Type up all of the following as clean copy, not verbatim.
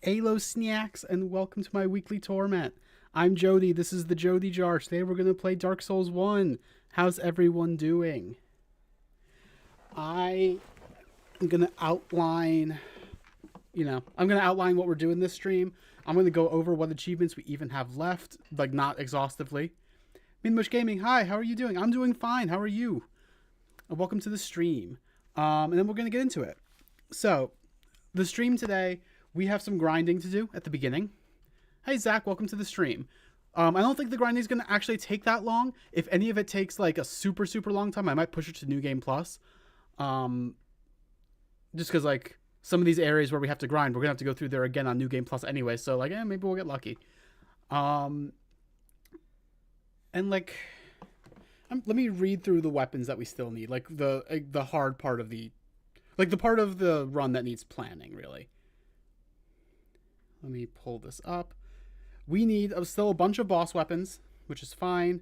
Alo snacks, and welcome to my weekly torment. I'm Jodi. This is the Jodi Jar. Today we're going to play Dark Souls 1. How's everyone doing? I am going to outline, what we're doing this stream. I'm going to go over what achievements we even have left, like not exhaustively. Minmush Gaming, hi, how are you doing? I'm doing fine. How are you? And welcome to the stream. And then we're going to get into it. So, the stream today, we have some grinding to do at the beginning. Hey, Zach, welcome to the stream. I don't think the grinding is going to actually take that long. If any of it takes like a super, super long time, I might push it to New Game Plus. Just because like some of these areas where we have to grind, we're going to have to go through there again on New Game Plus anyway. So like, maybe we'll get lucky. And like, let me read through the weapons that we still need. Like the hard part of the, like the part of the run that needs planning, really. Let me pull this up. We need still a bunch of boss weapons, which is fine.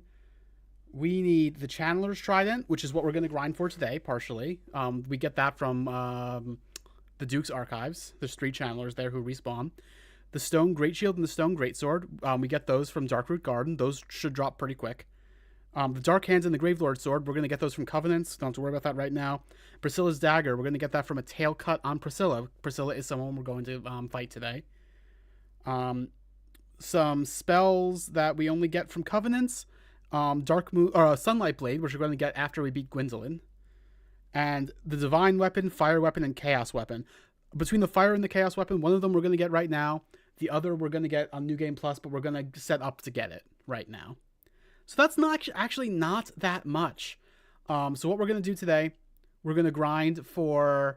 We need the Channeler's Trident, which is what we're going to grind for today, partially. We get that from the Duke's Archives. There's 3 Channelers there who respawn. The Stone Great Shield and the Stone Great Sword, we get those from Darkroot Garden. Those should drop pretty quick. The Dark Hands and the Gravelord Sword, we're going to get those from Covenants. Don't have to worry about that right now. Priscilla's Dagger, we're going to get that from a tail cut on Priscilla. Priscilla is someone we're going to fight today. Some spells that we only get from Covenants. Sunlight Blade, which we're going to get after we beat Gwendolyn. And the Divine Weapon, Fire Weapon, and Chaos Weapon. Between the Fire and the Chaos Weapon, one of them we're going to get right now. The other we're going to get on New Game Plus, but we're going to set up to get it right now. So that's not actually not that much. So what we're going to do today, we're going to grind for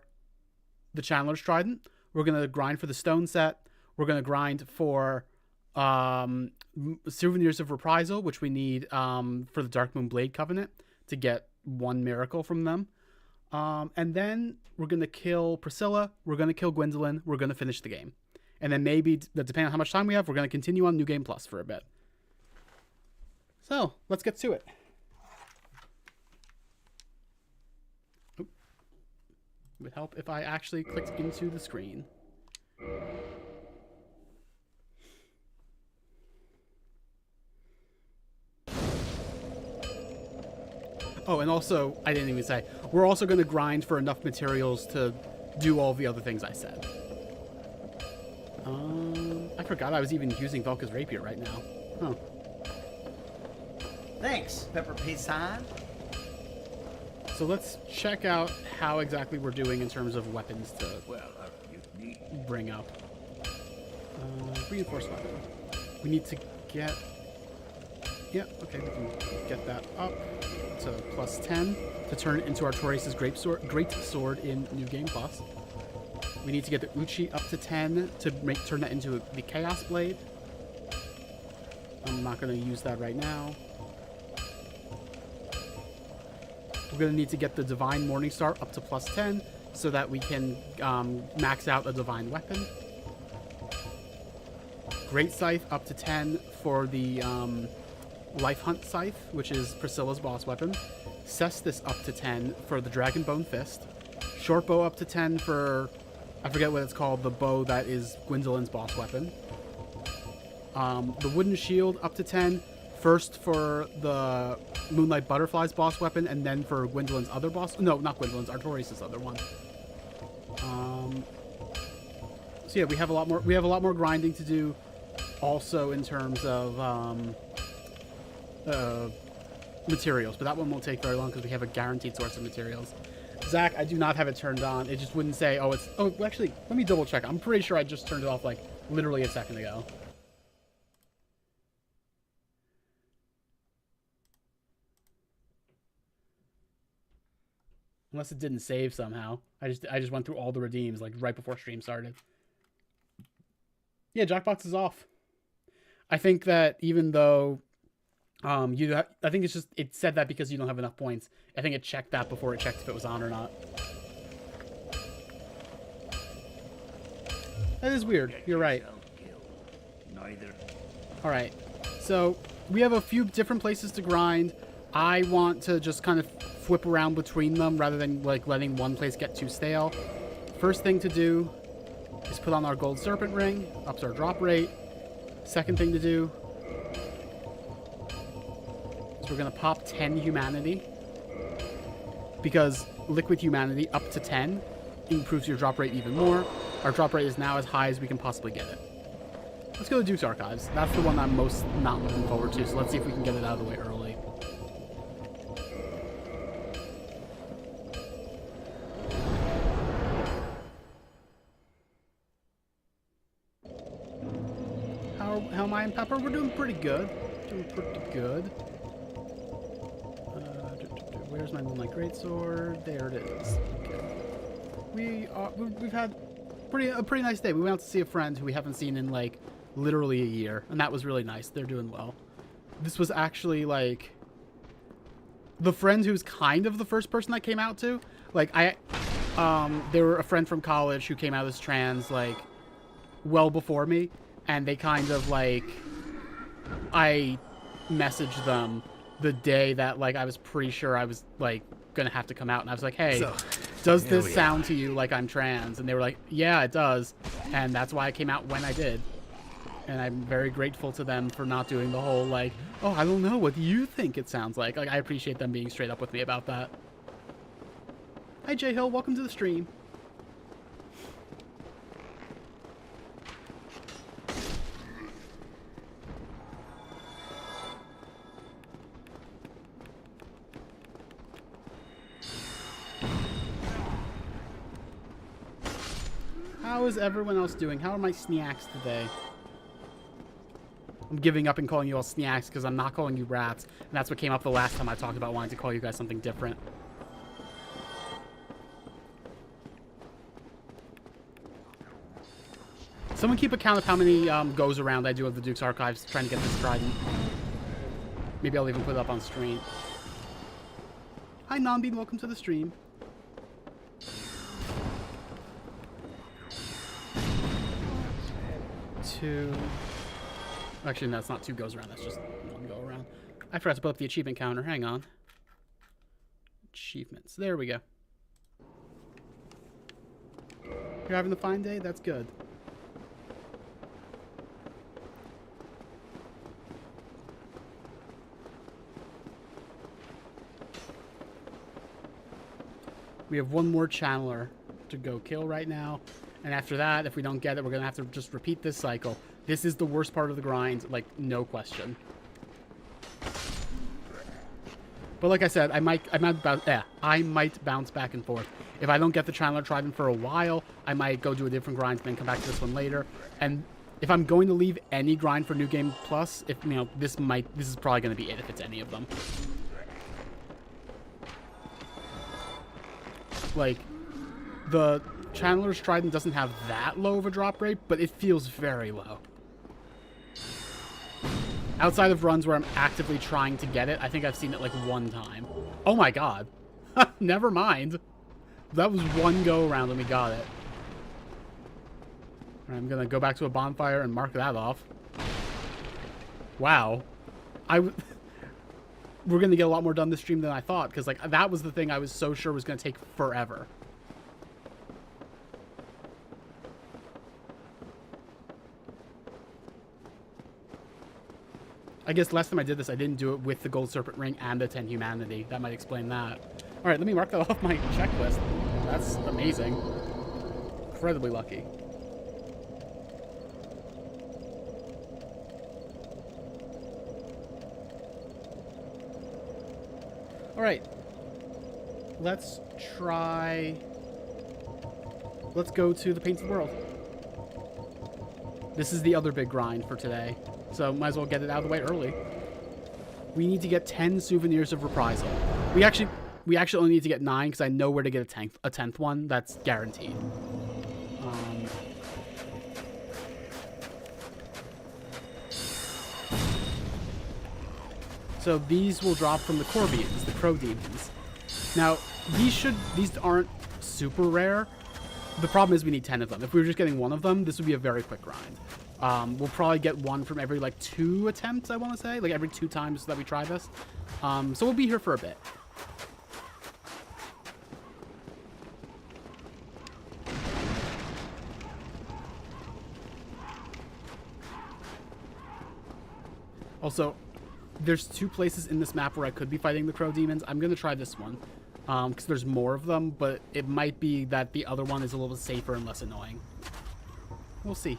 the Channeler's Trident. We're going to grind for the Stone Set. We're going to grind for Souvenirs of Reprisal, which we need for the Dark Moon Blade Covenant to get 1 miracle from them. And then we're going to kill Priscilla. We're going to kill Gwendolyn. We're going to finish the game. And then maybe, depending on how much time we have, we're going to continue on New Game Plus for a bit. So, let's get to it. Oop. It would help if I actually clicked into the screen. Oh, and also, I didn't even say, we're also going to grind for enough materials to do all the other things I said. I forgot I was even using Velka's Rapier right now. Huh. Thanks, Pepper Paysan. So let's check out how exactly we're doing in terms of weapons to bring up. Reinforced weapon. We need to get... Yeah, okay, we can get that up to plus 10 to turn it into Artorias' Great Sword in New Game Plus. We need to get the Uchi up to 10 to turn that into the Chaos Blade. I'm not going to use that right now. We're going to need to get the Divine Morningstar up to plus 10 so that we can max out a Divine Weapon. Great Scythe up to 10 for the Life Hunt Scythe, which is Priscilla's boss weapon. Cestus up to 10 for the Dragonbone Fist. Short Bow up to 10 for, I forget what it's called, the bow that is Gwendolyn's boss weapon. The Wooden Shield up to 10. First for the Moonlight Butterfly's boss weapon, and then for Gwendolyn's other boss. No, not Gwendolyn's, Artorias' other one. So yeah, we have a lot more. We have a lot more grinding to do. Also in terms of materials, but that one won't take very long because we have a guaranteed source of materials. Zach, I do not have it turned on. It just wouldn't say. Oh, it's. Oh, actually, let me double check. I'm pretty sure I just turned it off like literally a second ago. Unless it didn't save somehow. I just went through all the redeems like right before stream started. Yeah, Jackbox is off. I think that even though I think it's just it said that because you don't have enough points. I think it checked that before it checked if it was on or not. That is weird. You're right. All right. So we have a few different places to grind. I want to just kind of flip around between them rather than like letting one place get too stale. First thing to do is put on our gold serpent ring. Ups our drop rate. Second thing to do is we're going to pop 10 humanity. Because liquid humanity up to 10 improves your drop rate even more. Our drop rate is now as high as we can possibly get it. Let's go to Duke's Archives. That's the one I'm most not looking forward to, so let's see if we can get it out of the way early. How am I and Pepper? We're doing pretty good. Doing pretty good. Where's my Moonlight Greatsword? There it is. Okay. We've had a pretty nice day. We went out to see a friend who we haven't seen in like literally a year, and that was really nice. They're doing well. This was actually like the friend who's kind of the first person I came out to. Like they were a friend from college who came out as trans like well before me, and they kind of like I messaged them the day that like I was pretty sure I was like gonna have to come out, and I was like, hey, so, does this sound to you like I'm trans? And they were like, yeah, it does. And that's why I came out when I did. And I'm very grateful to them for not doing the whole like, oh, I don't know, what do you think it sounds like? Like, I appreciate them being straight up with me about that. Hi J Hill, welcome to the stream. How is everyone else doing? How are my snacks today? I'm giving up and calling you all snacks because I'm not calling you rats. And that's what came up the last time I talked about wanting to call you guys something different. Someone keep account of how many goes around I do of the Duke's Archives trying to get this trident. Maybe I'll even put it up on stream. Hi Nambi, welcome to the stream. Two. Actually, no, it's not two goes around. That's just one go around. I forgot to put up the achievement counter. Hang on. Achievements. There we go. You're having a fine day? That's good. We have one more channeler to go kill right now. And after that, if we don't get it, we're going to have to just repeat this cycle. This is the worst part of the grind, like, no question. But like I said, I might bounce back and forth. If I don't get the channeler trident for a while, I might go do a different grind and then come back to this one later. And if I'm going to leave any grind for New Game Plus, if you know, this is probably going to be it if it's any of them. Like, the Channeler's Trident doesn't have that low of a drop rate, but it feels very low. Outside of runs where I'm actively trying to get it, I think I've seen it like one time. Oh my god. Never mind. That was one go around and we got it. I'm gonna go back to a bonfire and mark that off. Wow. We're gonna get a lot more done this stream than I thought, because like that was the thing I was so sure was gonna take forever. I guess last time I did this, I didn't do it with the Gold Serpent Ring and the 10 Humanity. That might explain that. Alright, let me mark that off my checklist. That's amazing. Incredibly lucky. Alright. Let's go to the Painted World. This is the other big grind for today. So might as well get it out of the way early. We need to get 10 souvenirs of reprisal. We actually only need to get 9 because I know where to get a 10th one. That's guaranteed. So these will drop from the Corvians, the Crow Demons. Now these aren't super rare. The problem is we need 10 of them. If we were just getting one of them, this would be a very quick grind. We'll probably get one from every, like, 2 attempts, I want to say. Like, every 2 times that we try this. So we'll be here for a bit. Also, there's 2 places in this map where I could be fighting the crow demons. I'm going to try this one. Because there's more of them, but it might be that the other one is a little bit safer and less annoying. We'll see.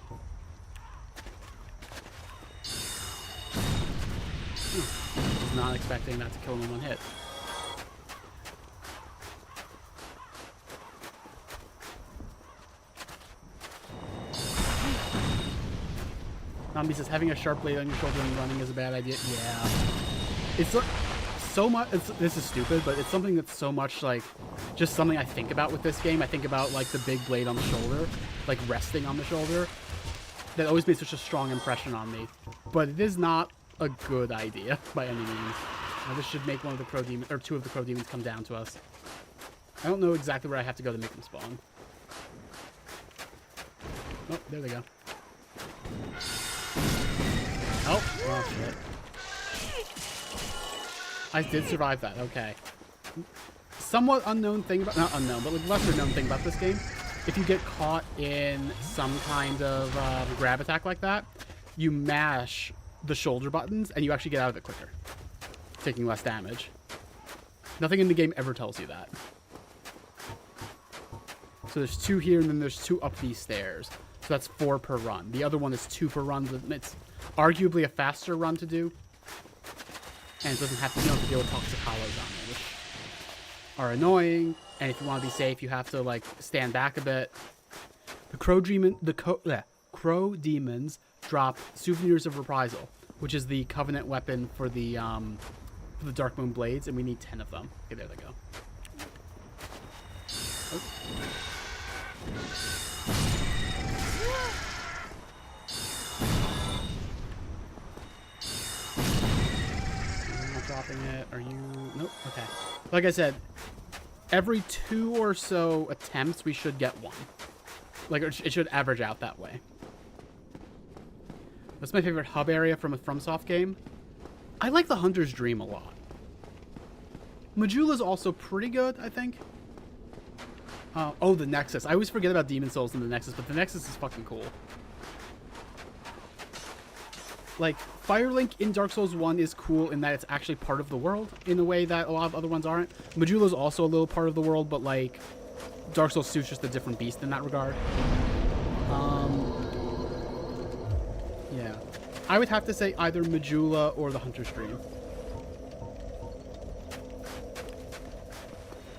Was not expecting that to kill him in 1 hit. Nambi says, having a sharp blade on your shoulder and running is a bad idea. Yeah. It's so much. This is stupid, but it's something that's so much like just something I think about with this game. I think about like the big blade on the shoulder, like resting on the shoulder. That always made such a strong impression on me. But it is not a good idea by any means. This should make one of the crow demons, or 2 of the crow demons, come down to us. I don't know exactly where I have to go to make them spawn. Oh, there they go. Oh shit. I did survive that, okay. Somewhat unknown thing about, not unknown, but like lesser known thing about this game. If you get caught in some kind of grab attack like that, you mash the shoulder buttons and you actually get out of it quicker, taking less damage. Nothing in the game ever tells you that. So there's 2 here and then there's 2 up these stairs. So that's 4 per run. The other one is 2 per run. It's arguably a faster run to do. And it doesn't have to, you don't have to deal with toxic hollows on it, which are annoying. And if you want to be safe, you have to like stand back a bit. The crow demons drop souvenirs of reprisal, which is the covenant weapon for the Dark Moon blades, and we need 10 of them. Okay, there they go. Oh. Dropping it. Are you? Nope. Okay. Like I said, every 2 or so attempts, we should get 1. Like, it should average out that way. That's my favorite hub area from a FromSoft game. I like the Hunter's Dream a lot. Majula's also pretty good, I think. Oh, the Nexus. I always forget about Demon Souls and the Nexus, but the Nexus is fucking cool. Like, Firelink in Dark Souls 1 is cool in that it's actually part of the world in a way that a lot of other ones aren't. Majula's also a little part of the world, but like, Dark Souls 2 is just a different beast in that regard. Yeah. I would have to say either Majula or the Hunter's Dream.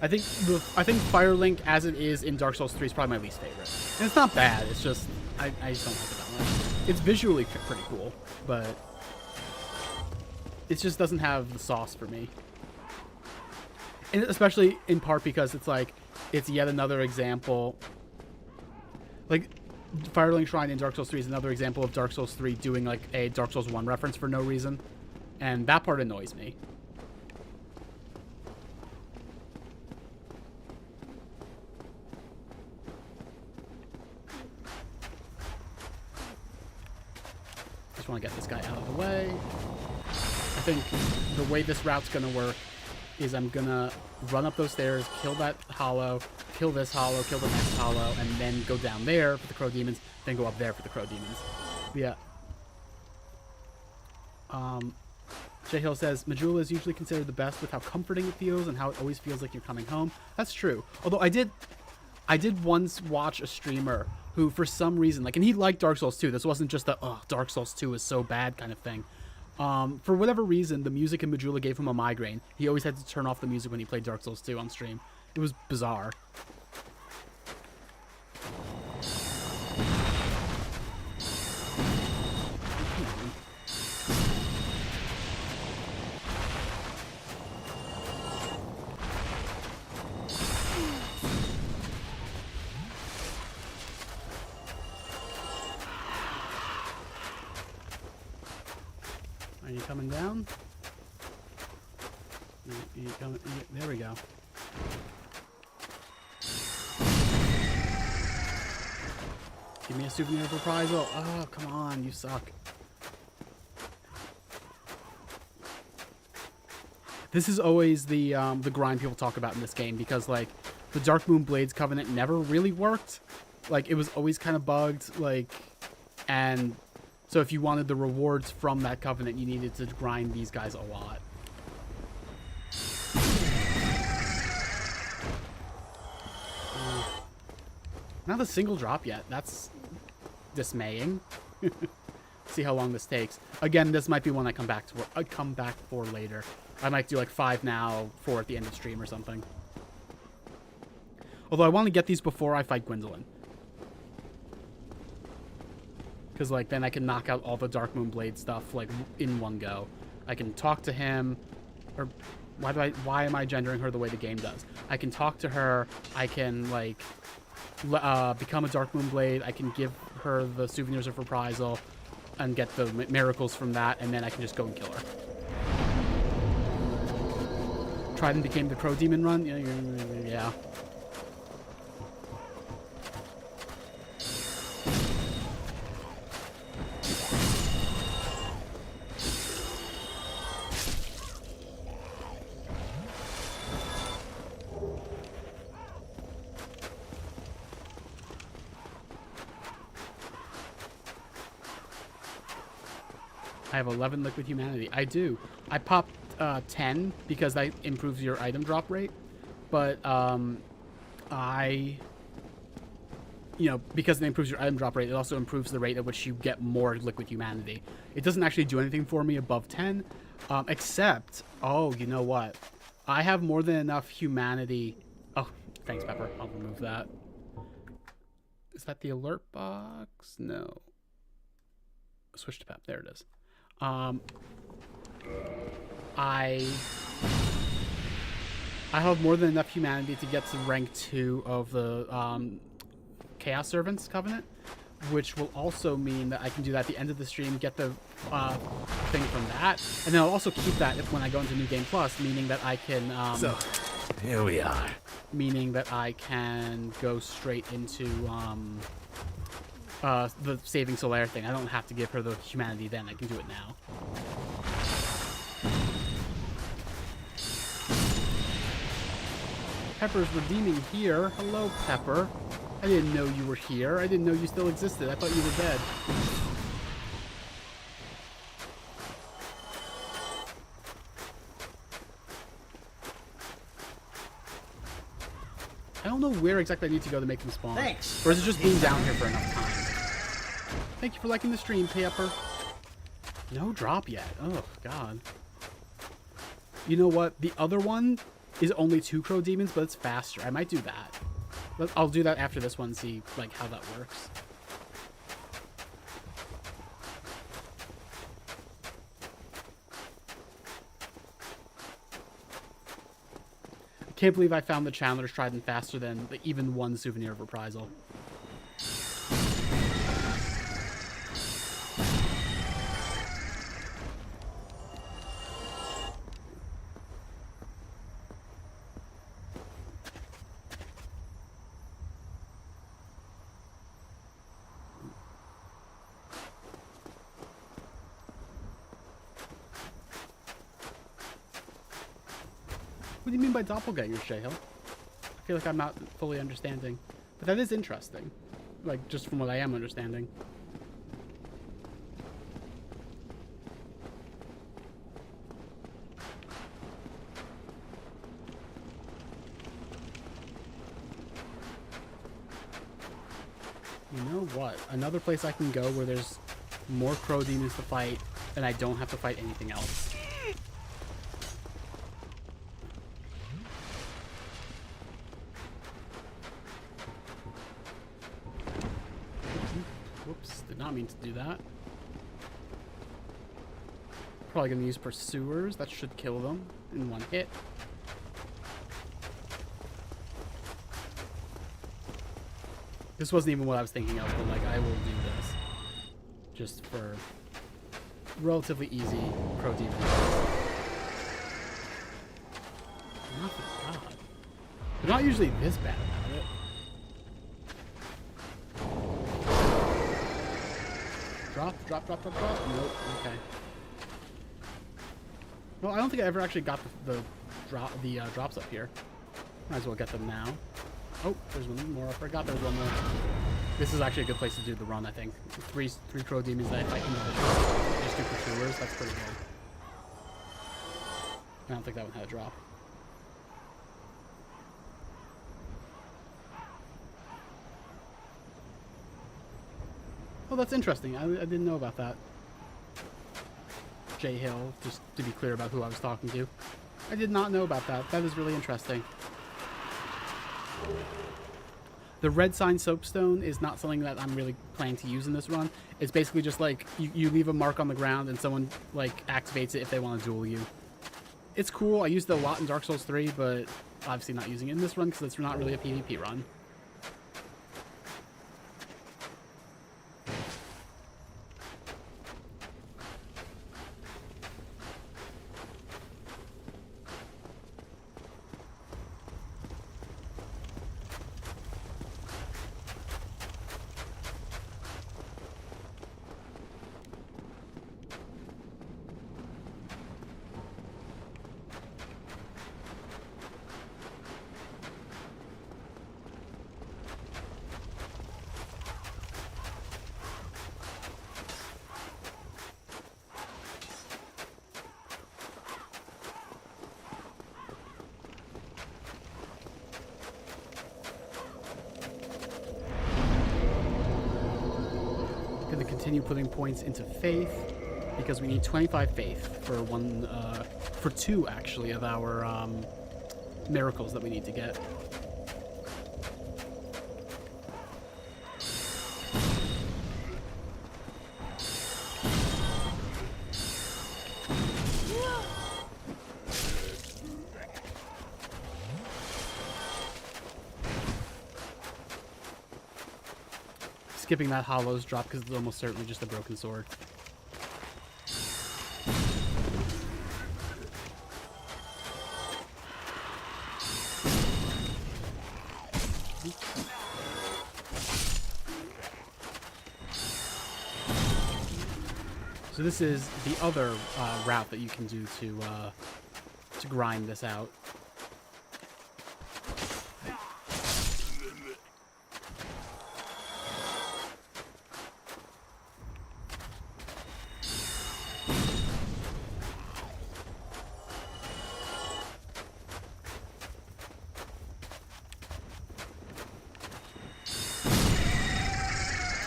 I think Firelink as it is in Dark Souls 3 is probably my least favorite. And it's not bad, it's just I just don't like it that much. It's visually pretty cool, but it just doesn't have the sauce for me. And especially in part because it's like, it's yet another example. Like, Firelink Shrine in Dark Souls 3 is another example of Dark Souls 3 doing like a Dark Souls 1 reference for no reason. And that part annoys me. Just want to get this guy out of the way. I think the way this route's going to work is I'm going to run up those stairs, kill that hollow, kill this hollow, kill the next hollow, and then go down there for the crow demons, then go up there for the crow demons. Yeah. Jay Hill says, Majula is usually considered the best with how comforting it feels and how it always feels like you're coming home. That's true. Although I did once watch a streamer who, for some reason, like, and he liked Dark Souls 2. This wasn't just a, oh, Dark Souls 2 is so bad kind of thing. For whatever reason, the music in Majula gave him a migraine. He always had to turn off the music when he played Dark Souls 2 on stream. It was bizarre. Are you coming down? You coming? There we go. Give me a souvenir of reprisal. Oh, come on, you suck. This is always the grind people talk about in this game because, like, the Dark Moon Blades Covenant never really worked. Like, it was always kind of bugged, like, and So if you wanted the rewards from that covenant, you needed to grind these guys a lot. Not a single drop yet. That's dismaying. See how long this takes. Again, this might be one I come back for later. I might do like 5 now, 4 at the end of stream or something. Although I want to get these before I fight Gwendolyn. Because like then I can knock out all the Dark Moon Blade stuff like in one go. I can talk to him, or why am I gendering her the way the game does? I can talk to her. I can like become a Dark Moon Blade. I can give her the souvenirs of reprisal and get the miracles from that, and then I can just go and kill her. Tried and became the Crow Demon run? Yeah. I have 11 liquid humanity. I do. I popped 10 because that improves your item drop rate. But because it improves your item drop rate, it also improves the rate at which you get more liquid humanity. It doesn't actually do anything for me above 10, except, oh, you know what? I have more than enough humanity. Oh, thanks, Pepper. I'll remove that. Is that the alert box? No. Switch to Pep. There it is. I have more than enough humanity to get to rank 2 of the Chaos Servants Covenant, which will also mean that I can do that at the end of the stream, get the thing from that, and then I'll also keep that when I go into New Game Plus, meaning that I can... so, here we are. Meaning that I can go straight into... the Saving Solaire thing. I don't have to give her the humanity then. I can do it now. Pepper's redeeming here. Hello, Pepper. I didn't know you were here. I didn't know you still existed. I thought you were dead. I don't know where exactly I need to go to make them spawn. Thanks. Or is it just being down here for enough time? Thank you for liking the stream, Pepper. No drop yet. Oh, God. You know what? The other one is only 2 Crow Demons, but it's faster. I might do that. I'll do that after this one and see like how that works. I can't believe I found the Chandler's Trident faster than like, even 1 Souvenir of Reprisal. What do you mean by doppelganger, Shayhill? I feel like I'm not fully understanding. But that is interesting. Like, just from what I am understanding. You know what? Another place I can go where there's more Crow Demons to fight and I don't have to fight anything else. Whoops, did not mean to do that. Probably gonna use Pursuers. That should kill them in 1 hit. This wasn't even what I was thinking of, but like I will do this. Just for relatively easy Crow Demon. Nothing. God. They're not usually this bad about it. Drop. Nope. Okay. Well, I don't think I ever actually got the drops up here. Might as well get them now. Oh, there's one more. I forgot there's one more. This is actually a good place to do the run, I think. Three crow demons that I fight individually. Just 2 pursuers, that's pretty good. I don't think that one had a drop. Oh, that's interesting. I didn't know about that. J Hill, just to be clear about who I was talking to. I did not know about that. That is really interesting. The red sign soapstone is not something that I'm really planning to use in this run. It's basically just like you leave a mark on the ground and someone like activates it if they want to duel you. It's cool. I used it a lot in Dark Souls 3, but obviously not using it in this run because it's not really a PvP run. Going to continue putting points into faith because we need 25 faith for for 2 actually of our miracles that we need to get. Skipping that Hollow's drop because it's almost certainly just a broken sword. So this is the other route that you can do to grind this out.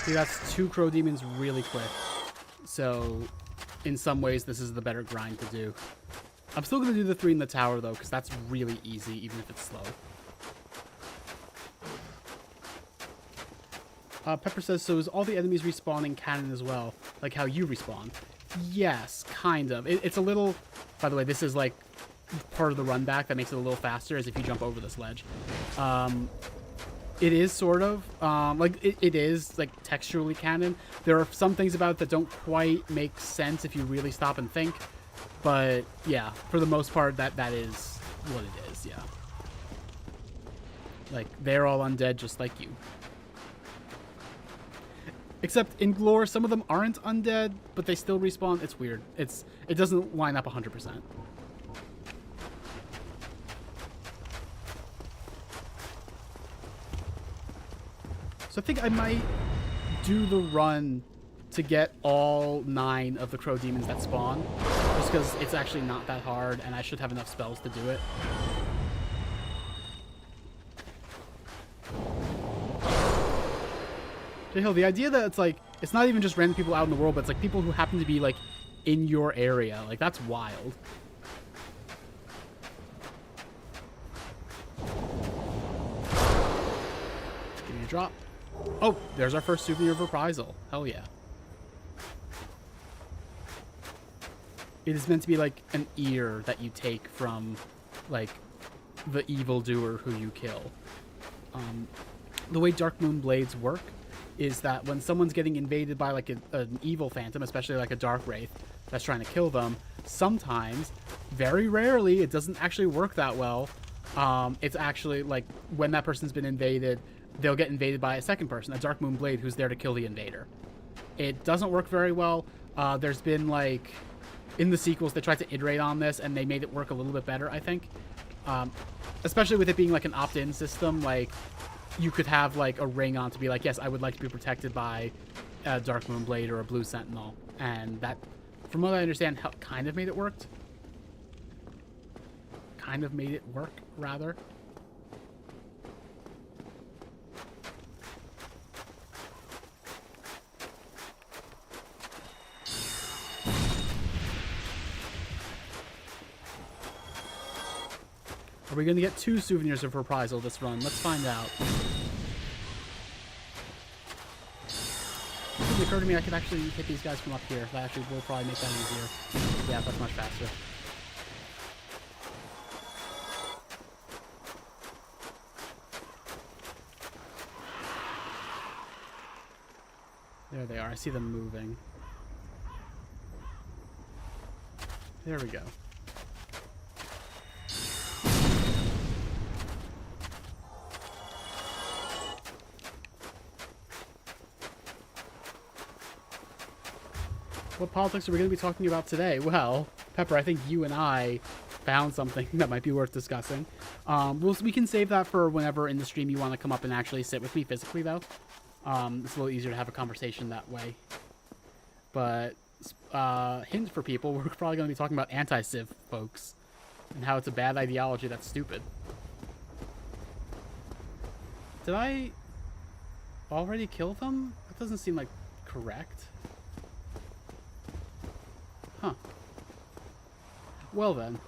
See, that's 2 crow demons really quick. So, in some ways, this is the better grind to do. I'm still going to do the 3 in the tower, though, because that's really easy, even if it's slow. Pepper says, so is all the enemies respawning canon as well? Like how you respawn? Yes, kind of. It's a little... By the way, this is, like, part of the run back that makes it a little faster, as if you jump over this ledge. It is sort of, it is, like, textually canon. There are some things about it that don't quite make sense if you really stop and think. But, yeah, for the most part, that is what it is, yeah. Like, they're all undead just like you. Except in Glore, some of them aren't undead, but they still respawn. It's weird. It doesn't line up 100%. So I think I might do the run to get all 9 of the crow demons that spawn, just because it's actually not that hard, and I should have enough spells to do it. J-Hill, the idea that it's like, it's not even just random people out in the world, but it's like people who happen to be like in your area, like that's wild. Give me a drop. Oh, there's our first souvenir of reprisal. Hell yeah. It is meant to be like an ear that you take from, like, the evildoer who you kill. The way Dark Moon Blades work is that when someone's getting invaded by, like, an evil phantom, especially like a Dark Wraith that's trying to kill them, sometimes, very rarely, it doesn't actually work that well. It's actually, like, when that person's been invaded, they'll get invaded by a second person, a Dark Moon Blade, who's there to kill the invader. It doesn't work very well. There's been, like, in the sequels, they tried to iterate on this, and they made it work a little bit better, I think. Especially with it being, like, an opt-in system. Like, you could have like a ring on to be like, yes, I would like to be protected by a Dark Moon Blade or a Blue Sentinel, and that, from what I understand, kind of made it worked. Kind of made it work, rather. Are we going to get 2 souvenirs of reprisal this run? Let's find out. It occurred to me I could actually hit these guys from up here. That actually will probably make that easier. Yeah, that's much faster. There they are. I see them moving. There we go. What politics are we going to be talking about today? Pepper, I think you and I found something that might be worth discussing. We can save that for whenever in the stream you want to come up and actually sit with me physically, though. It's a little easier to have a conversation that way. But, hint for people, we're probably going to be talking about anti-civ, folks. And how it's a bad ideology that's stupid. Did I already kill them? That doesn't seem like correct. Huh. Well then.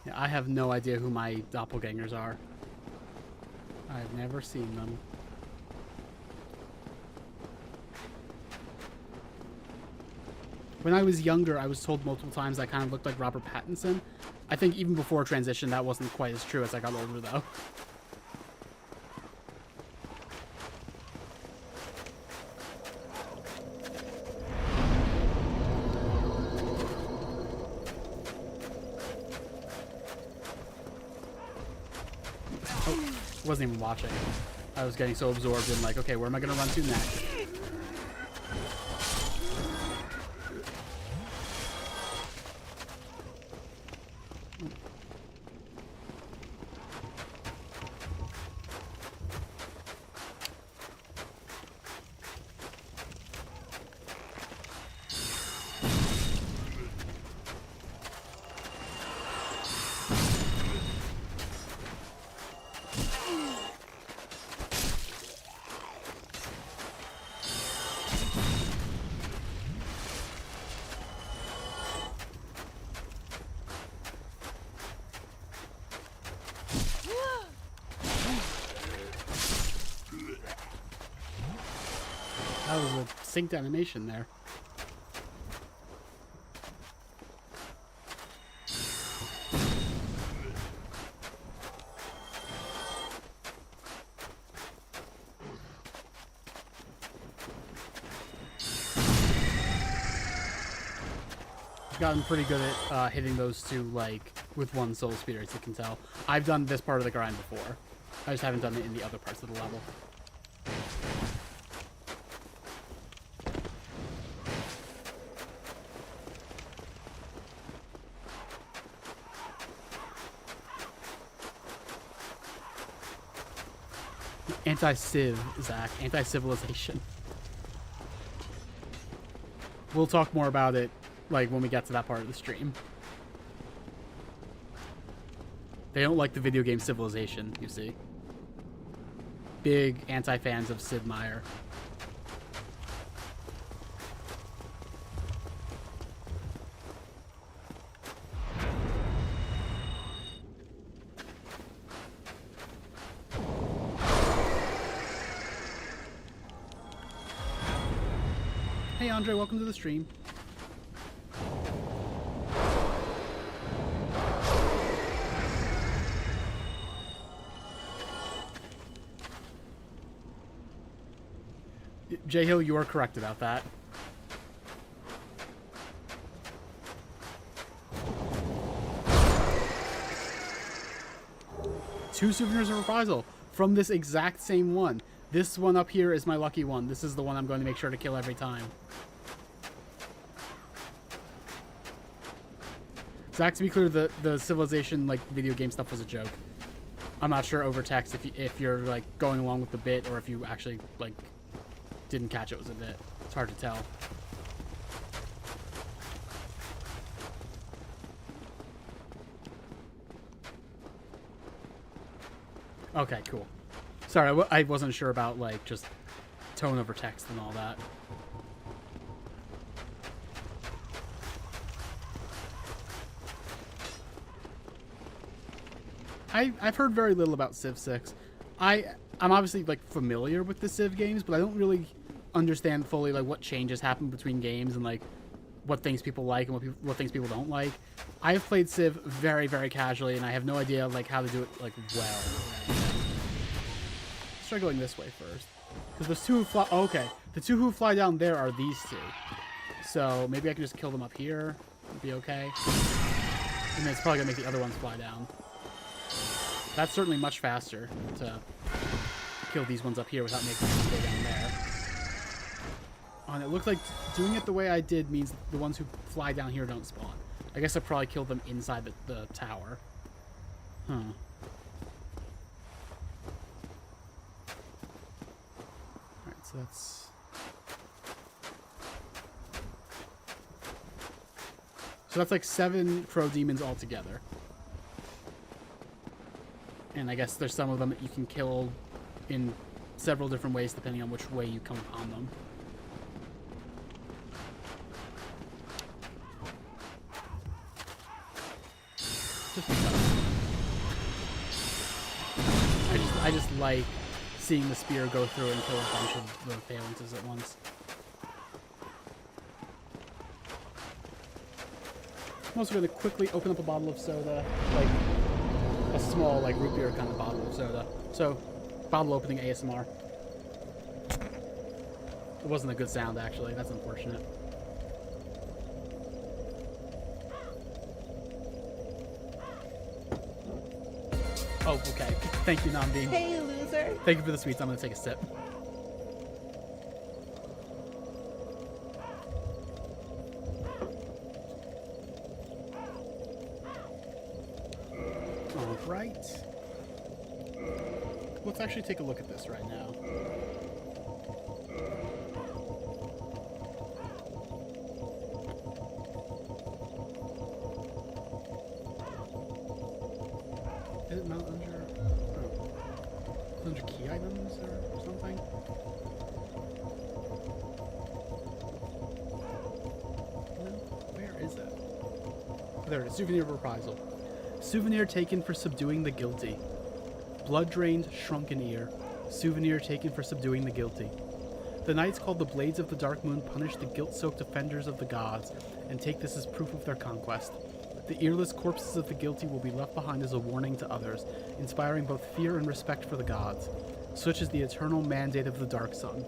Yeah, I have no idea who my doppelgangers are. I've never seen them. When I was younger, I was told multiple times I kind of looked like Robert Pattinson. I think even before transition, that wasn't quite as true as I got older, though. Oh, wasn't even watching. I was getting so absorbed in like, okay, where am I going to run to next? That was a synced animation there. I've gotten pretty good at hitting those two, like, with one soul speeder, as you can tell. I've done this part of the grind before. I just haven't done it in the other parts of the level. Anti-civ, Zach. Anti-civilization. We'll talk more about it, like, when we get to that part of the stream. They don't like the video game Civilization, you see. Big anti-fans of Sid Meier. Hey Andre, welcome to the stream. J Hill, you are correct about that. Two souvenirs of reprisal from this exact same one. This one up here is my lucky one. This is the one I'm going to make sure to kill every time. Zach, to be clear, the Civilization, like, video game stuff was a joke. I'm not sure over text if you're, like, going along with the bit or if you actually, like, didn't catch it was a bit. It's hard to tell. Okay, cool. Sorry, I wasn't sure about, like, just tone over text and all that. I've heard very little about Civ 6. I'm obviously, like, familiar with the Civ games, but I don't really understand fully, like, what changes happen between games and, like, what things people like and what things people don't like. I have played Civ very, very casually, and I have no idea, like, how to do it, like, well. Let's try going this way first. Because those two who fly... Oh, okay. The two who fly down there are these two. So maybe I can just kill them up here. It'd be okay. And then it's probably going to make the other ones fly down. That's certainly much faster to kill these ones up here without making them go down there. Oh, and it looks like doing it the way I did means the ones who fly down here don't spawn. I guess I probably killed them inside the tower. Huh. Alright, so that's... So that's like 7 crow demons altogether. And I guess there's some of them that you can kill in several different ways depending on which way you come upon them. Just because. I just like seeing the spear go through and kill a bunch of the phalanxes at once. I'm also going to quickly open up a bottle of soda, like a small, like, root beer kind of bottle of soda. So, bottle opening ASMR. It wasn't a good sound, actually. That's unfortunate. Oh, okay. Thank you, Namdeem. Hey, loser. Thank you for the sweets. I'm going to take a sip. Right. Let's actually take a look at this right now. Is it not under... Oh. Under key items or something? No? Where is it? Oh, there it is. Souvenir of reprisal. Souvenir taken for subduing the guilty. Blood-drained, shrunken ear. Souvenir taken for subduing the guilty. The knights called the Blades of the Dark Moon punish the guilt-soaked offenders of the gods, and take this as proof of their conquest. The earless corpses of the guilty will be left behind as a warning to others, inspiring both fear and respect for the gods. Such is the eternal mandate of the Dark Sun.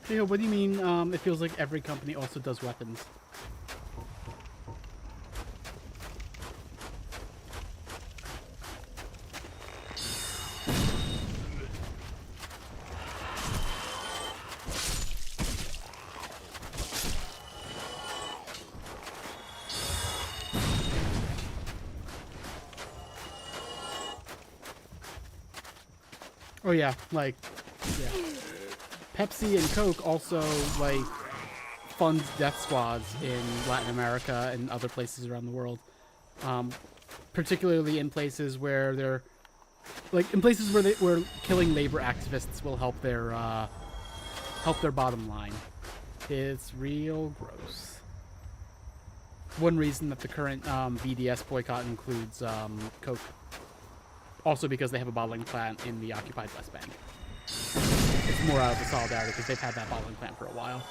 Hey, what do you mean, it feels like every company also does weapons? Oh yeah, like, yeah. Pepsi and Coke also, like, fund death squads in Latin America and other places around the world. Particularly in places where they're, like, in places where killing labor activists will help their bottom line. It's real gross. One reason that the current BDS boycott includes Coke. Also because they have a bottling plant in the occupied West Bank. It's more out of the solidarity because they've had that bottling plant for a while.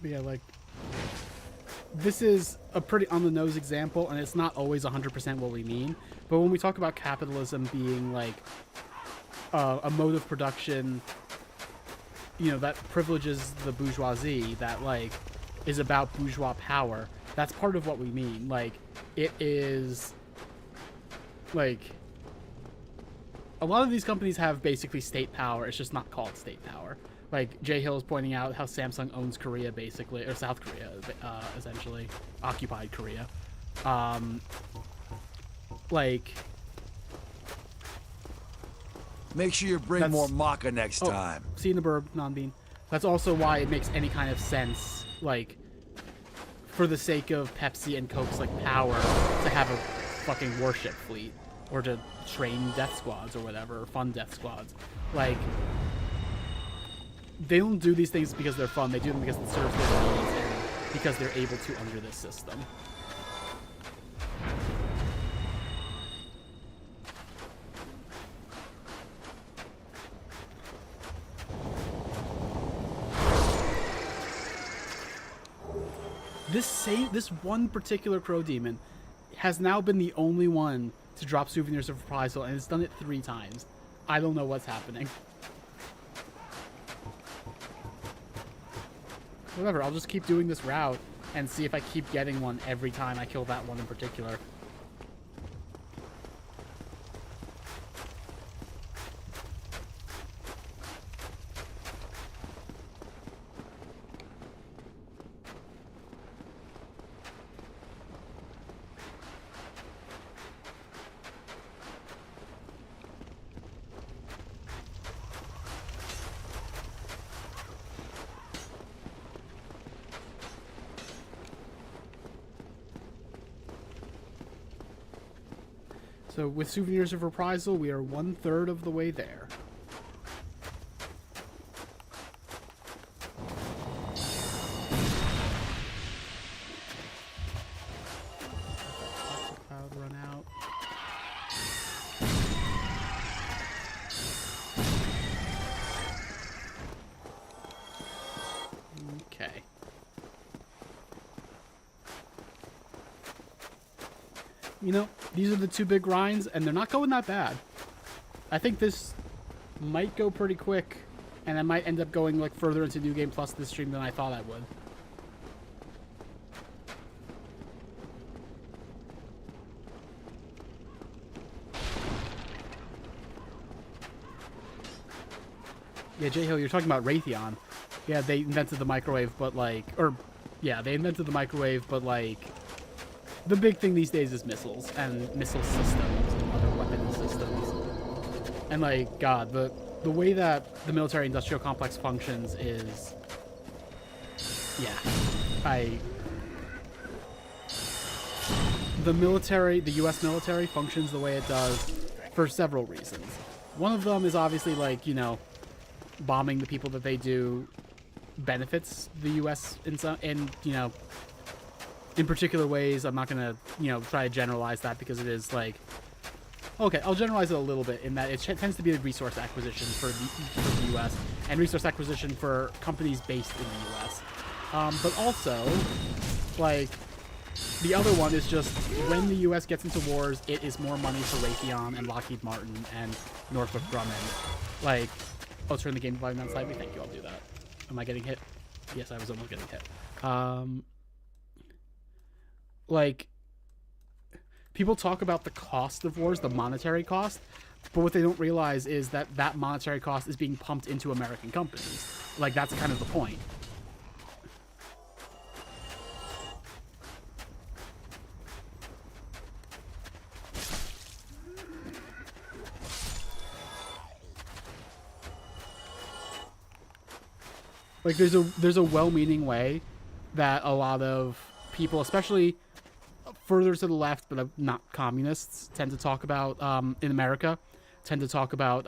Yeah, like, this is a pretty on-the-nose example, and it's not always 100% what we mean. But when we talk about capitalism being, like, a mode of production, you know, that privileges the bourgeoisie, that, like, is about bourgeois power, that's part of what we mean. Like, it is, like, a lot of these companies have basically state power. It's just not called state power. Like, Jay Hill is pointing out how Samsung owns Korea, basically, or South Korea, essentially, occupied Korea. Like, make sure you bring more maca next oh, time. See in the burb, non-bean. That's also why it makes any kind of sense, like, for the sake of Pepsi and Coke's, like, power, to have a fucking warship fleet, or to train death squads or whatever, or fund death squads. Like, they don't do these things because they're fun. They do them because it serves their needs and because they're able to under this system. This one particular crow demon has now been the only one to drop souvenirs of reprisal, and it's done it 3 times. I don't know what's happening. Whatever, I'll just keep doing this route and see if I keep getting one every time I kill that one in particular. So with Souvenirs of Reprisal, we are 1/3 of the way there. Toxic Cloud run out. Okay. You know, these are the 2 big grinds, and they're not going that bad. I think this might go pretty quick, and I might end up going, like, further into New Game Plus this stream than I thought I would. Yeah, J-Hill, you're talking about Raytheon. Yeah, they invented the microwave, but, like... they invented the microwave, but, like... The big thing these days is missiles and missile systems and other weapon systems. And, like, God, the way that the military-industrial complex functions is... Yeah. The U.S. military functions the way it does for several reasons. One of them is obviously, like, you know, bombing the people that they do benefits the U.S. in you know, in particular ways. I'm not going to, you know, try to generalize that because it is, like... Okay, I'll generalize it a little bit in that it tends to be a resource acquisition for the U.S. and resource acquisition for companies based in the U.S. But also, like, the other one is just when the U.S. gets into wars, it is more money for Raytheon and Lockheed Martin and Northrop Grumman. Like, oh, turn the game volume down slightly. Thank you, I'll do that. Am I getting hit? Yes, I was almost getting hit. Like, people talk about the cost of wars, the monetary cost, but what they don't realize is that that monetary cost is being pumped into American companies. Like, that's kind of the point. Like, there's a well-meaning way that a lot of people, especially further to the left, but not communists, tend to talk about, in America, tend to talk about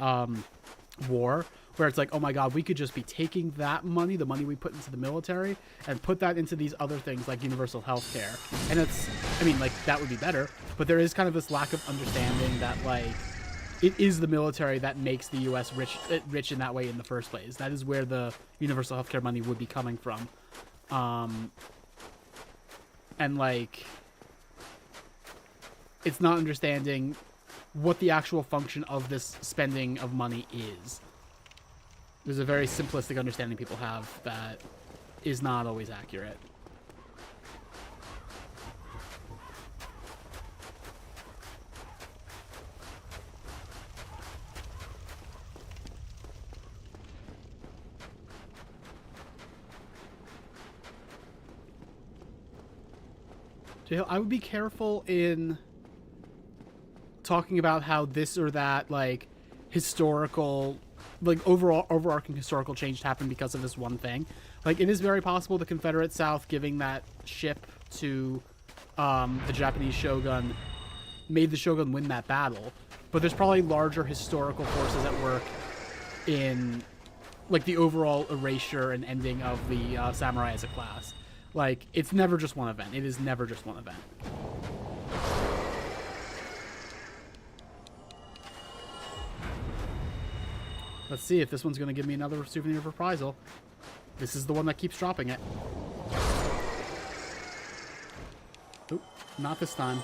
war, where it's like, oh my god, we could just be taking that money, the money we put into the military, and put that into these other things like universal health care. And it's, I mean, like, that would be better, but there is kind of this lack of understanding that, like, it is the military that makes the U.S. rich in that way in the first place. That is where the universal healthcare money would be coming from. And like, it's not understanding what the actual function of this spending of money is. There's a very simplistic understanding people have that is not always accurate. I would be careful in talking about how this or that, like, historical, like, overarching historical change happened because of this one thing. Like, it is very possible the Confederate South giving that ship to the Japanese shogun made the shogun win that battle, but there's probably larger historical forces at work in, like, the overall erasure and ending of the samurai as a class. Like, it's never just one event. It is never just one event. Let's see if this one's going to give me another souvenir of reprisal. This is the one that keeps dropping it. Oop, not this time.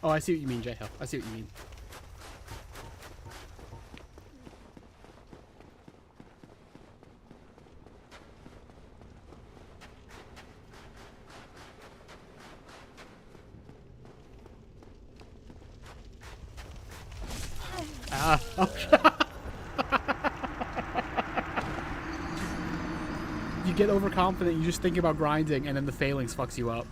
Oh, I see what you mean, J-Hill. I see what you mean. You get overconfident, you just think about grinding, and then the failings fucks you up.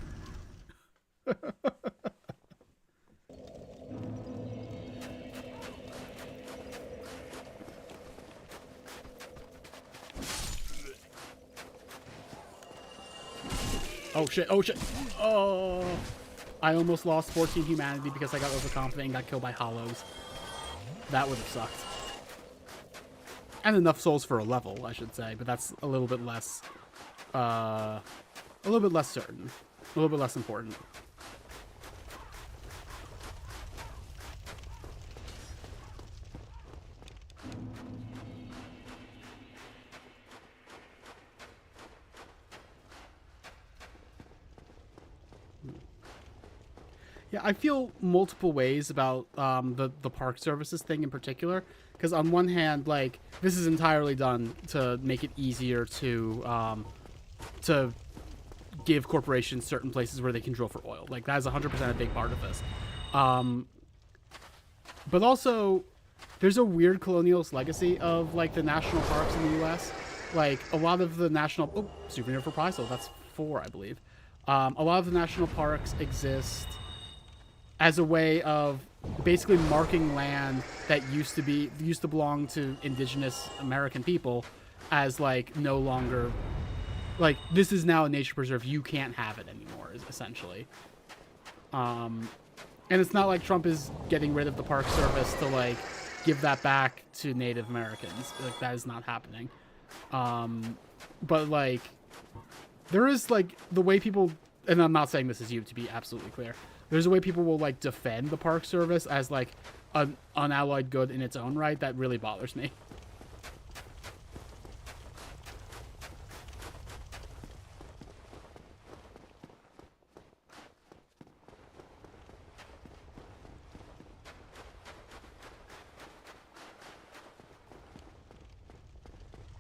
Oh shit, oh shit. Oh. I almost lost 14 humanity because I got overconfident and got killed by hollows. That would have sucked. And enough souls for a level, I should say, but that's a little bit less, certain. A little bit less important. Yeah, I feel multiple ways about the park services thing in particular. Because on one hand, like, this is entirely done to make it easier to give corporations certain places where they can drill for oil. Like, that is 100% a big part of this. But also, there's a weird colonialist legacy of, like, the national parks in the U.S. Like, a lot of the national... Oh, souvenir for Prizel. That's 4, I believe. A lot of the national parks exist as a way of basically marking land that used to belong to indigenous American people as, like, no longer, like, this is now a nature preserve, you can't have it anymore, essentially. And it's not like Trump is getting rid of the Park Service to, like, give that back to Native Americans. Like, that is not happening. But, like, there is, like, the way people, and I'm not saying this is you, to be absolutely clear, there's a way people will, like, defend the Park Service as, like, an unalloyed good in its own right that really bothers me.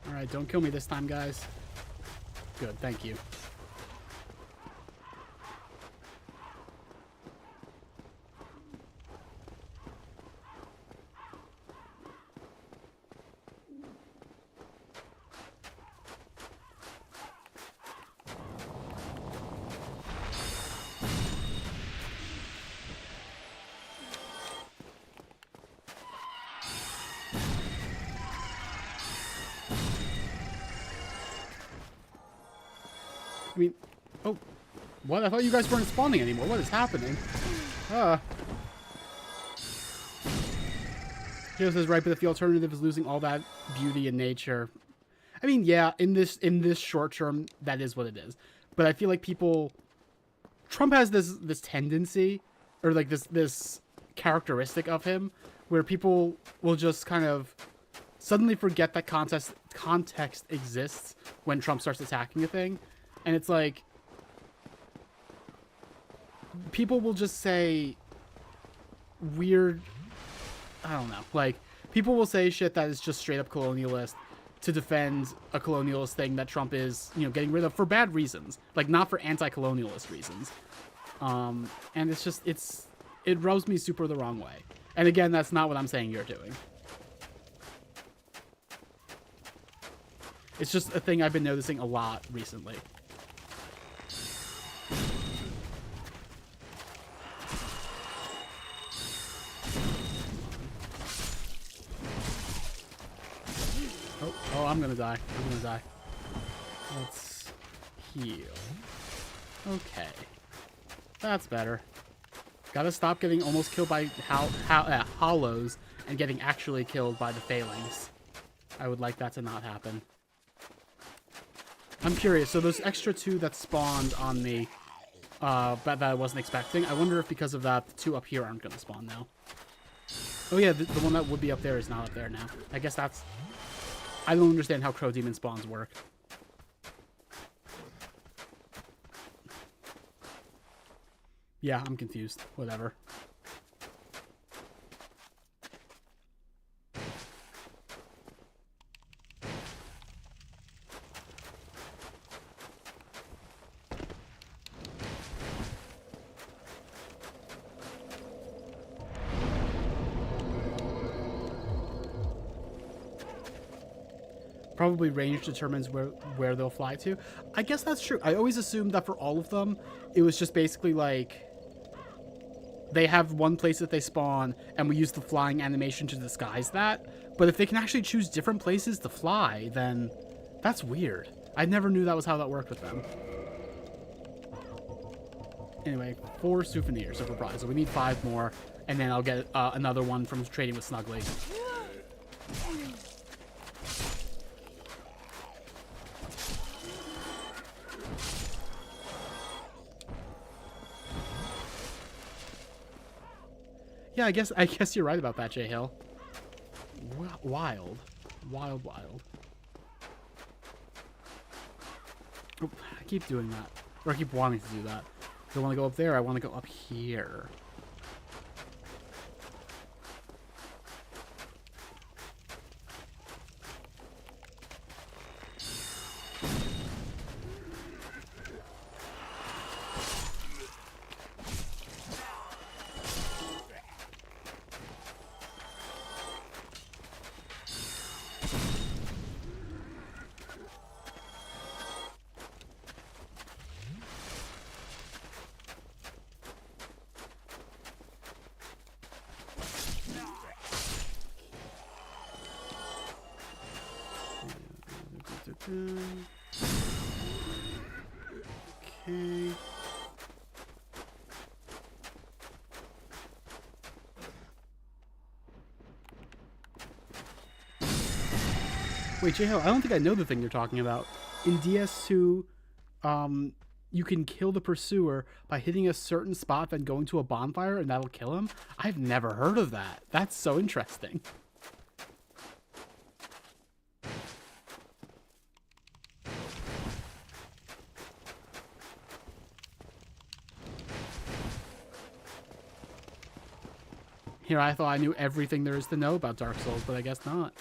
Alright, don't kill me this time, guys. Good, thank you. I mean, oh, what? I thought you guys weren't spawning anymore. What is happening? Hero says, right, but if the alternative is losing all that beauty in nature. I mean, yeah, in this short term, that is what it is. But I feel like Trump has this tendency, or like this characteristic of him, where people will just kind of suddenly forget that context exists when Trump starts attacking a thing, and it's like people will just say weird, I don't know, like people will say shit that is just straight up colonialist to defend a colonialist thing that Trump is, getting rid of for bad reasons, like not for anti-colonialist reasons. And it's just, it rubs me super the wrong way. And again, that's not what I'm saying you're doing. It's just a thing I've been noticing a lot recently. Oh, I'm gonna die. Let's heal. Okay. That's better. Gotta stop getting almost killed by hollows and getting actually killed by the failings. I would like that to not happen. I'm curious. So those extra 2 that spawned on me, that I wasn't expecting. I wonder if because of that, the 2 up here aren't gonna spawn now. Oh yeah, the one that would be up there is not up there now. I guess that's... I don't understand how Crow Demon spawns work. Yeah, I'm confused. Whatever. Probably range determines where they'll fly to. I guess that's true. I always assumed that for all of them, it was just basically like they have one place that they spawn, and we use the flying animation to disguise that. But if they can actually choose different places to fly, then that's weird. I never knew that was how that worked with them. Anyway, 4 souvenirs of reprisal. We need 5 more, and then I'll get another one from trading with Snuggly. Yeah, I guess you're right about that, J Hill. Wild. Oh, I keep doing that. Or I keep wanting to do that. I don't want to go up there, I want to go up here. Okay. Wait, J-Ho, I don't think I know the thing you're talking about. In DS2, you can kill the pursuer by hitting a certain spot, then going to a bonfire, and that'll kill him? I've never heard of that. That's so interesting. Here, I thought I knew everything there is to know about Dark Souls, but I guess not.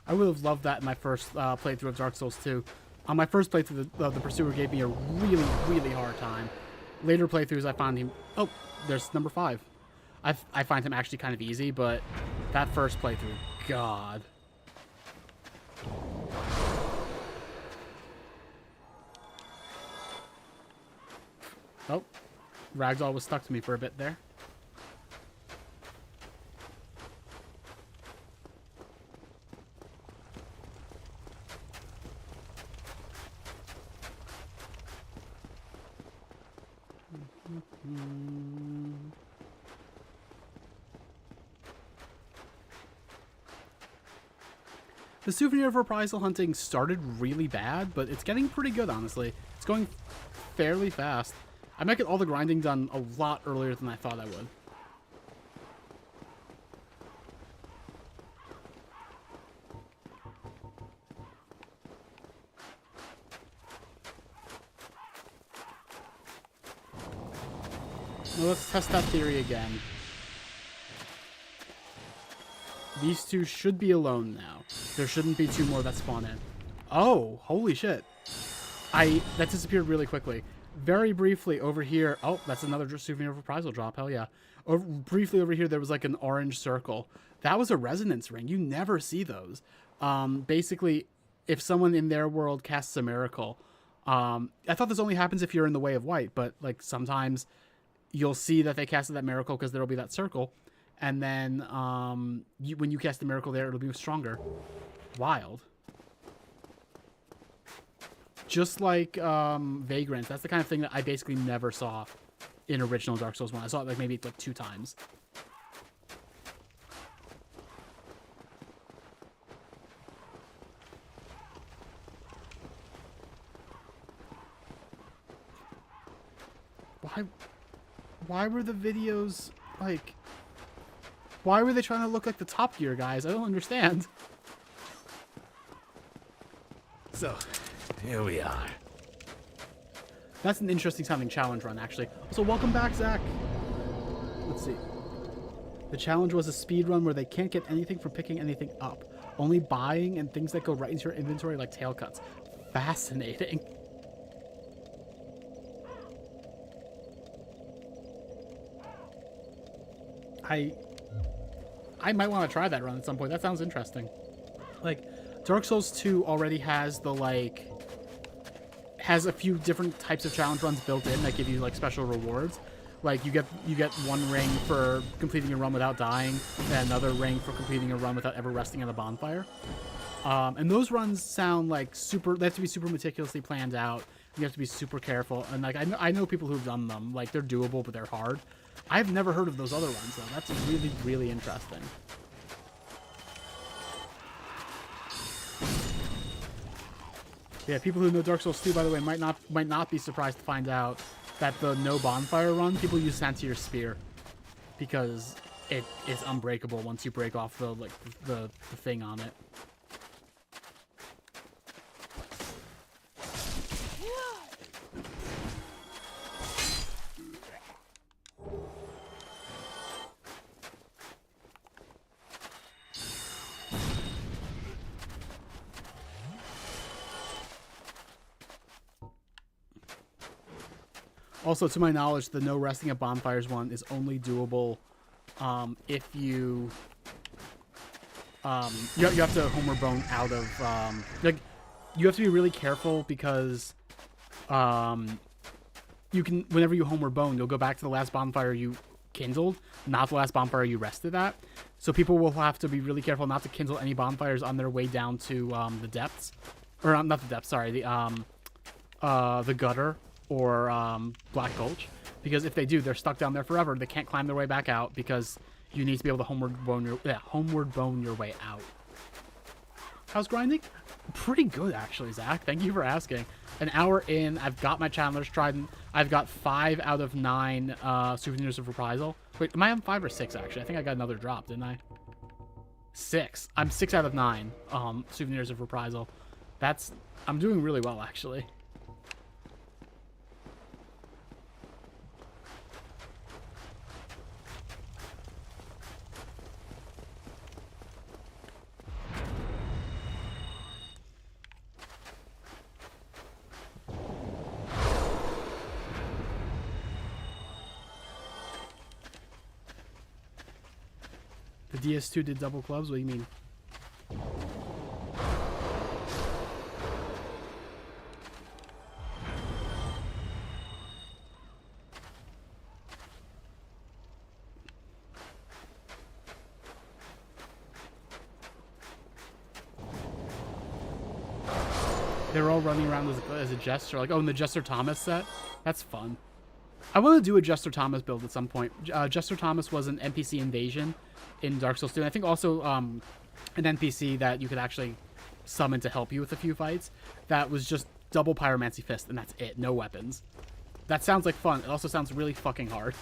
I would have loved that in my first playthrough of Dark Souls 2. On my first playthrough, the Pursuer gave me a really, really hard time. Later playthroughs, I find him... Oh, there's number 5. I find him actually kind of easy, but that first playthrough, God. Oh, Ragdoll was stuck to me for a bit there. The souvenir of reprisal hunting started really bad, but it's getting pretty good, honestly. It's going fairly fast. I might get all the grinding done a lot earlier than I thought I would. Now let's test that theory again. These two should be alone now. There shouldn't be 2 more that spawn in. Oh, holy shit. That disappeared really quickly. Very briefly over here. Oh, that's another souvenir of reprisal drop. Hell yeah. Briefly over here, there was like an orange circle. That was a resonance ring. You never see those. Basically, if someone in their world casts a miracle, I thought this only happens if you're in the way of white, but like sometimes you'll see that they casted that miracle because there'll be that circle. And then when you cast the miracle there, it'll be stronger. Wild. Just like Vagrant. That's the kind of thing that I basically never saw in original Dark Souls 1. I saw it like maybe like 2 times. Why were the videos like... Why were they trying to look like the Top Gear guys? I don't understand. So, here we are. That's an interesting sounding challenge run, actually. So welcome back, Zach. Let's see. The challenge was a speed run where they can't get anything from picking anything up. Only buying and things that go right into your inventory like tail cuts. Fascinating. I might want to try that run at some point. That sounds interesting. Like, Dark Souls 2 already has the, like... has a few different types of challenge runs built in that give you, like, special rewards. Like, you get 1 ring for completing a run without dying, and another ring for completing a run without ever resting in a bonfire. And those runs sound like super... They have to be super meticulously planned out. You have to be super careful. And, like, I know people who've done them. Like, they're doable, but they're hard. I've never heard of those other ones, though. That's really, really interesting. Yeah, people who know Dark Souls 2, by the way, might not be surprised to find out that the no bonfire run, people use Santir's Spear because it is unbreakable once you break off the thing on it. Also, to my knowledge, the no resting at bonfires one is only doable if you have to homeward bone out of like you have to be really careful because you can whenever you homeward bone, you'll go back to the last bonfire you kindled, not the last bonfire you rested at. So people will have to be really careful not to kindle any bonfires on their way down to the depths, or not the depths. Sorry, the gutter. Or Black Gulch, because if they do, they're stuck down there forever. They can't climb their way back out because you need to be able to homeward bone your way out. How's grinding? Pretty good, actually, Zach. Thank you for asking. An hour in, I've got my Chandler's Trident. I've got 5 out of 9 souvenirs of reprisal. Wait, am I on 5 or 6, actually? I think I got another drop, didn't I? 6. I'm 6 out of 9 souvenirs of reprisal. I'm doing really well, actually. The DS2 did double clubs? What do you mean? They're all running around as a Jester. Like, oh, in the Jester Thomas set? That's fun. I want to do a Jester Thomas build at some point. Jester Thomas was an NPC invasion in Dark Souls 2. And I think also an NPC that you could actually summon to help you with a few fights. That was just double Pyromancy Fist, and that's it. No weapons. That sounds like fun. It also sounds really fucking hard.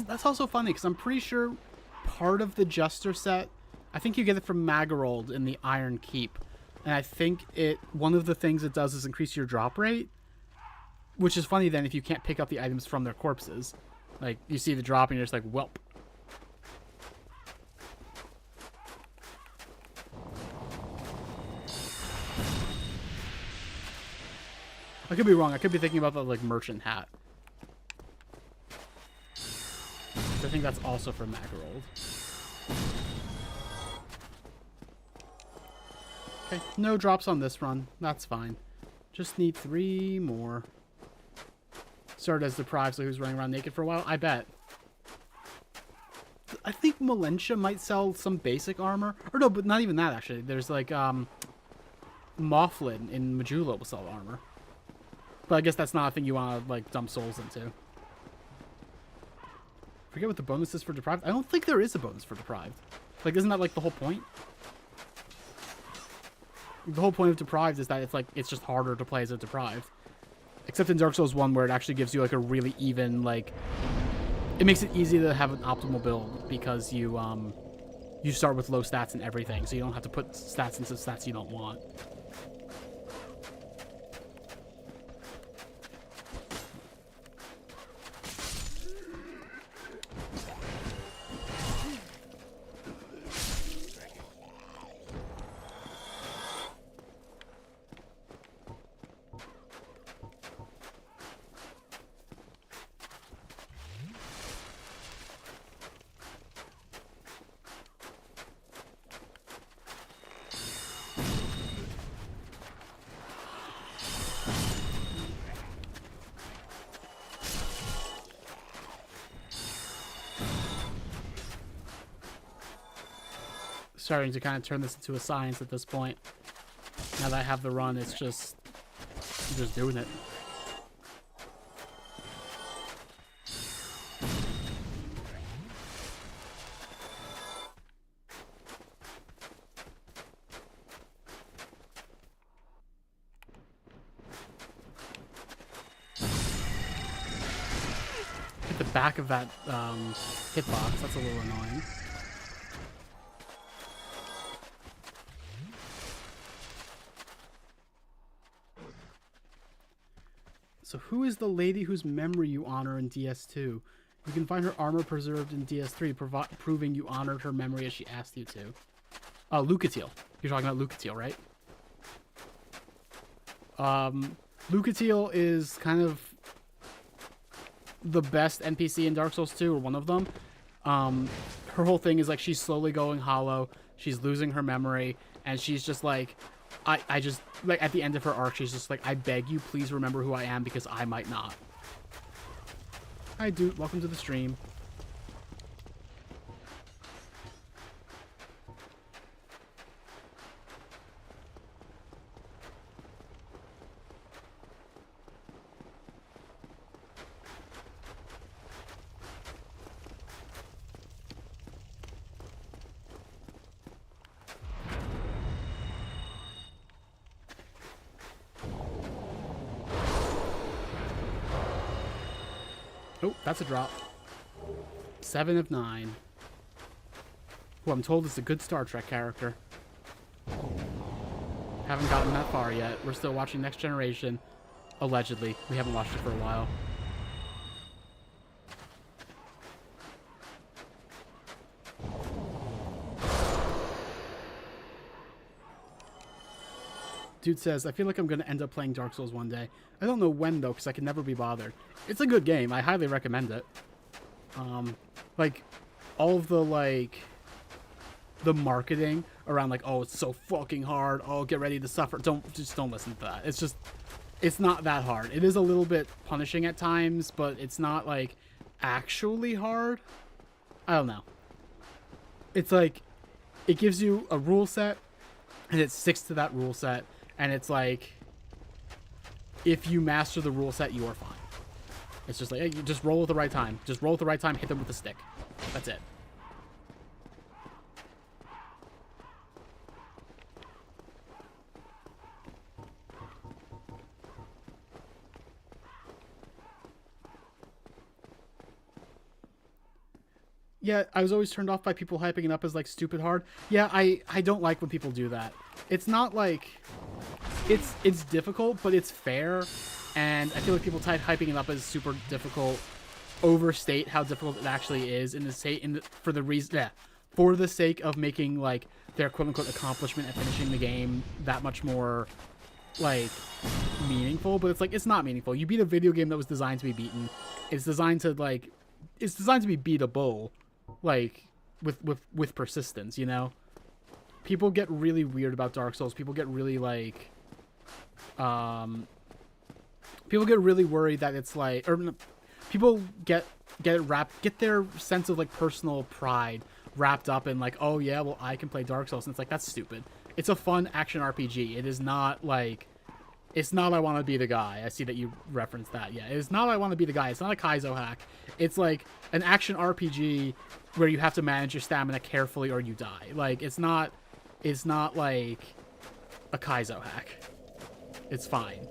That's also funny, because I'm pretty sure part of the Jester set, I think you get it from Magarold in the Iron Keep. And I think one of the things it does is increase your drop rate. Which is funny then if you can't pick up the items from their corpses. Like, you see the drop and you're just like, welp. I could be wrong. I could be thinking about the, like, merchant hat. I think that's also from Magarold. Okay, no drops on this run. That's fine. Just need 3 more. Started as deprived, so he was running around naked for a while. I bet. I think Malentia might sell some basic armor. Or no, but not even that, actually. There's, like, Mouflin in Majula will sell armor. But I guess that's not a thing you want to, like, dump souls into. Forget what the bonus is for deprived. I don't think there is a bonus for deprived. Like, isn't that like the whole point? The whole point of deprived is that it's just harder to play as a deprived. Except in Dark Souls 1 where it actually gives you like a really even, like, it makes it easy to have an optimal build because you start with low stats and everything, so you don't have to put stats into stats you don't want. Starting to kind of turn this into a science at this point. Now that I have the run, I'm just doing it. Hit the back of that hitbox. That's a little annoying. So who is the lady whose memory you honor in DS2? You can find her armor preserved in DS3, proving you honored her memory as she asked you to. Lucatiel. You're talking about Lucatiel, right? Lucatiel is kind of the best NPC in Dark Souls 2, or one of them. Her whole thing is like she's slowly going hollow, she's losing her memory, and she's just like, I just, like, at the end of her arc, she's just like, I beg you, please remember who I am, because I might not. Hi, dude. Welcome to the stream. Oh, that's a drop. 7 of 9. Who I'm told is a good Star Trek character. Haven't gotten that far yet. We're still watching Next Generation. Allegedly. We haven't watched it for a while. Dude says, I feel like I'm going to end up playing Dark Souls one day. I don't know when, though, because I can never be bothered. It's a good game. I highly recommend it. Like, all of the, like, the marketing around, like, oh, it's so fucking hard. Oh, get ready to suffer. Just don't listen to that. It's just, it's not that hard. It is a little bit punishing at times, but it's not, like, actually hard. I don't know. It's like, it gives you a rule set, and it sticks to that rule set. And it's like, if you master the rule set, you are fine. It's just like, hey, you just roll at the right time. Just roll at the right time, hit them with the stick. That's it. Yeah, I was always turned off by people hyping it up as, like, stupid hard. Yeah, I don't like when people do that. It's not, like... It's difficult, but it's fair. And I feel like people hyping it up as super difficult overstate how difficult it actually is for the sake of making, like, their quote-unquote accomplishment at finishing the game that much more, like, meaningful. But it's, like, it's not meaningful. You beat a video game that was designed to be beaten. It's designed to, like... It's designed to be beatable. Like, with persistence, you know? People get really weird about Dark Souls. People get really, like... people get really worried that it's, like... Or people get their sense of, like, personal pride wrapped up in, like, oh, yeah, well, I can play Dark Souls. And it's like, that's stupid. It's a fun action RPG. It is not, like... It's not I want to be the guy. I see that you referenced that. Yeah, it's not I want to be the guy. It's not a Kaizo hack. It's like an action RPG where you have to manage your stamina carefully or you die. Like, it's not like a Kaizo hack. It's fine.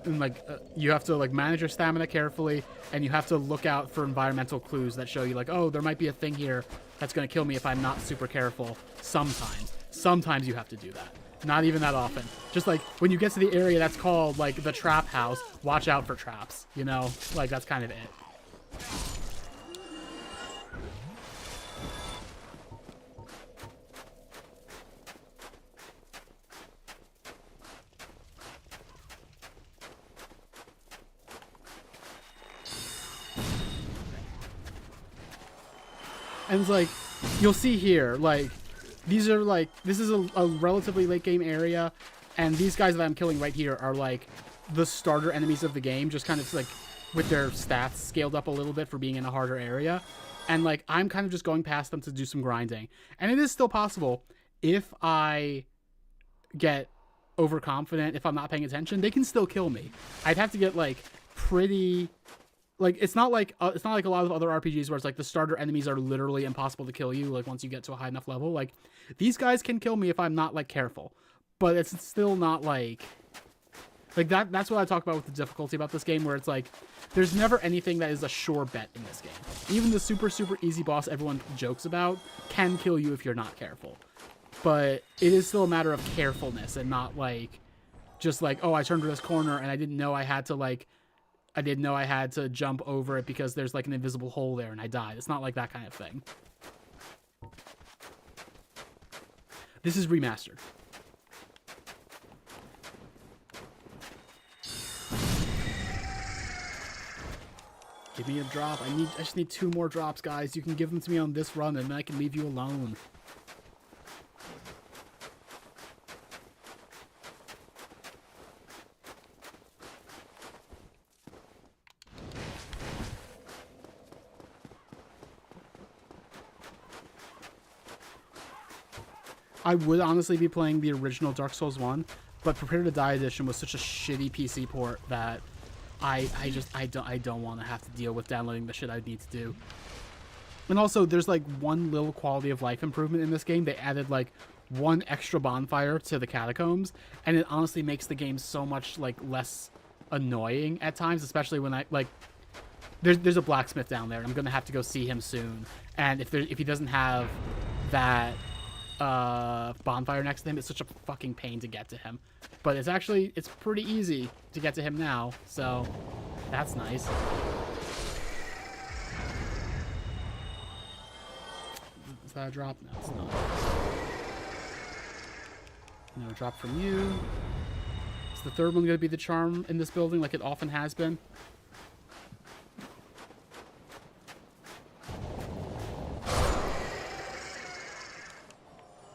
And, like, you have to, like, manage your stamina carefully, and you have to look out for environmental clues that show you, like, oh, there might be a thing here that's going to kill me if I'm not super careful. Sometimes you have to do that. Not even that often. Just, like, when you get to the area that's called, like, the trap house, watch out for traps, you know? Like, that's kind of it. And it's like, you'll see here, like, these are, like, this is a relatively late game area, and these guys that I'm killing right here are, like, the starter enemies of the game, just kind of, like, with their stats scaled up a little bit for being in a harder area. And, like, I'm kind of just going past them to do some grinding. And it is still possible, if I get overconfident, if I'm not paying attention, they can still kill me. I'd have to get, like, pretty... Like, it's not like a lot of other RPGs where it's like the starter enemies are literally impossible to kill you, like, once you get to a high enough level. Like, these guys can kill me if I'm not, like, careful. But it's still not, like that's what I talk about with the difficulty about this game, where it's like, there's never anything that is a sure bet in this game. Even the super, super easy boss everyone jokes about can kill you if you're not careful. But it is still a matter of carefulness and not, like, just like, oh, I turned to this corner and I didn't know I had to jump over it because there's, like, an invisible hole there and I died. It's not like that kind of thing. This is remastered. Give me a drop. I just need 2 more drops, guys. You can give them to me on this run and then I can leave you alone. I would honestly be playing the original Dark Souls 1, but Prepare to Die Edition was such a shitty PC port that I don't want to have to deal with downloading the shit I need to do. And also, there's, like, one little quality of life improvement in this game. They added, like, 1 extra bonfire to the catacombs, and it honestly makes the game so much, like, less annoying at times, especially when there's a blacksmith down there, and I'm gonna have to go see him soon. And if he doesn't have that bonfire next to him, it's such a fucking pain to get to him. But it's pretty easy to get to him now, so that's nice. that a drop? No, it's not. No drop from you. Is the third one going to be the charm in this building like it often has been?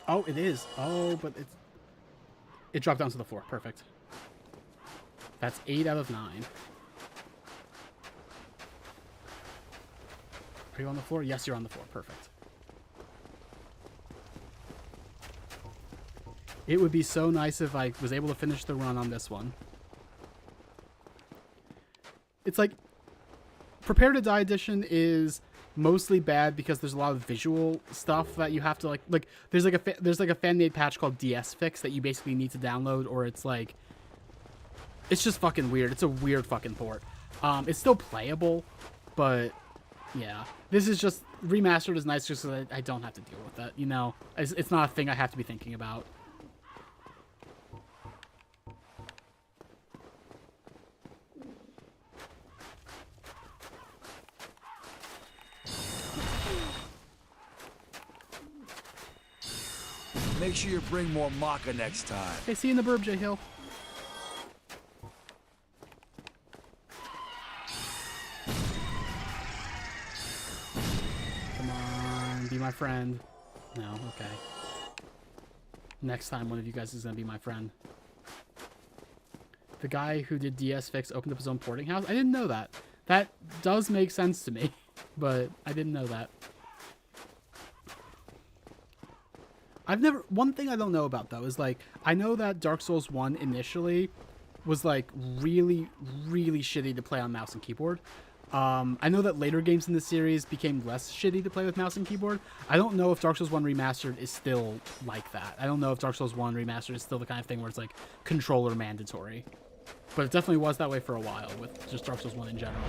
Oh, it is. Oh, but it dropped down to the floor. Perfect. That's 8 out of 9. Are you on the floor? Yes, you're on the floor. Perfect. It would be so nice if I was able to finish the run on this one. It's like Prepare to Die edition is mostly bad because there's a lot of visual stuff that you have to like there's like a fan-made patch called DS Fix that you basically need to download, or it's like it's just fucking weird. It's a weird fucking port. It's still playable, but yeah, this is just Remastered is nice just so that I don't have to deal with that, you know. It's not a thing I have to be thinking about. Make sure you bring more maca next time. Okay, see you in the birb, J Hill. Come on, be my friend. No, okay. Next time one of you guys is gonna be my friend. The guy who did DS Fix opened up his own porting house? I didn't know that. That does make sense to me, but I didn't know that. One thing I don't know about though is like, I know that Dark Souls 1 initially was like really, really shitty to play on mouse and keyboard. I know that later games in the series became less shitty to play with mouse and keyboard. I don't know if Dark Souls 1 Remastered is still like that. I don't know if Dark Souls 1 Remastered is still the kind of thing where it's like controller mandatory. But it definitely was that way for a while with just Dark Souls 1 in general.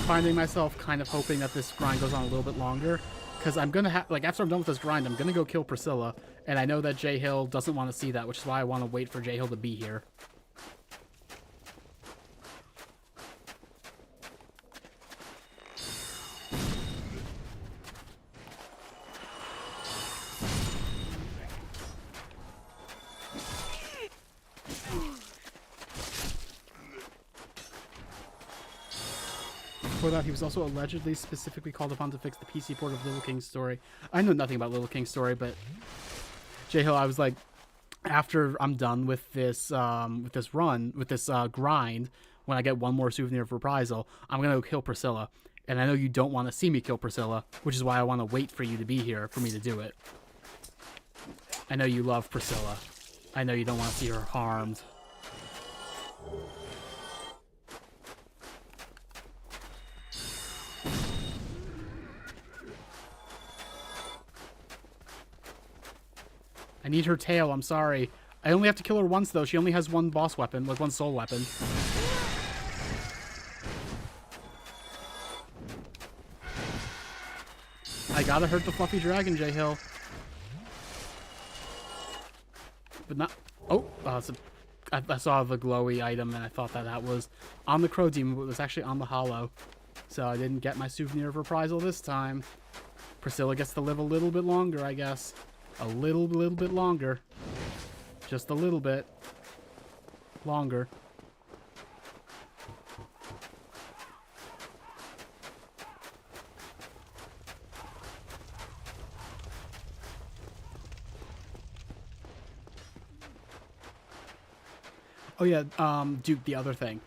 Finding myself kind of hoping that this grind goes on a little bit longer, because I'm gonna have, like, after I'm done with this grind, I'm gonna go kill Priscilla, and I know that J Hill doesn't want to see that, which is why I want to wait for J Hill to be here. Before that, he was also allegedly specifically called upon to fix the PC port of Little King's Story. I know nothing about Little King's Story, but J Hill, I was like, after I'm done with this grind, when I get one more souvenir of reprisal, I'm gonna go kill Priscilla. And I know you don't want to see me kill Priscilla, which is why I want to wait for you to be here for me to do it. I know you love Priscilla. I know you don't want to see her harmed. I need her tail, I'm sorry. I only have to kill her once, though. She only has one boss weapon, like one soul weapon. I gotta hurt the fluffy dragon, J Hill. But not... Oh, I saw the glowy item, and I thought that was on the crow demon, but it was actually on the hollow. So I didn't get my souvenir of reprisal this time. Priscilla gets to live a little bit longer, I guess. A little bit longer. Just a little bit longer. Oh yeah, Duke, the other thing.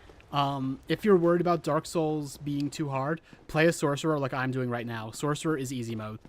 If you're worried about Dark Souls being too hard, play a Sorcerer like I'm doing right now. Sorcerer is easy mode.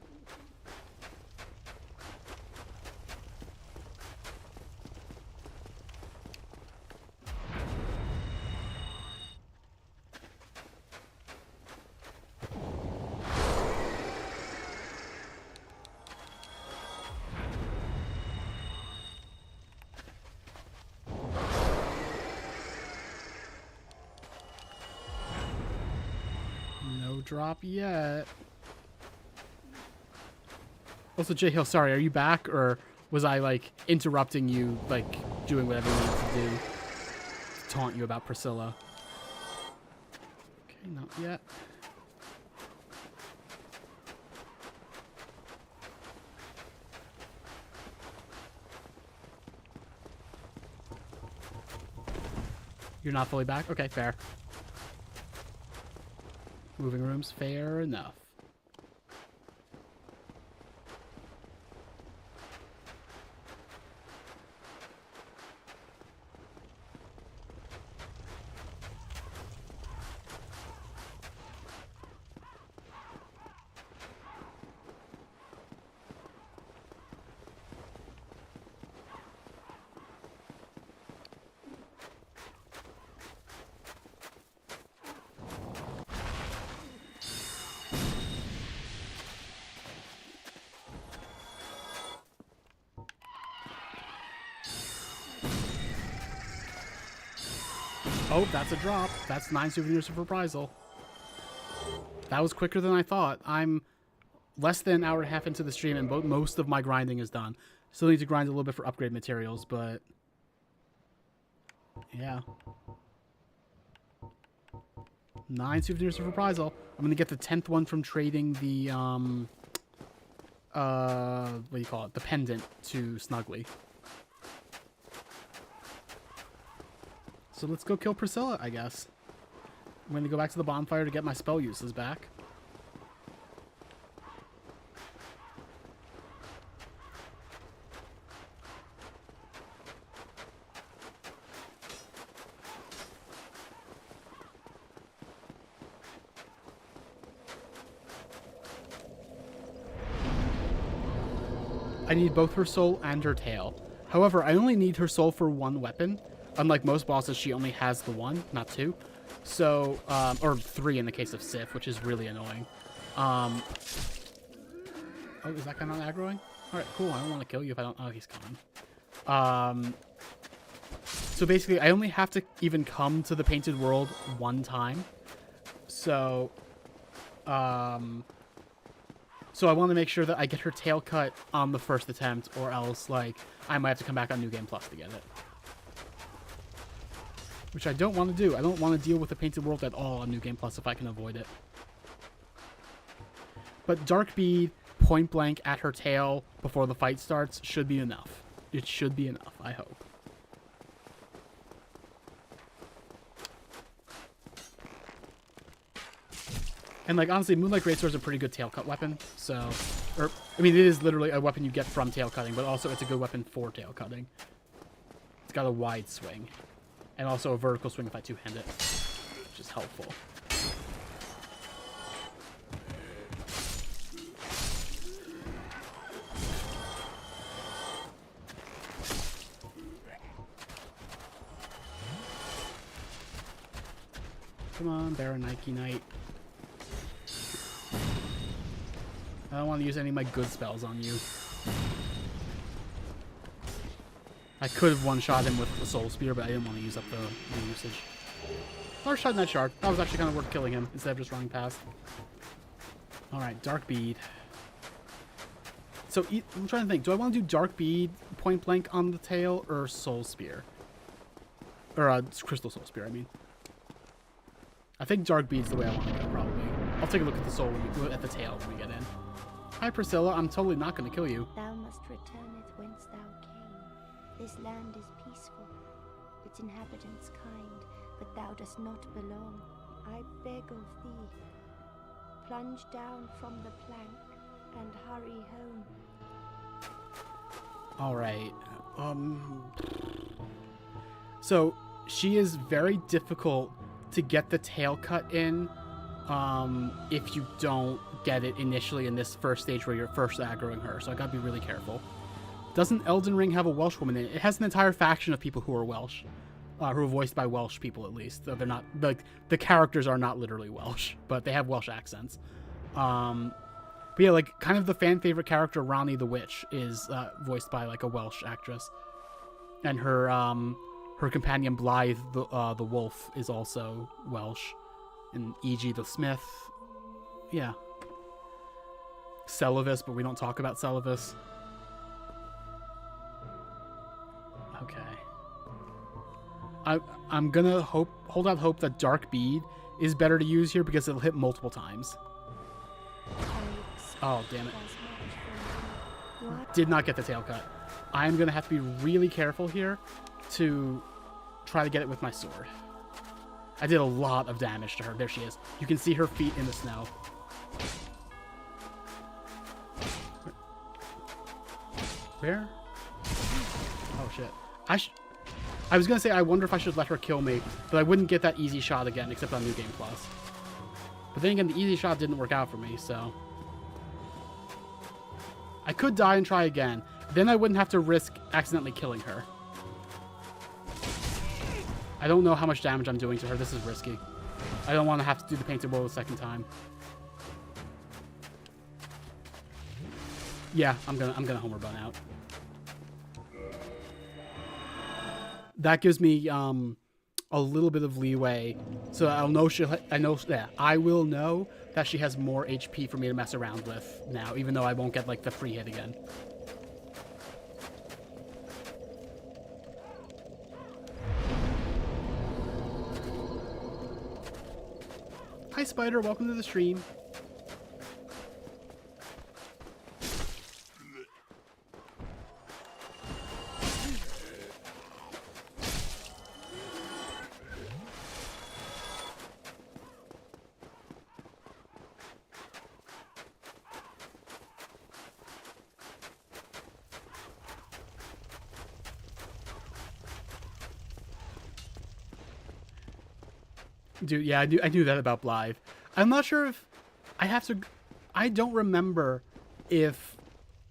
Drop yet. Also, J Hill, sorry, are you back, or Was I, like, interrupting you, like, doing whatever you need to do to taunt you about Priscilla? Okay, not yet. You're not fully back? Okay, fair. Moving rooms, fair enough. Oh, that's a drop. That's 9 souvenirs of reprisal. That was quicker than I thought. I'm less than an hour and a half into the stream, and most of my grinding is done. Still need to grind a little bit for upgrade materials, but yeah. 9 souvenirs of reprisal. I'm gonna get the 10th one from trading the what do you call it? The pendant to Snuggly. So let's go kill Priscilla, I guess. I'm going to go back to the bonfire to get my spell uses back. I need both her soul and her tail. However, I only need her soul for one weapon. Unlike most bosses, she only has the one, not two. So, or 3 in the case of Sif, which is really annoying. Oh, is that guy not aggroing? Alright, cool. I don't want to kill you if I don't... Oh, he's coming. So basically, I only have to even come to the Painted World one time. So, so I want to make sure that I get her tail cut on the first attempt, or else, like, I might have to come back on New Game Plus to get it. Which I don't want to do. I don't want to deal with the Painted World at all on New Game Plus if I can avoid it. But Dark Bead, point blank at her tail before the fight starts should be enough. It should be enough, I hope. And, like, honestly, Moonlight Greatsword is a pretty good tail cut weapon. So, or, I mean, it is literally a weapon you get from tail cutting, but also it's a good weapon for tail cutting. It's got a wide swing. And also a vertical swing if I two-hand it, which is helpful. Come on, Baron Nike Knight. I don't want to use any of my good spells on you. I could have one-shot him with the Soul Spear, but I didn't want to use up the usage. Or shot that Shark. That was actually kind of worth killing him, instead of just running past. Alright, Dark Bead. So, I'm trying to think. Do I want to do Dark Bead, point blank on the tail, or Soul Spear? Or, Crystal Soul Spear, I mean. I think Dark Bead's the way I want to go, probably. I'll take a look at the soul at the tail when we get in. Hi, Priscilla. I'm totally not going to kill you. Thou must return it whence thou came. This land is peaceful, its inhabitants kind, but thou dost not belong. I beg of thee, plunge down from the plank and hurry home. Alright. So, she is very difficult to get the tail cut in if you don't get it initially in this first stage where you're first aggroing her, so I gotta be really careful. Doesn't Elden Ring have a Welsh woman in it? It has an entire faction of people who are Welsh, who are voiced by Welsh people at least. They're not, like, the characters are not literally Welsh, but they have Welsh accents. But yeah, like, kind of the fan favorite character, Ronnie the Witch, is voiced by, like, a Welsh actress. And her, her companion Blythe the Wolf is also Welsh. And E.G. the Smith, yeah. Celavis, but we don't talk about Celavis. I'm gonna hold out hope that Dark Bead is better to use here because it'll hit multiple times. Oh, damn it. Did not get the tail cut. I'm gonna have to be really careful here to try to get it with my sword. I did a lot of damage to her. There she is. You can see her feet in the snow. Where? Oh shit. I was gonna say I wonder if I should let her kill me, but I wouldn't get that easy shot again, except on New Game Plus. But then again, the easy shot didn't work out for me, so I could die and try again. Then I wouldn't have to risk accidentally killing her. I don't know how much damage I'm doing to her. This is risky. I don't want to have to do the painted wool a second time. Yeah, I'm gonna homer bun out. That gives me a little bit of leeway, so I'll know I will know that she has more HP for me to mess around with now, even though I won't get like the free hit again. Hi Spider, welcome to the stream. Dude, yeah, I knew that about Blythe. I'm not sure if I don't remember if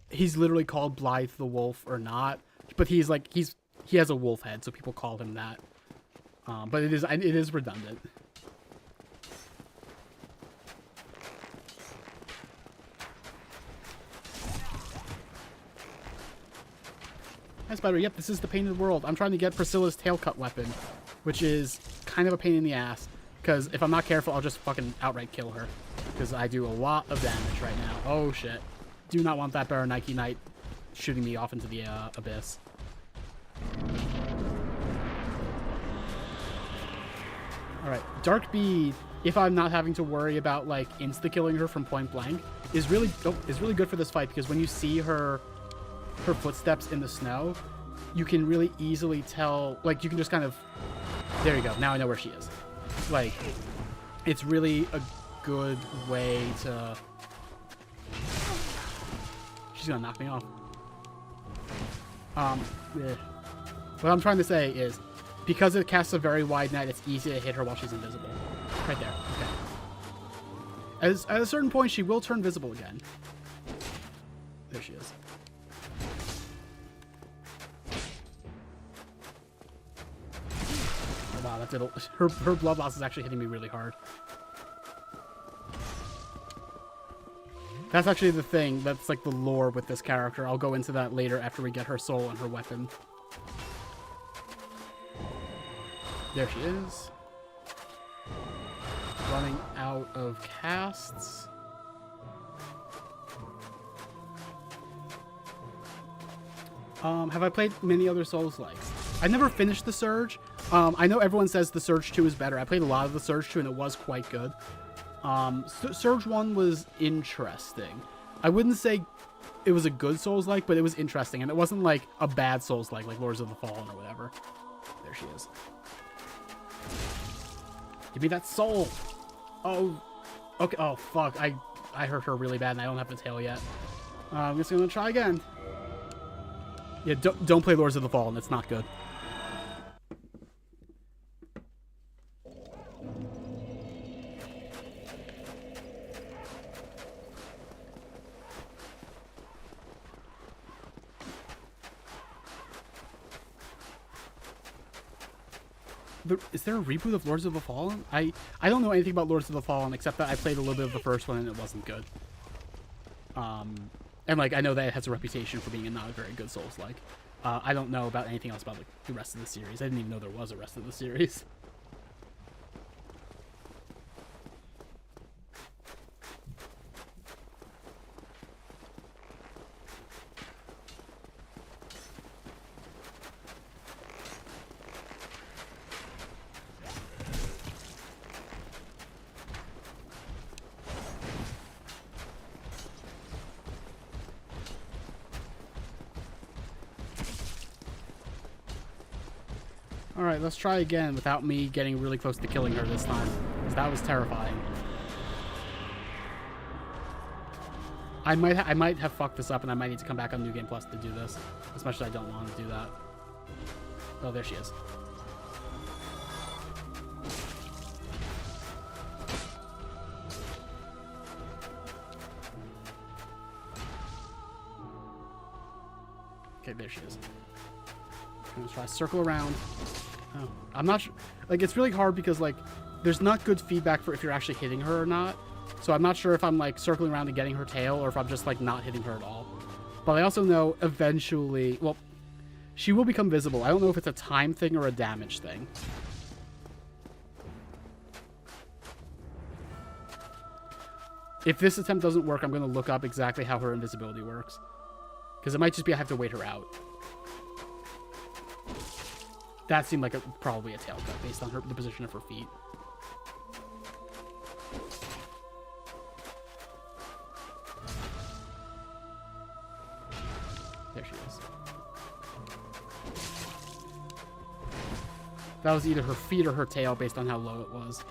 he's literally called Blythe the Wolf or not, but he has a wolf head, so people call him that. But it is redundant. Hi Spider, yep, this is the Painted World. I'm trying to get Priscilla's tail cut weapon, which is kind of a pain in the ass. Because if I'm not careful, I'll just fucking outright kill her. Because I do a lot of damage right now. Oh, shit. Do not want that Baraniki Knight shooting me off into the abyss. Alright. Dark Bead, if I'm not having to worry about, like, insta-killing her from point blank, is really good for this fight. Because when you see her footsteps in the snow, you can really easily tell... Like, you can just kind of... There you go. Now I know where she is. Like, it's really a good way to... She's gonna knock me off. What I'm trying to say is, because it casts a very wide net, it's easy to hit her while she's invisible. Right there. Okay. At a certain point, she will turn visible again. There she is. Wow, that's it. Her blood loss is actually hitting me really hard. That's actually the thing. That's like the lore with this character. I'll go into that later after we get her soul and her weapon. There she is. Running out of casts. Have I played many other Souls-likes? I never finished the Surge. I know everyone says the Surge 2 is better. I played a lot of the Surge 2 and it was quite good. Surge 1 was interesting. I wouldn't say it was a good Souls-like, but it was interesting. And it wasn't like a bad Souls-like, like Lords of the Fallen or whatever. There she is. Give me that soul. Oh, okay. Oh, fuck. I hurt her really bad and I don't have the tail yet. I'm just going to try again. Yeah, don't play Lords of the Fallen. It's not good. Is there a reboot of Lords of the Fallen? I don't know anything about Lords of the Fallen except that I played a little bit of the first one and it wasn't good. And like I know that it has a reputation for being not a very good Souls-like. I don't know about anything else about like the rest of the series. I didn't even know there was a rest of the series. Alright, let's try again without me getting really close to killing her this time. Because that was terrifying. I might have fucked this up and I might need to come back on New Game Plus to do this. As much as I don't want to do that. Oh, there she is. Okay, there she is. I'm gonna try to circle around. Oh, I'm not sure. Like, it's really hard because, like, there's not good feedback for if you're actually hitting her or not. So I'm not sure if I'm, like, circling around and getting her tail or if I'm just, like, not hitting her at all. But I also know eventually, well, she will become visible. I don't know if it's a time thing or a damage thing. If this attempt doesn't work, I'm going to look up exactly how her invisibility works. Because it might just be I have to wait her out. That seemed like probably a tail cut based on the position of her feet. There she is. That was either her feet or her tail based on how low it was.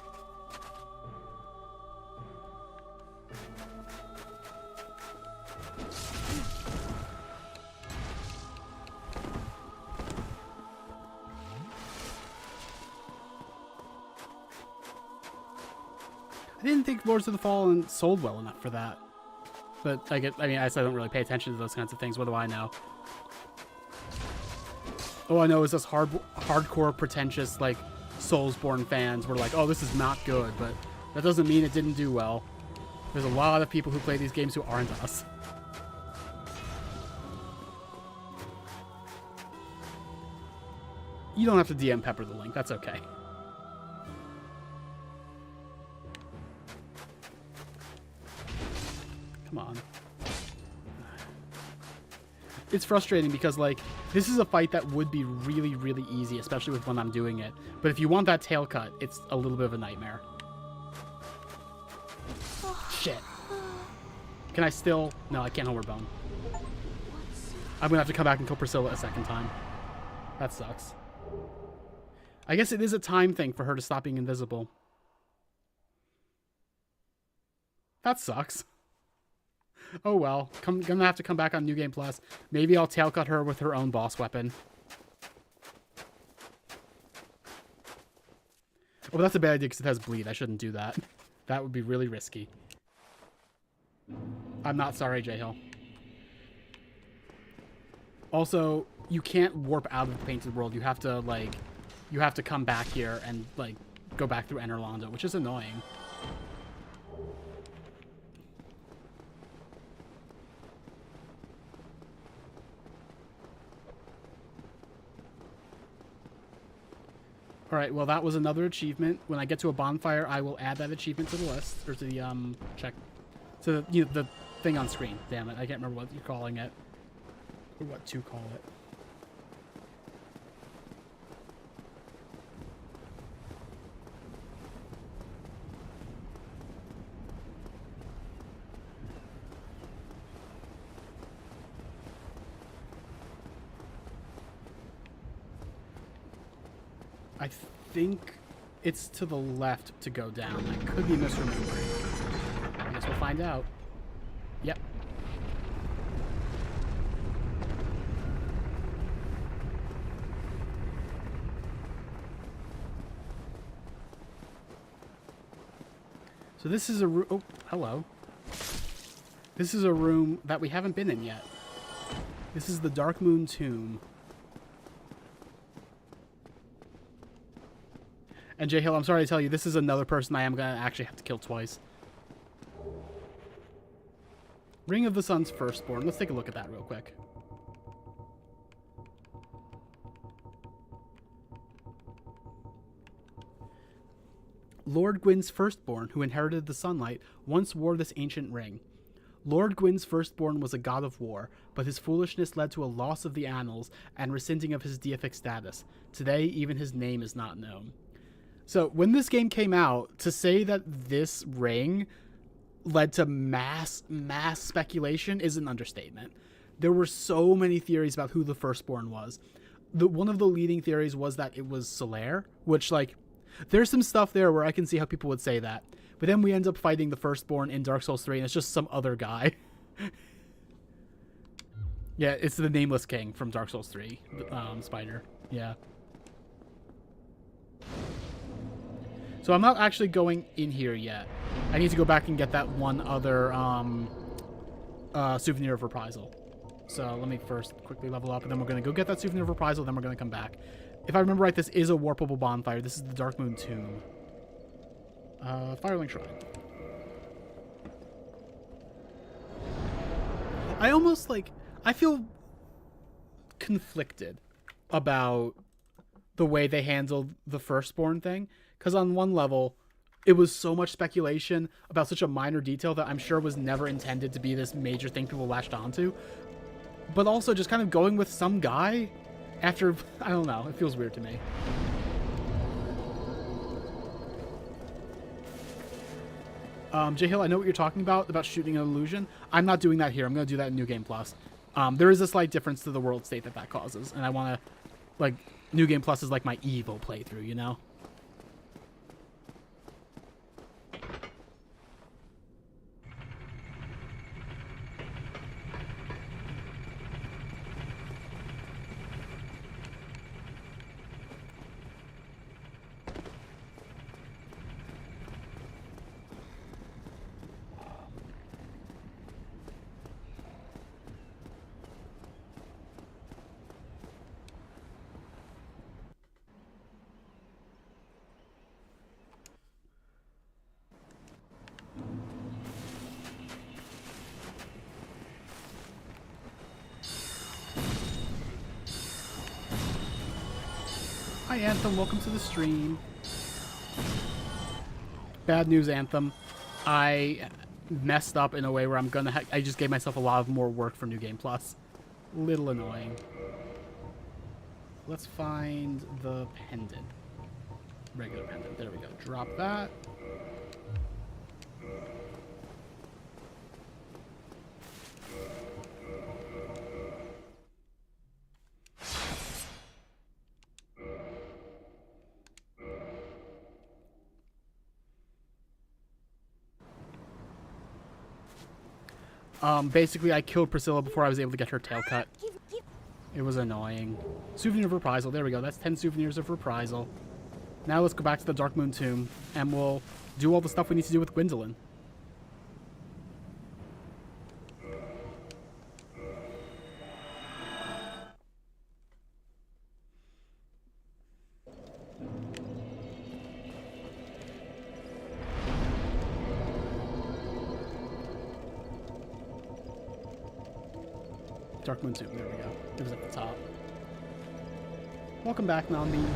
I didn't think Lords of the Fallen sold well enough for that. But I mean, I don't really pay attention to those kinds of things. What do I know? All I know is us hardcore, pretentious, like, Soulsborne fans were like, oh, this is not good, but that doesn't mean it didn't do well. There's a lot of people who play these games who aren't us. You don't have to DM Pepper the link. That's okay. Come on. It's frustrating because, like, this is a fight that would be really, really easy, especially with when I'm doing it. But if you want that tail cut, it's a little bit of a nightmare. Shit. Can I still... No, I can't hold her bone. I'm gonna have to come back and kill Priscilla a second time. That sucks. I guess it is a time thing for her to stop being invisible. That sucks. Oh well, gonna have to come back on New Game Plus. Maybe I'll tail cut her with her own boss weapon. Oh, that's a bad idea because it has bleed. I shouldn't do that. That would be really risky. I'm not sorry, J-Hill. Also, you can't warp out of the Painted World. You have to, like, you have to come back here and, like, go back through Enerlanda, which is annoying. Alright, well that was another achievement. When I get to a bonfire, I will add that achievement to the list. Or to the, to the thing on screen. Damn it, I can't remember what you're calling it. Or what to call it. I think it's to the left to go down. I could be misremembering. I guess we'll find out. Yep. So this is a room... Oh, hello. This is a room that we haven't been in yet. This is the Dark Moon Tomb. And J-Hill, I'm sorry to tell you, this is another person I am going to actually have to kill twice. Ring of the Sun's Firstborn. Let's take a look at that real quick. Lord Gwyn's firstborn, who inherited the sunlight, once wore this ancient ring. Lord Gwyn's firstborn was a god of war, but his foolishness led to a loss of the annals and rescinding of his deific status. Today, even his name is not known. So, when this game came out, to say that this ring led to mass speculation is an understatement. There were so many theories about who the firstborn was. one of the leading theories was that it was Solaire, which, like, there's some stuff there where I can see how people would say that. But then we end up fighting the Firstborn in Dark Souls 3, and it's just some other guy. Yeah, it's the Nameless King from Dark Souls 3, Spider. Yeah. So I'm not actually going in here yet. I need to go back and get that one other souvenir of reprisal. So let me first quickly level up, and then we're going to go get that souvenir of reprisal, then we're going to come back. If I remember right, this is a warpable bonfire. This is the Dark Moon Tomb. Firelink Shrine. I almost, like, I feel conflicted about the way they handled the Firstborn thing. Because on one level, it was so much speculation about such a minor detail that I'm sure was never intended to be this major thing people latched onto. But also just kind of going with some guy after, I don't know, it feels weird to me. J Hill, I know what you're talking about shooting an illusion. I'm not doing that here. I'm going to do that in New Game Plus. There is a slight difference to the world state that causes, and I want to, like, New Game Plus is like my evil playthrough, you know? Hi, Anthem. Welcome to the stream. Bad news, Anthem. I messed up in a way where I'm gonna I just gave myself a lot of more work for New Game Plus. Little annoying. Let's find the pendant. Regular pendant. There we go. Drop that. Basically, I killed Priscilla before I was able to get her tail cut. It was annoying. Souvenir of Reprisal. There we go. That's 10 souvenirs of Reprisal. Now let's go back to the Dark Moon Tomb, and we'll do all the stuff we need to do with Gwendolyn. Dark Moon Tomb, there we go. It was at the top. Welcome back, Nambi.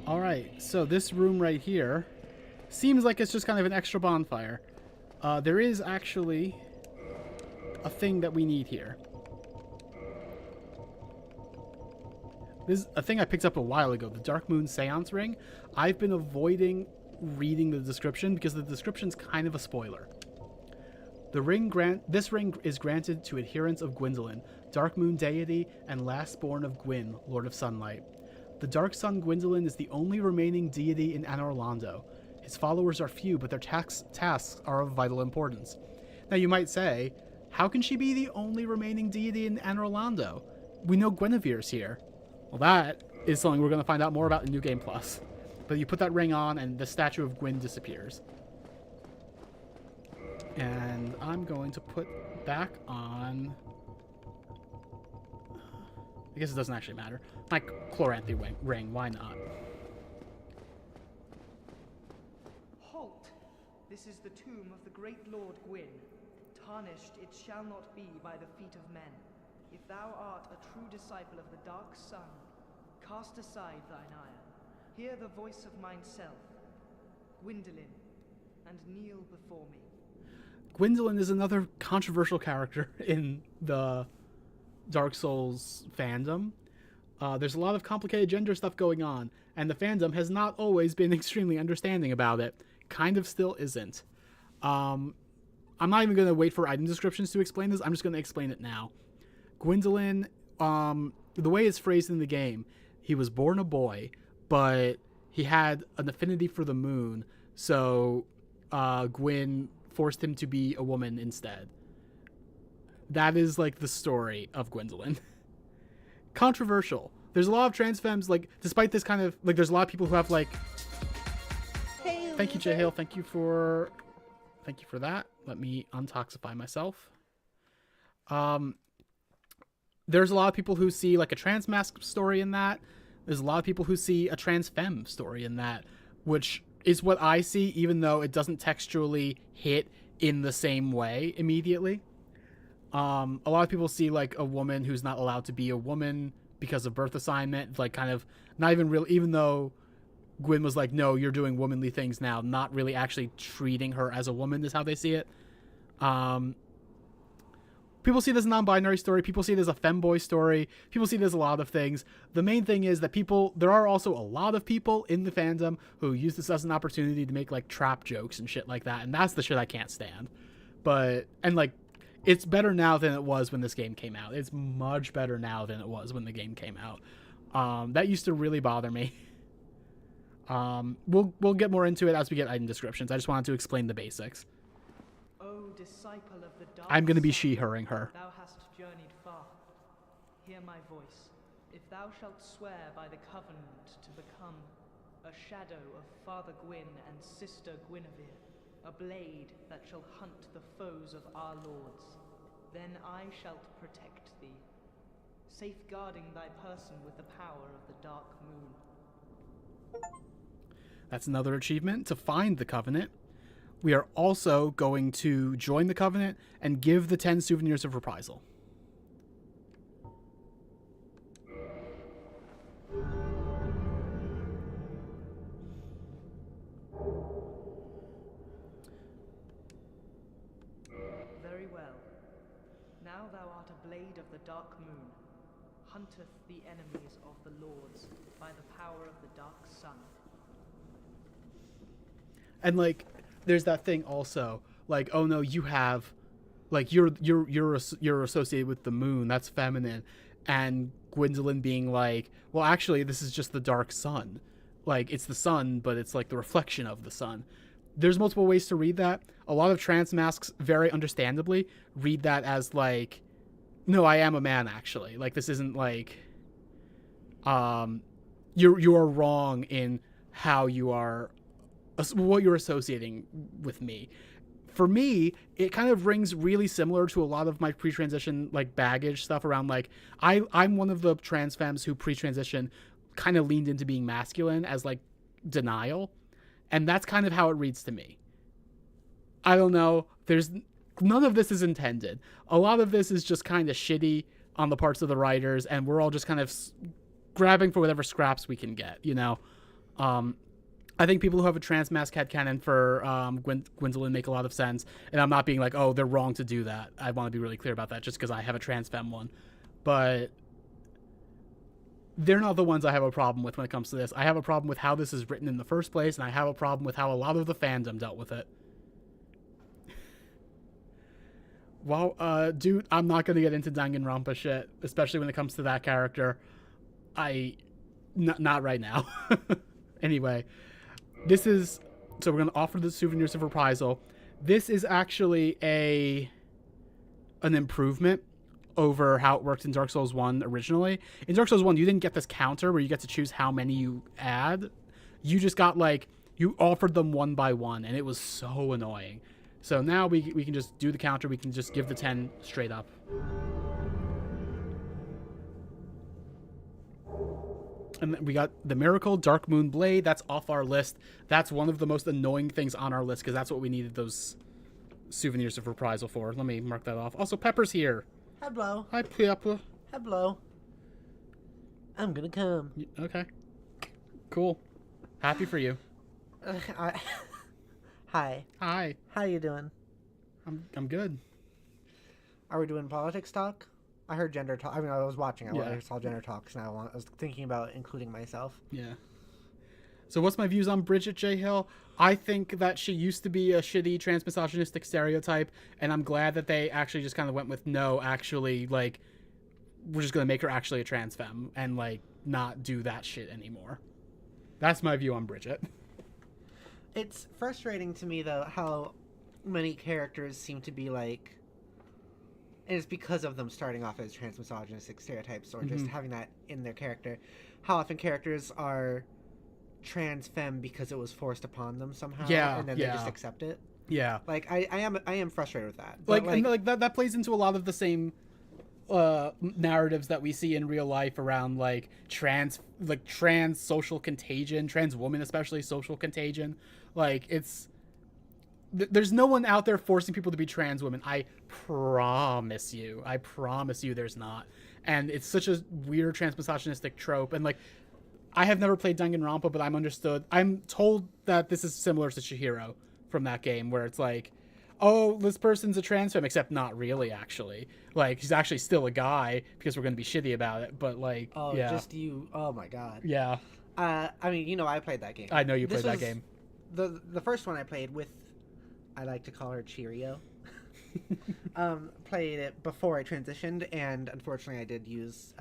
Alright, so this room right here seems like it's just kind of an extra bonfire. There is actually a thing that we need here. This is a thing I picked up a while ago, the Dark Moon Seance Ring. I've been avoiding reading the description because the description's kind of a spoiler. This ring is granted to adherents of Gwendolyn, Dark Moon deity and lastborn of Gwyn, Lord of Sunlight. The Dark Sun Gwendolyn is the only remaining deity in Anor Londo. His followers are few, but their tasks are of vital importance. Now you might say, how can she be the only remaining deity in Anor Londo? We know Guinevere's here. Well, that is something we're going to find out more about in New Game Plus. But you put that ring on and the statue of Gwyn disappears. And I'm going to put back on... I guess it doesn't actually matter. My Chloranthy ring, why not? Halt! This is the tomb of the great Lord Gwyn. Tarnished it shall not be by the feet of men. If thou art a true disciple of the Dark Sun, cast aside thine ire. Hear the voice of mine self, Gwendolyn, and kneel before me. Gwendolyn is another controversial character in the Dark Souls fandom. There's a lot of complicated gender stuff going on, and the fandom has not always been extremely understanding about it. Kind of still isn't. I'm not even going to wait for item descriptions to explain this. I'm just going to explain it now. Gwendolyn, the way it's phrased in the game, he was born a boy, but he had an affinity for the moon, so Gwyn forced him to be a woman instead. That is, like, the story of Gwendolyn. Controversial. There's a lot of trans femmes, like, despite this kind of, like, there's a lot of people who have, like... Hey, Thank you, J Hale. Thank you for that. Let me untoxify myself. There's a lot of people who see, like, a trans mask story in that. There's a lot of people who see a trans femme story in that, which is what I see, even though it doesn't textually hit in the same way immediately. A lot of people see, like, a woman who's not allowed to be a woman because of birth assignment, like, kind of not even real, even though Gwyn was like, no, you're doing womanly things now, not really actually treating her as a woman is how they see it. People see this as a non-binary story. People see it as a femboy story. People see it as a lot of things. The main thing is that there are also a lot of people in the fandom who use this as an opportunity to make, like, trap jokes and shit like that. And that's the shit I can't stand. Like, it's better now than it was when this game came out. It's much better now than it was when the game came out. That used to really bother me. We'll get more into it as we get item descriptions. I just wanted to explain the basics. O disciple of the dark I'm going to be sun, she-herring her. Thou hast journeyed far. Hear my voice. If thou shalt swear by the covenant to become a shadow of Father Gwyn and Sister Guinevere, a blade that shall hunt the foes of our lords, then I shalt protect thee, safeguarding thy person with the power of the dark moon. That's another achievement, to find the Covenant. We are also going to join the Covenant and give the 10 souvenirs of reprisal. Very well. Now thou art a blade of the dark moon, hunteth the enemies of the lords by the power of the dark sun. And, like, there's that thing also, like, oh no, you have, like, you're associated with the moon, that's feminine, and Gwendolyn being like, well, actually, this is just the dark sun. Like, it's the sun, but it's, like, the reflection of the sun. There's multiple ways to read that. A lot of trans masks, very understandably, read that as, like, no, I am a man, actually. Like, this isn't, like, you are wrong in how you are, what you're associating with me. For me, it kind of rings really similar to a lot of my pre-transition, like, baggage stuff around, like, I'm one of the trans femmes who pre-transition kind of leaned into being masculine as, like, denial. And that's kind of how it reads to me. I don't know. None of this is intended. A lot of this is just kind of shitty on the parts of the writers, and we're all just kind of grabbing for whatever scraps we can get, you know? I think people who have a trans mask headcanon for Gwendolyn make a lot of sense, and I'm not being like, oh, they're wrong to do that. I want to be really clear about that just because I have a trans femme one. But they're not the ones I have a problem with when it comes to this. I have a problem with how this is written in the first place, and I have a problem with how a lot of the fandom dealt with it. Well, dude, I'm not going to get into Danganronpa shit, especially when it comes to that character. Not right now. Anyway, so we're going to offer the souvenirs of reprisal. This is actually an improvement over how it worked in Dark Souls 1 originally. In Dark Souls 1, you didn't get this counter where you get to choose how many you add. You just got, like, you offered them one by one, and it was so annoying. So now we can just do the counter. We can just give the 10 straight up. And then we got the Miracle Dark Moon Blade. That's off our list. That's one of the most annoying things on our list because that's what we needed those souvenirs of reprisal for. Let me mark that off. Also, Pepper's here. Hello. Hi, Pepper. Hello. I'm gonna come. Okay. Cool. Happy for you. Hi. Hi. How you doing? I'm good. Are we doing politics talk? I heard gender talk. I mean, I was watching. I saw gender talks, and I was thinking about including myself. Yeah. So what's my views on Bridget J. Hill? I think that she used to be a shitty trans-misogynistic stereotype, and I'm glad that they actually just kind of went with, no, actually, like, we're just going to make her actually a trans femme and, like, not do that shit anymore. That's my view on Bridget. It's frustrating to me, though, how many characters seem to be, like... And it's because of them starting off as trans-misogynistic stereotypes or just having that in their character. How often characters are trans femme because it was forced upon them somehow, and then they just accept it. Yeah. Like, I am frustrated with that. But that plays into a lot of the same narratives that we see in real life around like trans social contagion, trans women especially social contagion. Like there's no one out there forcing people to be trans women. I promise you there's not. And it's such a weird trans-misogynistic trope. And like, I have never played Danganronpa, but I'm told that this is similar to Chihiro from that game, where it's like, oh, this person's a trans femme, except not really, actually. Like, he's actually still a guy, because we're going to be shitty about it, but like, oh my god. Yeah. I mean, I played that game. I know you played that game. The first one I played with, I like to call her Cheerio. Played it before I transitioned, and unfortunately I did use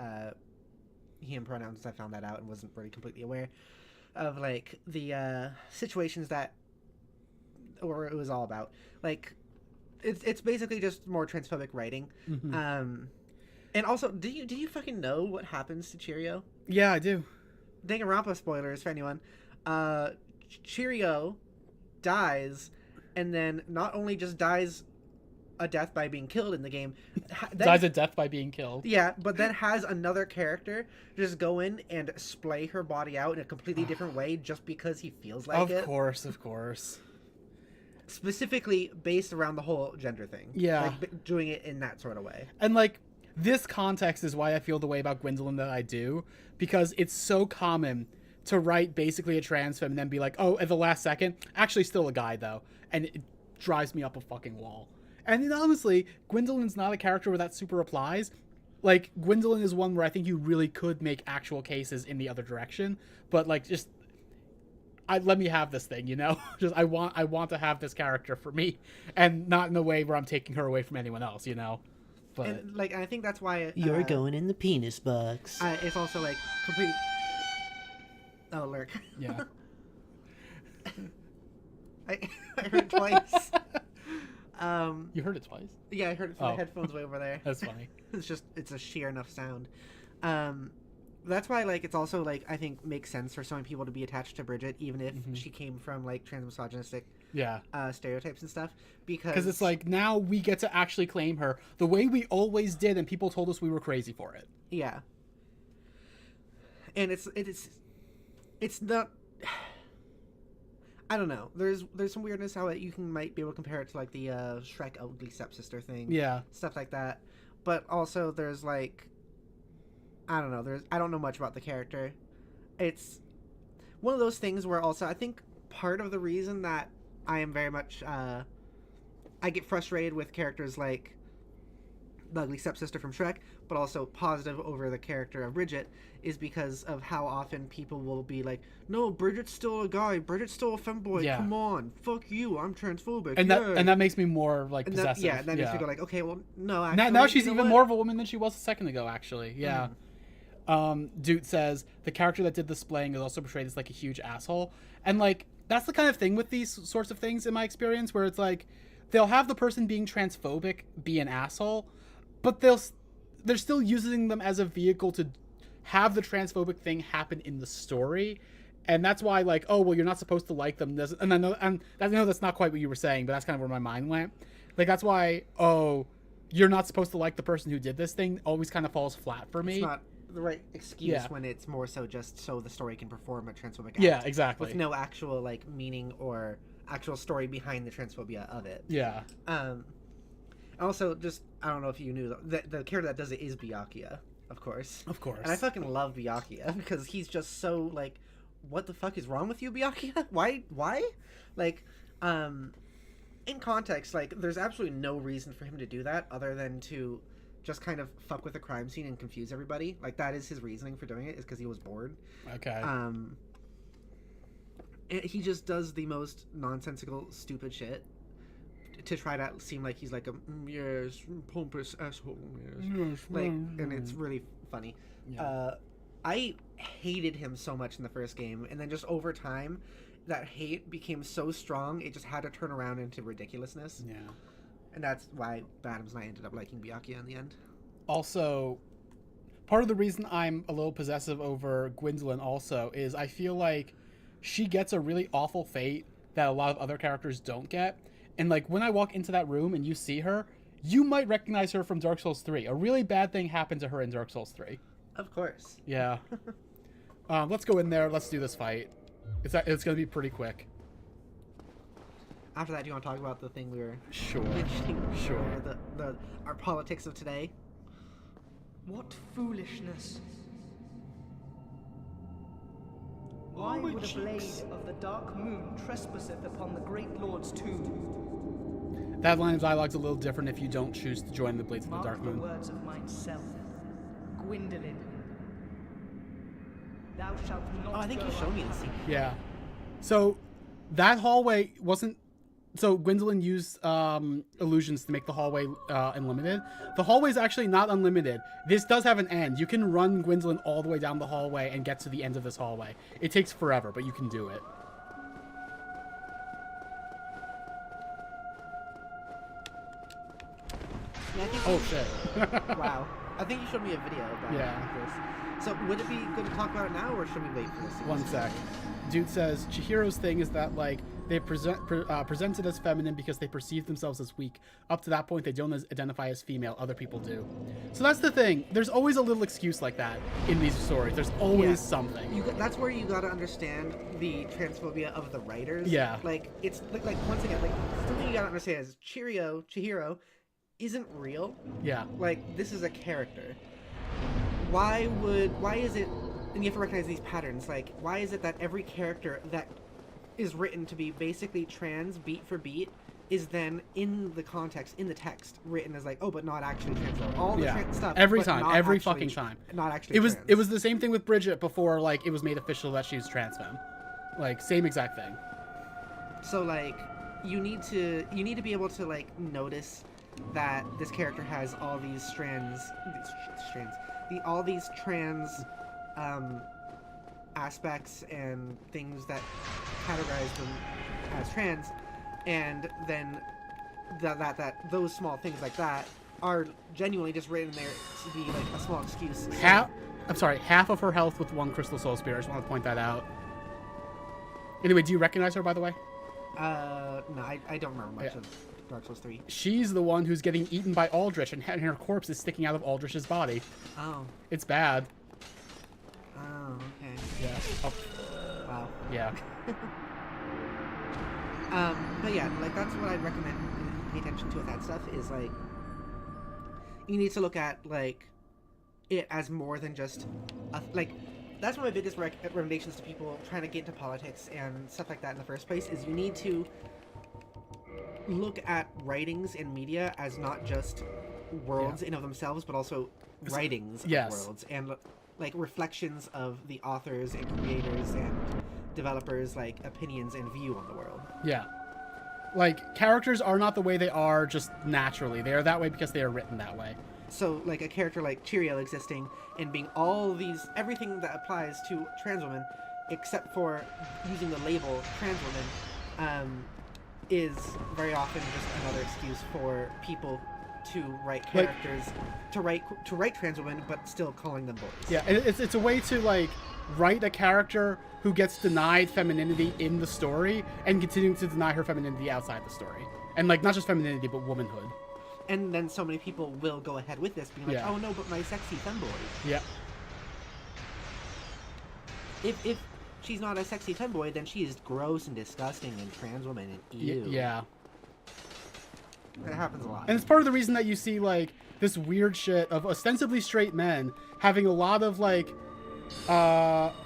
he and pronouns. I found that out and wasn't really completely aware of like the situations that or it was all about. Like it's basically just more transphobic writing. And also, do you fucking know what happens to Cheerio? Yeah, I do. Danganronpa spoilers for anyone. Cheerio dies, and then not only just dies a death by being killed in the game, dies a death by being killed. Yeah, but then has another character just go in and splay her body out in a completely different way just because he feels like it. Of course. Specifically based around the whole gender thing. Yeah. Like, doing it in that sort of way. And like, this context is why I feel the way about Gwendolyn that I do, because it's so common to write basically a trans femme and then be like, oh, at the last second, actually still a guy though. And it drives me up a fucking wall. And honestly, Gwendolyn's not a character where that super applies. Like, Gwendolyn is one where I think you really could make actual cases in the other direction. But like, just let me have this thing, just I want to have this character for me, and not in a way where I'm taking her away from anyone else, But and like, I think that's why you're going in the penis box. It's also like complete. Oh, lurk. Yeah. I heard it twice. You heard it twice? Yeah, I heard it from the headphones way over there. That's funny. It's a sheer enough sound. That's why, like, it's also, like, I think makes sense for so many people to be attached to Bridget, even if she came from, like, trans-misogynistic stereotypes and stuff. Because it's like, now we get to actually claim her the way we always did, and people told us we were crazy for it. Yeah. And it's not... I don't know. There's some weirdness how you might be able to compare it to, like, the Shrek ugly stepsister thing. Yeah. Stuff like that. But also there's, like... I don't know. I don't know much about the character. It's one of those things where also I think part of the reason that I am very much... I get frustrated with characters like the ugly stepsister from Shrek, but also positive over the character of Bridget, is because of how often people will be like, no, Bridget's still a guy, Bridget's still a femboy, come on, fuck you, I'm transphobic. And that makes me more like possessive. That makes me go like, okay, well, no, actually, now she's even more of a woman than she was a second ago, actually. Yeah. Doot says the character that did the splaying is also portrayed as like a huge asshole, and like that's the kind of thing with these sorts of things in my experience, where it's like they'll have the person being transphobic be an asshole, but they're still using them as a vehicle to have the transphobic thing happen in the story. And that's why, like, oh, well, you're not supposed to like them. And I know that's not quite what you were saying, but that's kind of where my mind went. Like, that's why, oh, you're not supposed to like the person who did this thing always kind of falls flat for me. It's not the right excuse when it's more so just so the story can perform a transphobic act. Yeah, exactly. With no actual, like, meaning or actual story behind the transphobia of it. Yeah. Also, just, I don't know if you knew, the character that does it is Byakuya, of course. Of course. And I fucking love Byakuya, because he's just so, like, what the fuck is wrong with you, Byakuya? Why? Like, in context, like, there's absolutely no reason for him to do that other than to just kind of fuck with the crime scene and confuse everybody. Like, that is his reasoning for doing it, is because he was bored. Okay. he just does the most nonsensical, stupid shit to try to seem like he's like a yes, pompous asshole. Yes. Like, and it's really funny. Yeah. I hated him so much in the first game, and then just over time, that hate became so strong it just had to turn around into ridiculousness. Yeah. And that's why Adams and I ended up liking Byakuya in the end. Also, part of the reason I'm a little possessive over Gwendolyn also is I feel like she gets a really awful fate that a lot of other characters don't get. And like when I walk into that room and you see her, you might recognize her from Dark Souls 3. A really bad thing happened to her in Dark Souls 3. Of course. Yeah. Let's go in there. Let's do this fight. It's going to be pretty quick. After that, do you want to talk about the thing we were Sure. mentioning? Sure. Our politics of today. What foolishness! Why would a blade of the dark moon trespasseth upon the great lord's tomb? That line of dialogue's a little different if you don't choose to join the Blades of the Mark Dark the Moon. words of myself. Gwendolyn. Thou shalt not Oh, I think go you showed me the unpunished. scene. Yeah. So that hallway wasn't... So Gwendolyn used illusions to make the hallway unlimited. The hallway's actually not unlimited. This does have an end. You can run Gwendolyn all the way down the hallway and get to the end of this hallway. It takes forever, but you can do it. Yeah, I think Oh, shit. wow. I think you showed me a video about this. So would it be good to talk about it now, or should we wait for this? One sec. Dude says, Chihiro's thing is that, like, they presented as feminine because they perceive themselves as weak. Up to that point, they don't identify as female. Other people do. So that's the thing. There's always a little excuse like that in these stories. There's always something. That's where you gotta understand the transphobia of the writers. Yeah. Like, it's, like once again, like, something you gotta understand is Chihiro isn't real. Yeah. Like, this is a character. Why is it, and you have to recognize these patterns, like, why is it that every character that is written to be basically trans beat for beat is then in the context, in the text, written as like, oh, but not actually trans. All the trans stuff. Every but time. not Every actually fucking time. Not actually It was trans. the same thing with Bridget before, like, it was made official that she was trans femme. Like, same exact thing. So, like, you need to be able to, like, notice that this character has all these all these trans aspects and things that categorize them as trans, and then that those small things like that are genuinely just written there to be like a small excuse. Half of her health with one crystal soul spear. I just want to point that out. Anyway, do you recognize her, by the way? No, I don't remember much of Dark Souls 3. She's the one who's getting eaten by Aldrich, and her corpse is sticking out of Aldrich's body. Oh. It's bad. Oh, okay. Yeah. Oh, Wow. yeah. But yeah, like, that's what I'd recommend pay attention to with that stuff is, like, you need to look at, like, it as more than just, like, that's one of my biggest recommendations to people trying to get into politics and stuff like that in the first place, is you need to look at writings and media as not just worlds in of themselves, but also writings of worlds, and, like, reflections of the authors and creators and developers, like, opinions and view on the world. Yeah. Like, characters are not the way they are just naturally. They are that way because they are written that way. So, like, a character like Cheerio existing and being everything that applies to trans women, except for using the label trans woman, is very often just another excuse for people to write characters, to write trans women, but still calling them boys. Yeah, it's a way to, like, write a character who gets denied femininity in the story and continuing to deny her femininity outside the story. And, like, not just femininity, but womanhood. And then so many people will go ahead with this, being like, oh no, but my sexy femboy. Yeah. If she's not a sexy femboy, then she is gross and disgusting and trans woman and ew. Yeah. That happens a lot. And it's part of the reason that you see, like, this weird shit of ostensibly straight men having a lot of, like,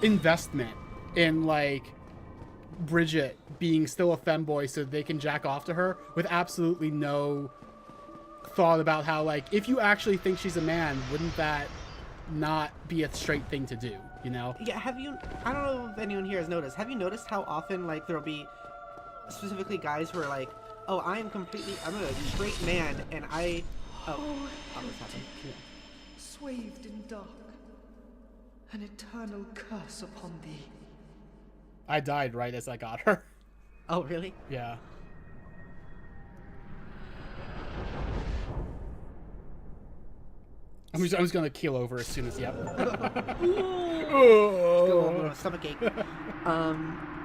investment in, like, Bridget being still a femboy so they can jack off to her with absolutely no thought about how, like, if you actually think she's a man, wouldn't that not be a straight thing to do? you know? Yeah, have you... I don't know if anyone here has noticed. Have you noticed how often, like, there'll be specifically guys who are like, oh, I'm a straight man, and I... Oh, what's happened? Yeah. Swathed in dark, an eternal curse upon thee. I died right as I got her. Oh, really? Yeah. I'm just gonna keel over as soon as, yep. Oh, stomach ache.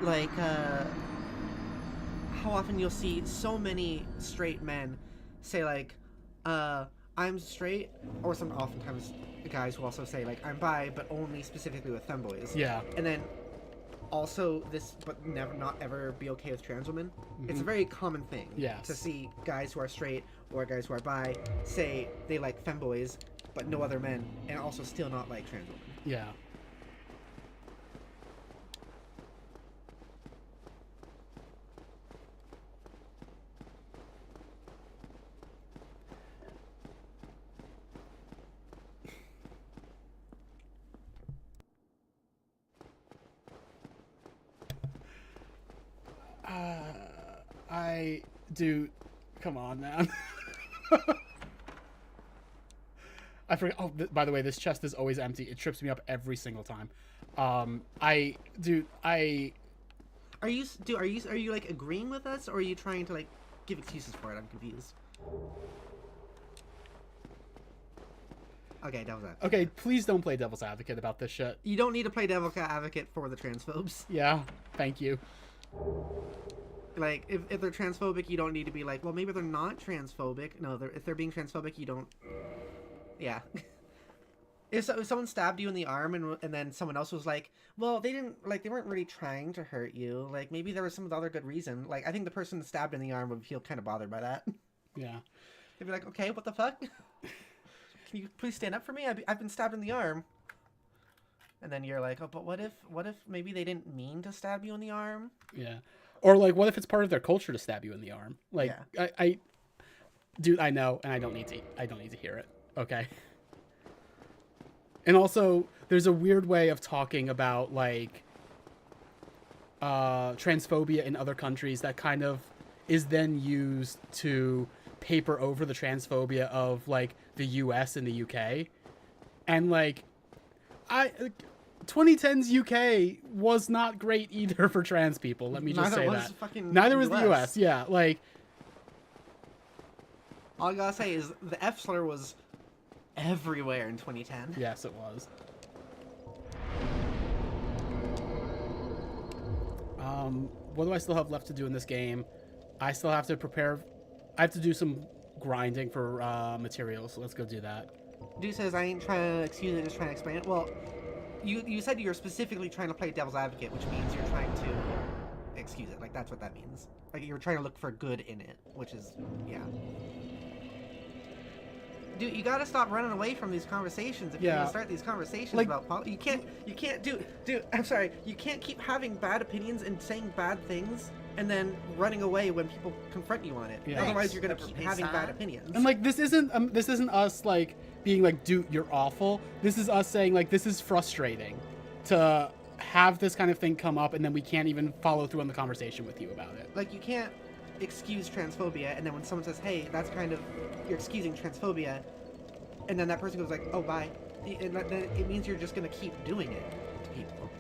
Like, how often you'll see so many straight men say, like, I'm straight, or oftentimes guys who also say, like, I'm bi, but only specifically with femboys. Yeah. And then also but not ever be okay with trans women. It's a very common thing. Yes. To see guys who are straight or guys who are bi say they like femboys, but no other men, and also still not like trans women. Yeah. Dude, come on, man. I forget. Oh, by the way, this chest is always empty. It trips me up every single time. Are you like agreeing with us, or are you trying to like give excuses for it? I'm confused. Okay, devil's advocate. Okay, please don't play devil's advocate about this shit. You don't need to play devil's advocate for the transphobes. Yeah, thank you. Like, if they're transphobic, you don't need to be like, well, maybe they're not transphobic. No, if they're being transphobic, you don't... Yeah. If someone stabbed you in the arm and then someone else was like, well, they weren't really trying to hurt you. Like, maybe there was some other good reason. Like, I think the person stabbed in the arm would feel kind of bothered by that. Yeah. They'd be like, okay, what the fuck? Can you please stand up for me? I've been stabbed in the arm. And then you're like, oh, but what if maybe they didn't mean to stab you in the arm? Yeah. Or like, what if it's part of their culture to stab you in the arm? Like, yeah. Dude, I know, and I don't need to hear it. Okay. And also, there's a weird way of talking about like transphobia in other countries that kind of is then used to paper over the transphobia of like the US and the UK. And like 2010's UK was not great either for trans people. Let me just say that. Neither was the US. Yeah, like all I gotta say is the F slur was everywhere in 2010. Yes, it was. What do I still have left to do in this game? I still have to prepare. I have to do some grinding for materials. So let's go do that. Dude says I ain't trying to excuse it, just trying to explain it. Well, you said you're specifically trying to play devil's advocate, which means you're trying to excuse it. Like, that's what that means. Like, you're trying to look for good in it, which is, yeah. Dude, you gotta stop running away from these conversations if you're gonna start these conversations about politics. You can't, dude, I'm sorry, you can't keep having bad opinions and saying bad things and then running away when people confront you on it. Yeah. Otherwise, you're gonna keep having bad opinions. And like, this isn't us like being like, dude, you're awful. This is us saying like, this is frustrating to have this kind of thing come up and then we can't even follow through on the conversation with you about it. Like, you can't excuse transphobia and then when someone says, hey, that's kind of, you're excusing transphobia, and then that person goes like, oh, bye, and then it means you're just gonna keep doing it to people.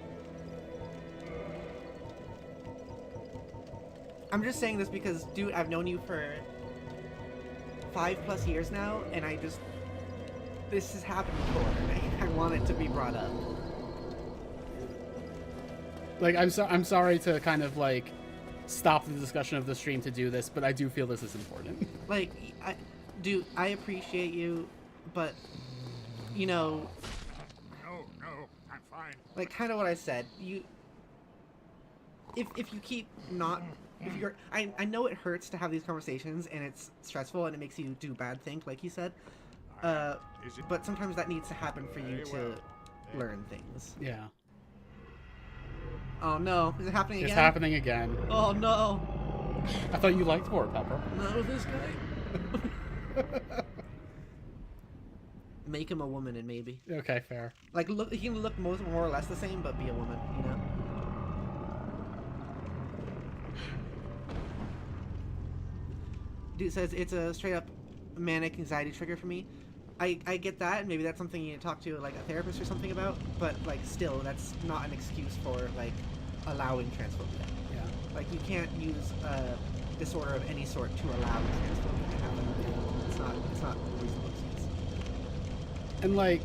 I'm just saying this because, dude, I've known you for 5+ years now, and this has happened before, and I want it to be brought up. Like, I'm sorry to kind of like stop the discussion of the stream to do this, but I do feel this is important. Like, dude, I appreciate you, but you know, No, I'm fine. like kind of what I said. If you keep not, if you're, I know it hurts to have these conversations and it's stressful and it makes you do bad things, like you said. But sometimes that needs to happen for you to learn things. Yeah. Oh no, is it happening again? It's happening again. Oh no. I thought you liked horror, Pepper. No, this guy. Make him a woman and maybe. Okay, fair. Like, look, he can look more or less the same, but be a woman, you know? Dude says it's a straight up manic anxiety trigger for me. I get that, and maybe that's something you need to talk to, like, a therapist or something about, but, like, still, that's not an excuse for, like, allowing transphobia. Yeah. Like, you can't use a disorder of any sort to allow transphobia to happen. It's not a reasonable excuse. And like,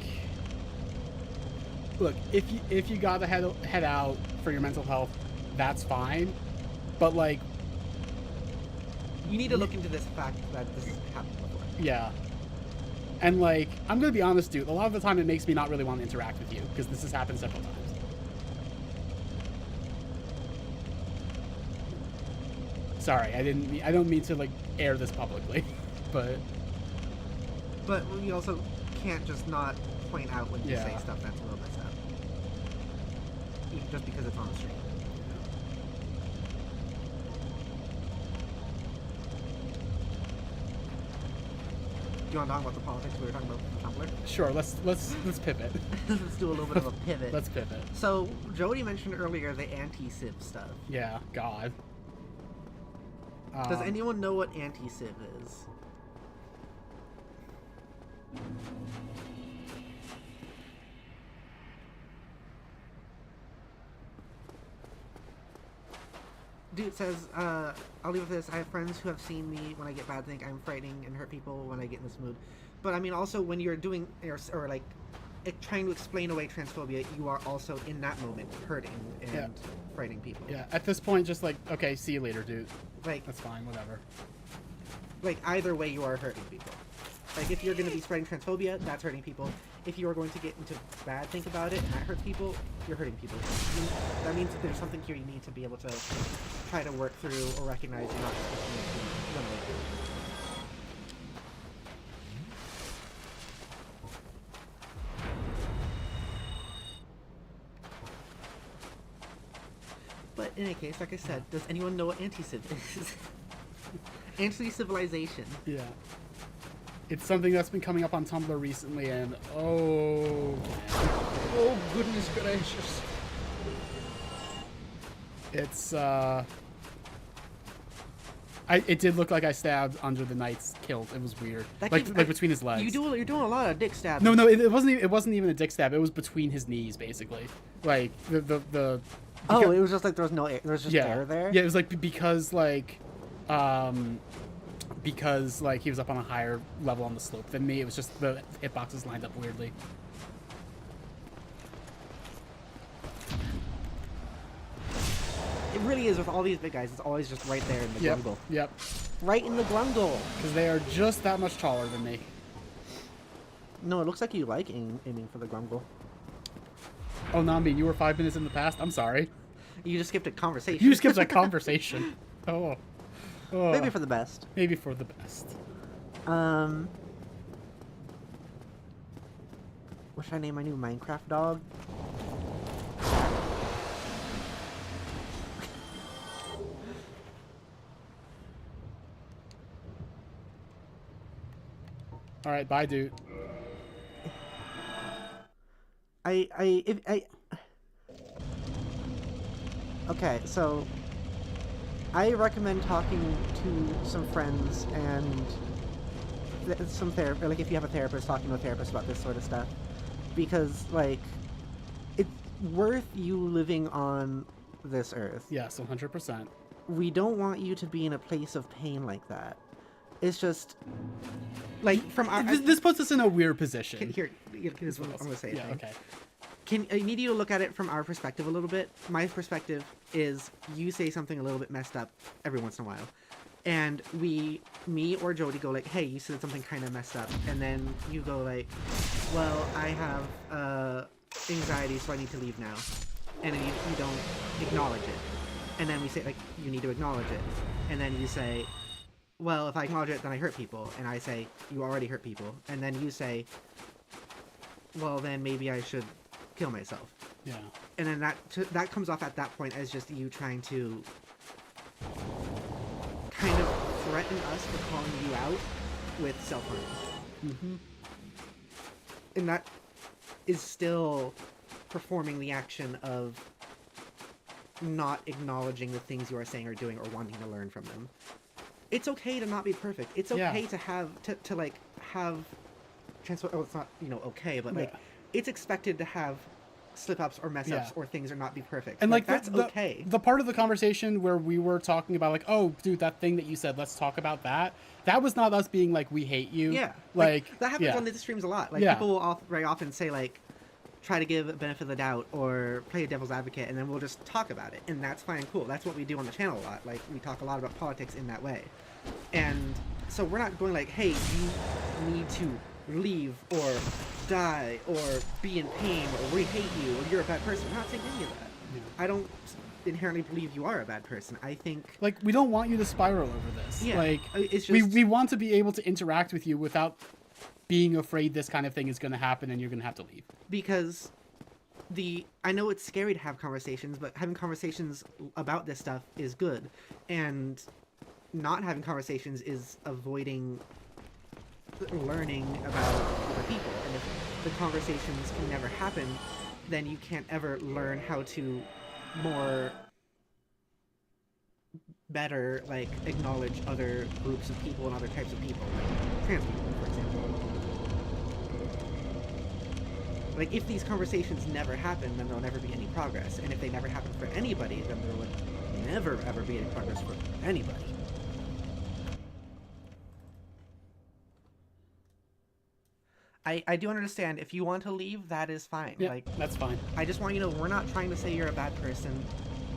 look, if you gotta head out for your mental health, that's fine. But like, you need to look into this fact that this has happened before. Yeah. And like, I'm gonna be honest, dude. A lot of the time, it makes me not really want to interact with you because this has happened several times. Sorry, I don't mean to like air this publicly, but we also can't just not point out when you Yeah. say stuff that's a little messed up. Just because it's on the stream. Do you want to talk about the politics we were talking about with Tumblr? sure. Let's pivot. Let's do a little bit of a pivot. Let's pivot. So, Jodi mentioned earlier the anti-civ stuff. Yeah. God. Does anyone know what anti-civ is? Dude says, I'll leave with this. I have friends who have seen me when I get bad, think I'm frightening and hurt people when I get in this mood. But I mean, also when you're doing, or like, trying to explain away transphobia, you are also in that moment hurting and frightening people. Yeah. At this point, just like, okay, see you later, dude. Like, That's fine. Whatever. like either way, you are hurting people. Like if you're going to be spreading transphobia, that's hurting people. If you are going to get into bad think about it and that hurts people, you're hurting people. That means that there's something here you need to be able to try to work through or recognize you're not just pushing it to run away from. But in any case, like I said, does anyone know what anti-civ is? Anti-civilization. Yeah. It's something that's been coming up on Tumblr recently, and oh goodness gracious. It's it did look like I stabbed under the knight's kilt. It was weird. Like between his legs. You're doing a lot of dick stabbing. No, it wasn't even a dick stab. It was between his knees, basically. Like the Oh, it was just like there was no air. There was just air there. Yeah, it was like because he was up on a higher level on the slope than me. It was just the hitboxes lined up weirdly. It really is with all these big guys. It's always just right there in the grungle. Yep. Right in the grungle. Because they are just that much taller than me. No, it looks like you like aiming for the grungle. Oh, Nambi, you were 5 minutes in the past? I'm sorry. You just skipped a conversation. You skipped a conversation. Oh. Maybe for the best. Maybe for the best. What should I name my new Minecraft dog? All right, bye, dude. Okay, so I recommend talking to some friends and some therapist. Like, if you have a therapist, talking to a therapist about this sort of stuff, because like it's worth you living on this earth. Yes, 100%. We don't want you to be in a place of pain like that. It's just like from our. This puts us in a weird position. Here's what I'm gonna say. Yeah. Okay. I need you to look at it from our perspective a little bit. My perspective is you say something a little bit messed up every once in a while. And me or Jodi go like, hey, you said something kind of messed up. And then you go like, well, I have anxiety, so I need to leave now. And then you don't acknowledge it. And then we say like, you need to acknowledge it. And then you say, well, if I acknowledge it, then I hurt people. And I say, you already hurt people. And then you say, well, then maybe I should kill myself. Yeah. And then that comes off at that point as just you trying to kind of threaten us for calling you out with self-harm. Mm-hmm. and that is still performing the action of not acknowledging the things you are saying or doing or wanting to learn from them. It's okay to not be perfect. It's okay to have to like have transfer. Oh, it's not okay, but like it's expected to have slip-ups or mess-ups or things or not be perfect. And like that's okay. The part of the conversation where we were talking about like, oh, dude, that thing that you said, let's talk about that. That was not us being like, we hate you. Yeah. Like that happens on the streams a lot. Like people will very often say like, try to give a benefit of the doubt or play a devil's advocate, and then we'll just talk about it, and that's fine and cool. That's what we do on the channel a lot. Like we talk a lot about politics in that way, and so we're not going like, hey, you need to leave or die or be in pain or we hate you or you're a bad person. We're not saying any of that. I don't inherently believe you are a bad person. I think like we don't want you to spiral over this. Yeah, like it's just we want to be able to interact with you without being afraid this kind of thing is going to happen and you're going to have to leave. Because I know it's scary to have conversations, but having conversations about this stuff is good, and not having conversations is avoiding learning about other people. And if the conversations can never happen, then you can't ever learn how to better like acknowledge other groups of people and other types of people, like trans people, for example. Like, if these conversations never happen, then there'll never be any progress. And if they never happen for anybody, then there would never, ever be any progress for anybody. I do understand. If you want to leave, that is fine. Yeah, like, that's fine. I just want you to know, we're not trying to say you're a bad person.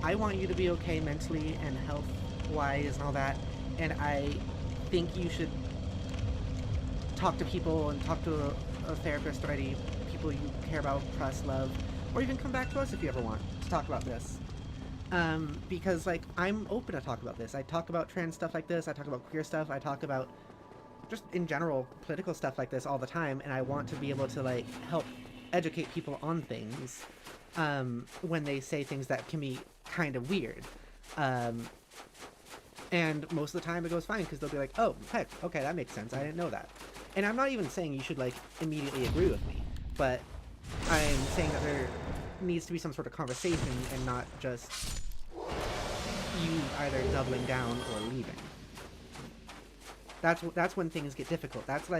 I want you to be okay mentally and health-wise and all that. And I think you should talk to people and talk to a therapist already. You care about, trust, love, or even come back to us if you ever want to talk about this. Because like I'm open to talk about this. I talk about trans stuff like this. I talk about queer stuff. I talk about just in general political stuff like this all the time, and I want to be able to like help educate people on things when they say things that can be kind of weird. And most of the time it goes fine because they'll be like, oh, heck, okay, that makes sense. I didn't know that. And I'm not even saying you should like immediately agree with me. But I'm saying that there needs to be some sort of conversation and not just you either doubling down or leaving. That's when things get difficult. That's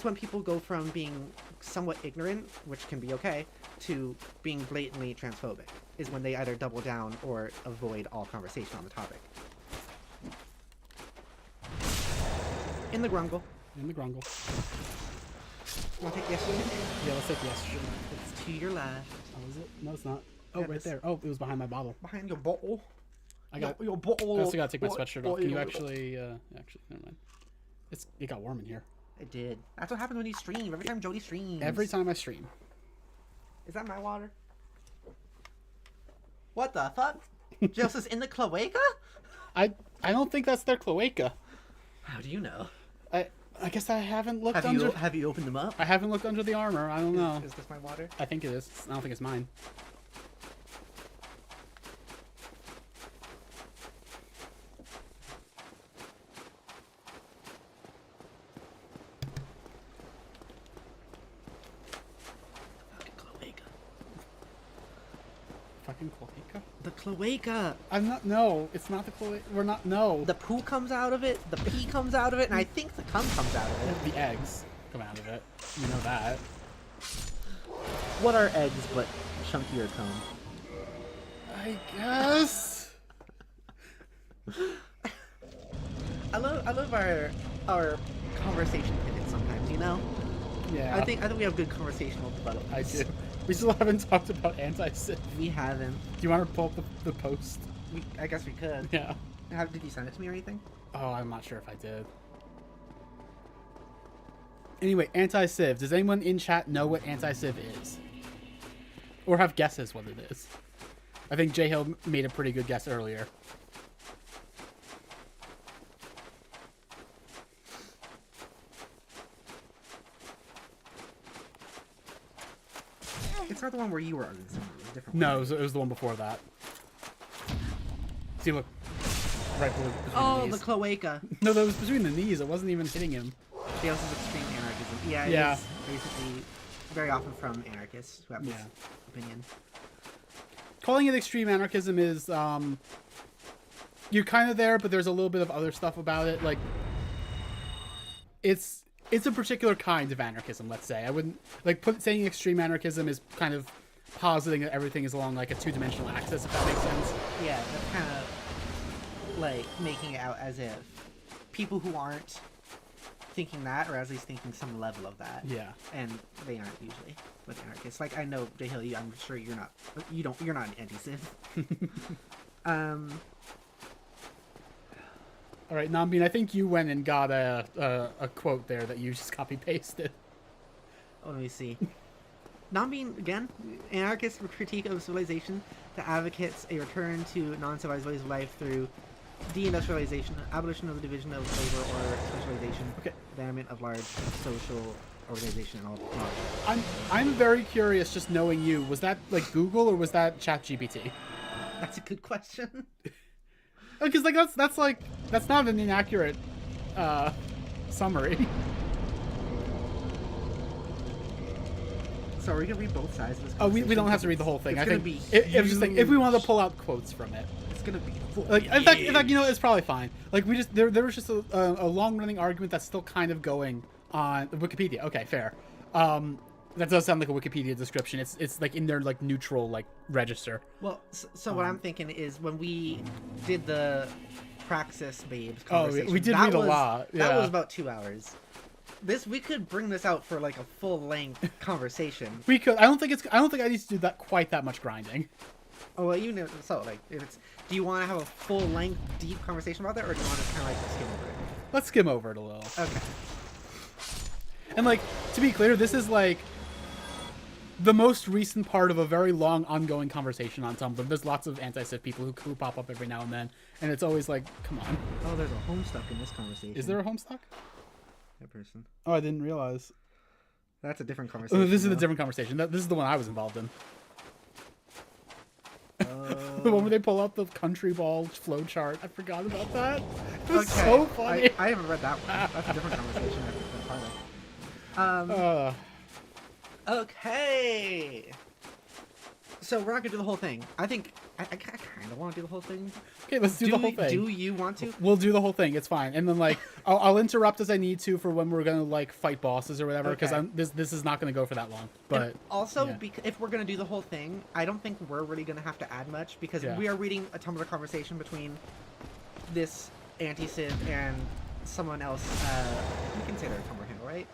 when people go from being somewhat ignorant, which can be okay, to being blatantly transphobic, is when they either double down or avoid all conversation on the topic. In the grungle. In the grungle. Want to take the estrogen? Yeah, let's take the estrogen. It's to your left. Oh, is it? No, it's not. Oh, Yeah, right this- there. Oh, it was behind my bottle. Behind your bottle. I got. Your bottle. I also gotta take my sweatshirt off. Can you bottle. actually? Actually, never mind. It got warm in here. It did. That's what happens when you stream. Every time Jodi streams. Every time I stream. Is that my water? What the fuck? Joseph's in the cloaca? I don't think that's their cloaca. How do you know? I guess I haven't looked under. Have you opened them up? I haven't looked under the armor. I don't know. Is this my water? I think it is. I don't think it's mine. Fucking cloaca? The cloaca. I'm not. No, it's not the cloaca. We're not. No. The poo comes out of it, the pee comes out of it, and I think the cum comes out of it. The eggs come out of it. You know that. What are eggs but chunkier cum? I guess. I love our conversation pivots sometimes, you know? Yeah. I think we have good conversational developments. I do. We still haven't talked about anti-Sith. We haven't. Do you want to pull up the post? I guess we could. Yeah. Did you send it to me or anything? Oh, I'm not sure if I did. Anyway, anti-Civ. Does anyone in chat know what anti-Civ is? Or have guesses what it is? I think J Hill made a pretty good guess earlier. It's not the one where you were on this one. It was a different No, one. it was the one before that. See, look. Right between Oh, the knees. the cloaca. No, that was between the knees. It wasn't even hitting him. Chaos is extreme anarchy. anarchism. Yeah, Yeah. it is basically very often from anarchists who have this Yeah. opinion. Calling it extreme anarchism is you're kind of there, but there's a little bit of other stuff about it. Like it's a particular kind of anarchism. Let's say I wouldn't like saying extreme anarchism is kind of positing that everything is along like a two-dimensional axis, if that makes sense. Yeah, that's kind of like making it out as if people who aren't thinking that, or at least thinking some level of that. Yeah. And they aren't usually with anarchists. Like I know J Hill, I'm sure you're not. You're not an anti-Civ. All right, Nambin, I think you went and got a quote there that you just copy pasted. Let me see. Nambin, again, anarchist critique of civilization that advocates a return to non-civilized ways of life through deindustrialization, abolition of the division of labor or specialization, abandonment of large social organization and all. I'm very curious, just knowing you. Was that like Google or was that ChatGPT? That's a good question. Because like that's not an inaccurate summary. So are we gonna read both sides of this? Oh, we don't have to read the whole thing. It's I gonna think be it was just like if we wanted to huge. pull out quotes from it. It's gonna be Like in fact, you know, it's probably fine. Like we just there was just a long running argument that's still kind of going on Wikipedia. Okay, fair. That does sound like a Wikipedia description. It's like in their like neutral like register. Well, so what I'm thinking is when we did the Praxis Babes Oh, conversation, we did that read a was- lot. That Yeah. was about 2 hours. We could bring this out for like a full length conversation. We could. I don't think I need to do that quite that much grinding. Oh well, you know. So like, if it's, do you want to have a full length, deep conversation about that, or do you want to kind of like skim over it? Let's skim over it a little. Okay. And like to be clear, this is like the most recent part of a very long ongoing conversation on Tumblr. There's lots of anti-Civ people who pop up every now and then, and it's always like, come on. Oh, there's a Homestuck in this conversation. Is there a Homestuck? That person. Oh, I didn't realize. That's a different conversation. Oh, this is a though. different conversation. This is the one I was involved in. Oh. The one where they pull out the country ball flowchart. I forgot about that. It was so funny. I haven't read that one. That's a different conversation. I've been part of. Okay. So we're not gonna do the whole thing. I think I kind of want to do the whole thing. Okay, let's do the whole thing. Do you want to? We'll do the whole thing. It's fine. And then like I'll interrupt as I need to for when we're gonna like fight bosses or whatever. Because Okay. this is not gonna go for that long. But And also, yeah. if we're gonna do the whole thing, I don't think we're really gonna have to add much because Yeah. we are reading a Tumblr conversation between this anti-Civ and someone else. You can say their Tumblr handle, right?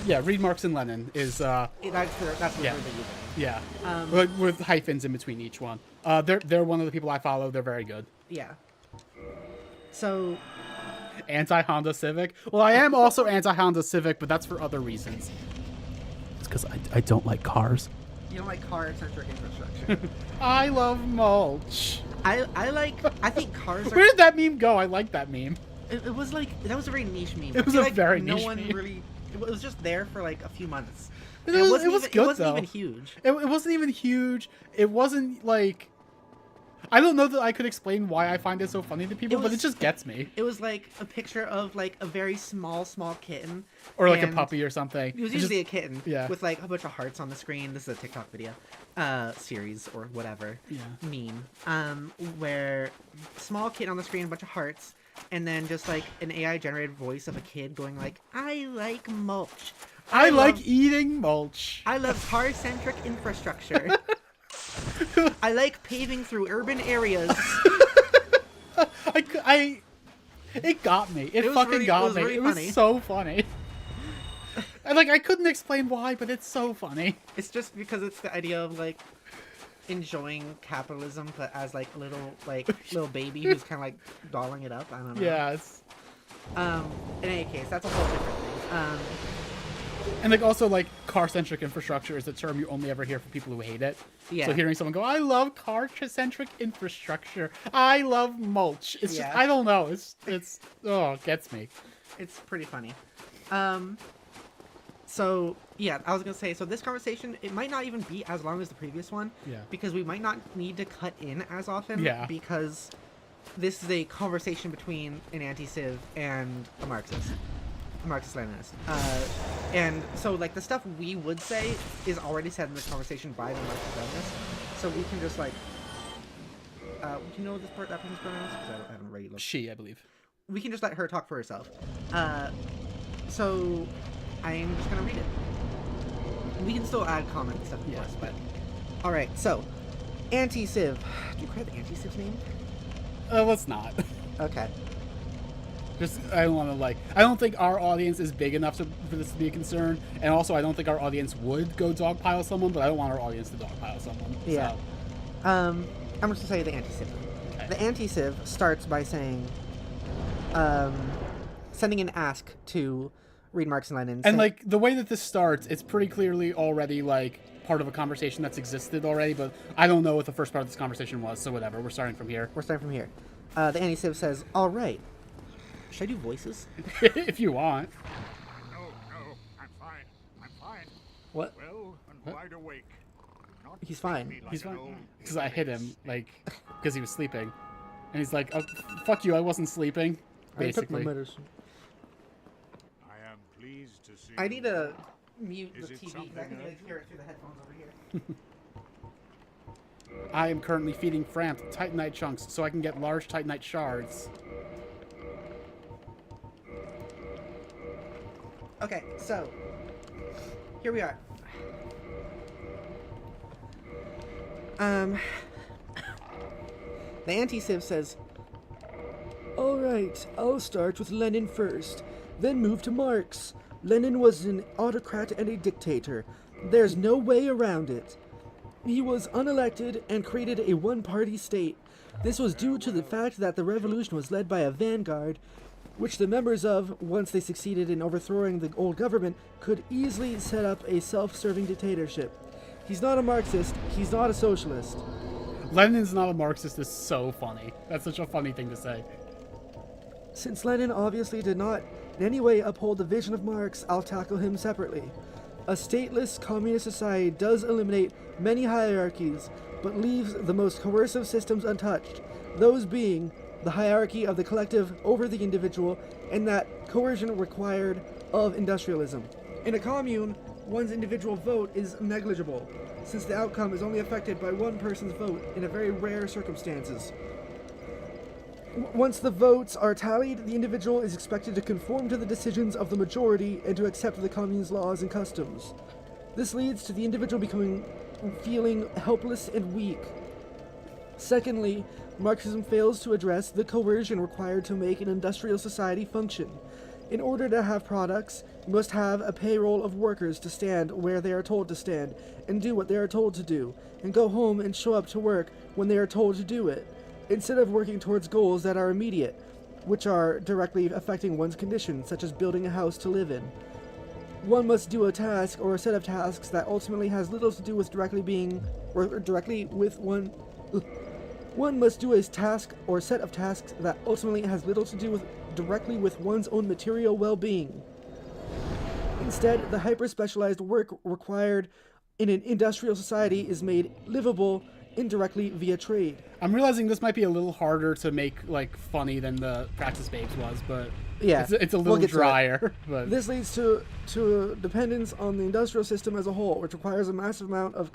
Yeah, Read Marx and Lenin is That's what Yeah. they're using. yeah, Um, with hyphens in between each one. They're one of the people I follow. They're very good. Yeah. So Anti-Honda Civic. Well, I am also anti-Honda Civic, but that's for other reasons. It's because I don't like cars. you don't like car-centric infrastructure. I love mulch. I think cars are. Where did that meme go? I like that meme. It was like that was a very niche meme. It was I feel a like very no niche one meme. really. It was just there for like a few months. It And was even, good, It wasn't though. even huge. It wasn't even huge. It wasn't like. I don't know that I could explain why I find it so funny to people, but it was- just gets me. It was like a picture of like a very small kitten. Or like a and puppy or something. It was just- usually a kitten. yeah. With like a bunch of hearts on the screen. This is a TikTok video, series or whatever. Yeah. Meme. Where small kitten on the screen, a bunch of hearts, and then just like an AI generated voice of a kid going like, "I like mulch. I like love- eating mulch. I love car-centric infrastructure. I like paving through urban areas." It got me. It was fucking really- got it was me. really It was funny. so funny. And like I couldn't explain why, but it's so funny. It's just because it's the idea of like enjoying capitalism, but as like a little baby who's kind of like dolling it up. I don't know. Yeah, it's In any case, that's a whole different thing. and like also like car-centric infrastructure is a term you only ever hear from people who hate it. Yeah. So hearing someone go, "I love car-centric infrastructure. I love mulch." It's just Yeah. I don't know. It's it gets me. It's pretty funny. So yeah, I was gonna say, so this conversation, it might not even be as long as the previous one. Yeah. Because we might not need to cut in as often. Yeah. Because this is a conversation between an anti-Civ and a Marxist. Marxist-Leninist. And so, like, the stuff we would say is already said in the conversation by the Marxist-Leninists. So we can just, like... do you know this part, that person's pronouns? Because I haven't really looked. She, I believe. We can just let her talk for herself. So I'm just going to read it. We can still add comments and stuff, of course, but... Alright, so... Anti-Civ. Do you credit the Anti-Civ's name? Let's not. Okay. Just, I don't want to, like... I don't think our audience is big enough for this to be a concern, and also I don't think our audience would go dogpile someone, but I don't want our audience to dogpile someone. Yeah. So. I'm just going to say the Anti-Civ. Okay. The Anti-Civ starts by saying... sending an ask to read Marx and Lenin. And, like, the way that this starts, it's pretty clearly already, like, part of a conversation that's existed already, but I don't know what the first part of this conversation was, so whatever. We're starting from here. We're starting from here. The Anti-Civ says, all right. Should I do voices? If you want. No, I'm fine. I'm fine. What? Well and wide awake. Do not He's fine. treat me like He's an fine. old Because I hit him, like, because he was sleeping. And he's like, oh, fuck you, I wasn't sleeping. Basically. I took my medicine. I am pleased to see. I need to mute Is the it TV something because I can urgent? hear it through the headphones over here. I am currently feeding Framp Titanite chunks so I can get large Titanite shards. Okay, so here we are. The Anti-Civ says, Alright, I'll start with Lenin first, then move to Marx. Lenin was an autocrat and a dictator. There's no way around it. He was unelected and created a one-party state. This was due to the fact that the revolution was led by a vanguard, which the members of, once they succeeded in overthrowing the old government, could easily set up a self-serving dictatorship. He's not a Marxist, he's not a socialist. Lenin's not a Marxist is so funny. That's such a funny thing to say. Since Lenin obviously did not in any way uphold the vision of Marx, I'll tackle him separately. A stateless communist society does eliminate many hierarchies, but leaves the most coercive systems untouched, those being the hierarchy of the collective over the individual and that coercion required of industrialism. In a commune, one's individual vote is negligible, since the outcome is only affected by one person's vote in a very rare circumstances. Once the votes are tallied, the individual is expected to conform to the decisions of the majority and to accept the commune's laws and customs. This leads to the individual feeling helpless and weak. Secondly, Marxism fails to address the coercion required to make an industrial society function. In order to have products, you must have a payroll of workers to stand where they are told to stand, and do what they are told to do, and go home and show up to work when they are told to do it, instead of working towards goals that are immediate, which are directly affecting one's condition, such as building a house to live in. One must do a task or a set of tasks that ultimately has little to do with One must do a task or set of tasks that ultimately has little to do directly with one's own material well-being. Instead, the hyper-specialized work required in an industrial society is made livable indirectly via trade. I'm realizing this might be a little harder to make, like, funny than the Praxis Babes was, but yeah, it's a little drier. But this leads to dependence on the industrial system as a whole, which requires a massive amount of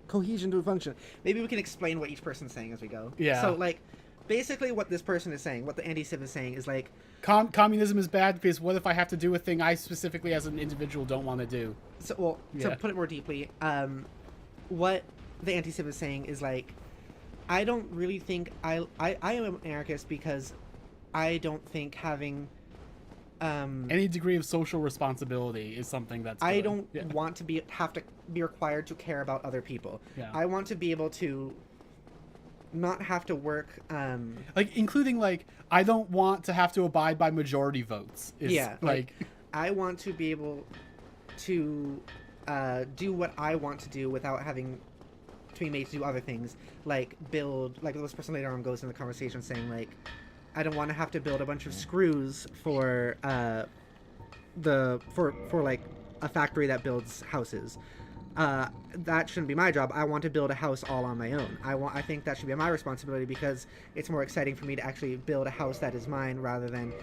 cohesion to function. Maybe we can explain what each person's saying as we go. Yeah. So, like, basically what this person is saying, what the Anti-Civ is saying is, like... communism is bad because what if I have to do a thing I specifically as an individual don't want to do? So, well, to put it more deeply, what the Anti-Civ is saying is, like, I don't really think... I am an anarchist because I don't think having... any degree of social responsibility is something that's good. I don't want to have to be required to care about other people. Yeah. I want to be able to not have to work... like, including, like, I don't want to have to abide by majority votes. Like, I want to be able to do what I want to do without having to be made to do other things, like build... Like, this person later on goes in the conversation saying, like, I don't want to have to build a bunch of screws for like a factory that builds houses. that shouldn't be my job. I want to build a house all on my own. I think that should be my responsibility because it's more exciting for me to actually build a house that is mine rather than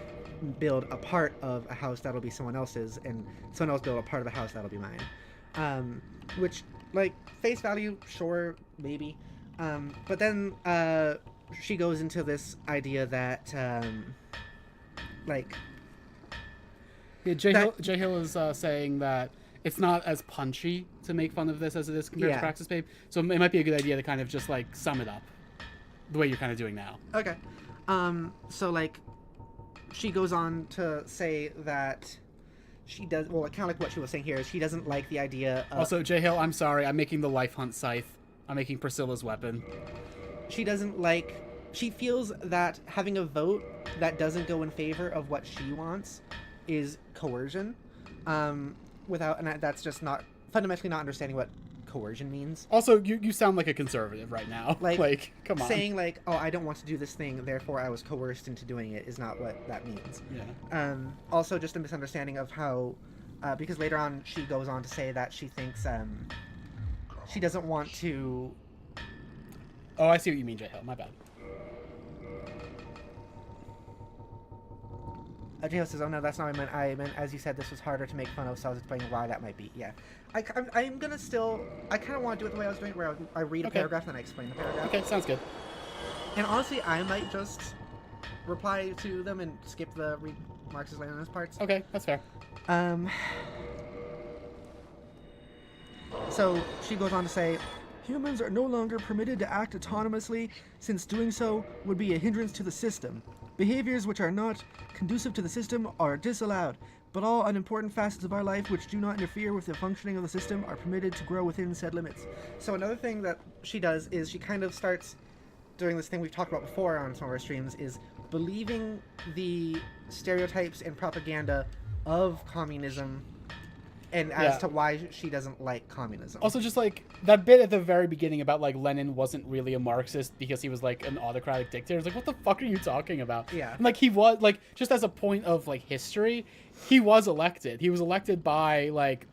build a part of a house that'll be someone else's and someone else build a part of a house that'll be mine. Which, like, face value, sure, maybe. But then she goes into this idea that, like... Yeah, J Hill is saying that it's not as punchy to make fun of this as it is compared to Praxis Babe. So it might be a good idea to kind of just, like, sum it up the way you're kind of doing now. Okay. So, like, she goes on to say that she does... Well, kind of like what she was saying here is she doesn't like the idea of... Also, J Hill, I'm sorry. I'm making the Life Hunt scythe. I'm making Priscilla's weapon. She doesn't like... She feels that having a vote that doesn't go in favor of what she wants is coercion. And that's just not... Fundamentally not understanding what coercion means. Also, you sound like a conservative right now. Like come on. Saying, like, oh, I don't want to do this thing, therefore I was coerced into doing it is not what that means. Yeah. Also, just a misunderstanding of how... because later on, she goes on to say that she thinks... she doesn't want to... Oh, I see what you mean, J Hill. My bad. J Hill says, oh, no, that's not what I meant. I meant, as you said, this was harder to make fun of, so I was explaining why that might be. Yeah. I'm going to still... I kind of want to do it the way I was doing it, where I read a paragraph and I explain the paragraph. Okay, sounds good. And honestly, I might just reply to them and skip the remarks later in those parts. Okay, that's fair. So she goes on to say, Humans are no longer permitted to act autonomously, since doing so would be a hindrance to the system. Behaviors which are not conducive to the system are disallowed, but all unimportant facets of our life which do not interfere with the functioning of the system are permitted to grow within said limits. So another thing that she does is she kind of starts doing this thing we've talked about before on some of our streams, is believing the stereotypes and propaganda of communism and as to why she doesn't like communism. Also, just like that bit at the very beginning about like Lenin wasn't really a Marxist because he was like an autocratic dictator. It's like, what the fuck are you talking about? Yeah. And, like, he was like, just as a point of like history, he was elected. He was elected by like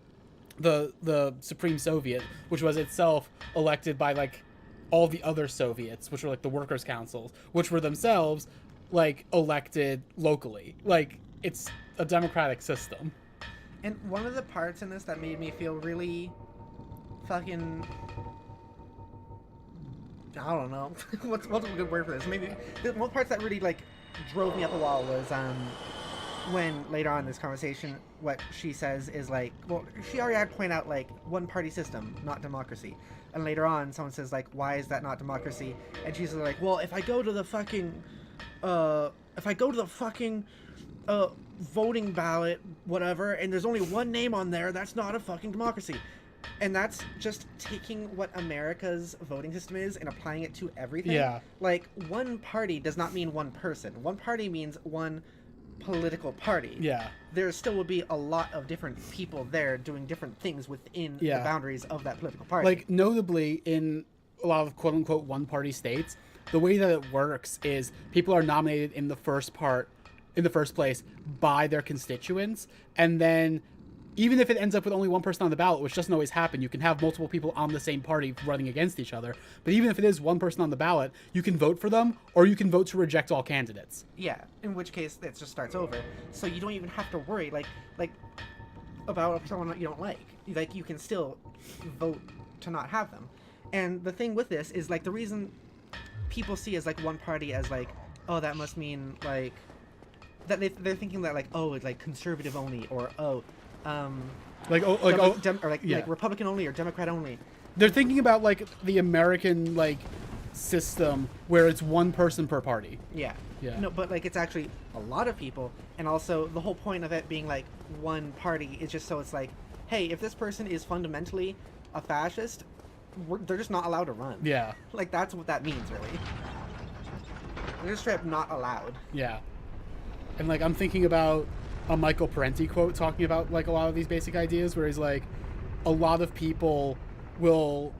the Supreme Soviet, which was itself elected by like all the other Soviets, which were like the workers' councils, which were themselves like elected locally. Like, it's a democratic system. And one of the parts in this that made me feel really fucking... I don't know. what's a good word for this? Maybe... One part that really, like, drove me up the wall was when, later on in this conversation, what she says is, like... Well, she already had pointed out, like, one-party system, not democracy. And later on, someone says, like, why is that not democracy? And she's like, well, if I go to the fucking... voting ballot, whatever, and there's only one name on there, that's not a fucking democracy. And that's just taking what America's voting system is and applying it to everything. Yeah. Like, one party does not mean one person. One party means one political party. Yeah. There still will be a lot of different people there doing different things within the boundaries of that political party. Like, notably, in a lot of quote-unquote one-party states, the way that it works is people are nominated in the first place by their constituents, and then even if it ends up with only one person on the ballot, which doesn't always happen, you can have multiple people on the same party running against each other. But even if it is one person on the ballot, you can vote for them, or you can vote to reject all candidates. Yeah, in which case it just starts over. So you don't even have to worry like about someone that you don't like. Like, you can still vote to not have them. And the thing with this is, like, the reason people see as like one party as like, oh, that must mean like that they're thinking that like, oh, it's like conservative only, or like Republican only or Democrat only. They're thinking about like the American like system where it's one person per party. Yeah. Yeah. No, but like it's actually a lot of people, and also the whole point of it being like one party is just so it's like, hey, if this person is fundamentally a fascist, they're just not allowed to run. Yeah. Like, that's what that means, really. They're just straight up not allowed. Yeah. And like, I'm thinking about a Michael Parenti quote talking about like a lot of these basic ideas, where he's like, a lot of people will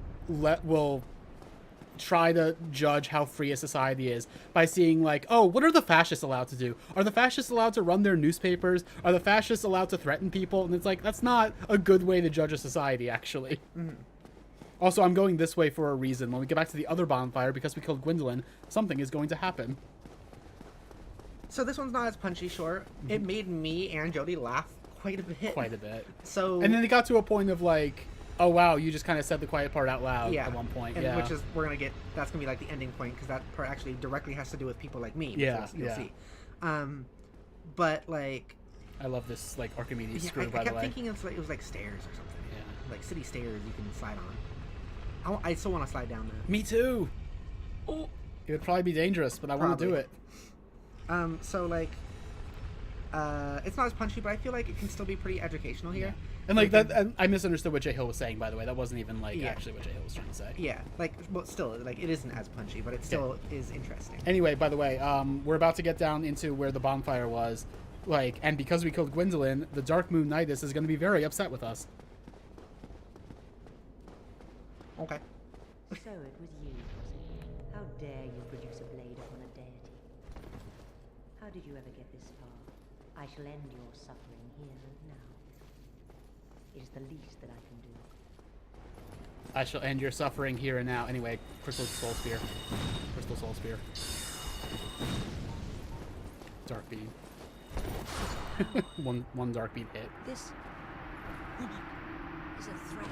try to judge how free a society is by seeing like, oh, what are the fascists allowed to do? Are the fascists allowed to run their newspapers? Are the fascists allowed to threaten people? And it's like, that's not a good way to judge a society, actually. Also, I'm going this way for a reason. When we get back to the other bonfire, because we killed Gwendolyn, something is going to happen. So this one's not as punchy, sure. It made me and Jodi laugh quite a bit. Quite a bit. So, and then it got to a point of like, oh wow, you just kind of said the quiet part out loud yeah, at one point. and Yeah. which is that's gonna be like the ending point, because that part actually directly has to do with people like me. Yeah, you'll yeah. see. But like, I love this like Archimedes yeah, screw, I by the kept way. thinking it was like stairs or something. Yeah. Like city stairs you can slide on. I still want to slide down there. Me too. Oh, it would probably be dangerous, but I want to do it. So like, it's not as punchy, but I feel like it can still be pretty educational here. And like that, and I misunderstood what J Hill was saying, by the way. That wasn't even like Yeah. actually what J Hill was trying to say. Yeah, like, but still, like, it isn't as punchy, but it still is interesting. Anyway, by the way, we're about to get down into where the bonfire was, like, and because we killed Gwendolyn, the Dark Moon Nidus is going to be very upset with us. Okay. So it was you, was it? How dare you produce a blade upon a deity? How did you ever get this far? I shall end your suffering here and now. It is the least that I can do. I shall end your suffering here and now. Anyway, Crystal Soul Spear. Crystal Soul Spear. Dark Bead. one Dark Bead hit. This woman is a threat.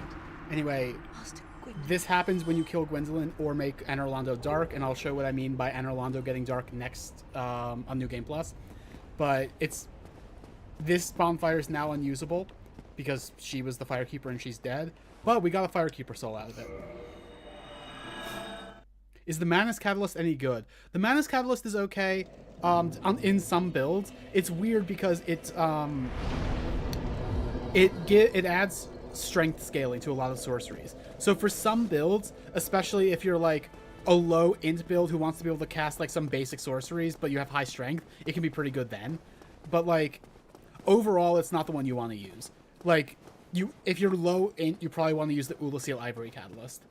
Anyway, Master Gwendolyn. this happens when you kill Gwendolyn or make Anor Londo dark, and I'll show what I mean by Anor Londo getting dark next on New Game Plus. But this bonfire is now unusable because she was the Firekeeper and she's dead. But we got a Firekeeper soul out of it. Is the Manus Catalyst any good? The Manus Catalyst is okay in some builds. It's weird because it adds strength scaling to a lot of sorceries. So for some builds, especially if you're like a low int build who wants to be able to cast like some basic sorceries, but you have high strength, it can be pretty good then. But like overall, it's not the one you want to use. Like if you're low int, you probably want to use the Ulasil Ivory Catalyst.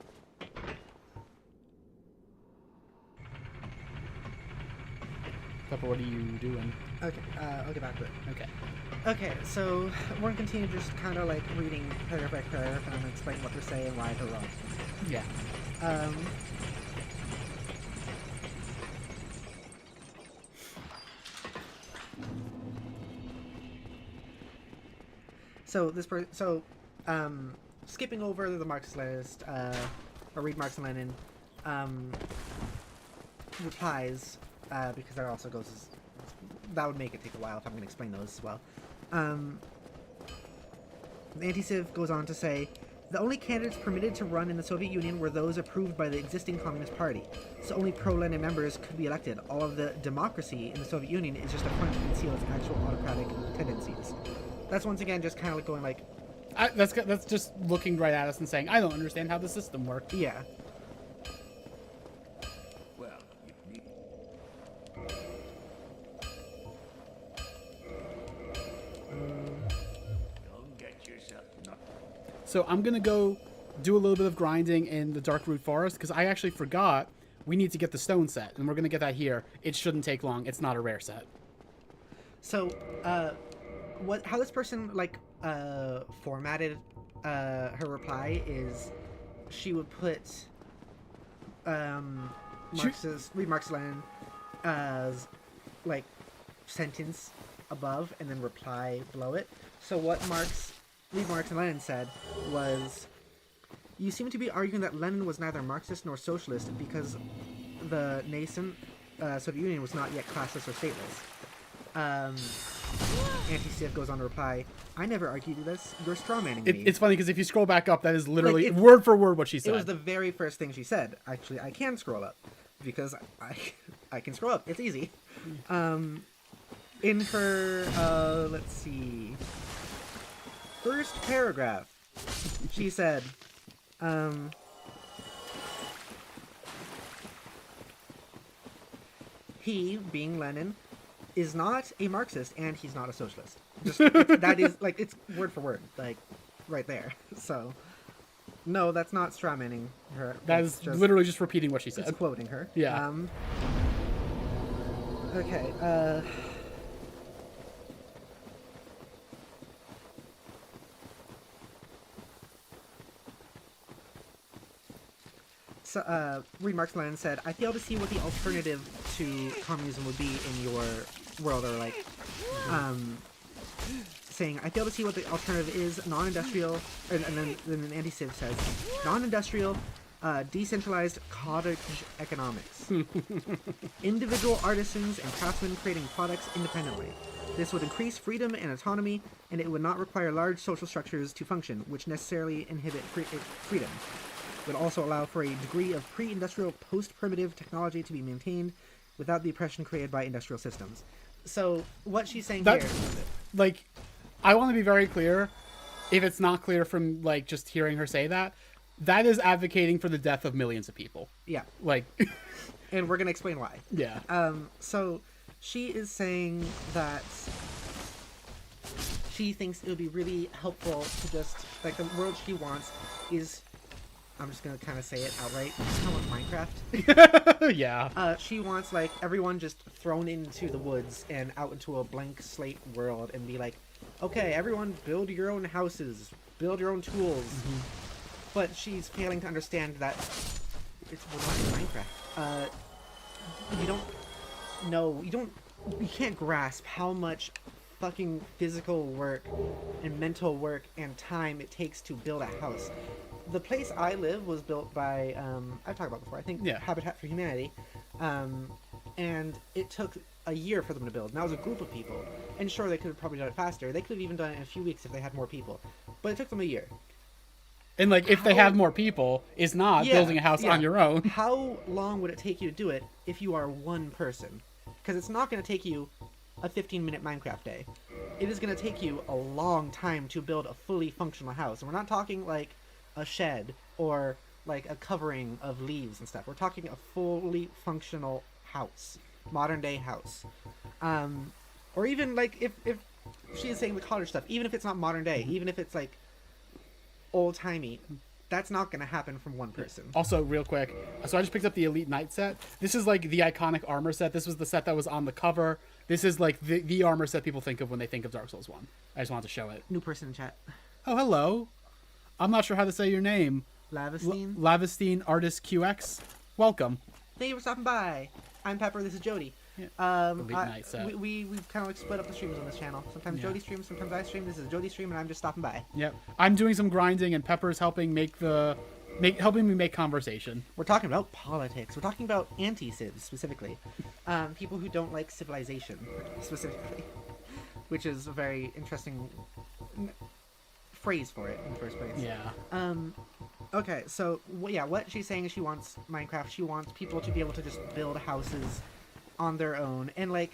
Pepper, what are you doing? Okay, I'll get back to it. Okay. Okay, so we're gonna continue just kind of like reading paragraph by paragraph and explain what they're saying and why they're wrong. Yeah. Skipping over the Marxist list, or read Marx and Lenin, replies, because that also goes as, that would make it take a while if I'm going to explain those as well. The anti-civ goes on to say, the only candidates permitted to run in the Soviet Union were those approved by the existing Communist Party, so only pro-Lenin members could be elected. All of the democracy in the Soviet Union is just a front to conceal its actual autocratic tendencies. That's once again just kind of like going like... That's just looking right at us and saying, I don't understand how the system works. Yeah. Well, you need... Don't get yourself nothing. So I'm going to go do a little bit of grinding in the Darkroot Forest, because I actually forgot we need to get the stone set, and we're going to get that here. It shouldn't take long. It's not a rare set. So, how this person, like, formatted her reply is she would put read Marx Lenin as like sentence above and then reply below it. So what read Marx and Lenin said was, you seem to be arguing that Lenin was neither Marxist nor socialist because the nascent Soviet Union was not yet classless or stateless. Anti-Civ goes on to reply, I never argued this. You're strawmanning me. It's funny because if you scroll back up, that is literally Like, word for word what she said. It was the very first thing she said. Actually, I can scroll up because I can scroll up. It's easy. In her, let's see, first paragraph, she said, he, being Lenin, is not a Marxist and he's not a socialist. Just that is like, it's word for word, like right there. So No, that's not strawmanning her. That It's is just, literally just repeating what she said. it's quoting her. Yeah. Okay. So, Remarks Lennon said, I fail to see what the alternative to communism would be in your world, or like, saying, I fail to see what the alternative is, non-industrial, and then Anti-Civ says, non-industrial, decentralized cottage economics. Individual artisans and craftsmen creating products independently. This would increase freedom and autonomy, and it would not require large social structures to function, which necessarily inhibit freedom. It would also allow for a degree of pre-industrial, post-primitive technology to be maintained without the oppression created by industrial systems. So, what she's saying here... Like, I want to be very clear, if it's not clear from, like, just hearing her say that, that is advocating for the death of millions of people. Yeah. Like... and we're going to explain why. Yeah. So, she is saying that she thinks it would be really helpful to just... Like, the world she wants is... I'm just gonna kind of say it outright. Kind of like Minecraft. Yeah. She wants, like, everyone just thrown into the woods and out into a blank slate world and be like, okay, everyone build your own houses, build your own tools. Mm-hmm. But she's failing to understand that we're not in Minecraft. You can't grasp how much fucking physical work and mental work and time it takes to build a house. The place I live was built by, I've talked about before, I think, Habitat for Humanity, and it took a year for them to build, and that was a group of people, and sure, they could have probably done it faster, they could have even done it in a few weeks if they had more people, but it took them a year. And, like, if they have more people, it's not building a house on your own. How long would it take you to do it if you are one person? Because it's not going to take you a 15-minute Minecraft day. It is going to take you a long time to build a fully functional house, and we're not talking, like, a shed or like a covering of leaves and stuff. We're talking a fully functional house, modern day house, or even like if she is saying the cottage stuff, even if it's not modern day, even if it's like old timey, that's not going to happen from one person. Also, real quick, so I just picked up the Elite Knight set. This is like the iconic armor set. This was the set that was on the cover. This is like the armor set people think of when they think of Dark Souls 1. I just wanted to show it. New person in chat. Oh, hello. I'm not sure how to say your name. Lavestein? Lavestein Artist QX. Welcome. Thank you for stopping by. I'm Pepper, this is Jodi. Yeah. Night set. We've kind of like split up the streams on this channel. Sometimes Jodi streams, sometimes I stream. This is Jodi stream, and I'm just stopping by. Yep. I'm doing some grinding, and Pepper's helping helping me make conversation. We're talking about politics. We're talking about anti-civs, specifically. People who don't like civilization, specifically. Which is a very interesting phrase for it in the first place. Yeah. Okay, so what she's saying is she wants Minecraft. She wants people to be able to just build houses on their own, and like,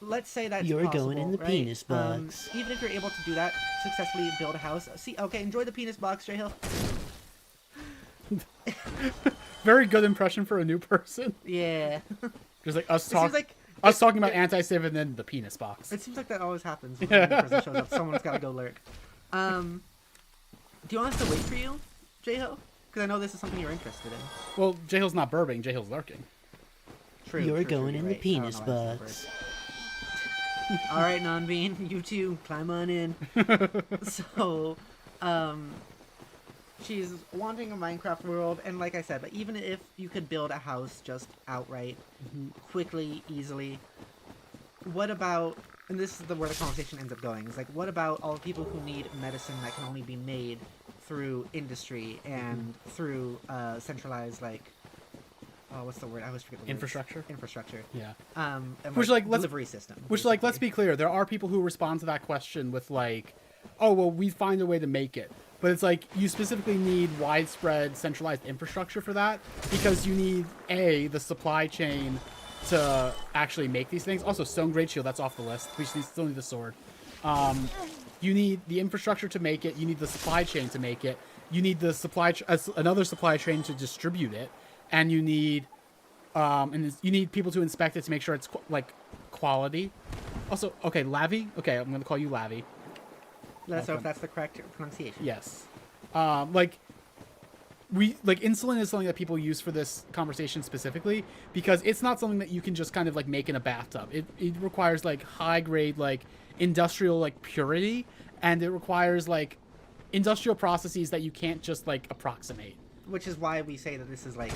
let's say that's You're possible, going in the right? penis box. Even if you're able to do that, successfully build a house. See, okay, enjoy the penis box, J Hill. Very good impression for a new person. Yeah. Just like us talking about anti-civ and then the penis box. It seems like that always happens when a new person shows up. Someone's got to go lurk. Do you want us to wait for you, J-Ho? Because I know this is something you're interested in. Well, J-Hill's not burbing, J-Hill's lurking. You're going in the penis box. Alright, Non-Bean, you too, climb on in. So, she's wanting a Minecraft world, and like I said, like, even if you could build a house just outright, quickly, easily, what about... And this is where the conversation ends up going. It's like, what about all the people who need medicine that can only be made through industry and through centralized, like, what's the word? I always forget the word. Infrastructure? Infrastructure. Yeah. And which, like, let's, delivery system. Which, like, let's be clear. There are people who respond to that question with, like, oh, well, we find a way to make it. But it's like, you specifically need widespread centralized infrastructure for that, because you need, A, the supply chain to actually make these things. Also, Stone Great Shield, that's off the list. We still need the sword. You need the infrastructure to make it. You need the supply chain to make it. You need the another supply chain to distribute it, and you need people to inspect it to make sure it's quality. Also, okay, Lavi. Okay, I'm gonna call you Lavi. Let's hope that's the correct pronunciation. Yes. Like, insulin is something that people use for this conversation specifically because it's not something that you can just kind of like make in a bathtub. It requires like high grade like industrial like purity, and it requires like industrial processes that you can't just like approximate. Which is why we say that this is like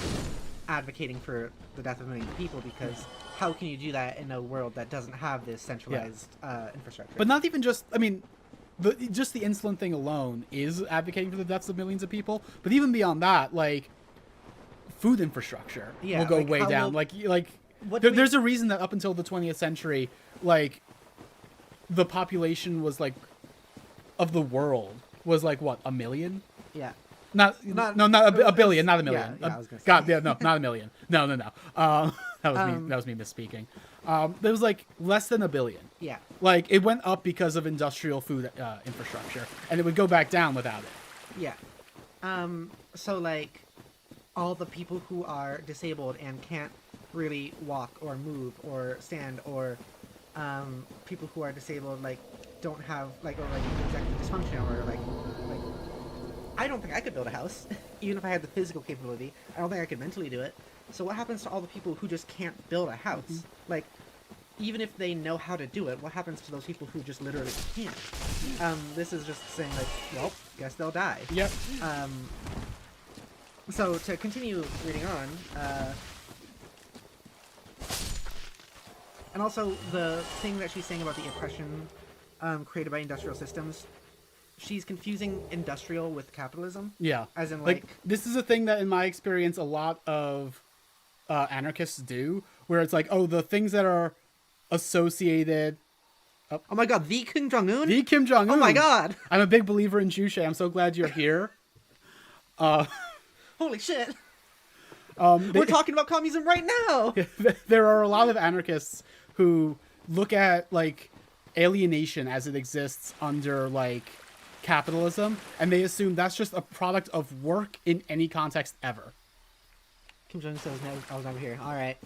advocating for the death of millions of people, because how can you do that in a world that doesn't have this centralized infrastructure? But not even just, I mean, just the insulin thing alone is advocating for the deaths of millions of people. But even beyond that, like, food infrastructure will go way down. There's a reason that up until the 20th century, like, the population was like, of the world was like what, 1 million? Yeah. Not a billion, not a million. Yeah, I was gonna say. God, yeah, no, not a million. No. That was me misspeaking. There was like less than 1 billion. Yeah. Like it went up because of industrial food infrastructure, and it would go back down without it. Yeah. So like, all the people who are disabled and can't really walk or move or stand, or people who are disabled like don't have like, or like executive dysfunction, or like I don't think I could build a house, even if I had the physical capability. I don't think I could mentally do it. So what happens to all the people who just can't build a house? Mm-hmm. Like, even if they know how to do it, what happens to those people who just literally can't? This is just saying like, well, guess they'll die. Yep. So to continue reading on, and also the thing that she's saying about the oppression created by industrial systems, she's confusing industrial with capitalism. Yeah. As in like this is a thing that in my experience a lot of anarchists do, where it's like, oh, the things that are associated. Oh my god, the Kim Jong-un? The Kim Jong-un. Oh my god. I'm a big believer in Juche. I'm so glad you're here. Holy shit. We're talking about communism right now. There are a lot of anarchists who look at like alienation as it exists under like capitalism, and they assume that's just a product of work in any context ever. Kim Jong-un says, no, I was never here. All right.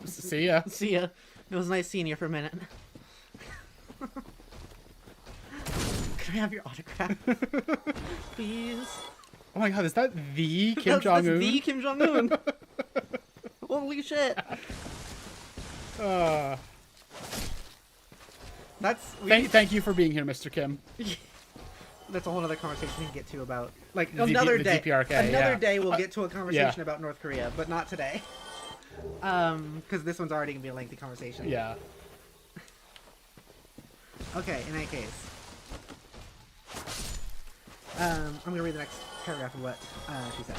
See ya. See ya. It was nice seeing you for a minute. Can I have your autograph? Please. Oh my god, is that the Kim Jong-un? That's the Kim Jong-un. Holy shit. Thank you for being here, Mr. Kim. That's a whole other conversation we can get to about like the another day. DPRK, another day we'll get to a conversation about North Korea, but not today. Because this one's already gonna be a lengthy conversation. Yeah. Okay, in any case, I'm gonna read the next paragraph of what she said.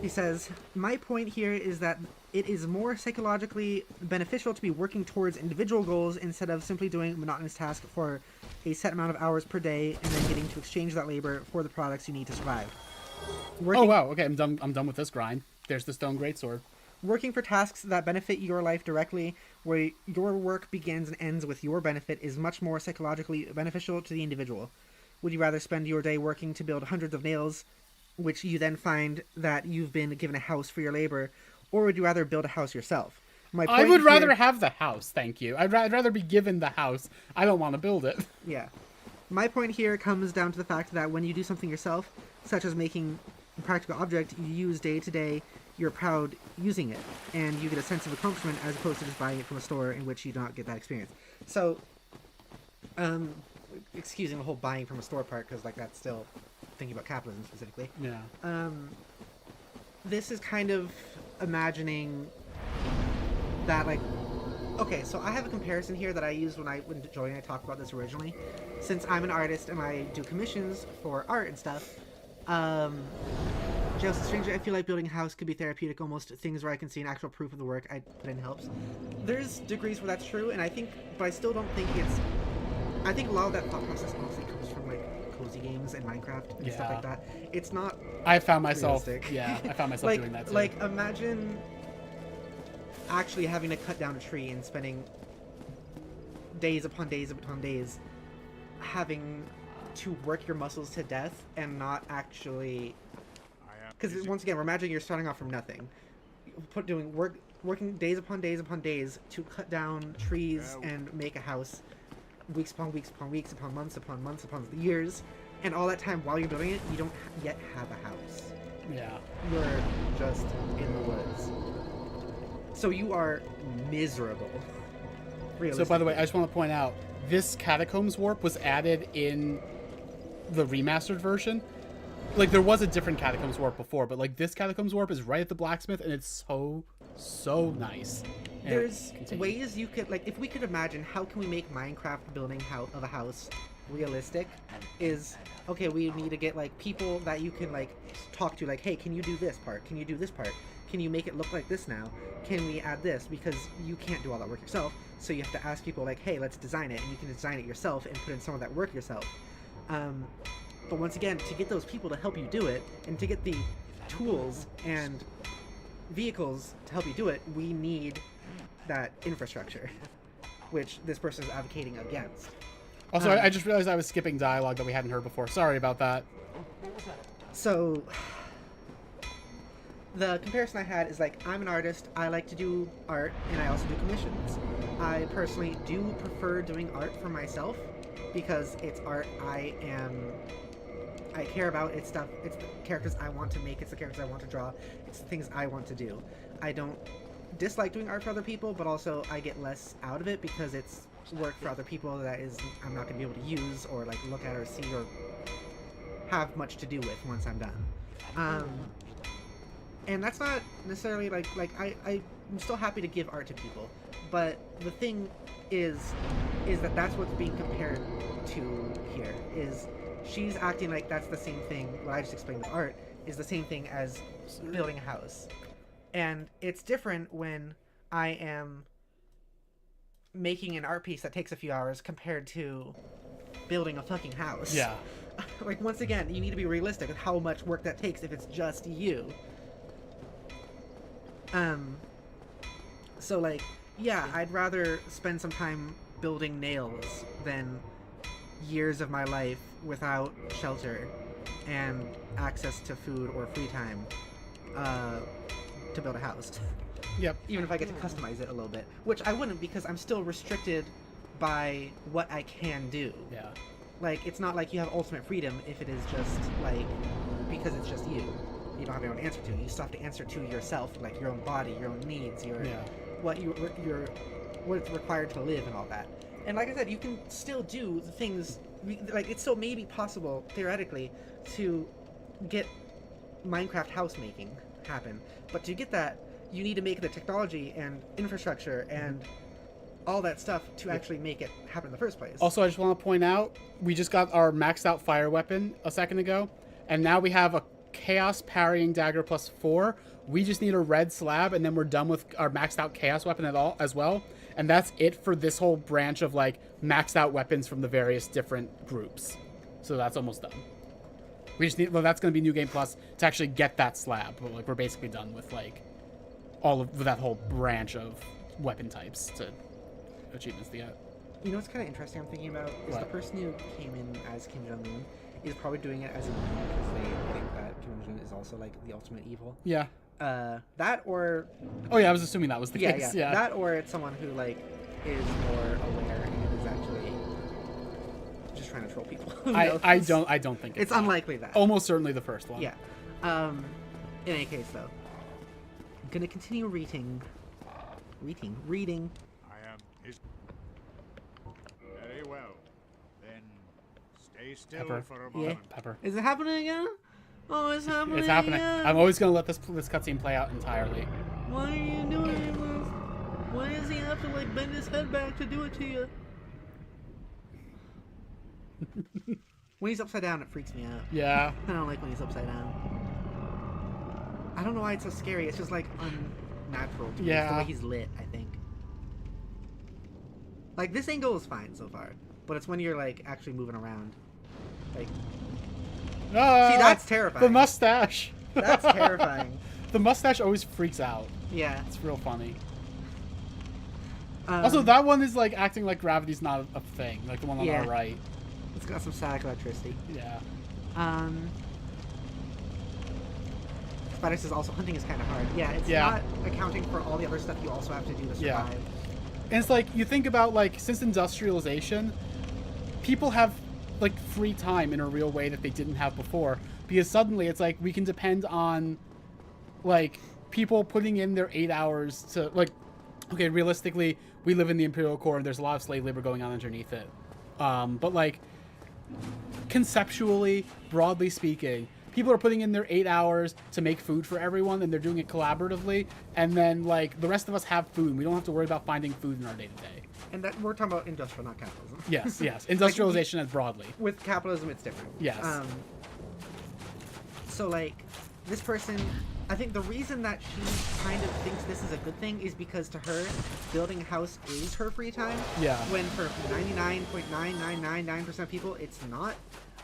He says, my point here is that it is more psychologically beneficial to be working towards individual goals instead of simply doing a monotonous task for a set amount of hours per day and then getting to exchange that labor for the products you need to survive. Oh wow, okay, I'm done with this grind. There's the stone greatsword. Working for tasks that benefit your life directly, where your work begins and ends with your benefit, is much more psychologically beneficial to the individual. Would you rather spend your day working to build hundreds of nails, which you then find that you've been given a house for your labor, or would you rather build a house yourself? I would rather have the house, thank you. I'd rather be given the house. I don't want to build it. Yeah. My point here comes down to the fact that when you do something yourself, such as making a practical object you use day to day, you're proud using it, and you get a sense of accomplishment as opposed to just buying it from a store in which you do not get that experience. So, excusing the whole buying from a store part, because like that's still thinking about capitalism specifically. Yeah. This is kind of imagining that, like, okay, so I have a comparison here that I used when Jodi and I talked about this originally. Since I'm an artist and I do commissions for art and stuff, just strangely, I feel like building a house could be therapeutic almost. Things where I can see an actual proof of the work I put in helps. There's degrees where that's true, and but I still don't think I think a lot of that thought process honestly comes from like cozy games and Minecraft and stuff like that. It's not I found myself realistic. I found myself like, doing that too. Like imagine actually having to cut down a tree and spending days upon days upon days having to work your muscles to death and not actually, because once again, we're imagining you're starting off from nothing, working days upon days upon days to cut down trees and make a house, weeks upon weeks upon weeks upon months upon months upon years, And all that time while you're building it, you don't yet have a house. Yeah. You're just in the woods. So you are miserable. So by the way, I just want to point out, this Catacombs warp was added in the remastered version. Like, there was a different Catacombs warp before, but like this Catacombs warp is right at the blacksmith, and it's so nice. And there's ways you could, like, if we could imagine how can we make Minecraft building of a house realistic, is okay, we need to get like people that you can like talk to, like, hey, can you do this part, can you do this part, can you make it look like this now, can we add this, because you can't do all that work yourself, so you have to ask people like, hey, let's design it, and you can design it yourself and put in some of that work yourself. But once again, to get those people to help you do it, and to get the tools and vehicles to help you do it, we need that infrastructure, which this person is advocating against. Also, I just realized I was skipping dialogue that we hadn't heard before. Sorry about that. So, the comparison I had is like, I'm an artist, I like to do art, and I also do commissions. I personally do prefer doing art for myself, because it's art I care about, it's stuff, it's the characters I want to make, it's the characters I want to draw, it's the things I want to do. I don't dislike doing art for other people, but also I get less out of it because it's work for other people that is I'm not going to be able to use or like look at or see or have much to do with once I'm done. And that's not necessarily like I'm still happy to give art to people, but the thing is that that's what's being compared to here, is she's acting like that's the same thing, what I just explained with art is the same thing as building a house. And it's different when I am making an art piece that takes a few hours compared to building a fucking house. Yeah. Like, once again, you need to be realistic with how much work that takes if it's just you. So, like, yeah, I'd rather spend some time building nails than years of my life without shelter and access to food or free time to build a house. Yep. Even if I get to customize it a little bit, which I wouldn't, because I'm still restricted by what I can do. Yeah. Like, it's not like you have ultimate freedom if it is just like, because it's just you. You don't have your own answer to it. You still have to answer to yourself, like your own body, your own needs, your what's required to live and all that. And like I said, you can still do the things, like, it's still maybe possible, theoretically, to get Minecraft house making happen. But to get that, you need to make the technology and infrastructure and all that stuff to actually make it happen in the first place. Also, I just want to point out, we just got our maxed out fire weapon a second ago, and now we have a chaos parrying dagger +4. We just need a red slab, and then we're done with our maxed out chaos weapon as well. And that's it for this whole branch of like maxed out weapons from the various different groups. So that's almost done. We just need, well, that's going to be New Game Plus to actually get that slab. But like, we're basically done with like all of that whole branch of weapon types to achievements to get. You know what's kind of interesting I'm thinking about is the person who came in as Kim Jong-un is probably doing it as a meme because they think that Kim Jong-un is also like the ultimate evil. Yeah. That or... Oh yeah, I was assuming that was the case. Yeah. That or it's someone who like is more aware and is actually just trying to troll people. I don't think it's unlikely that. Almost certainly the first one. Yeah. In any case though, I'm gonna continue reading. I am his. Very well. Then stay still Pepper. for a moment. Yeah. Pepper. Is it happening again? Oh, it's happening. It's happening. Again. I'm always gonna let this cutscene play out entirely. Why are you doing it? Why does he have to like bend his head back to do it to you? When he's upside down, it freaks me out. Yeah. I don't like when he's upside down. I don't know why it's so scary. It's just like unnatural to me. It's the way he's lit, I think. Like, this angle is fine so far, but it's when you're like actually moving around. Like, see, that's terrifying. The mustache. That's terrifying. The mustache always freaks out. Yeah. It's real funny. Also, that one is like acting like gravity's not a thing. Like the one on our right. It's got some static electricity. Yeah. Spider says also hunting is kind of hard. Yeah, it's not accounting for all the other stuff you also have to do to survive. Yeah. And it's like, you think about like, since industrialization, people have like free time in a real way that they didn't have before, because suddenly it's like we can depend on like people putting in their 8 hours to like, okay, realistically we live in the Imperial Core and there's a lot of slave labor going on underneath it, but like conceptually, broadly speaking, people are putting in their 8 hours to make food for everyone, and they're doing it collaboratively, and then like the rest of us have food. We don't have to worry about finding food in our day-to-day. And that we're talking about industrial, not capitalism. Yes. Industrialization as broadly. With capitalism, it's different. Yes. So, like, this person, I think the reason that she kind of thinks this is a good thing is because to her, building a house is her free time. Yeah. When for 99.9999% of people, it's not.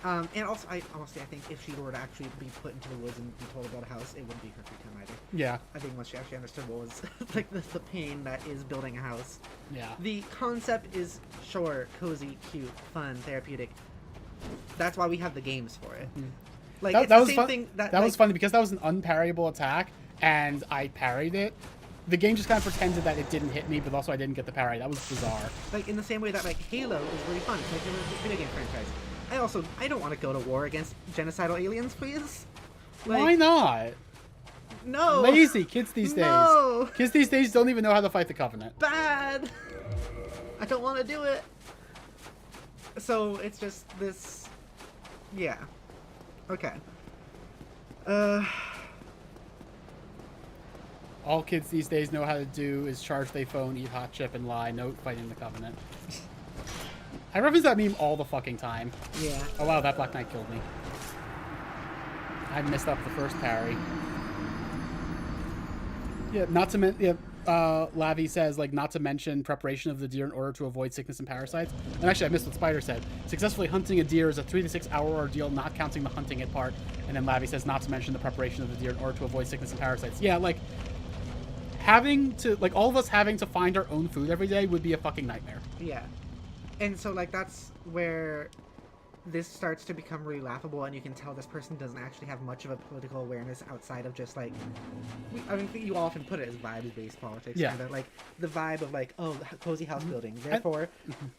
And also, I think if she were to actually be put into the woods and be told about a house, it wouldn't be her free time either. Yeah. I think once she actually understood what was like the pain that is building a house. Yeah. The concept is sure, cozy, cute, fun, therapeutic. That's why we have the games for it. Mm-hmm. Like that it's the was same fun. thing That was funny because that was an unparryable attack, and I parried it. The game just kind of pretended that it didn't hit me, but also I didn't get the parry. That was bizarre. Like in the same way that like Halo is really fun. It's like a video game franchise. I don't want to go to war against genocidal aliens, please. Like, why not? No. Lazy kids these days. No. Kids these days don't even know how to fight the Covenant. Bad. I don't want to do it. So it's just this. Yeah. Okay. All kids these days know how to do is charge their phone, eat hot chip, and lie. No fighting the Covenant. I reference that meme all the fucking time. Yeah. Oh wow, that Black Knight killed me. I messed up the first parry. Yeah, not to mention, Lavi says, like, not to mention preparation of the deer in order to avoid sickness and parasites. And actually, I missed what Spider said. Successfully hunting a deer is a 3 to 6 hour ordeal, not counting the hunting it part. And then Lavi says, not to mention the preparation of the deer in order to avoid sickness and parasites. Yeah, like, having to, like, all of us having to find our own food every day would be a fucking nightmare. Yeah. And so, like, that's where this starts to become really laughable, and you can tell this person doesn't actually have much of a political awareness outside of just, like... I mean, you often put it as vibes-based politics. Yeah. Kind of, like, the vibe of, like, oh, cozy house building. Therefore,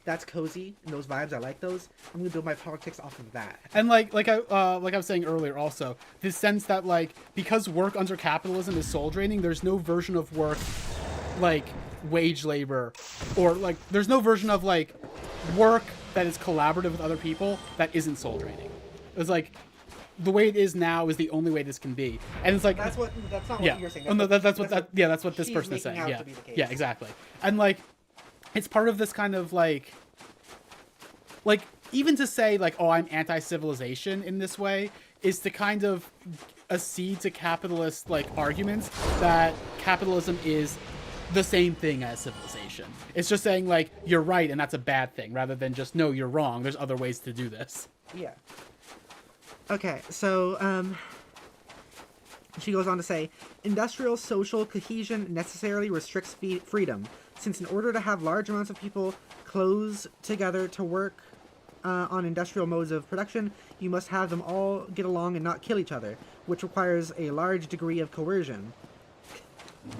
that's cozy, and those vibes, I like those. I'm going to build my politics off of that. And, like I was saying earlier also, this sense that, like, because work under capitalism is soul-draining, there's no version of work, like, wage labor, or, like, there's no version of, like, work that is collaborative with other people that isn't soul draining. It's like the way it is now is the only way this can be, and it's like that's not what you're saying. That's what this person is saying. Yeah, exactly. And like, it's part of this kind of like even to say like, oh, I'm anti-civilization in this way is to kind of accede to capitalist like arguments that capitalism is the same thing as civilization. It's just saying like you're right and that's a bad thing, rather than just no, you're wrong. There's other ways to do this. Yeah. Okay, so she goes on to say, industrial social cohesion necessarily restricts freedom, since in order to have large amounts of people close together to work on industrial modes of production, you must have them all get along and not kill each other, which requires a large degree of coercion.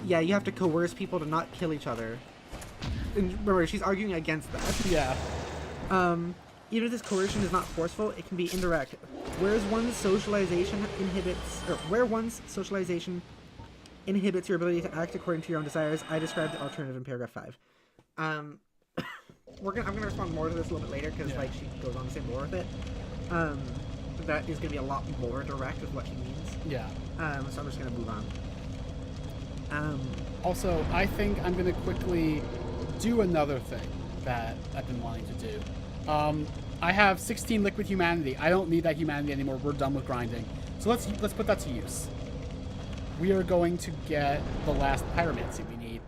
Yeah, you have to coerce people to not kill each other. And remember, she's arguing against that. Yeah. Even if this coercion is not forceful, it can be indirect. Where one's socialization inhibits your ability to act according to your own desires, I described the alternative in paragraph 5. I'm gonna respond more to this a little bit later because like she goes on to say more with it. That is gonna be a lot more direct with what she means. Yeah. So I'm just gonna move on. Also, I think I'm going to quickly do another thing that I've been wanting to do. I have 16 liquid humanity. I don't need that humanity anymore. We're done with grinding. So let's put that to use. We are going to get the last pyromancy we need.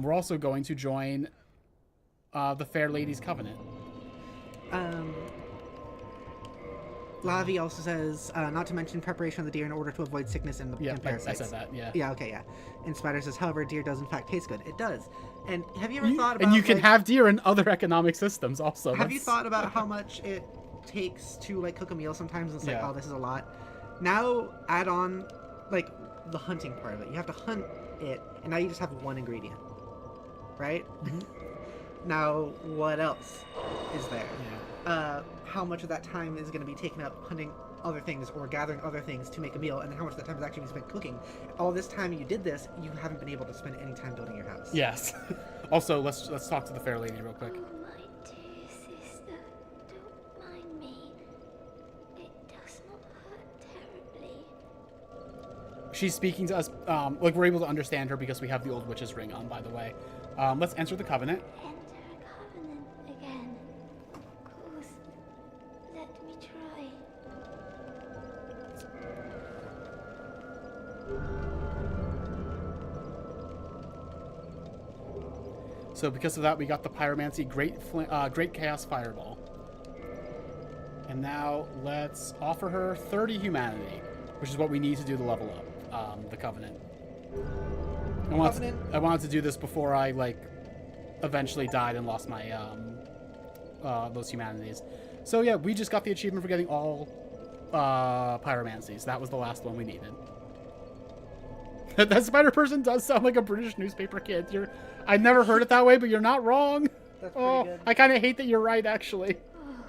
We're also going to join the Fair Ladies Covenant. Lavi also says, not to mention preparation of the deer in order to avoid sickness and parasites. I said that, yeah. Yeah, okay, yeah. And Spider says, however, deer does in fact taste good. It does. And have you ever thought about... And you can have deer in other economic systems also. Have you thought about how much it takes to, like, cook a meal sometimes? And it's like, oh, this is a lot. Now, add on, like, the hunting part of it. You have to hunt it, and now you just have one ingredient. Right? Mm-hmm. Now, what else is there? how much of that time is going to be taken up hunting other things or gathering other things to make a meal, and then how much of that time is actually spent cooking. All this time you did this, you haven't been able to spend any time building your house. Yes. Also, let's talk to the fair lady real quick. Oh, my dear sister, don't mind me. It does not hurt terribly. She's speaking to us. Like, we're able to understand her because we have the old witch's ring on, by the way. Let's enter the covenant. Enter a covenant again. Of course. Let me try. So because of that, we got the pyromancy great chaos fireball. And now let's offer her 30 humanity, which is what we need to do the level up, the covenant. I wanted to do this before I like eventually died and lost my those humanities. So yeah, we just got the achievement for getting all pyromancies. That was the last one we needed. That spider person does sound like a British newspaper kid. I never heard it that way, but you're not wrong. That's pretty good. I kind of hate that you're right, actually. Oh,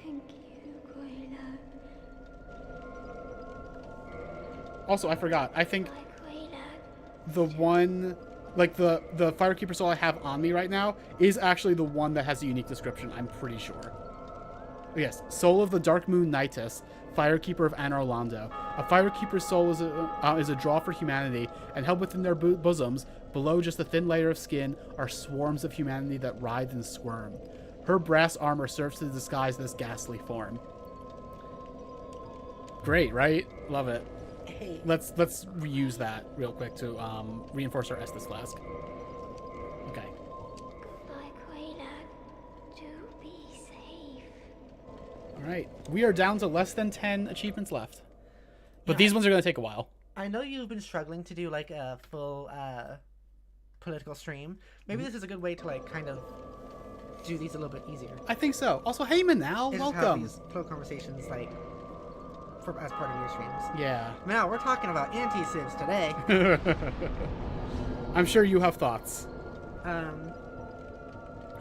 thank you, Quayla. Also, I forgot. I think My Quayla. the one, like the Firekeeper soul I have on me right now is actually the one that has a unique description. I'm pretty sure. Yes, Soul of the Dark Moon Nightus, Firekeeper of Anor Londo. A Firekeeper's soul is a draw for humanity, and held within their bosoms, below just a thin layer of skin, are swarms of humanity that writhe and squirm. Her brass armor serves to disguise this ghastly form. Great, right? Love it. Hey. Let's reuse that real quick to reinforce our Estus flask. Okay. Goodbye, Quayla. Do be safe. All right. We are down to less than 10 achievements left. But these ones are going to take a while. I know you've been struggling to do like a full political stream. Maybe this is a good way to like kind of do these a little bit easier. I think so. Also, hey Manal, Just have welcome. these political conversations like as part of your streams. Yeah. Now we're talking about anti-civs today. I'm sure you have thoughts.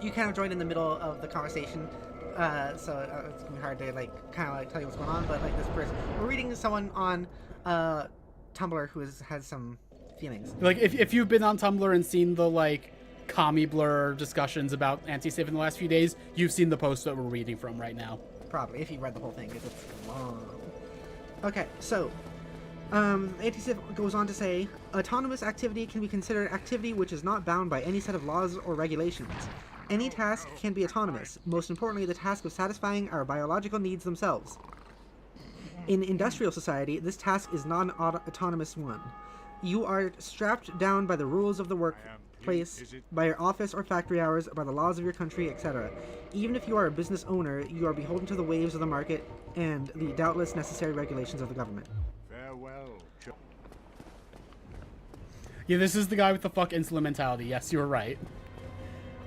You kind of joined in the middle of the conversation, so it's gonna be hard to like kind of like tell you what's going on. But like this person, we're reading someone on Tumblr who has some feelings. Like if you've been on Tumblr and seen the like commie blur discussions about anti-civ in the last few days, you've seen the post that we're reading from right now. Probably, if you read the whole thing, because it's long. Okay, so anti-civ goes on to say, autonomous activity can be considered activity which is not bound by any set of laws or regulations. Any task can be autonomous, most importantly the task of satisfying our biological needs themselves. In industrial society, this task is not an autonomous one. You are strapped down by the rules of the workplace, by your office or factory hours, by the laws of your country, etc. Even if you are a business owner, you are beholden to the waves of the market and the doubtless necessary regulations of the government. Farewell. Yeah, this is the guy with the fuck insulin mentality. Yes, you were right.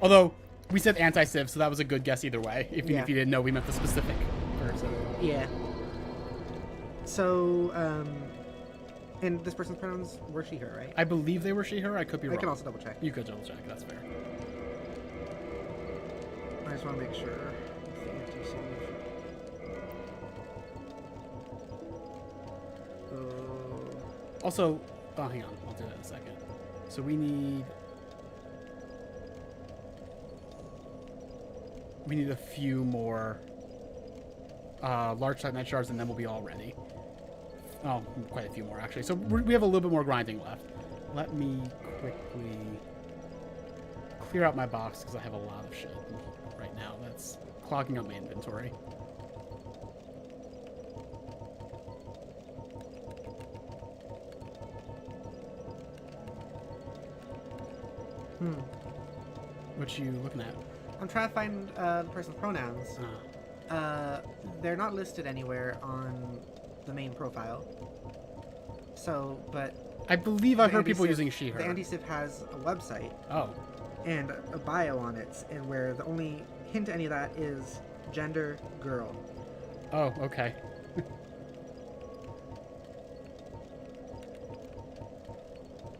Although, we said anti-civ, so that was a good guess either way. If you didn't know we meant the specific person. Yeah. So, and this person's pronouns were she, her, right? I believe they were she, her. I could be wrong. I can also double check. You could double check. That's fair. I just want to make sure. Also, oh, hang on. I'll do that in a second. So we need a few more large type night shards, and then we'll be all ready. Oh, quite a few more actually. So we have a little bit more grinding left. Let me quickly clear out my box because I have a lot of shit right now that's clogging up my inventory. What you looking at? I'm trying to find the person's pronouns. They're not listed anywhere on the main profile. So, but I believe I've heard people using she, her. The anti-civ has a website. Oh. And a bio on it, and where the only hint to any of that is gender girl. Oh, okay.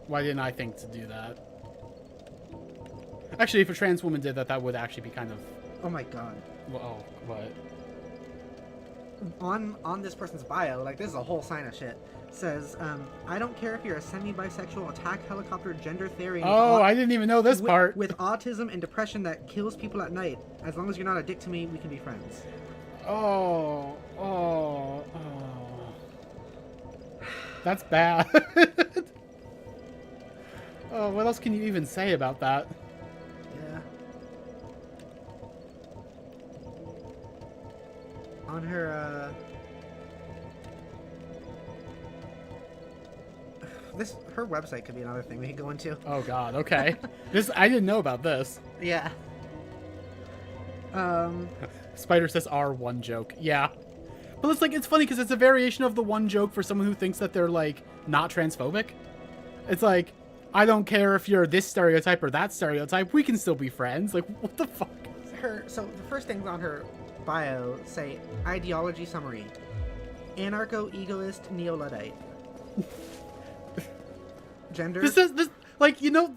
Why didn't I think to do that? Actually, if a trans woman did that, that would actually be kind of... Oh my god. Well, what? On this person's bio, like this is a whole sign of shit. Says, I don't care if you're a semi-bisexual attack helicopter gender theory. Oh, I didn't even know this part. With autism and depression that kills people at night. As long as you're not a dick to me, we can be friends. Oh. That's bad. Oh, what else can you even say about that? Yeah. On her, her website could be another thing we could go into. Oh god, okay. I didn't know about this. Yeah. Spider says R1 joke. Yeah. But it's funny because it's a variation of the one joke for someone who thinks that they're like not transphobic. It's like, I don't care if you're this stereotype or that stereotype, we can still be friends. Like, what the fuck? So the first things on her bio say ideology summary. Anarcho-egoist neo-Luddite. Gender. This like, you know,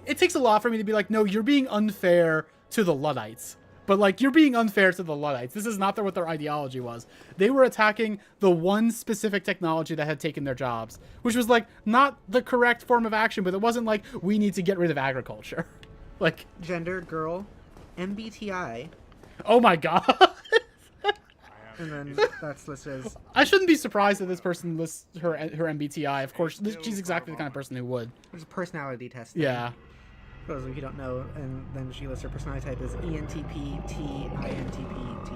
it takes a lot for me to be like, no, you're being unfair to the Luddites. But like, you're being unfair to the Luddites. This is not what their ideology was. They were attacking the one specific technology that had taken their jobs, which was like not the correct form of action, but it wasn't like we need to get rid of agriculture. Like, gender girl, MBTI. Oh my god. And then that's listed as... I shouldn't be surprised that this person lists her MBTI. Of course, she's exactly the kind of person who would. There's a personality test. Yeah. For those of you who don't know, and then she lists her personality type as ENTP, T, INTP, T.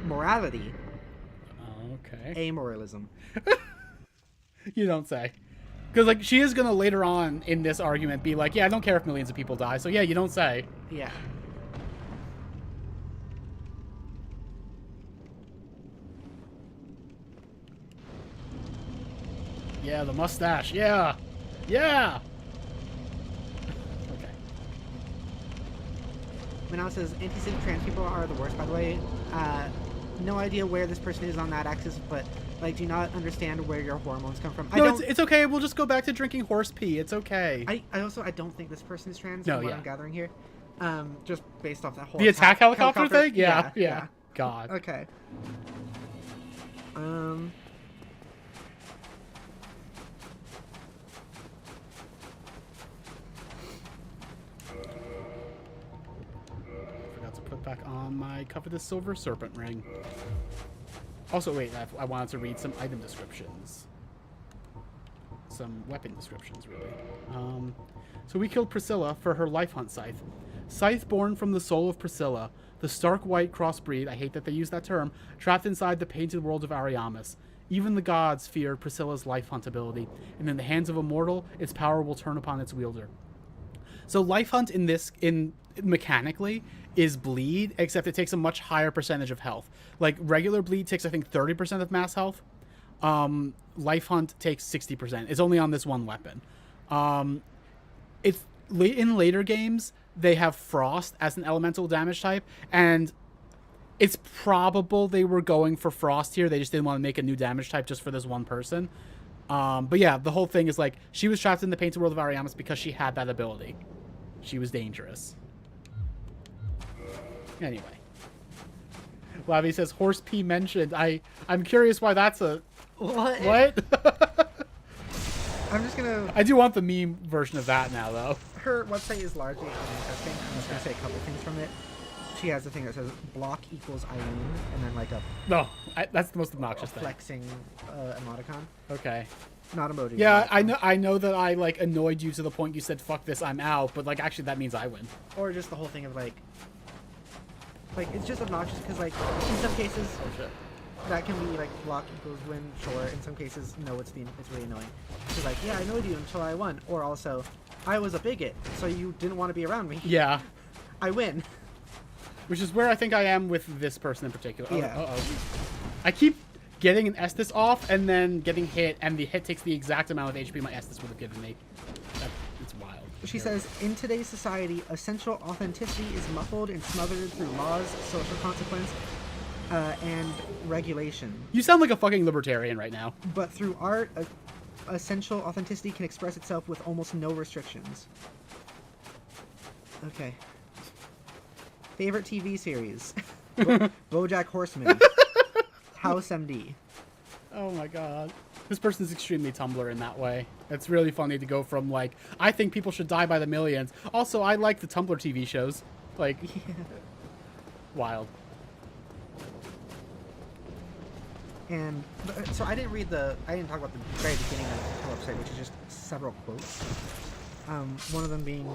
Morality. Okay. Amoralism. You don't say. Because, like, she is going to later on in this argument be like, yeah, I don't care if millions of people die. So, yeah, you don't say. Yeah. Yeah, the mustache. Yeah. Yeah. Okay. Manal says, anti-civ trans people are the worst, by the way. No idea where this person is on that axis, but, like, do you not understand where your hormones come from? No, it's okay. We'll just go back to drinking horse pee. It's okay. I don't think this person is trans, no, from what yeah. I'm gathering here. Just based off that whole... The attack helicopter thing? Yeah. God. Okay. Forgot to put back on my covetous silver serpent ring. Also, wait, I wanted to read some item descriptions. Some weapon descriptions, really. So we killed Priscilla for her life hunt scythe. Scythe born from the soul of Priscilla, the stark white crossbreed, I hate that they use that term, trapped inside the painted world of Ariamis. Even the gods feared Priscilla's life hunt ability, and in the hands of a mortal, its power will turn upon its wielder. So life hunt in mechanically is bleed, except it takes a much higher percentage of health. Like regular bleed takes, I think, 30% of mass health. Life hunt takes 60%. It's only on this one weapon. It's in later games they have frost as an elemental damage type, and it's probable they were going for frost here. They just didn't want to make a new damage type just for this one person. But yeah, the whole thing is like she was trapped in the painted world of Ariamis because she had that ability. She was dangerous. Anyway. Lavi says horse pee mentioned. I'm curious why that's a... What? I'm just gonna... I do want the meme version of that now, though. Her website is largely uninteresting. I'm just gonna say a couple things from it. She has a thing that says block equals Eileen, and then like a... No, that's the most obnoxious thing. Flexing emoticon. Okay. Not emoji. Yeah, I know that I like annoyed you to the point you said fuck this, I'm out, but like actually that means I win. Or just the whole thing of like it's just obnoxious because like in some cases that can be like block equals win, sure. In some cases, no, it's really annoying. She's like, yeah, I annoyed you until I won. Or also, I was a bigot, so you didn't want to be around me. Yeah. I win. Which is where I think I am with this person in particular. Yeah. Uh-oh. I keep getting an Estus off and then getting hit, and the hit takes the exact amount of HP my Estus would have given me. It's wild. She says, in today's society, essential authenticity is muffled and smothered through laws, social consequence, and regulation. You sound like a fucking libertarian right now. But through art, essential authenticity can express itself with almost no restrictions. Okay. Favorite TV series? BoJack Horseman. House MD. Oh my god. This person's extremely Tumblr in that way. It's really funny to go from, like, I think people should die by the millions. Also, I like the Tumblr TV shows. Like, wild. And so I didn't talk about the very beginning of the website, which is just several quotes. One of them being,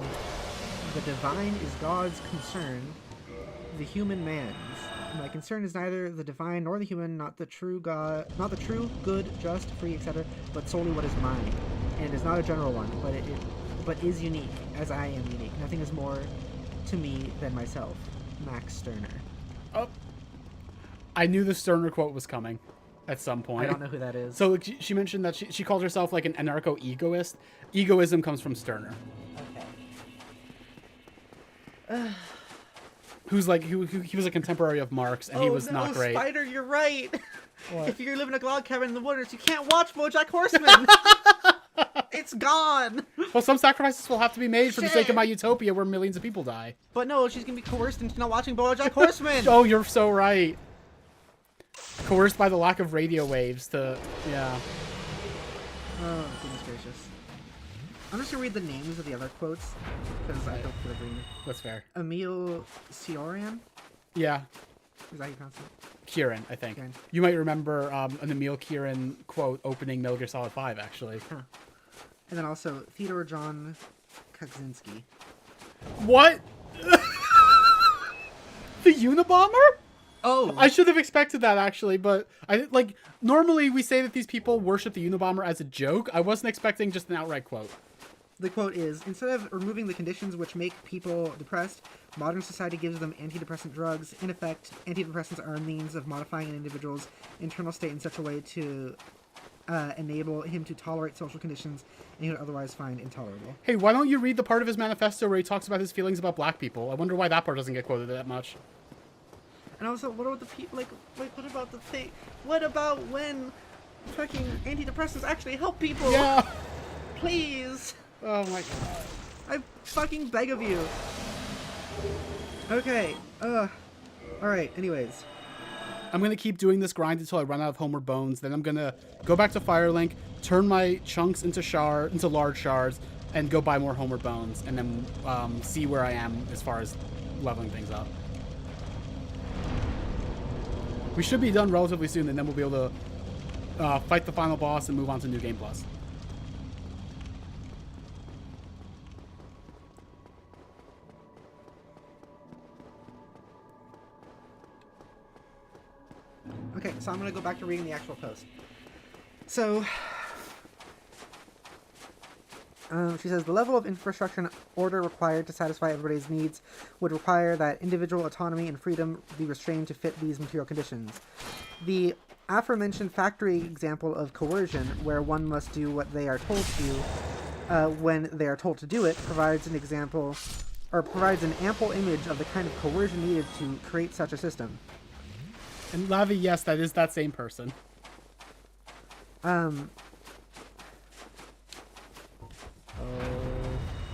"The divine is God's concern, the human man's. My concern is neither the divine nor the human, not the true God, not the true, good, just, free, etc., but solely what is mine, and is not a general one, but is unique, as I am unique. Nothing is more to me than myself." Max Stirner. Oh, I knew the Stirner quote was coming at some point. I don't know who that is. So she mentioned that she calls herself like an anarcho-egoist. Egoism comes from Stirner. Okay. Who's like he was a contemporary of Marx, and he was not great. Spider, you're right. What? If you live in a log cabin in the wilderness, you can't watch BoJack Horseman. It's gone. Well, some sacrifices will have to be made for the sake Shit. of my utopia, where millions of people die. But no, she's gonna be coerced into not watching BoJack Horseman. Oh, you're so right. Coerced by the lack of radio waves to, yeah. Oh, goodness gracious. I'm just gonna read the names of the other quotes, because I don't feel green. That's fair. Emil Cioran? Yeah. Is that how you pronounce it? Kieran, I think. Kieran. You might remember an Emil Kieran quote opening Metal Gear Solid 5, actually. Huh. And then also Theodore John Kaczynski. What? The Unabomber? Oh! I should have expected that, actually, but normally we say that these people worship the Unabomber as a joke. I wasn't expecting just an outright quote. The quote is, "Instead of removing the conditions which make people depressed, modern society gives them antidepressant drugs. In effect, antidepressants are a means of modifying an individual's internal state in such a way to enable him to tolerate social conditions and he would otherwise find intolerable." Hey, why don't you read the part of his manifesto where he talks about his feelings about black people? I wonder why that part doesn't get quoted that much. And also, what about the people, what about the thing, what about when fucking antidepressants actually help people? Yeah. Please. Oh my god. I fucking beg of you. Okay. Alright, anyways. I'm going to keep doing this grind until I run out of Homeward Bones. Then I'm going to go back to Firelink, turn my chunks into large shards, and go buy more Homeward Bones. And then see where I am as far as leveling things up. We should be done relatively soon, and then we'll be able to fight the final boss and move on to New Game Plus. Okay, so I'm going to go back to reading the actual post. So, she says, "The level of infrastructure and order required to satisfy everybody's needs would require that individual autonomy and freedom be restrained to fit these material conditions. The aforementioned factory example of coercion, where one must do what they are told to do when they are told to do it, provides an example, or provides an ample image of the kind of coercion needed to create such a system." And Lavi, yes, that is that same person.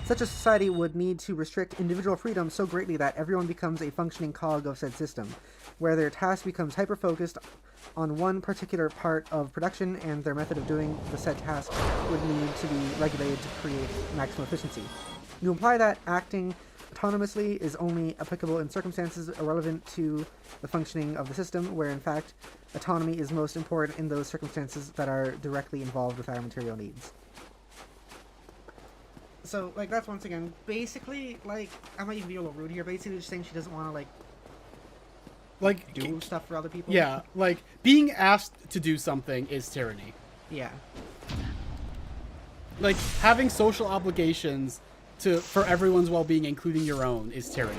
Such a society would need to restrict individual freedom so greatly that everyone becomes a functioning cog of said system, where their task becomes hyper-focused on one particular part of production, and their method of doing the said task would need to be regulated to create maximum efficiency. You imply that acting autonomously is only applicable in circumstances irrelevant to the functioning of the system, where in fact autonomy is most important in those circumstances that are directly involved with our material needs. So, that's once again, basically, I might even be a little rude here, basically just saying she doesn't want to, do stuff for other people. Yeah, being asked to do something is tyranny. Yeah. Having social obligations for everyone's well-being, including your own, is tyranny.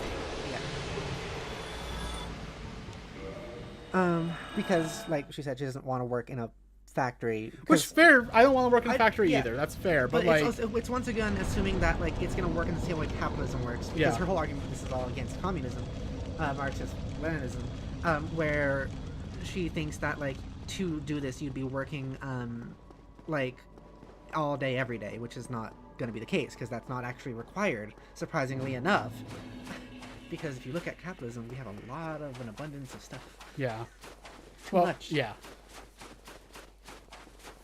Yeah. Because, she said, she doesn't want to work in a factory. Which is fair. I don't want to work in a factory either. That's fair. But it's once again assuming that it's going to work in the same way capitalism works. Because her whole argument, this is all against communism, Marxist Leninism, where she thinks that to do this you'd be working all day every day, which is not going to be the case because that's not actually required, surprisingly enough. because if you look at capitalism, we have a lot of an abundance of stuff. Yeah. Too much. Yeah.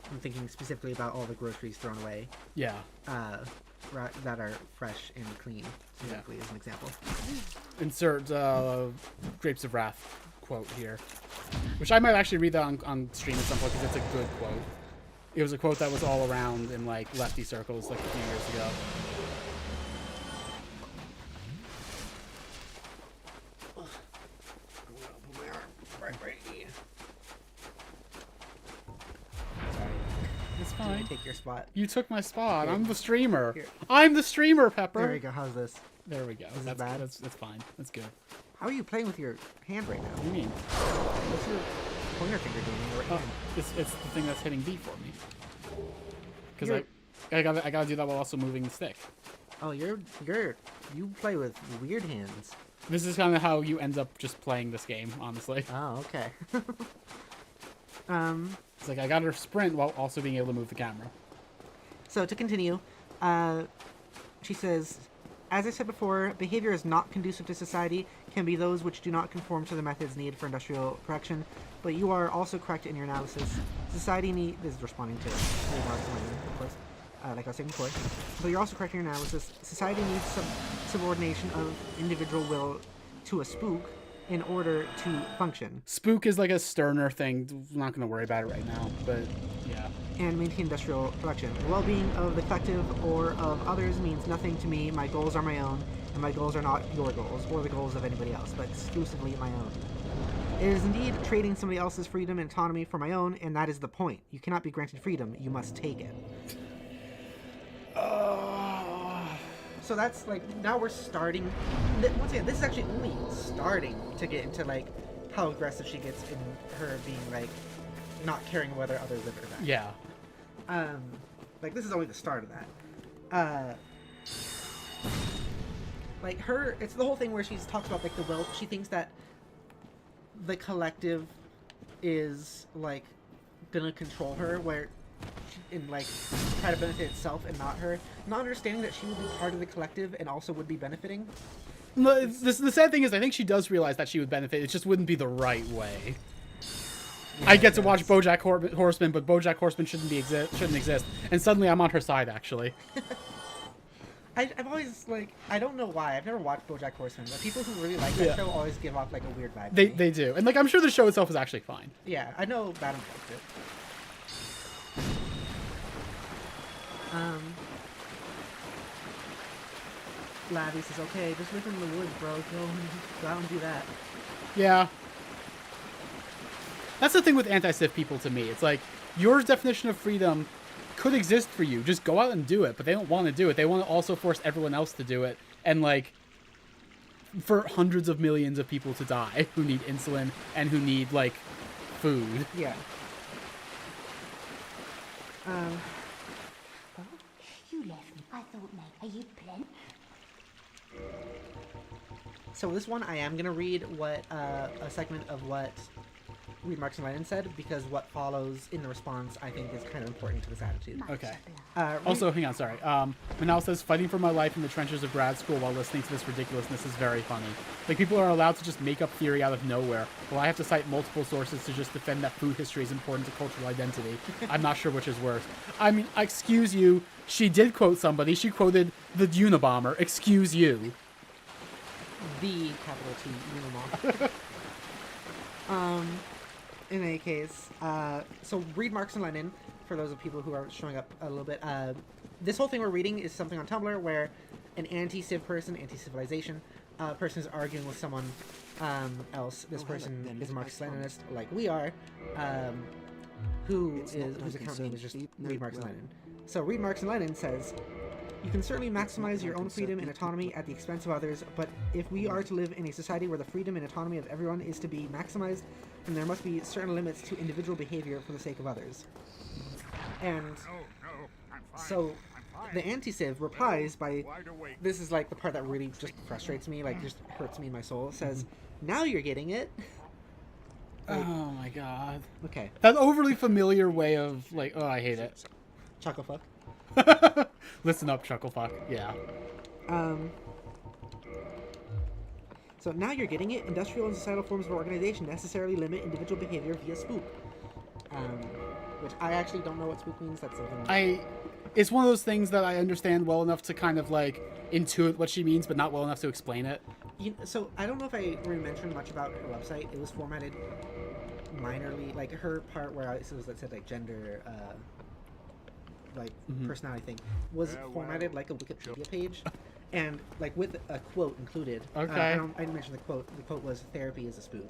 I'm thinking specifically about all the groceries thrown away. Yeah. That are fresh and clean, specifically as an example. Insert Grapes of Wrath quote here, which I might actually read that on stream at some point because it's a good quote. It was a quote that was all around in like lefty circles like a few years ago. It's fine. Take your spot. You took my spot. I'm the streamer. Here. I'm the streamer, Pepper. There we go. How's this? There we go. Is That's bad? That's fine. That's good. How are you playing with your hand right now? What do you mean? What's your pointer finger doing in your right hand? It's the thing that's hitting B for me. Because I gotta do that while also moving the stick. Oh, you play with weird hands. This is kind of how you end up just playing this game, honestly. Oh, okay. It's like I gotta sprint while also being able to move the camera. So to continue, she says, as I said before, behavior is not conducive to society, can be those which do not conform to the methods needed for industrial production, but you are also correct in your analysis. Society this is responding to remarks, of course, like I was saying before, but you're also correct in your analysis. Society needs some subordination of individual will to a spook in order to function. Spook is like a sterner thing. I'm not going to worry about it right now, but yeah. And maintain industrial production. The well-being of the collective or of others means nothing to me. My goals are my own, and my goals are not your goals or the goals of anybody else, but exclusively my own. It is indeed trading somebody else's freedom and autonomy for my own, and that is the point. You cannot be granted freedom, you must take it. So that's like, now we're starting, once again, this is actually only starting to get into like how aggressive she gets in her being like not caring whether others live or die. Yeah. Like this is only the start of that. Like her, it's the whole thing where she talks about like the will, she thinks that the collective is like gonna control her, where and like try to benefit itself and not her, not understanding that she would be part of the collective and also would be benefiting. The sad thing is I think she does realize that she would benefit, it just wouldn't be the right way. Yeah, I get to watch BoJack Horseman, but BoJack Horseman shouldn't exist, and suddenly I'm on her side actually. I've always like, I don't know why, I've never watched BoJack Horseman, but people who really like that show always give off like a weird vibe. They do, and like I'm sure the show itself is actually fine. Yeah, I know Adam liked it. Lavi says, okay, just live in the woods, bro. Go out and do that. Yeah. That's the thing with anti-Civ people to me. It's like, your definition of freedom could exist for you. Just go out and do it, but they don't want to do it. They want to also force everyone else to do it. And like, for hundreds of millions of people to die who need insulin and who need like food. Yeah. You left me. I thought maybe you'd plenty. So this one, I am going to read what a segment of what Read Marks and Lennon said, because what follows in the response, I think, is kind of important to this attitude. Okay. Also, hang on, sorry. Manal says, fighting for my life in the trenches of grad school while listening to this ridiculousness is very funny. Like, people are allowed to just make up theory out of nowhere, while I have to cite multiple sources to just defend that food history is important to cultural identity. I'm not sure which is worse. I mean, excuse you, she did quote somebody. She quoted the Unabomber. Excuse you. The capital T Unabomber. In any case, so read Marx and Lenin, for those of people who are showing up a little bit. This whole thing we're reading is something on Tumblr where an anti-civ person, anti-civilization person is arguing with someone else. This person is a Marxist-Leninist, like we are, whose account name is just Read Marx and Lenin. So Read Marx and Lenin says, you can certainly maximize your own freedom and autonomy at the expense of others, but if we are to live in a society where the freedom and autonomy of everyone is to be maximized, then there must be certain limits to individual behavior for the sake of others. And so the anti-civ replies by, this is like the part that really just frustrates me, like just hurts me in my soul, says, now you're getting it. Like, oh my god. Okay. That overly familiar way of like, oh, I hate it. Chucklefuck. Listen up, Chucklefuck. Yeah. So now you're getting it. Industrial and societal forms of organization necessarily limit individual behavior via spook. Which I actually don't know what spook means. That's something... It's one of those things that I understand well enough to kind of like intuit what she means, but not well enough to explain it. So I don't know if I really mentioned much about her website. It was formatted minorly, like her part where it said like gender, personality thing was formatted like a Wikipedia page, and like with a quote included. Okay. I didn't mention the quote. The quote was "Therapy is a spook."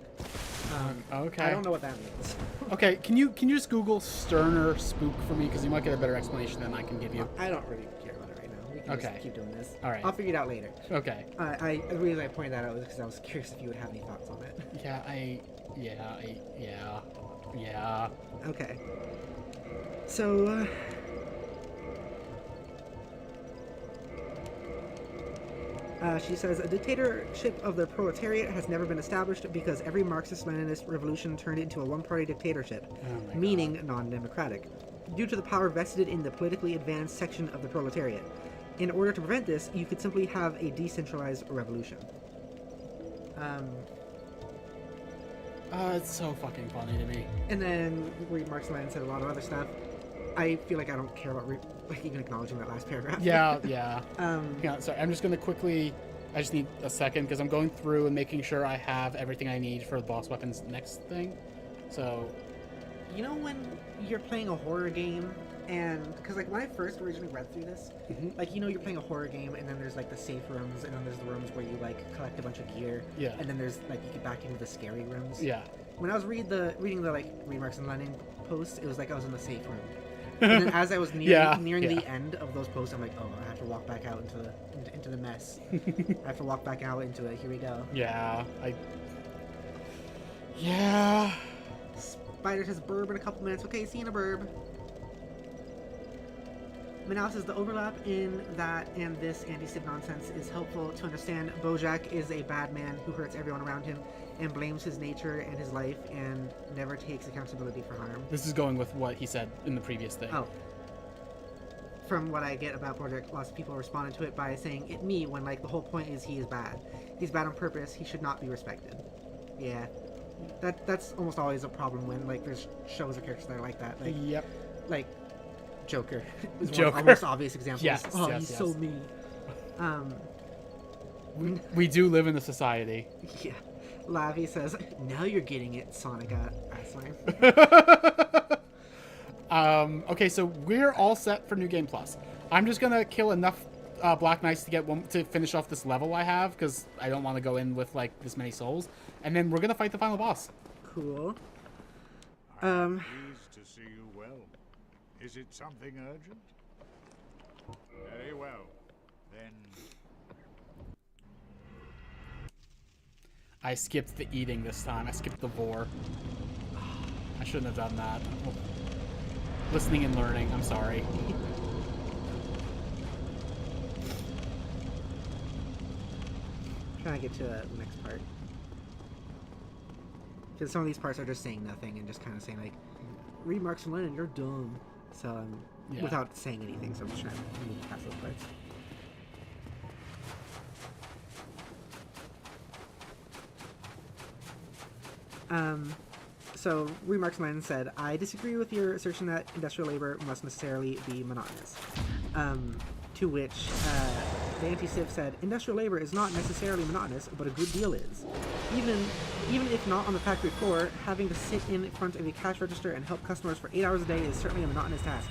Okay. I don't know what that means. Okay. Can you just Google Sterner spook for me, because you might get a better explanation than I can give you. I don't really care about it right now. We can just keep doing this. All right. I'll figure it out later. Okay. The reason I pointed that out was because I was curious if you would have any thoughts on it. Yeah. Okay. So, she says, a dictatorship of the proletariat has never been established because every Marxist-Leninist revolution turned into a one-party dictatorship, meaning non-democratic, due to the power vested in the politically advanced section of the proletariat. In order to prevent this, you could simply have a decentralized revolution. It's so fucking funny to me. And then Marx-Lenin said a lot of other stuff. I feel like I don't care about even acknowledging that last paragraph. Yeah. Sorry, I'm just gonna quickly. I just need a second because I'm going through and making sure I have everything I need for the boss weapons next thing. So, you know when you're playing a horror game, and because like when I first originally read through this, like you're playing a horror game, and then there's like the safe rooms, and then there's the rooms where you like collect a bunch of gear. Yeah. And then there's like you get back into the scary rooms. Yeah. When I was reading the Marx and Lenin posts, it was like I was in the safe room. And then as I was nearing the end of those posts, I'm like, oh, I have to walk back out into the mess. I have to walk back out into it. Here we go. Yeah. Spider says birb in a couple minutes. Okay, see you in a birb. Manal says the overlap in that and this anti-Civ nonsense is helpful to understand. Bojack is a bad man who hurts everyone around him and blames his nature and his life and never takes accountability for harm. This is going with what he said in the previous thing. Oh. From what I get about Bojack, lots of people responded to it by saying it me when like the whole point is he is bad. He's bad on purpose. He should not be respected. Yeah. That's almost always a problem when like there's shows or characters that are like that. Like, yep. Like Joker is Joker. one of the most obvious examples. Yes, he's so mean. We do live in a society. Yeah. Lavi says, now you're getting it, Sonic ass. Okay, so we're all set for New Game Plus. I'm just gonna kill enough Black Knights to finish off this level I have, because I don't want to go in with like this many souls, and then we're gonna fight the final boss. Cool. I'm pleased to see you well. Is it something urgent? Very well. Then I skipped the eating this time. I skipped the vor. I shouldn't have done that. Oh. Listening and learning. I'm sorry. Trying to get to the next part. Because some of these parts are just saying nothing and just kind of saying like, read Marx and Lenin, you're dumb. So without saying anything, so I'm just trying to move past those parts. So Remarks Lenin said, I disagree with your assertion that industrial labor must necessarily be monotonous. To which the anti-Civ said, industrial labor is not necessarily monotonous, but a good deal is. Even if not on the factory floor, having to sit in front of a cash register and help customers for 8 hours a day is certainly a monotonous task,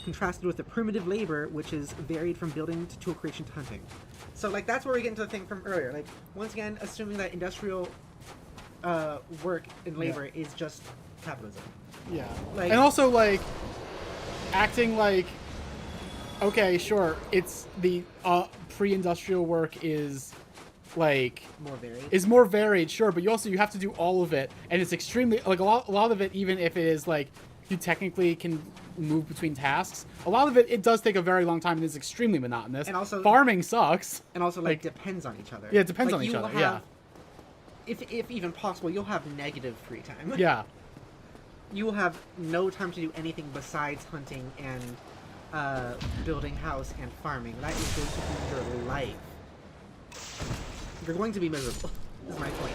contrasted with the primitive labor, which is varied from building to tool creation to hunting. So, like, that's where we get into the thing from earlier. Like, once again, assuming that industrial work and labor is just capitalism. Yeah. Like, and also, like, acting like, okay, sure, it's the pre-industrial work is, like... more varied, sure, but you have to do all of it, and it's extremely, like, a lot of it, even if it is, like, you technically can move between tasks, a lot of it does take a very long time and is extremely monotonous. And also... farming sucks. And also, like depends on each other. Yeah, it depends on each other, yeah. If even possible, you'll have negative free time. Yeah. You will have no time to do anything besides hunting and building house and farming. That is going to be your life. You're going to be miserable. Is my point.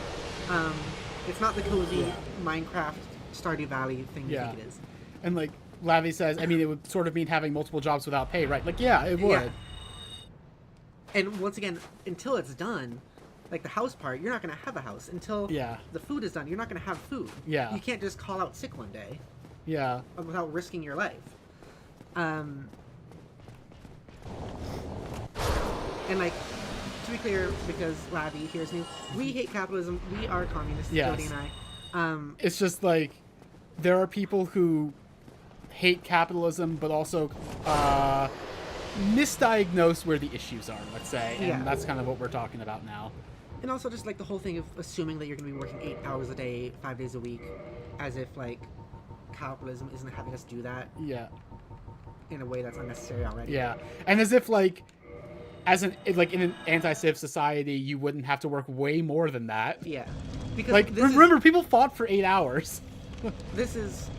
It's not the cozy Minecraft Stardew Valley thing you think it is. And like Lavi says, I mean, it would sort of mean having multiple jobs without pay, right? Like, yeah, it would. Yeah. And once again, until it's done, like the house part, you're not going to have a house. Until the food is done, you're not going to have food. Yeah. You can't just call out sick one day. Yeah. Without risking your life. And like, to be clear, because Lavi here's new, we hate capitalism. We are communists, Jodi and I. It's just like, there are people who hate capitalism, but also misdiagnose where the issues are, let's say. And that's kind of what we're talking about now. And also just like the whole thing of assuming that you're going to be working 8 hours a day, 5 days a week, as if like capitalism isn't having us do that. Yeah. In a way that's unnecessary already. Yeah. And as if like, in an anti-civ society, you wouldn't have to work way more than that. Yeah. Because like, remember, people fought for 8 hours. This is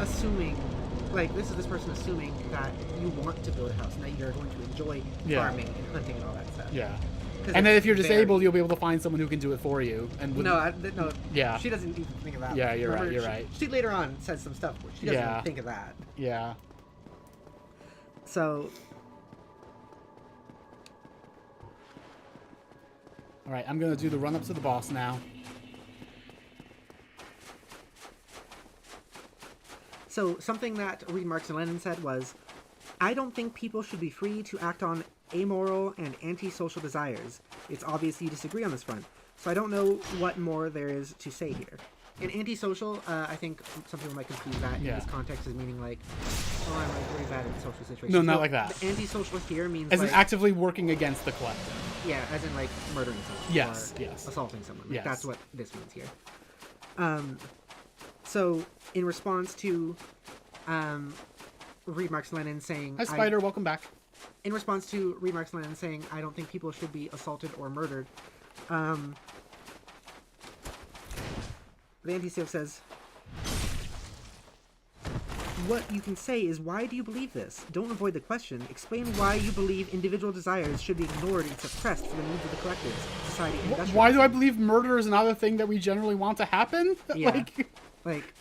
assuming, like, this person assuming that you want to build a house and that you're going to enjoy farming and hunting and all that stuff. Yeah. And then if you're disabled, you'll be able to find someone who can do it for you. And no. Yeah. She doesn't even think of that. Yeah, you're right. She later on says some stuff where she doesn't even think of that. Yeah. So. All right, I'm gonna do the run-up to the boss now. So something that Reed Marks and Lennon said was, I don't think people should be free to act on amoral and antisocial desires. It's obvious you disagree on this front, so I don't know what more there is to say here. And antisocial, I think some people might confuse that in this context as meaning like, oh, I'm like very bad in social situations. No, not like that. The antisocial here means as like, in actively working against the collective. Yeah, as in like murdering someone. Yes, or yes. assaulting someone. Like, that's what this means here. So in response to Reed Marks Lennon saying, hi Spider, welcome back. In response to Reed Marks Lennon saying, I don't think people should be assaulted or murdered, the anti-civ says, what you can say is, why do you believe this? Don't avoid the question. Explain why you believe individual desires should be ignored and suppressed for the needs of the collective, society, and industrial. Why do I believe murder is another thing that we generally want to happen? Yeah. Like,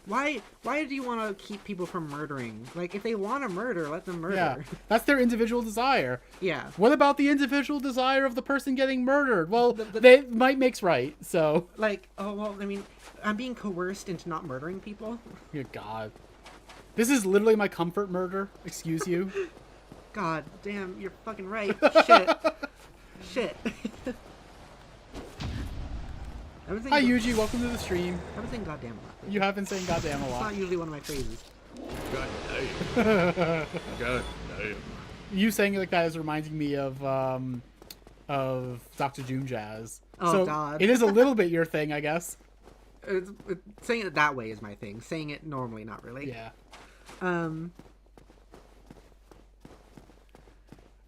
why do you want to keep people from murdering? Like, if they want to murder, let them murder. Yeah, that's their individual desire. Yeah. What about the individual desire of the person getting murdered? Well, they might makes right, so. Like, oh, well, I mean, I'm being coerced into not murdering people. Good God. This is literally my comfort murder. Excuse you. God damn, you're fucking right. Shit. Hi, Yuji. Welcome to the stream. I've been saying goddamn a lot. You have been saying goddamn a lot. It's not usually one of my phrases. Goddamn. Goddamn. You saying it like that is reminding me of Dr. Doom Jazz. Oh, so God. It is a little bit your thing, I guess. Saying it that way is my thing. Saying it normally, not really. Yeah.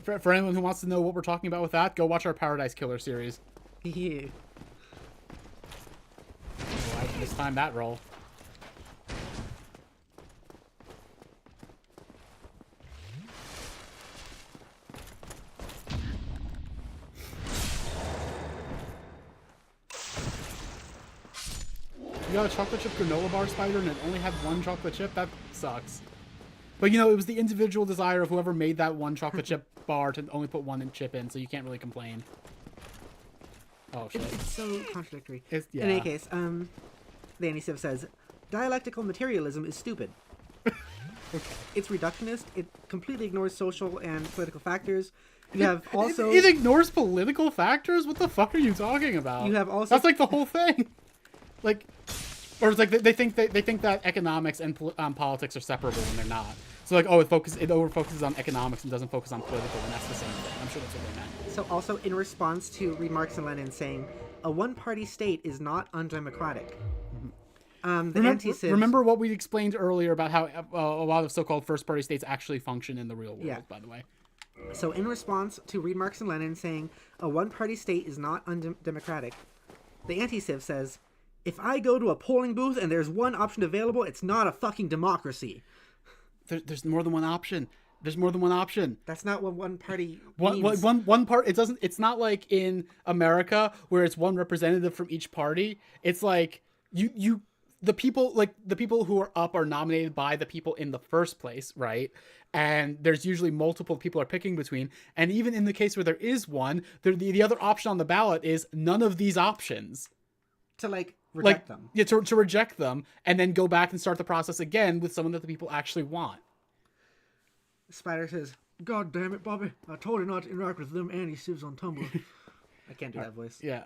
For anyone who wants to know what we're talking about with that, go watch our Paradise Killer series. Yeah. Oh, I can just time that roll. You got a chocolate chip granola bar, Spider, and it only had one chocolate chip? That sucks. But, you know, it was the individual desire of whoever made that one chocolate chip bar to only put one chip in, so you can't really complain. Oh, shit. It's so contradictory. Yeah. In any case, the anti-civ says, dialectical materialism is stupid. Okay. It's reductionist. It completely ignores social and political factors. You have also... It ignores political factors? What the fuck are you talking about? You have also... That's like the whole thing. Like... Or it's like they think that economics and politics are separable when they're not. So like, oh, it over focuses on economics and doesn't focus on political, and that's the same thing. I'm sure that's what they meant. So also in response to Reed Marks and Lennon saying, a one-party state is not undemocratic. Remember what we explained earlier about how a lot of so-called first-party states actually function in the real world, by the way. So in response to Reed Marks and Lennon saying, a one-party state is not undemocratic, the anti-civ says, if I go to a polling booth and there's one option available, it's not a fucking democracy. There's more than one option. There's more than one option. That's not what one party One means. one part. It doesn't. It's not like in America where it's one representative from each party. It's like the people who are up are nominated by the people in the first place, right? And there's usually multiple people are picking between. And even in the case where there is one, the other option on the ballot is none of these options. To reject them. Yeah, to reject them and then go back and start the process again with someone that the people actually want. Spider says, God damn it, Bobby. I told you not to interact with them anti-civs on Tumblr. I can't do that voice. Yeah.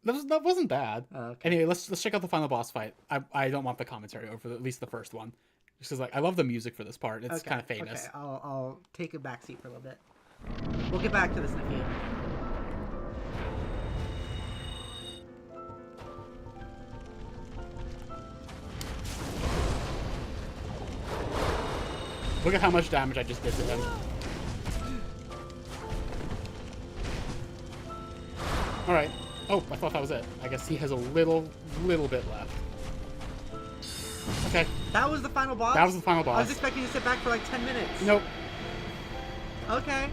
That wasn't bad. Okay. Anyway, let's check out the final boss fight. I don't want the commentary over at least the first one. Just because I love the music for this part. It's kind of famous. Okay, I'll take a backseat for a little bit. We'll get back to this in a few. Look at how much damage I just did to him. Alright. Oh, I thought that was it. I guess he has a little bit left. Okay. That was the final boss? That was the final boss. I was expecting to sit back for 10 minutes. Nope. Okay.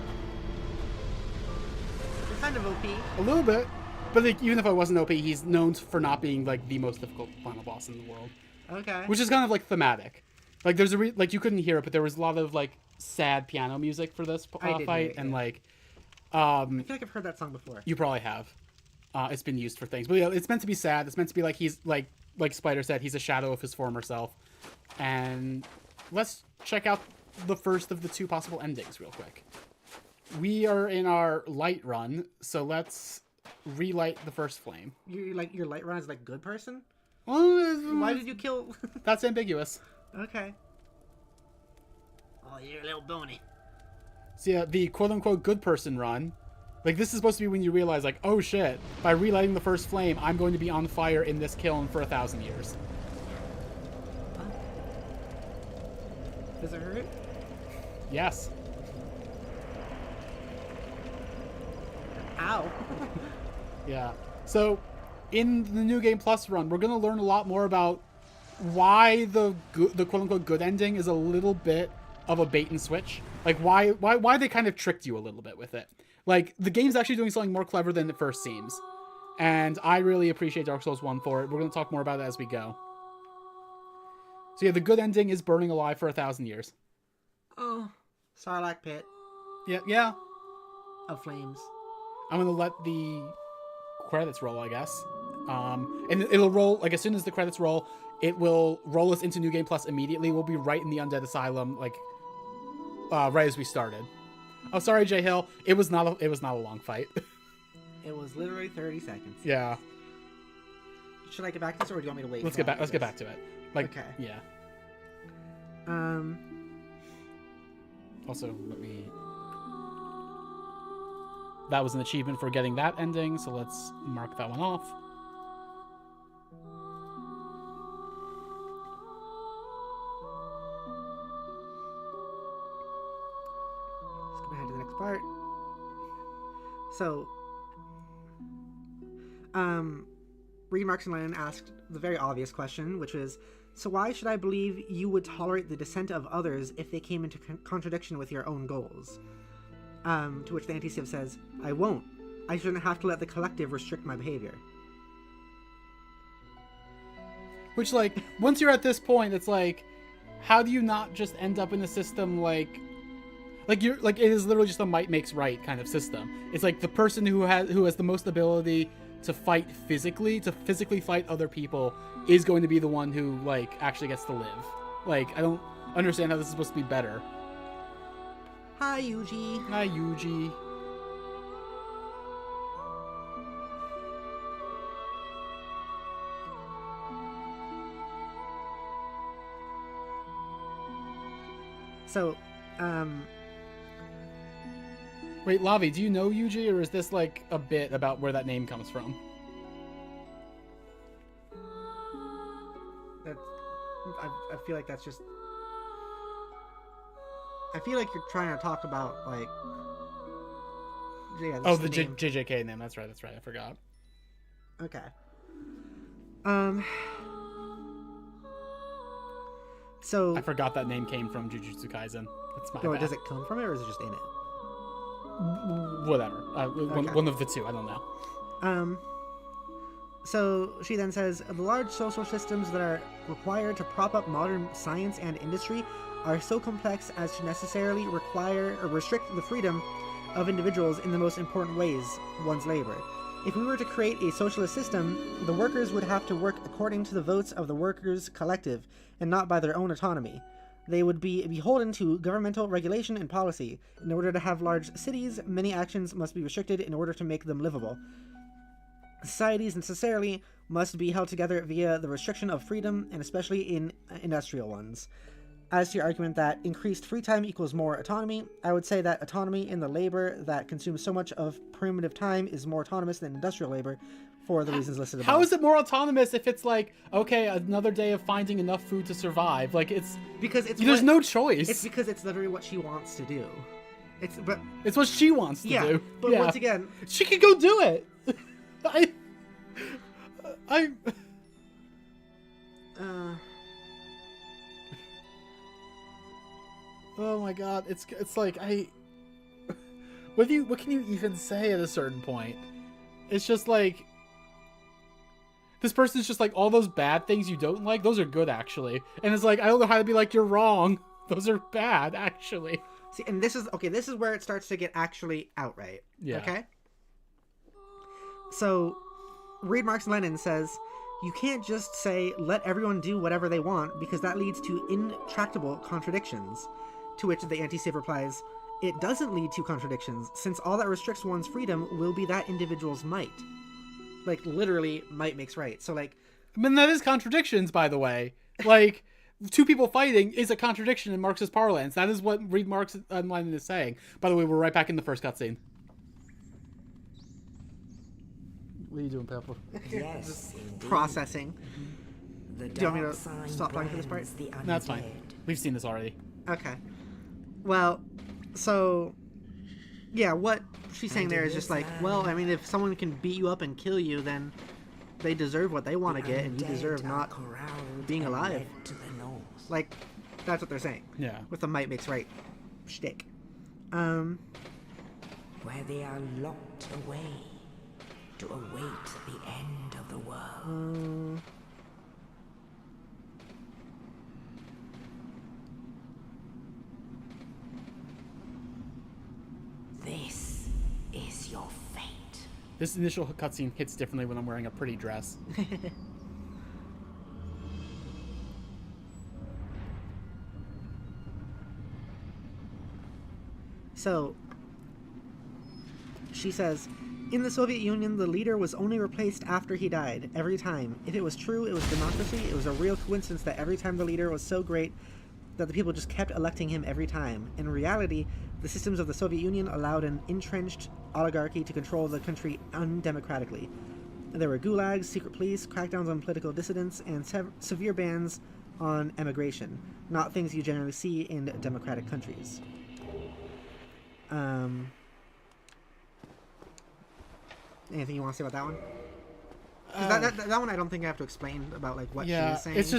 You're kind of OP. A little bit. But even if I wasn't OP, he's known for not being the most difficult final boss in the world. Okay. Which is kind of thematic. There's you couldn't hear it, but there was a lot of sad piano music for this fight, and I feel like I've heard that song before. You probably have. It's been used for things, but yeah, it's meant to be sad. It's meant to be he's like Spider said, he's a shadow of his former self. And let's check out the first of the two possible endings real quick. We are in our light run, so let's relight the first flame. Your light run is good person? Well, why did you kill? That's ambiguous. Okay. Oh, you're a little bony. So yeah, the quote-unquote good person run, this is supposed to be when you realize, oh shit, by relighting the first flame, I'm going to be on fire in this kiln for 1,000 years. Huh? Does it hurt? Yes. Ow. Yeah. So, in the New Game Plus run, we're going to learn a lot more about why the quote-unquote good ending is a little bit of a bait and switch. Why they kind of tricked you a little bit with it. The game's actually doing something more clever than it first seems. And I really appreciate Dark Souls 1 for it. We're going to talk more about it as we go. So yeah, the good ending is burning alive for 1,000 years. Oh. Sarlacc pit. Yeah. Of flames. I'm going to let the credits roll, I guess. And it'll roll, as soon as the credits roll, it will roll us into New Game Plus immediately. We'll be right in the Undead Asylum, right as we started. Oh, sorry, Jay Hill. It was not a long fight. It was literally 30 seconds. Yeah. Should I get back to this, or do you want me to wait? Let's get back to it. Okay. Yeah. Also, that was an achievement for getting that ending, so let's mark that one off. Let's go ahead to the next part. So, Reed Marks and Lennon asked the very obvious question, which is, so why should I believe you would tolerate the dissent of others if they came into contradiction with your own goals? To which the anti-civ says, I won't. I shouldn't have to let the collective restrict my behavior. Which, once you're at this point, it's how do you not just end up in a system you're it is literally just a might makes right kind of system. It's the person who has the most ability to fight physically, to physically fight other people, is going to be the one who actually gets to live. I don't understand how this is supposed to be better. Hi, Yuji. Hi, Yuji. So, Wait, Lavi, do you know Yuji, or is this a bit about where that name comes from? I feel like that's just... I feel like you're trying to talk about, yeah, oh, the JJK name. That's right. I forgot. Okay. So... I forgot that name came from Jujutsu Kaisen. It's my Or bad. does it come from it, or is it just in it? Whatever. Okay. One of the two. I don't know. So she then says, the large social systems that are required to prop up modern science and industry are so complex as to necessarily require or restrict the freedom of individuals in the most important ways, one's labor. If we were to create a socialist system, the workers would have to work according to the votes of the workers' collective, and not by their own autonomy. They would be beholden to governmental regulation and policy. In order to have large cities, many actions must be restricted in order to make them livable. Societies necessarily must be held together via the restriction of freedom, and especially in industrial ones. As to your argument that increased free time equals more autonomy, I would say that autonomy in the labor that consumes so much of primitive time is more autonomous than industrial labor for the reasons listed above. How is it more autonomous if it's like, okay, another day of finding enough food to survive? Like, it's... Because it's... There's no choice. It's because it's literally what she wants to do. It's what she wants to do. But once again... She can go do it! Oh my god, it's like, what can you even say at a certain point? It's just like, this person's just like, all those bad things you don't like, those are good actually. And it's like, I don't know how to be like, you're wrong. Those are bad actually. See, and this is where it starts to get actually outright. Yeah. Okay? So, Reed Marx Lenin says, you can't just say, let everyone do whatever they want, because that leads to intractable contradictions. To which the anti-Save replies, it doesn't lead to contradictions, since all that restricts one's freedom will be that individual's might. Like, literally, might makes right. So, like... I mean, that is contradictions, by the way. Like, two people fighting is a contradiction in Marxist parlance. That is what Reed Marx Lenin is saying. By the way, we're right back in the first cutscene. What are you doing, Pepper? Yes, processing. The Do you want me to sign stop talking for this part? brands the That's fine. undead. We've seen this already. Okay. Well, so... Yeah, what she's saying there is just like, well, I mean, if someone can beat you up and kill you, then they deserve what they want to get, and you deserve not being alive. To the north. Like, that's what they're saying. Yeah. With the might makes right shtick. Where they are locked away to await the end of the world. This is your fate. This initial cutscene hits differently when I'm wearing a pretty dress. So, she says, in the Soviet Union, the leader was only replaced after he died, every time. If it was true, it was democracy. It was a real coincidence that every time the leader was so great that the people just kept electing him every time. In reality, the systems of the Soviet Union allowed an entrenched oligarchy to control the country undemocratically. There were gulags, secret police, crackdowns on political dissidents, and severe bans on emigration. Not things you generally see in democratic countries. Anything you want to say about that one? 'Cause that one I don't think I have to explain about like what she was saying. it's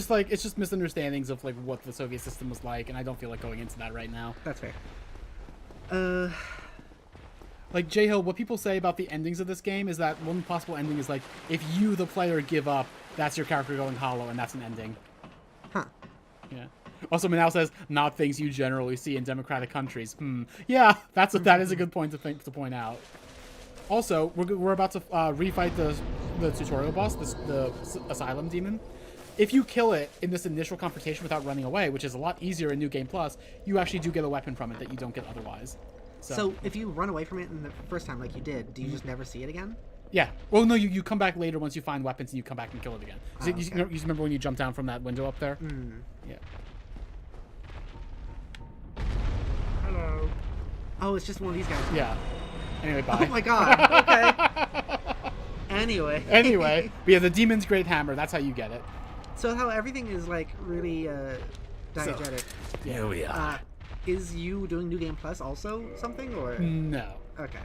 just misunderstandings of like what the Soviet system was like, and I don't feel like going into that right now. That's fair. Like J-Hill, what people say about the endings of this game is that one possible ending is like, if you, the player, give up, that's your character going hollow, and that's an ending. Huh. Yeah. Also, Manal says, not things you generally see in democratic countries. Yeah, that is a good point to point out. Also, we're about to refight the tutorial boss, the Asylum Demon. If you kill it in this initial confrontation without running away, which is a lot easier in New Game Plus, you actually do get a weapon from it that you don't get otherwise. So if you run away from it in the first time like you did, do you just never see it again? Yeah. Well, no, you come back later once you find weapons and you come back and kill it again. So okay. you remember when you jumped down from that window up there? Yeah. Hello. Oh, it's just one of these guys. Yeah. Anyway, bye. Oh my god. Okay. Anyway. But yeah, the demon's great hammer. That's how you get it. So how everything is like really diegetic. Here we are. Is you doing New Game Plus also something or? No. Okay.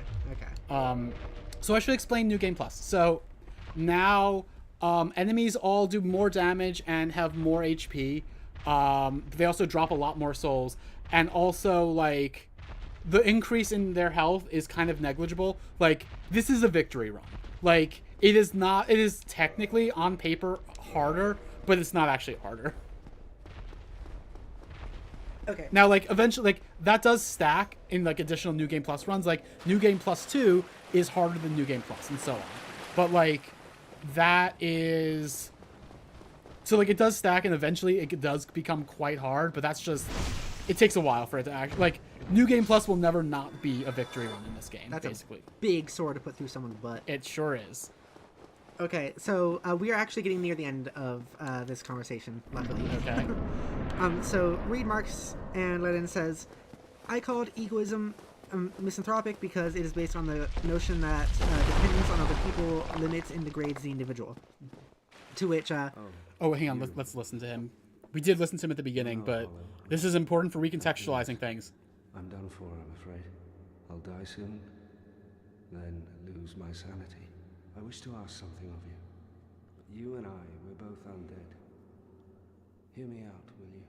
So I should explain New Game Plus. So now enemies all do more damage and have more HP. They also drop a lot more souls. and also like the increase in their health is kind of negligible. Like, this is a victory run. Like, it is not, it is technically on paper harder, but it's not actually harder. Okay. Now, like, eventually, like, that does stack in, like, additional New Game Plus runs. Like, New Game Plus 2 is harder than New Game Plus, and so on. But, like, that is... So, like, it does stack, and eventually it does become quite hard, but that's just... It takes a while for it to actually... Like, New Game Plus will never not be a victory run in this game, That's basically. a big sword to put through someone's butt. It sure is. Okay, so we are actually getting near the end of this conversation, luckily. Okay. So Reed Marks and Lennon says, I called egoism misanthropic because it is based on the notion that dependence on other people limits and degrades the individual. To which... Oh, hang on, let's listen to him. We did listen to him at the beginning, but this is important for recontextualizing things. I'm done for, I'm afraid. I'll die soon, then lose my sanity. I wish to ask something of you. You and I, we're both undead. Hear me out, will you?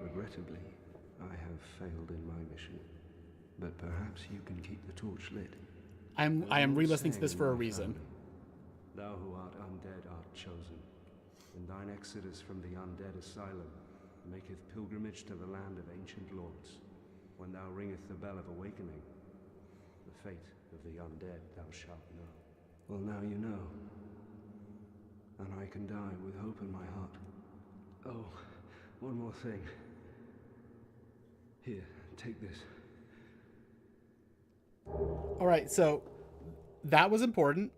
Regrettably, I have failed in my mission, but perhaps you can keep the torch lit. I am re-listening to this for a reason. Thou who art undead art chosen, and thine exodus from the undead asylum maketh pilgrimage to the land of ancient lords. When thou ringeth the bell of awakening, the fate of the undead thou shalt know. Well, now you know, and I can die with hope in my heart. Oh, one more thing. Here, take this. All right, so that was important.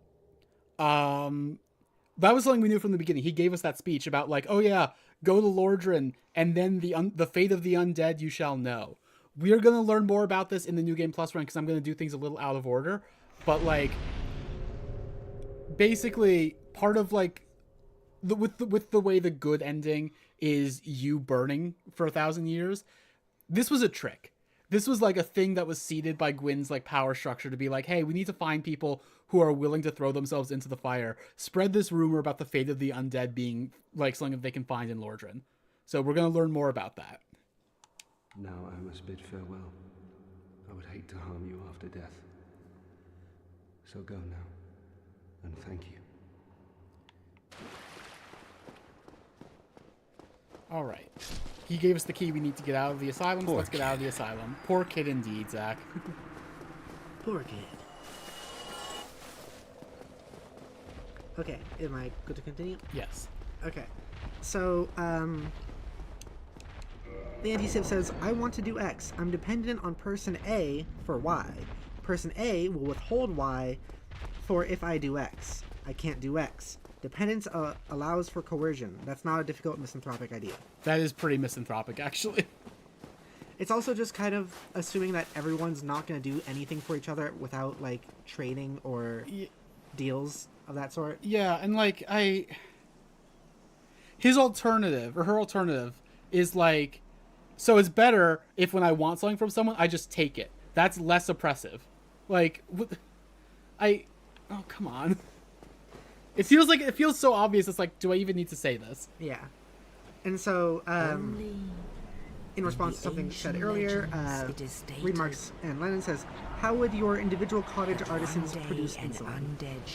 That was something we knew from the beginning. He gave us that speech about like, oh yeah, go to Lordran, and then the fate of the undead you shall know. We are going to learn more about this in the New Game Plus run because I'm going to do things a little out of order. But like, basically, part of like, with the way the good ending is you burning for 1,000 years, this was a trick. This was like a thing that was seeded by Gwyn's like power structure to be like, hey, we need to find people who are willing to throw themselves into the fire. Spread this rumor about the fate of the undead being like something that they can find in Lordran. So we're going to learn more about that. Now I must bid farewell. I would hate to harm you after death. So go now, and thank you. All right. He gave us the key we need to get out of the asylum, so let's get out of the asylum. Poor kid indeed, Zach. Poor kid. Okay, am I good to continue? Yes. Okay. So, the anti-civ says, I want to do X. I'm dependent on person A for Y. Person A will withhold Y for if I do X. I can't do X. Dependence allows for coercion. That's not a difficult misanthropic idea. That is pretty misanthropic, actually. It's also just kind of assuming that everyone's not going to do anything for each other without, like, trading or deals of that sort. Yeah, and, like, his alternative, or her alternative, is, like, so it's better if when I want something from someone, I just take it. That's less oppressive. Like, oh, come on. It feels so obvious. It's like, do I even need to say this? Yeah. And so, in response to something said earlier, Reed Marks and Lennon says, how would your individual cottage artisans produce insulin?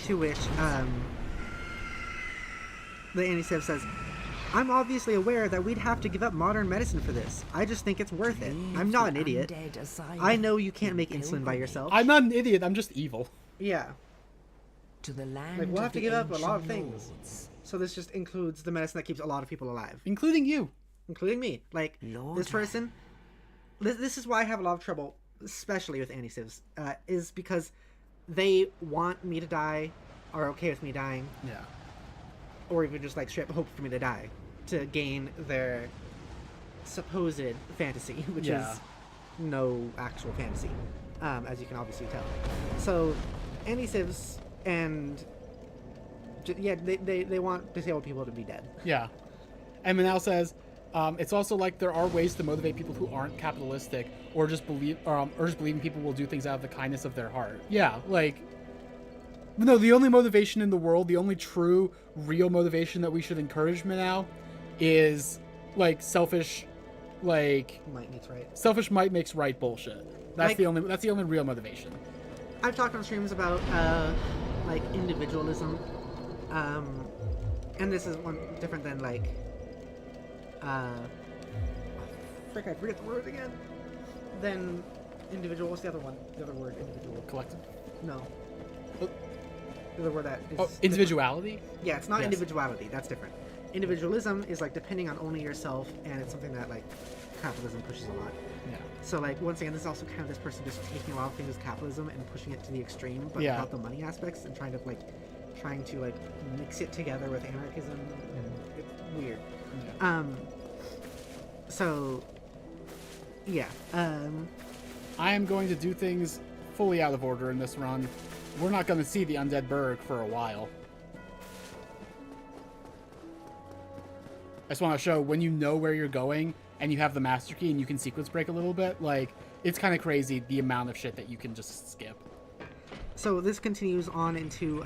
To which, the anti-civ says, I'm obviously aware that we'd have to give up modern medicine for this. I just think it's worth it. I'm not an idiot. I know you can't make insulin by yourself. I'm not an idiot. I'm just evil. Yeah. To the land like, we'll have to give up a lot of lords. things. So this just includes the medicine that keeps a lot of people alive. Including you. Including me. Like, this person... This is why I have a lot of trouble, especially with anti-civs, is because they want me to die, are okay with me dying. Yeah. Or even just, like, straight up hope for me to die to gain their supposed fantasy, which is no actual fantasy, as you can obviously tell. So, anti-civs and... yeah, they want disabled people to be dead. Yeah. And Manal says, it's also like there are ways to motivate people who aren't capitalistic or just believing people will do things out of the kindness of their heart. Yeah, like... No, the only motivation in the world, the only true, real motivation that we should encourage now is, like, selfish like Might makes right. selfish might makes right bullshit. That's Like- the only real motivation. I've talked on streams about like individualism, and this is one different than like frick, I forget the word again. Then individual. What's the other one? The other word, individual. Collective. No. Oh. The other word that is. Oh, individuality. Yeah, it's not Yes. individuality. That's different. Individualism is like depending on only yourself, and it's something that like capitalism pushes a lot. Yeah. So like once again, this is also kind of this person just taking a lot of things with capitalism and pushing it to the extreme, but Yeah. without the money aspects, and trying to mix it together with anarchism, and it's weird. Yeah. So yeah. I am going to do things fully out of order in this run. We're not going to see the undead berg for a while. I just want to show when you know where you're going and you have the master key and you can sequence break a little bit, like, it's kind of crazy the amount of shit that you can just skip. So this continues on into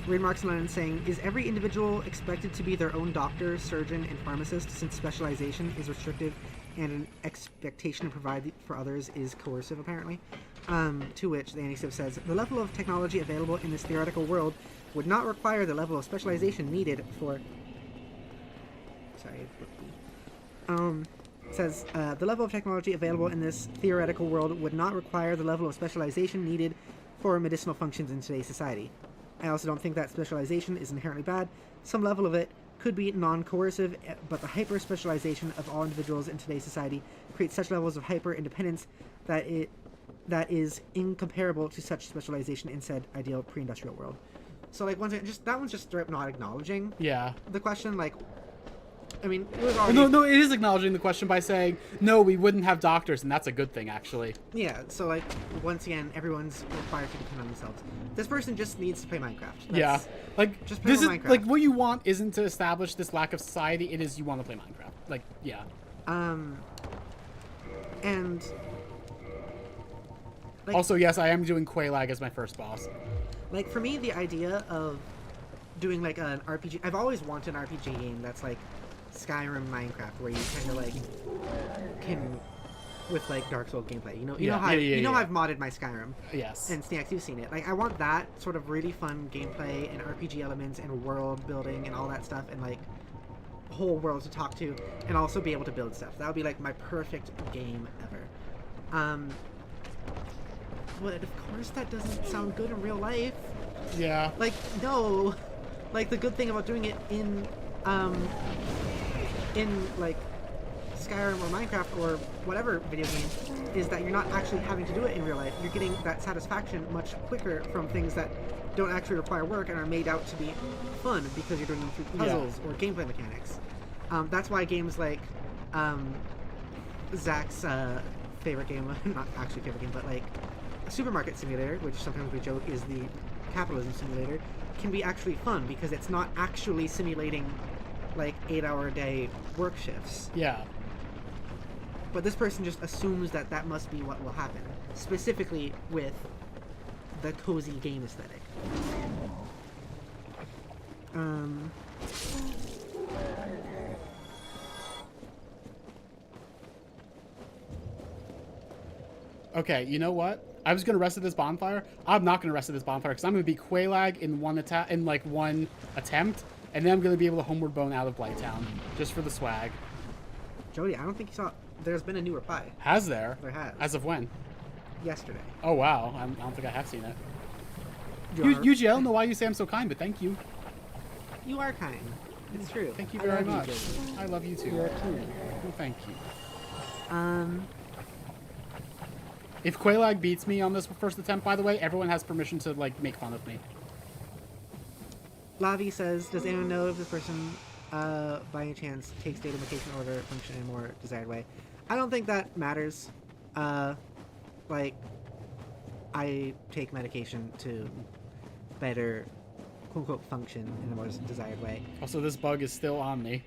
Raid Marks Lennon saying, is every individual expected to be their own doctor, surgeon, and pharmacist since specialization is restrictive and an expectation to provide for others is coercive, apparently? To which the Anti-Civ says, the level of technology available in this theoretical world would not require the level of specialization needed for... Sorry. Says, the level of technology available in this theoretical world would not require the level of specialization needed for medicinal functions in today's society. I also don't think that specialization is inherently bad. Some level of it could be non-coercive, but the hyper-specialization of all individuals in today's society creates such levels of hyper-independence that is incomparable to such specialization in said ideal pre-industrial world. So, like, once again, that one's just straight up not acknowledging the question, like... I mean, it was already... No, it is acknowledging the question by saying, no, we wouldn't have doctors, and that's a good thing, actually. Yeah, so, like, once again, everyone's required to depend on themselves. This person just needs to play Minecraft. Yeah. Like, just play this is, Minecraft. like, what you want isn't to establish this lack of society, it is you want to play Minecraft. Like, yeah. And... Like, also, yes, I am doing Quelaag as my first boss. Like, for me, the idea of doing, like, an RPG... I've always wanted an RPG game that's, like, Skyrim, Minecraft, where you kind of like can with like Dark Souls gameplay. You know how I've modded my Skyrim. Yes. And Snacks, you've seen it. Like I want that sort of really fun gameplay and RPG elements and world building and all that stuff, and like a whole world to talk to, and also be able to build stuff. That would be like my perfect game ever. But of course that doesn't sound good in real life. Yeah. Like no. Like the good thing about doing it in like Skyrim or Minecraft or whatever video game is that you're not actually having to do it in real life. You're getting that satisfaction much quicker from things that don't actually require work and are made out to be fun because you're doing them through puzzles or gameplay mechanics. That's why games like Zach's favorite game, not actually favorite game, but like Supermarket Simulator, which sometimes we joke is the capitalism simulator, can be actually fun because it's not actually simulating like 8-hour-a-day work shifts. Yeah. But this person just assumes that that must be what will happen, specifically with the cozy game aesthetic. Okay, you know what? I was gonna rest at this bonfire. I'm not gonna rest at this bonfire because I'm gonna be Quelaag in one attempt, and then I'm gonna be able to homeward bone out of Blighttown just for the swag. Jodi, I don't think you saw. There's been a new reply. Has there? There has. As of when? Yesterday. Oh wow, I don't think I have seen it. UGL, know why you say I'm so kind, but thank you. You are kind. It's true. Thank you very much. I love you too. You are too. Well, thank you. If Quelaag beats me on this first attempt, by the way, everyone has permission to like make fun of me. Lavi says, does anyone know if this person, by any chance, takes data medication order function in a more desired way? I don't think that matters. Like, I take medication to better, quote-unquote, function in a more desired way. Also, this bug is still on me.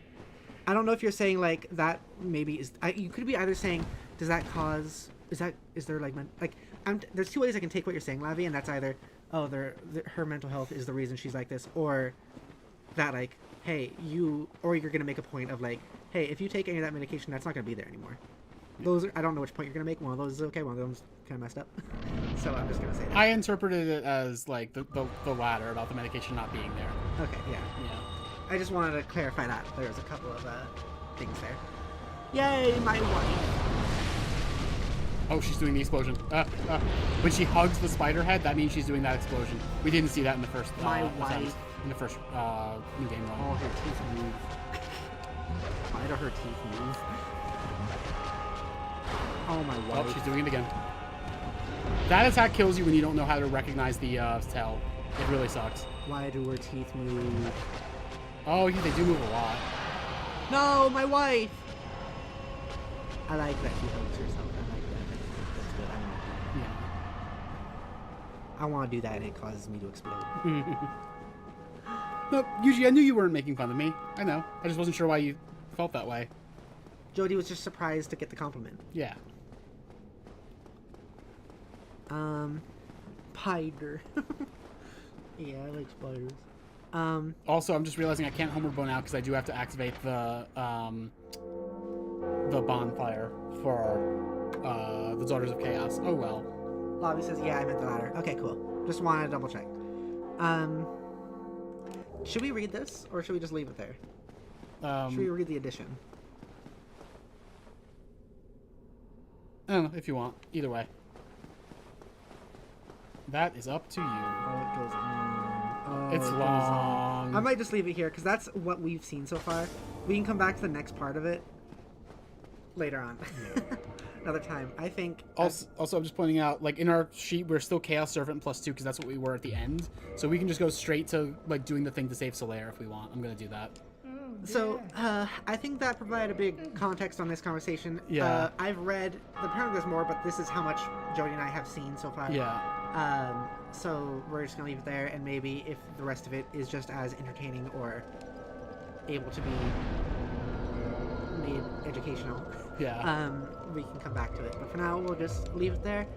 I don't know if you're saying, like, that maybe is... you could be either saying, does that cause... Is there, like... there's two ways I can take what you're saying, Lavi, and that's either, oh, her mental health is the reason she's like this, or that, like, hey, or you're going to make a point of, like, hey, if you take any of that medication, that's not going to be there anymore. Those are, I don't know which point you're going to make. One of those is okay, one of them's kind of messed up. So I'm just going to say that. I interpreted it as, like, the latter, about the medication not being there. Okay, yeah. I just wanted to clarify that. There was a couple of things there. Yay, my wife! Oh, she's doing the explosion. When she hugs the spider head, that means she's doing that explosion. We didn't see that in the first attempt, in the first new game run. Oh, her teeth move. Why do her teeth move? Oh my wife. Oh, she's doing it again. That attack kills you when you don't know how to recognize the tell. It really sucks. Why do her teeth move? Oh, they do move a lot. No, my wife! I like that she hugs herself. I like that. That's good. I want to do that and it causes me to explode. No, Yuji, I knew you weren't making fun of me. I know. I just wasn't sure why you felt that way. Jodi was just surprised to get the compliment. Yeah. Spider. Yeah, I like spiders. Also, I'm just realizing I can't Homer Bone out because I do have to activate the bonfire for the Daughters of Chaos. Oh well. Lobby says, yeah, I meant the latter. Okay, cool. Just wanted to double check. Should we read this or should we just leave it there? Should we read the edition? I don't know, if you want. Either way. That is up to you. Oh, it goes on. It's long. I might just leave it here because that's what we've seen so far. We can come back to the next part of it later on. Yeah. Another time. I think... Also, I'm just pointing out, like, in our sheet, we're still Chaos Servant +2 because that's what we were at the end. So we can just go straight to, like, doing the thing to save Solaire if we want. I'm going to do that. So, I think that provided a big context on this conversation. Yeah. I've read... Apparently there's more, but this is how much Jodi and I have seen so far. Yeah. So we're just going to leave it there, and maybe if the rest of it is just as entertaining or able to be made educational, yeah. We can come back to it. But for now, we'll just leave it there.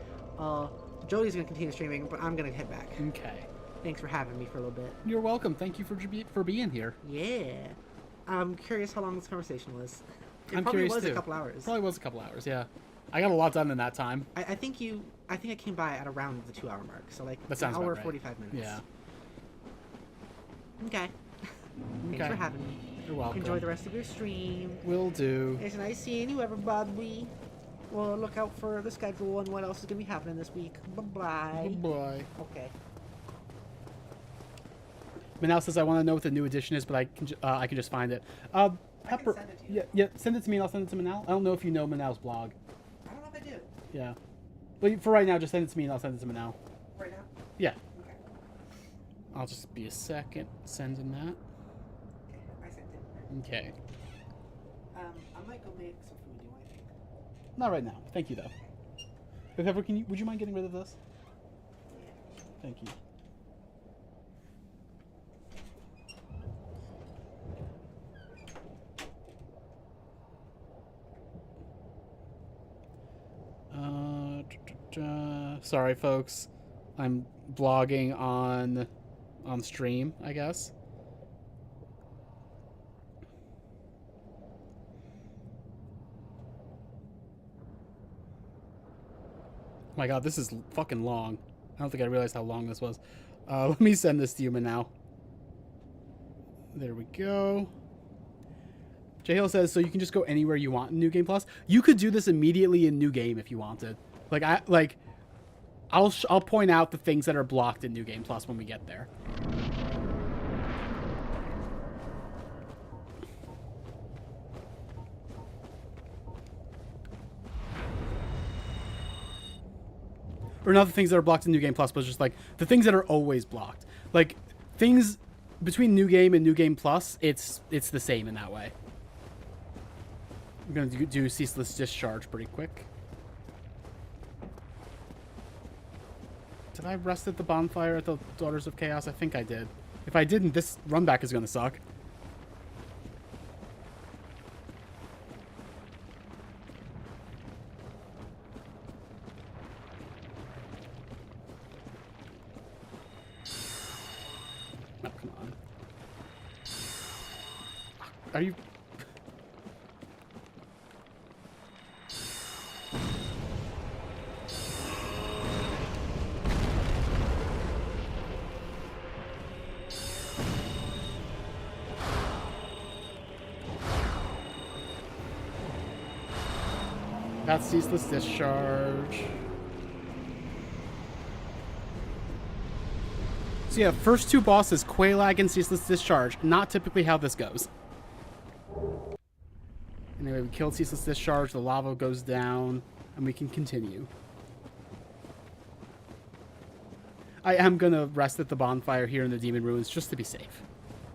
Jodi's going to continue streaming, but I'm going to head back. Okay. Thanks for having me for a little bit. You're welcome. Thank you for being here. Yeah. I'm curious how long this conversation was. I'm curious was too. A couple hours. Probably was a couple hours, yeah. I got a lot done in that time. I think I came by at around the 2 hour mark, so like that sounds an hour about right. 45 minutes. Yeah. Okay. Thanks for having me. You're welcome. Enjoy the rest of your stream. Will do. It's nice seeing you, everybody. Well, look out for the schedule and what else is going to be happening this week. Bye-bye. Bye-bye. Okay. Manal says I want to know what the new edition is, but I can just find it. Pepper. I can send it to you. Yeah, send it to me and I'll send it to Manal. I don't know if you know Manal's blog. I don't know if I do. Yeah. But for right now, just send it to me and I'll send it to Manal. Right now? Yeah. Okay. I'll just be a second sending that. Okay, I sent it. Okay. I might go make some food, I think. Not right now. Thank you, though. But Pepper, would you mind getting rid of this? Yeah. Thank you. Sorry, folks. I'm blogging on stream, I guess. Oh my god, this is fucking long. I don't think I realized how long this was. Let me send this to you now. There we go. J Hill says, so you can just go anywhere you want in New Game Plus. You could do this immediately in New Game if you wanted. I'll point out the things that are blocked in New Game Plus when we get there. Or not the things that are blocked in New Game Plus, but just like the things that are always blocked. Like things between New Game and New Game Plus, it's the same in that way. I'm gonna do Ceaseless Discharge pretty quick. Did I rest at the bonfire at the Daughters of Chaos? I think I did. If I didn't, this run back is gonna suck. Oh, come on. Are you... That's ceaseless discharge. So yeah, first two bosses, Quailag and ceaseless discharge. Not typically how this goes. Anyway, we killed ceaseless discharge, the lava goes down, and we can continue. I am gonna rest at the bonfire here in the Demon Ruins just to be safe.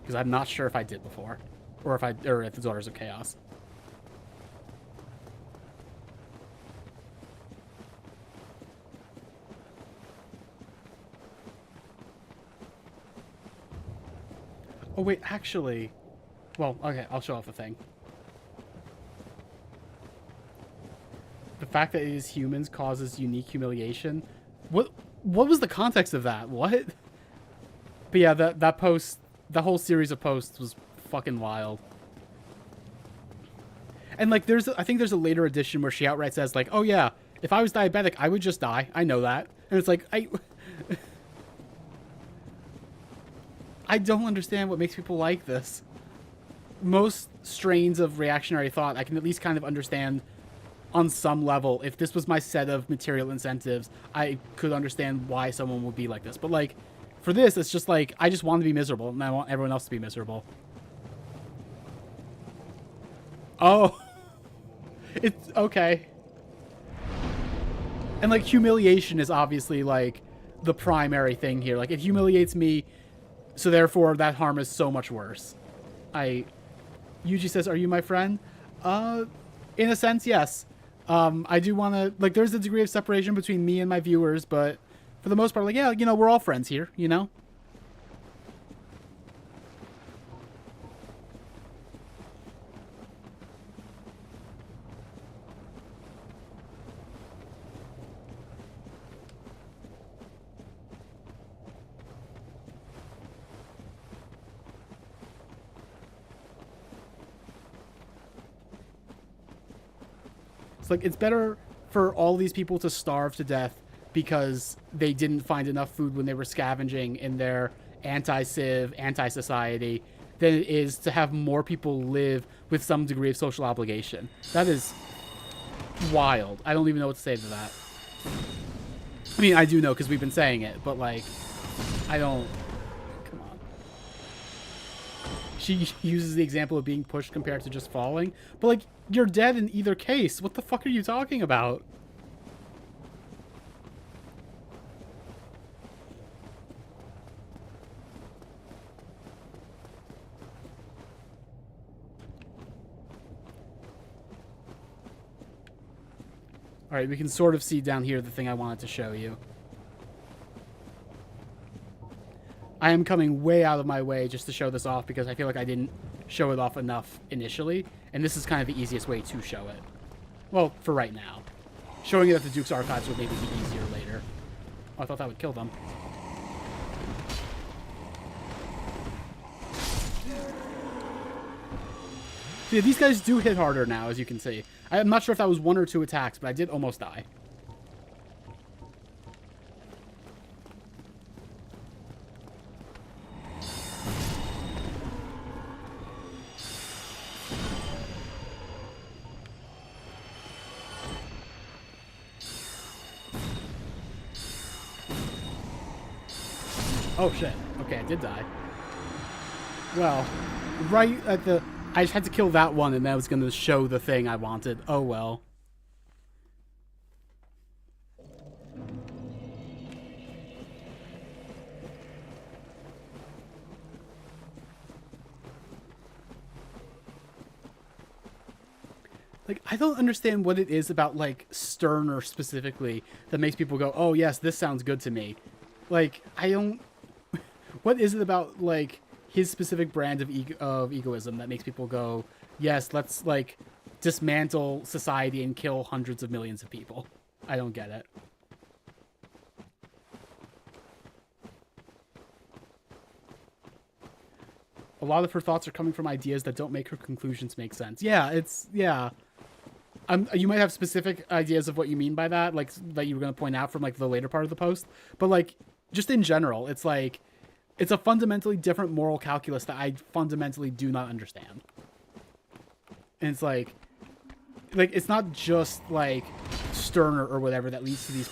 Because I'm not sure if I did before. Or at the Daughters of Chaos. Oh wait, actually... Well, okay, I'll show off the thing. The fact that it is humans causes unique humiliation. What was the context of that? What? But yeah, that post, the whole series of posts was fucking wild. And like, I think there's a later edition where she outright says like, "Oh yeah, if I was diabetic, I would just die. I know that." And it's like, I don't understand what makes people like this. Most strains of reactionary thought, I can at least kind of understand on some level. If this was my set of material incentives, I could understand why someone would be like this. But like, for this, it's just like, I just want to be miserable, and I want everyone else to be miserable. Oh. It's okay. And like, humiliation is obviously like the primary thing here. Like, it humiliates me, so therefore that harm is so much worse. Yuji says, "Are you my friend?" In a sense, yes. I do want to, like, there's a degree of separation between me and my viewers, but for the most part, like, yeah, you know, we're all friends here, you know? It's like, it's better for all these people to starve to death because they didn't find enough food when they were scavenging in their anti-civ, anti-society, than it is to have more people live with some degree of social obligation. That is wild. I don't even know what to say to that. I mean, I do know because we've been saying it, but like, I don't... Come on. She uses the example of being pushed compared to just falling, but like, you're dead in either case. What the fuck are you talking about? Alright, we can sort of see down here the thing I wanted to show you. I am coming way out of my way just to show this off because I feel like I didn't show it off enough initially, and this is kind of the easiest way to show it. Well, for right now. Showing it at the Duke's Archives would maybe be easier later. Oh, I thought that would kill them. See, these guys do hit harder now, as you can see. I'm not sure if that was 1 or 2 attacks, but I did almost die. Oh shit. Okay, I did die. Well, right at the... I just had to kill that one and that was going to show the thing I wanted. Oh well. Like, I don't understand what it is about, like, Sterner specifically that makes people go, oh yes, this sounds good to me. Like, I don't... What is it about, like, his specific brand of egoism that makes people go, yes, let's, like, dismantle society and kill hundreds of millions of people? I don't get it. A lot of her thoughts are coming from ideas that don't make her conclusions make sense. Yeah, it's... Yeah. You might have specific ideas of what you mean by that, like, that you were going to point out from, like, the later part of the post. But, like, just in general, it's like... It's a fundamentally different moral calculus that I fundamentally do not understand. And it's like... like it's not just like Sterner or whatever that leads to these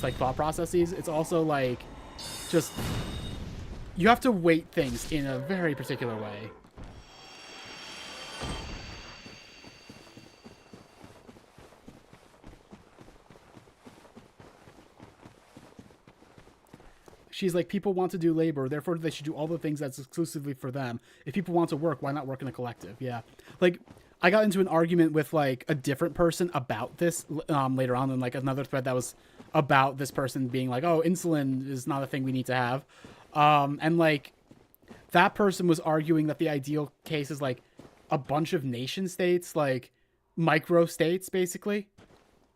like thought processes. It's also like just you have to weight things in a very particular way. She's like, people want to do labor, therefore they should do all the things that's exclusively for them. If people want to work, why not work in a collective? Yeah. Like, I got into an argument with, like, a different person about this later on in, like, another thread that was about this person being like, oh, insulin is not a thing we need to have. And, like, that person was arguing that the ideal case is, like, a bunch of nation states, like, micro-states, basically.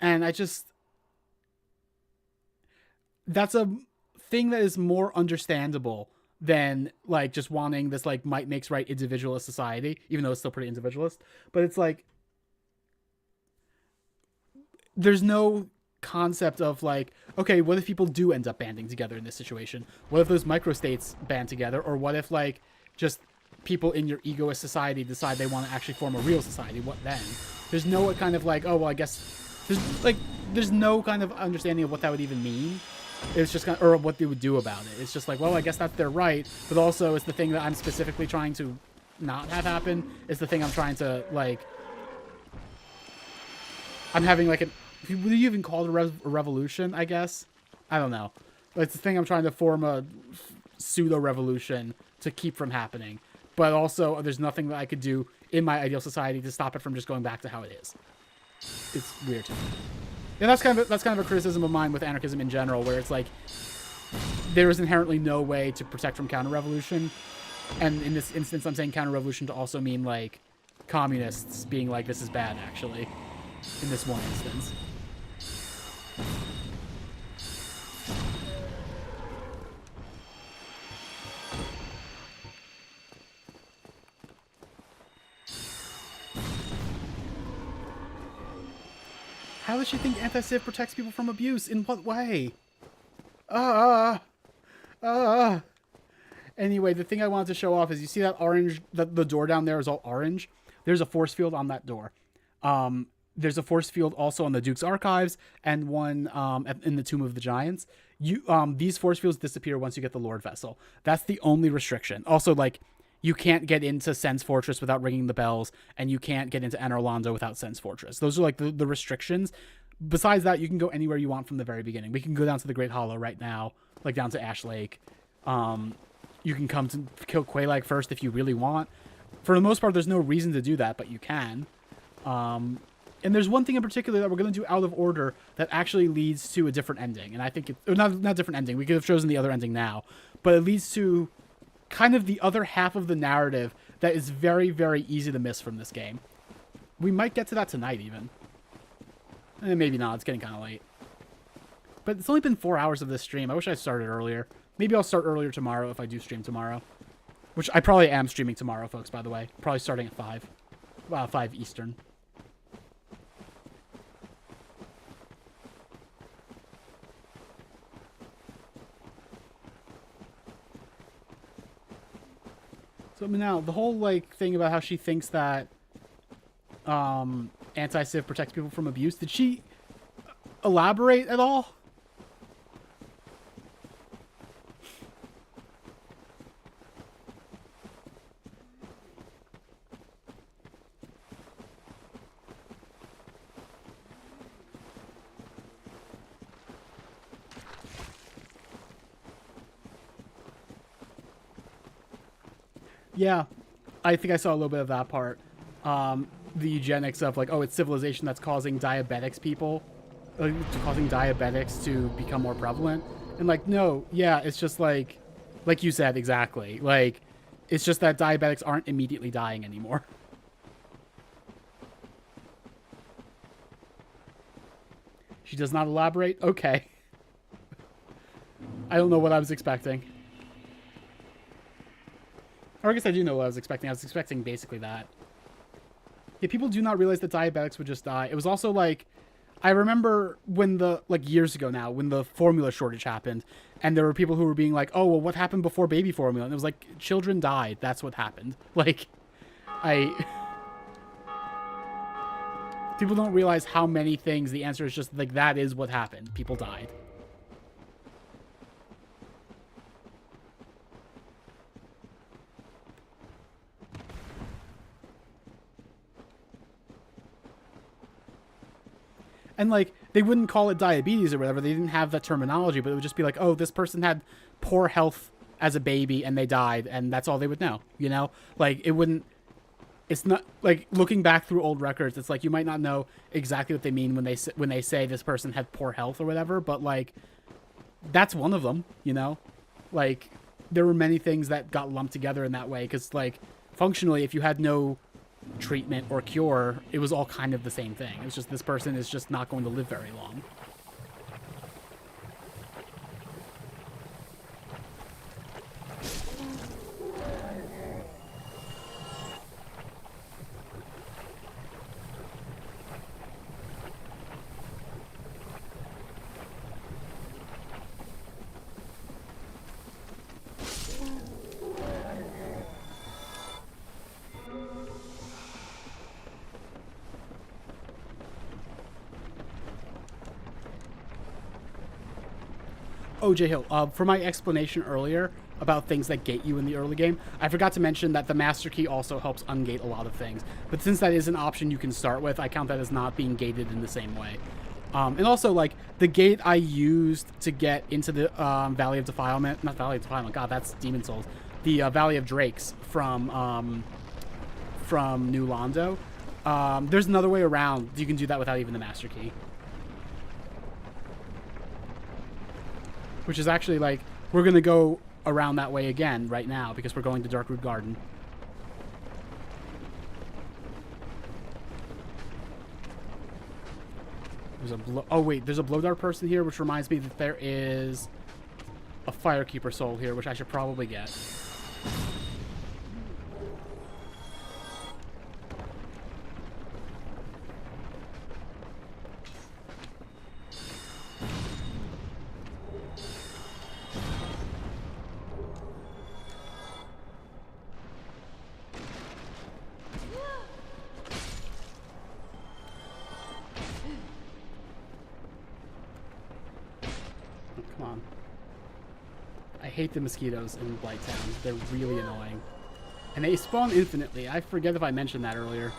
And I just... That's a... thing that is more understandable than like just wanting this like might makes right individualist society, even though it's still pretty individualist. But it's like there's no concept of like, okay, what if people do end up banding together in this situation? What if those microstates band together? Or what if like just people in your egoist society decide they want to actually form a real society? What then? There's no kind of like, oh well, I guess there's no kind of understanding of what that would even mean. It's just kind of, or what they would do about it. It's just like, well, I guess that's their right, but also it's the thing that I'm specifically trying to not have happen. It's the thing I'm trying to, like... I'm having, like, would you even call it a revolution, I guess? I don't know. But it's the thing I'm trying to form a pseudo-revolution to keep from happening. But also, there's nothing that I could do in my ideal society to stop it from just going back to how it is. It's weird to me. And that's kind of a criticism of mine with anarchism in general, where it's like there is inherently no way to protect from counter-revolution, and in this instance, I'm saying counter-revolution to also mean like communists being like, this is bad, actually, in this one instance. How does she think anti-civ protects people from abuse? In what way? Anyway, the thing I wanted to show off is you see that orange, the door down there is all orange. There's a force field on that door. There's a force field also on the Duke's Archives and one in the Tomb of the Giants. These force fields disappear once you get the Lord Vessel. That's the only restriction. Also, like, you can't get into Sen's Fortress without ringing the bells, and you can't get into Anor Londo without Sen's Fortress. Those are, like, the restrictions. Besides that, you can go anywhere you want from the very beginning. We can go down to the Great Hollow right now, like down to Ash Lake. You can come to kill Quelaag first if you really want. For the most part, there's no reason to do that, but you can. And there's one thing in particular that we're going to do out of order that actually leads to a different ending. And I think not different ending. We could have chosen the other ending now. But it leads to kind of the other half of the narrative that is very, very easy to miss from this game. We might get to that tonight, even. Maybe not. It's getting kind of late. But it's only been 4 hours of this stream. I wish I started earlier. Maybe I'll start earlier tomorrow if I do stream tomorrow. Which I probably am streaming tomorrow, folks, by the way. Probably starting at 5. 5 Eastern. So now, the whole, like, thing about how she thinks that anti-civ protects people from abuse, did she elaborate at all? Yeah, I think I saw a little bit of that part. The eugenics of, like, oh, it's civilization that's causing causing diabetics to become more prevalent. And, like, no, yeah, it's just like you said, exactly. Like, it's just that diabetics aren't immediately dying anymore. She does not elaborate? Okay. I don't know what I was expecting. Or I guess I do know what I was expecting. I was expecting basically that. Yeah, people do not realize that diabetics would just die. It was also like, I remember when years ago now, when the formula shortage happened, and there were people who were being like, oh, well, what happened before baby formula? And it was like, children died. That's what happened. Like, People don't realize how many things. The answer is just like, that is what happened. People died. And, like, they wouldn't call it diabetes or whatever. They didn't have that terminology, but it would just be like, oh, this person had poor health as a baby and they died, and that's all they would know, you know? Like, it wouldn't... It's not... Like, looking back through old records, it's like you might not know exactly what they mean when they say this person had poor health or whatever, but, like, that's one of them, you know? Like, there were many things that got lumped together in that way, because, like, functionally, if you had no treatment or cure, it was all kind of the same thing. It's just this person is just not going to live very long. Oh, J Hill, for my explanation earlier about things that gate you in the early game, I forgot to mention that the master key also helps ungate a lot of things. But since that is an option you can start with, I count that as not being gated in the same way. And also, like, the gate I used to get into the Valley of Defilement, not Valley of Defilement, God, that's Demon Souls, the Valley of Drakes from New Londo, there's another way around. You can do that without even the master key. Which is actually, like, we're going to go around that way again right now because we're going to Darkroot Garden. There's there's a Blowdart person here, which reminds me that there is a Firekeeper soul here, which I should probably get. I hate the mosquitoes in Blighttown. They're really annoying. And they spawn infinitely. I forget if I mentioned that earlier.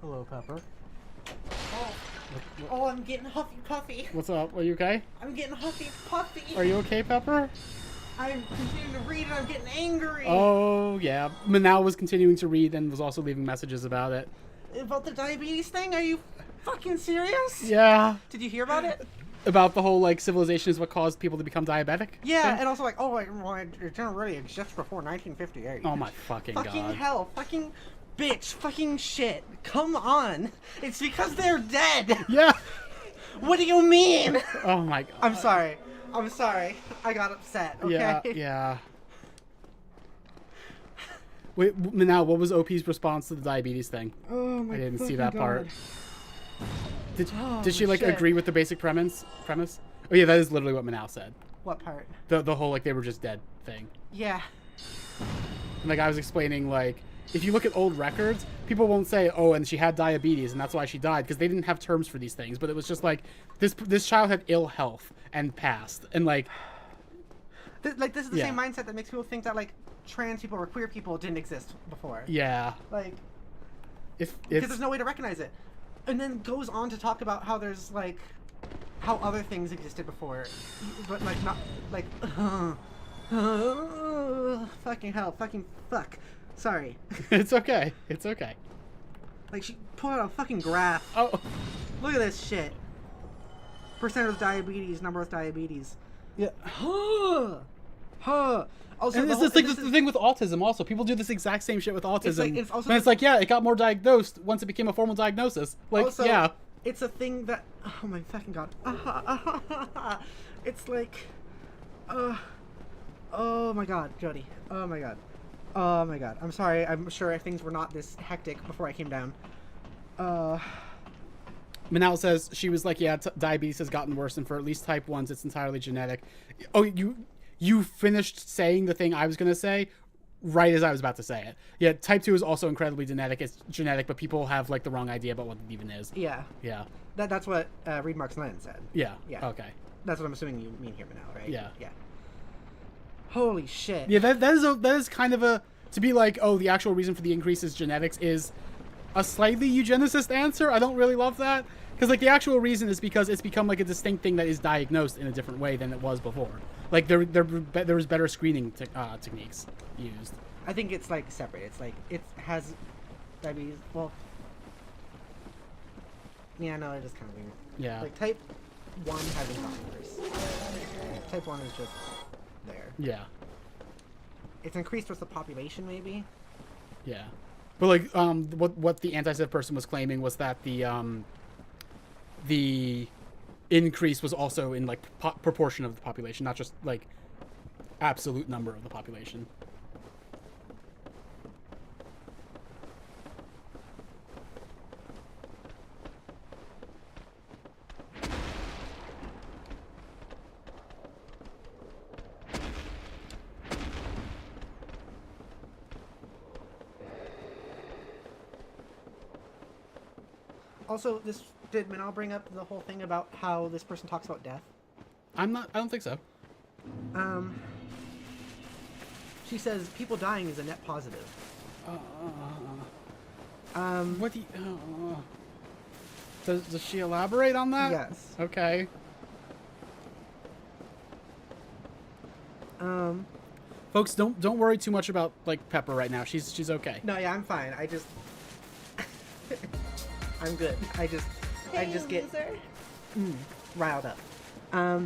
Hello, Pepper. Oh, I'm getting huffy puffy. What's up? Are you okay? I'm getting huffy puffy. Are you okay, Pepper? I'm continuing to read and I'm getting angry. Oh, yeah. Manal was continuing to read and was also leaving messages about it. About the diabetes thing? Are you fucking serious? Yeah. Did you hear about it? About the whole, like, civilization is what caused people to become diabetic? Yeah, thing? and also, like, oh, it didn't really exist before 1958. Oh, my fucking God. Fucking hell. Fucking bitch. Fucking shit. Come on. It's because they're dead. Yeah. What do you mean? Oh, my God. I'm sorry. I'm sorry. I got upset, okay? Yeah, yeah. Wait, Manal, what was OP's response to the diabetes thing? Oh, my God. I didn't see that part. Did she, like, agree with the basic premise? Oh, yeah, that is literally what Manal said. What part? The whole, like, they were just dead thing. Yeah. And, like, I was explaining, like, if you look at old records, people won't say, oh, and she had diabetes and that's why she died, because they didn't have terms for these things. But it was just like, this child had ill health and passed. And, like... This is the same mindset that makes people think that, like, trans people or queer people didn't exist before. Yeah. Like... Because there's no way to recognize it. And then goes on to talk about how there's, like... how other things existed before. But, like, not... like... fucking hell. Fucking fuck. Sorry. It's okay. It's okay. Like, she pulled out a fucking graph. Oh. Look at this shit. Percent with diabetes, number with diabetes. Yeah. Huh. Also, and it's the thing with autism also. People do this exact same shit with autism. It's also and it's like, yeah, it got more diagnosed once it became a formal diagnosis. Like, also, yeah. it's a thing that, oh my fucking god. It's like, oh my god, Jodi. Oh my god. Oh my god. I'm sorry. I'm sure things were not this hectic before I came down. Manal says she was like, yeah, diabetes has gotten worse, and for at least type 1s, it's entirely genetic. Oh, you finished saying the thing I was going to say right as I was about to say it. Yeah, type 2 is also incredibly genetic. It's genetic, but people have like the wrong idea about what it even is. Yeah. Yeah. That's what Reed Marks Lennon said. Yeah. Yeah. Okay. That's what I'm assuming you mean here, Manal, right? Yeah. Yeah. Holy shit. Yeah, that is kind of a, to be like, oh, the actual reason for the increase is genetics is a slightly eugenicist answer. I don't really love that. Because, like, the actual reason is because it's become, like, a distinct thing that is diagnosed in a different way than it was before. Like, there was better screening techniques used. I think it's, like, separate. It's, like, it has diabetes. Well, yeah, no, it is kind of weird. Yeah. Like, type 1 hasn't gotten worse. Type 1 is just there. Yeah. It's increased with the population, maybe? Yeah. But, like, what the anti-Civ person was claiming was that the increase was also in, like, proportion of the population, not just, like, absolute number of the population. Also, did Manal bring up the whole thing about how this person talks about death? I don't think so. She says people dying is a net positive. What do you, does she elaborate on that? Yes. Okay. Folks, don't worry too much about, like, Pepper right now. She's okay. No, yeah, I'm fine. I just I'm good. I just get riled up. I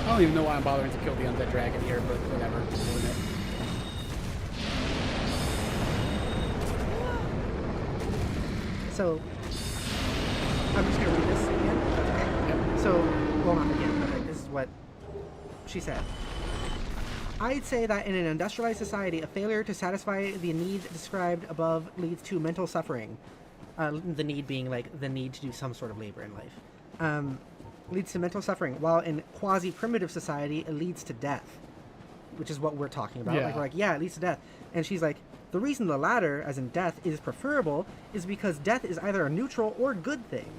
don't even know why I'm bothering to kill the undead dragon here, but whatever. So I'm just gonna read this again. Okay. Yep. So, well, not again, but this is what she said. I'd say that in an industrialized society, a failure to satisfy the need described above leads to mental suffering. The need being, like, the need to do some sort of labor in life. Leads to mental suffering, while in quasi-primitive society, it leads to death. Which is what we're talking about. Yeah. Like, we're like, yeah, it leads to death. And she's like, the reason the latter, as in death, is preferable is because death is either a neutral or good thing.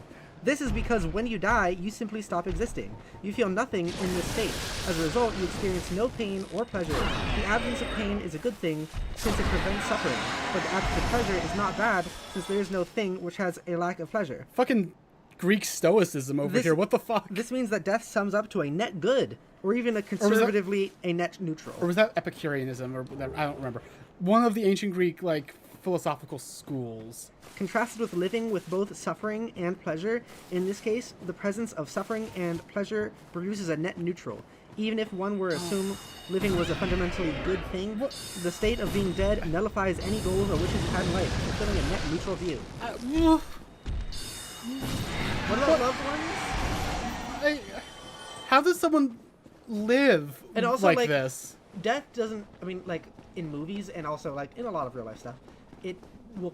This is because when you die, you simply stop existing. You feel nothing in this state. As a result, you experience no pain or pleasure. The absence of pain is a good thing, since it prevents suffering. But the absence of pleasure is not bad, since there is no thing which has a lack of pleasure. Fucking Greek stoicism over here. What the fuck? This means that death sums up to a net good, or even a conservatively a net neutral. Or was that Epicureanism, or whatever? I don't remember. One of the ancient Greek, like, philosophical schools. Contrasted with living with both suffering and pleasure, in this case, the presence of suffering and pleasure produces a net neutral. Even if one were to assume living was a fundamentally good thing, the state of being dead nullifies any goals or wishes you had in life, fulfilling a net neutral view. What about loved ones? How does someone live and also, like this? Death doesn't, I mean, like, in movies and also, like, in a lot of real life stuff, it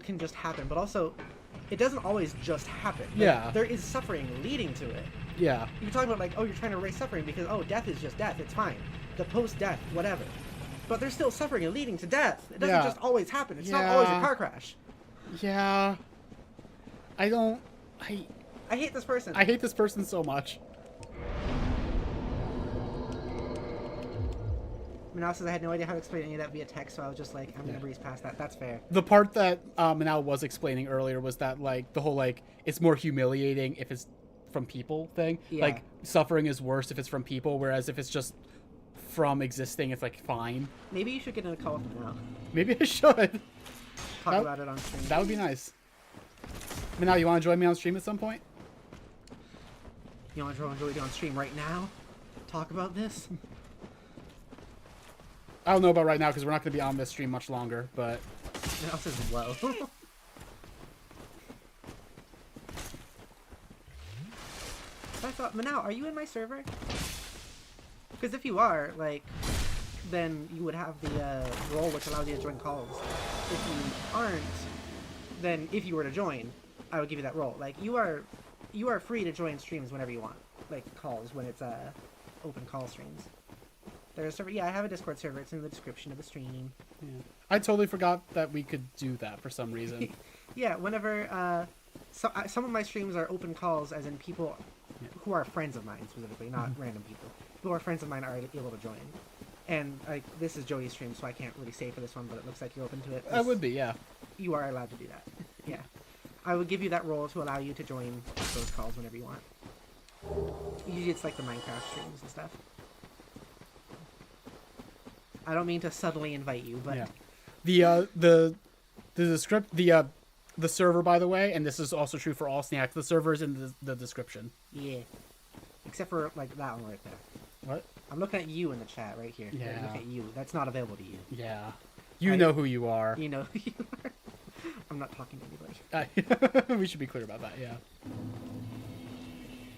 can just happen, but also it doesn't always just happen. Like, yeah. There is suffering leading to it. Yeah. You talk about, like, oh, you're trying to erase suffering because, oh, death is just death. It's fine. The post-death, whatever. But there's still suffering and leading to death. It doesn't just always happen. It's not always a car crash. Yeah. I hate this person. I hate this person so much. Manal says I had no idea how to explain any of that via text, so I was just like, I'm going to breeze past that. That's fair. The part that Manal was explaining earlier was that, like, the whole, like, it's more humiliating if it's from people thing. Yeah. Like, suffering is worse if it's from people, whereas if it's just from existing, it's, like, fine. Maybe you should get in a call with Manal. Maybe I should. Talk about it on stream. That would be nice. Manal, you want to join me on stream at some point? You want to join Jodi on stream right now? Talk about this? I don't know about right now because we're not going to be on this stream much longer, but... It also says whoa. I thought, Manao, are you in my server? Because if you are, like, then you would have the role which allows you to join calls. If you aren't, then if you were to join, I would give you that role. Like, you are free to join streams whenever you want. Like, calls, when it's open call streams. There's a server. Yeah, I have a Discord server. It's in the description of the stream. Yeah. I totally forgot that we could do that for some reason. Yeah, whenever some of my streams are open calls, as in people who are friends of mine specifically, not random people. People who are friends of mine are able to join. And like this is Jodi's stream, so I can't really say for this one, but it looks like you're open to it. I would be, yeah. You are allowed to do that. Yeah, I would give you that role to allow you to join those calls whenever you want. Usually it's like the Minecraft streams and stuff. I don't mean to subtly invite you, but yeah. The server, by the way, and this is also true for all snacks. The server is in the description. Yeah, except for like that one right there. What? I'm looking at you in the chat right here. Yeah. Look at you. That's not available to you. Yeah. You know who you are. You know who you are. I'm not talking to anybody. We should be clear about that. Yeah.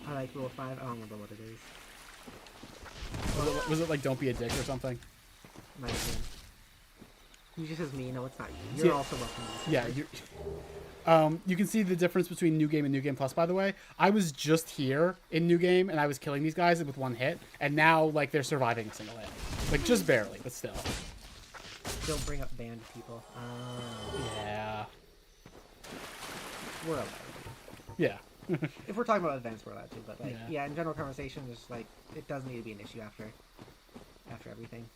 I like rule 5. I don't remember what it is. Was it like don't be a dick or something? Might have been. You just says me. No, it's not you. You're also welcome. Yeah. You can see the difference between New Game and New Game Plus, by the way. I was just here in New Game, and I was killing these guys with one hit, and now, like, they're surviving a single hit. Like, just barely, but still. Don't bring up banned people. Yeah. We're allowed to. Yeah. If we're talking about events, we're allowed to, but, like, Yeah. in general conversation, just, like, it doesn't need to be an issue after everything.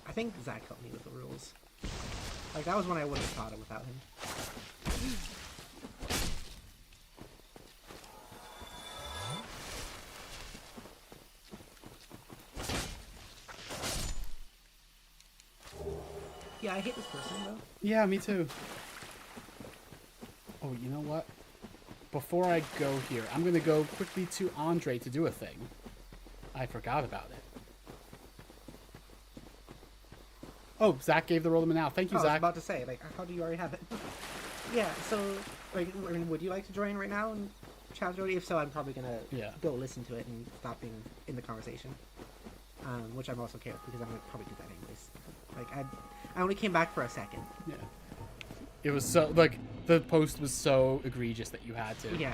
I think Zach helped me with the rules. Like, that was when I wouldn't have taught it without him. Yeah, I hate this person, though. Yeah, me too. Oh, you know what? Before I go here, I'm going to go quickly to Andre to do a thing. I forgot about it. Oh, Zach gave the role to Manal. Thank you, Zach. I was about to say, like, how do you already have it? Yeah, so, like, I mean, would you like to join right now and chat with Jodi? If so, I'm probably going to go listen to it and stop being in the conversation. Which I'm also care because I'm going to probably do that anyways. Like, I only came back for a second. Yeah. It was so, like, the post was so egregious that you had to. Yeah.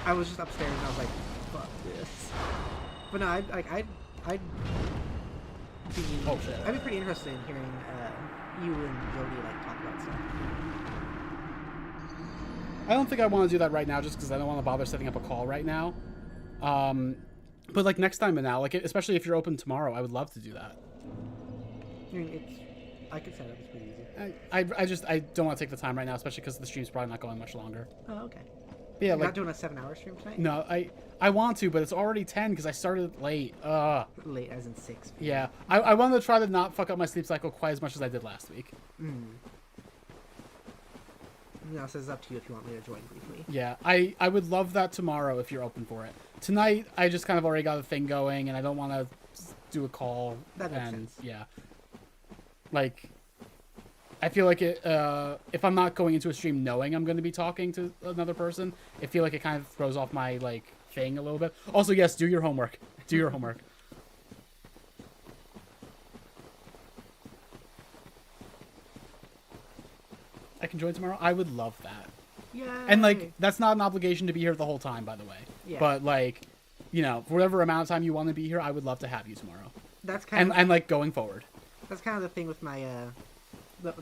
I was just upstairs and I was like, fuck this. But no, I'd be pretty interested in hearing you and Jodi like talk about stuff. I don't think I want to do that right now, just because I don't want to bother setting up a call right now. But like next time, now, like especially if you're open tomorrow, I would love to do that. I mean, I could set up. It's pretty easy. I don't want to take the time right now, especially because the stream's probably not going much longer. Oh, okay. But yeah, You're not doing a 7-hour stream tonight? No, I want to, but it's already 10 because I started late. Late as in 6 p.m. Yeah, I wanted to try to not fuck up my sleep cycle quite as much as I did last week. Now, so it's up to you if you want me to join briefly. Yeah, I would love that tomorrow if you're open for it. Tonight, I just kind of already got a thing going, and I don't want to do a call. That makes sense. Yeah. Like, I feel like it, if I'm not going into a stream knowing I'm going to be talking to another person, I feel like it kind of throws off my, like, thing a little bit. Also, yes, do your homework. Do your homework. I can join tomorrow. I would love that. Yeah. And like, that's not an obligation to be here the whole time, by the way. Yeah. But like, you know, for whatever amount of time you want to be here, I would love to have you tomorrow. That's kind of and like going forward. That's kind of the thing with my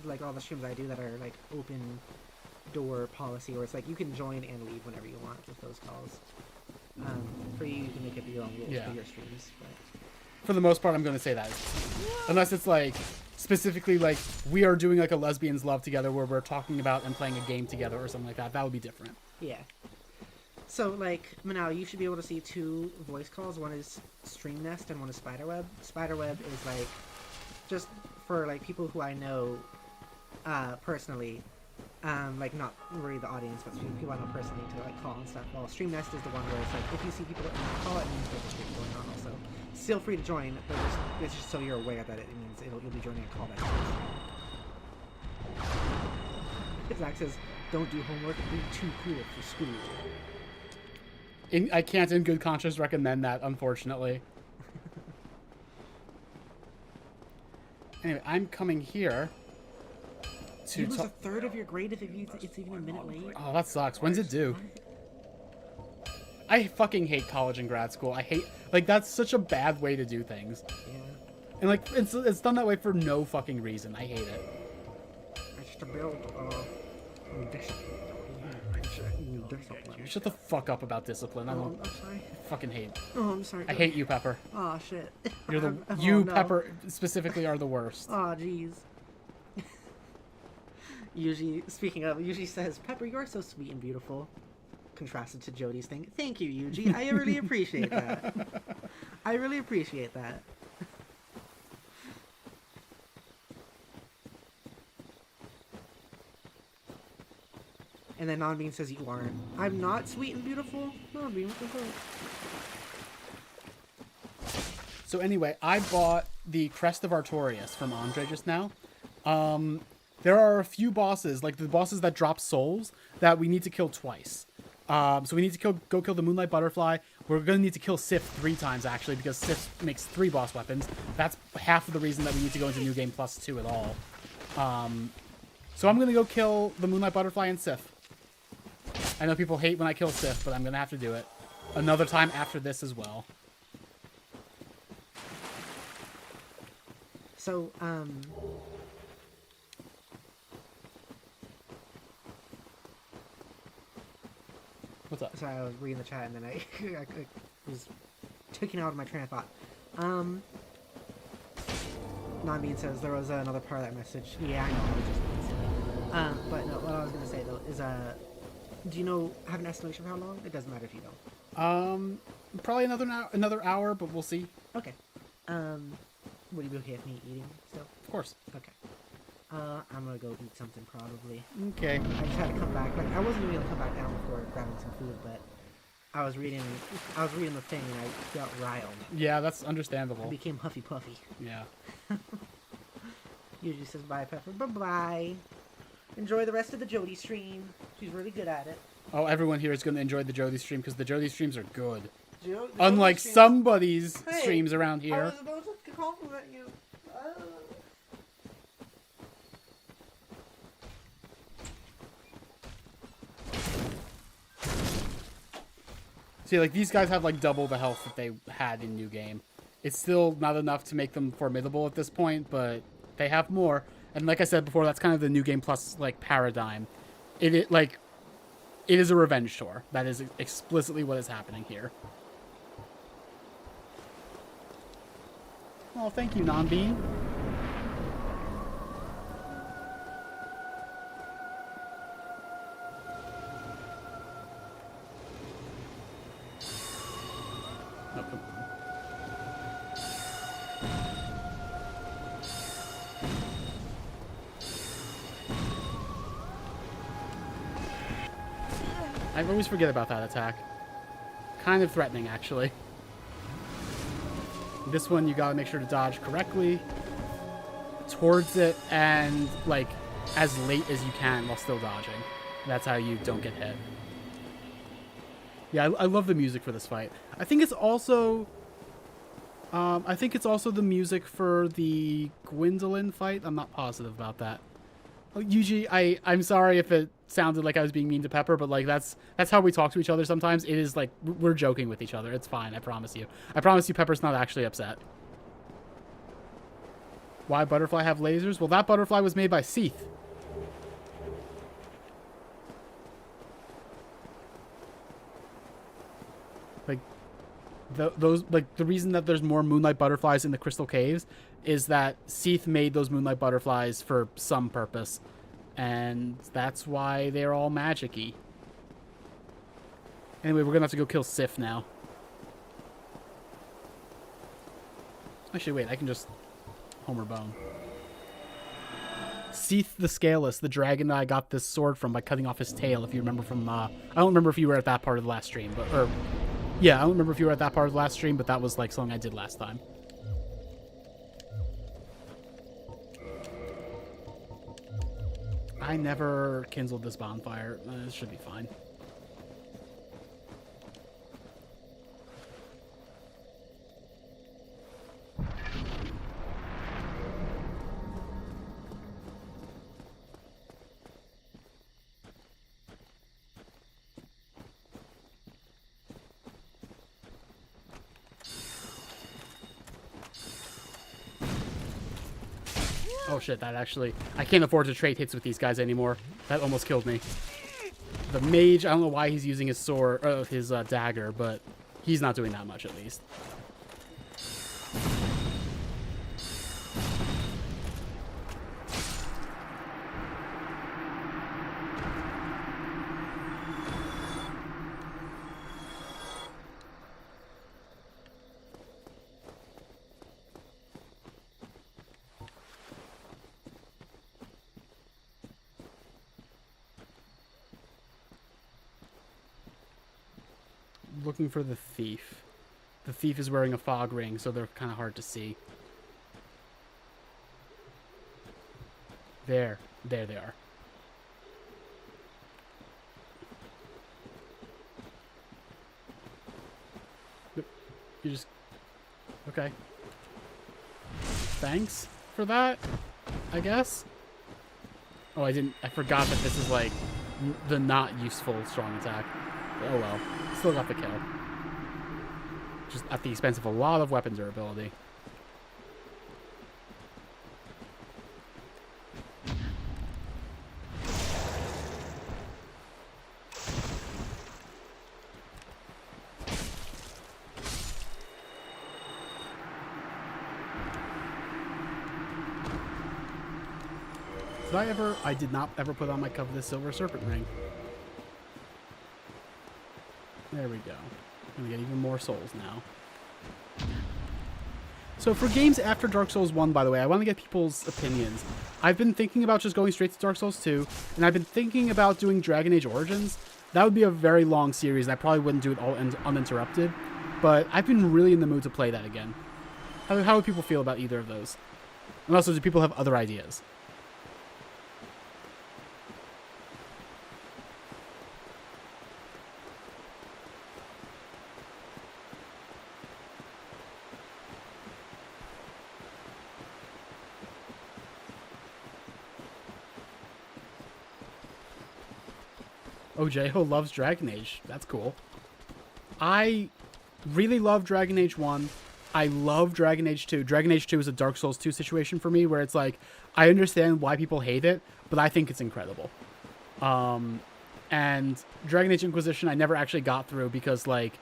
like all the streams I do that are like open door policy, where it's like you can join and leave whenever you want with those calls. For you can make up your own rules for your streams. But for the most part, I'm going to say that. Unless it's like, specifically like, we are doing like a lesbians love together where we're talking about and playing a game together or something like that. That would be different. Yeah. So like, Manal, you should be able to see 2 voice calls. One is Stream Nest and one is Spiderweb. Spiderweb is like, just for like people who I know personally, like not really the audience, but people I know personally to like call and stuff. Well, Stream Nest is the one where it's like, if you see people that call, it means there's a stream going on also. feel free to join, but it's just so you're aware that it means you'll be joining a callback. Zach says, don't do homework, be too cool for school. I can't in good conscience recommend that, unfortunately. Anyway, I'm coming here to... You lose a third of your grade if it's even a minute late? Oh, that sucks. When's it due? I fucking hate college and grad school. I hate... Like, that's such a bad way to do things. Yeah. And, like, it's done that way for no fucking reason. I hate it. It's to build discipline. Shut the fuck up about discipline. I'm sorry. Fucking hate. Oh, I'm sorry. I hate you, Pepper. Oh, shit. You're the... Oh, you, no. Pepper, specifically are the worst. Oh, jeez. Yuji, speaking of, Yuji says, Pepper, you are so sweet and beautiful. Contrasted to Jodi's thing. Thank you, Yuji. I really appreciate that. I really appreciate that. And then Nonbean says you aren't. I'm not sweet and beautiful? Nonbean, what the fuck? So anyway, I bought the Crest of Artorias from Andre just now. There are a few bosses, like the bosses that drop souls, that we need to kill twice. So we need to go kill the Moonlight Butterfly. We're going to need to kill Sif 3 times, actually, because Sif makes 3 boss weapons. That's half of the reason that we need to go into New Game Plus 2 at all. So I'm going to go kill the Moonlight Butterfly and Sif. I know people hate when I kill Sif, but I'm going to have to do it. Another time after this as well. So, What's up? Sorry, I was reading the chat and then I was taken out of my train of thought. Nonbean says there was another part of that message. Yeah, I know. I was just but no, what I was gonna say though is do you have an estimation of how long? It doesn't matter if you don't. Probably another hour, but we'll see. Okay. Would you be okay with me eating still? Of course. Okay. I'm gonna go eat something probably. Okay. I just had to come back. Like I wasn't even gonna come back down before grabbing some food, but I was reading the thing and I got riled. Yeah, that's understandable. I became huffy puffy. Yeah. Usually says bye, Pepper. Bye bye. Enjoy the rest of the Jodi stream. She's really good at it. Oh, everyone here is going to enjoy the Jodi stream because the Jodi streams are good. The Unlike Jodi somebody's Hey, streams around I here. was about to compliment you. See, like, these guys have, like, double the health that they had in New Game. It's still not enough to make them formidable at this point, but they have more. And like I said before, that's kind of the New Game Plus, like, paradigm. It is a revenge tour. That is explicitly what is happening here. Oh, thank you, Nonbean. Oh, come on. I always forget about that attack. Kind of threatening, actually. This one, you gotta make sure to dodge correctly. Towards it, and, like, as late as you can while still dodging. That's how you don't get hit. Yeah, I love the music for this fight. I think it's also... the music for the Gwendolyn fight. I'm not positive about that. Usually, I'm sorry if it sounded like I was being mean to Pepper, but like that's how we talk to each other sometimes. It is like we're joking with each other. It's fine. I promise you. I promise you, Pepper's not actually upset. Why butterfly have lasers? Well, that butterfly was made by Seath. Like the reason that there's more moonlight butterflies in the crystal caves is that Seath made those moonlight butterflies for some purpose, and that's why they're all magic-y. Anyway, we're gonna have to go kill Sif now. Actually, wait, I can just Homer Bone. Seath the Scaleless, the dragon that I got this sword from by cutting off his tail, if you remember from, I don't remember if you were at that part of the last stream, but, or Yeah, I don't remember if you were at that part of the last stream, but that was like something I did last time. I never kindled this bonfire. It should be fine. Oh shit, that actually... I can't afford to trade hits with these guys anymore. That almost killed me. The mage, I don't know why he's using his sword, his dagger, but he's not doing that much at least. Looking for the thief. The thief is wearing a fog ring, so they're kind of hard to see. There they are. Yep. You just... Okay. Thanks for that, I guess. Oh, I forgot that this is like the not useful strong attack. Oh well. Still got the kill. Just at the expense of a lot of weapon durability. I did not ever put on my covetous silver serpent ring. There we go. I'm gonna get even more souls now. So for games after Dark Souls 1, by the way, I want to get people's opinions. I've been thinking about just going straight to Dark Souls 2, and I've been thinking about doing Dragon Age Origins. That would be a very long series, and I probably wouldn't do it all uninterrupted. But I've been really in the mood to play that again. How would people feel about either of those? And also, do people have other ideas? Oh, J-Ho loves Dragon Age. That's cool. I really love Dragon Age 1. I love Dragon Age 2. Dragon Age 2 is a Dark Souls 2 situation for me where it's like, I understand why people hate it, but I think it's incredible. And Dragon Age Inquisition I never actually got through because, like,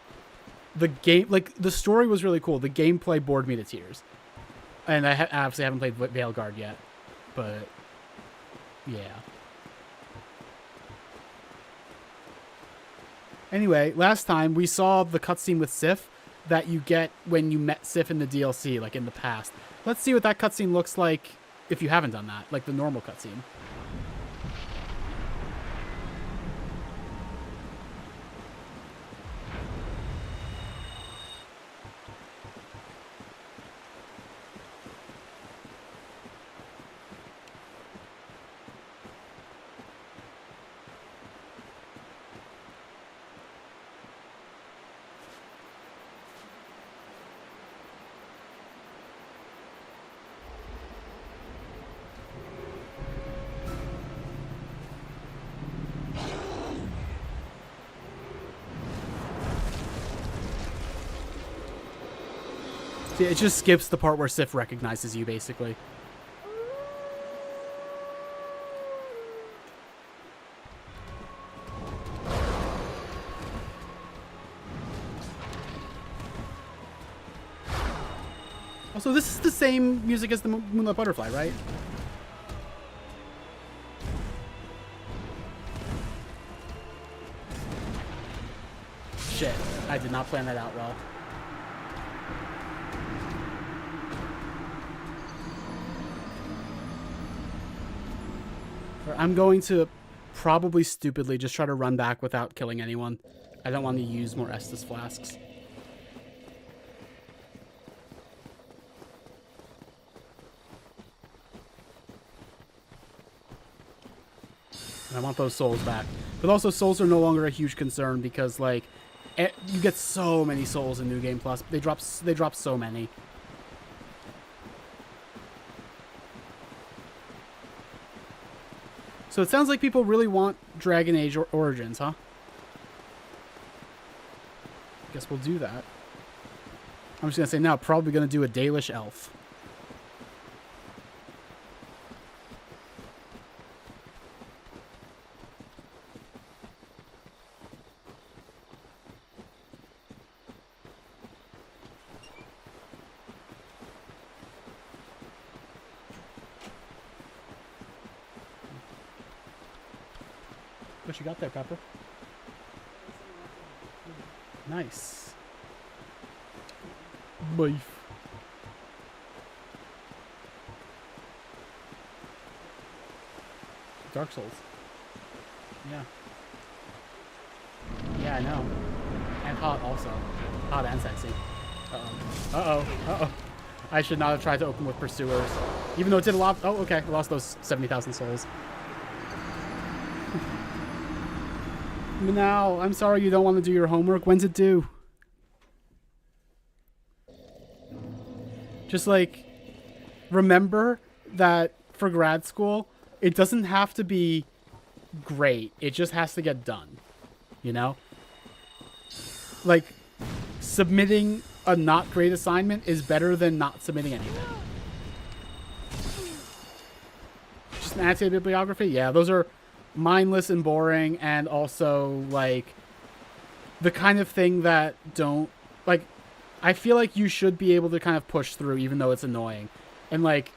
the story was really cool. The gameplay bored me to tears. And I obviously haven't played Veilguard yet, but yeah. Anyway, last time we saw the cutscene with Sif that you get when you met Sif in the DLC, like in the past. Let's see what that cutscene looks like if you haven't done that, like the normal cutscene. It just skips the part where Sif recognizes you, basically. Also, this is the same music as the Moonlight Butterfly, right? Shit, I did not plan that out well. I'm going to probably stupidly just try to run back without killing anyone. I don't want to use more Estus flasks. And I want those souls back. But also, souls are no longer a huge concern because, like, you get so many souls in New Game Plus. They drop so many. So it sounds like people really want Dragon Age Origins, huh? Guess we'll do that. I'm just going to say now, probably going to do a Dalish Elf. What you got there, Pepper? Nice. Beef. Dark Souls. Yeah. Yeah, I know. And hot also. Hot and sexy. Uh-oh. Uh-oh. Uh-oh. I should not have tried to open with Pursuers. Even though it did a lot. Oh, okay. I lost those 70,000 souls. Now, I'm sorry you don't want to do your homework. When's it due? Just, like, remember that for grad school, it doesn't have to be great. It just has to get done. You know? Like, submitting a not great assignment is better than not submitting anything. Just an annotated bibliography? Yeah, those are mindless and boring, and also, like, the kind of thing that don't, like, I feel like you should be able to kind of push through even though it's annoying. And, like,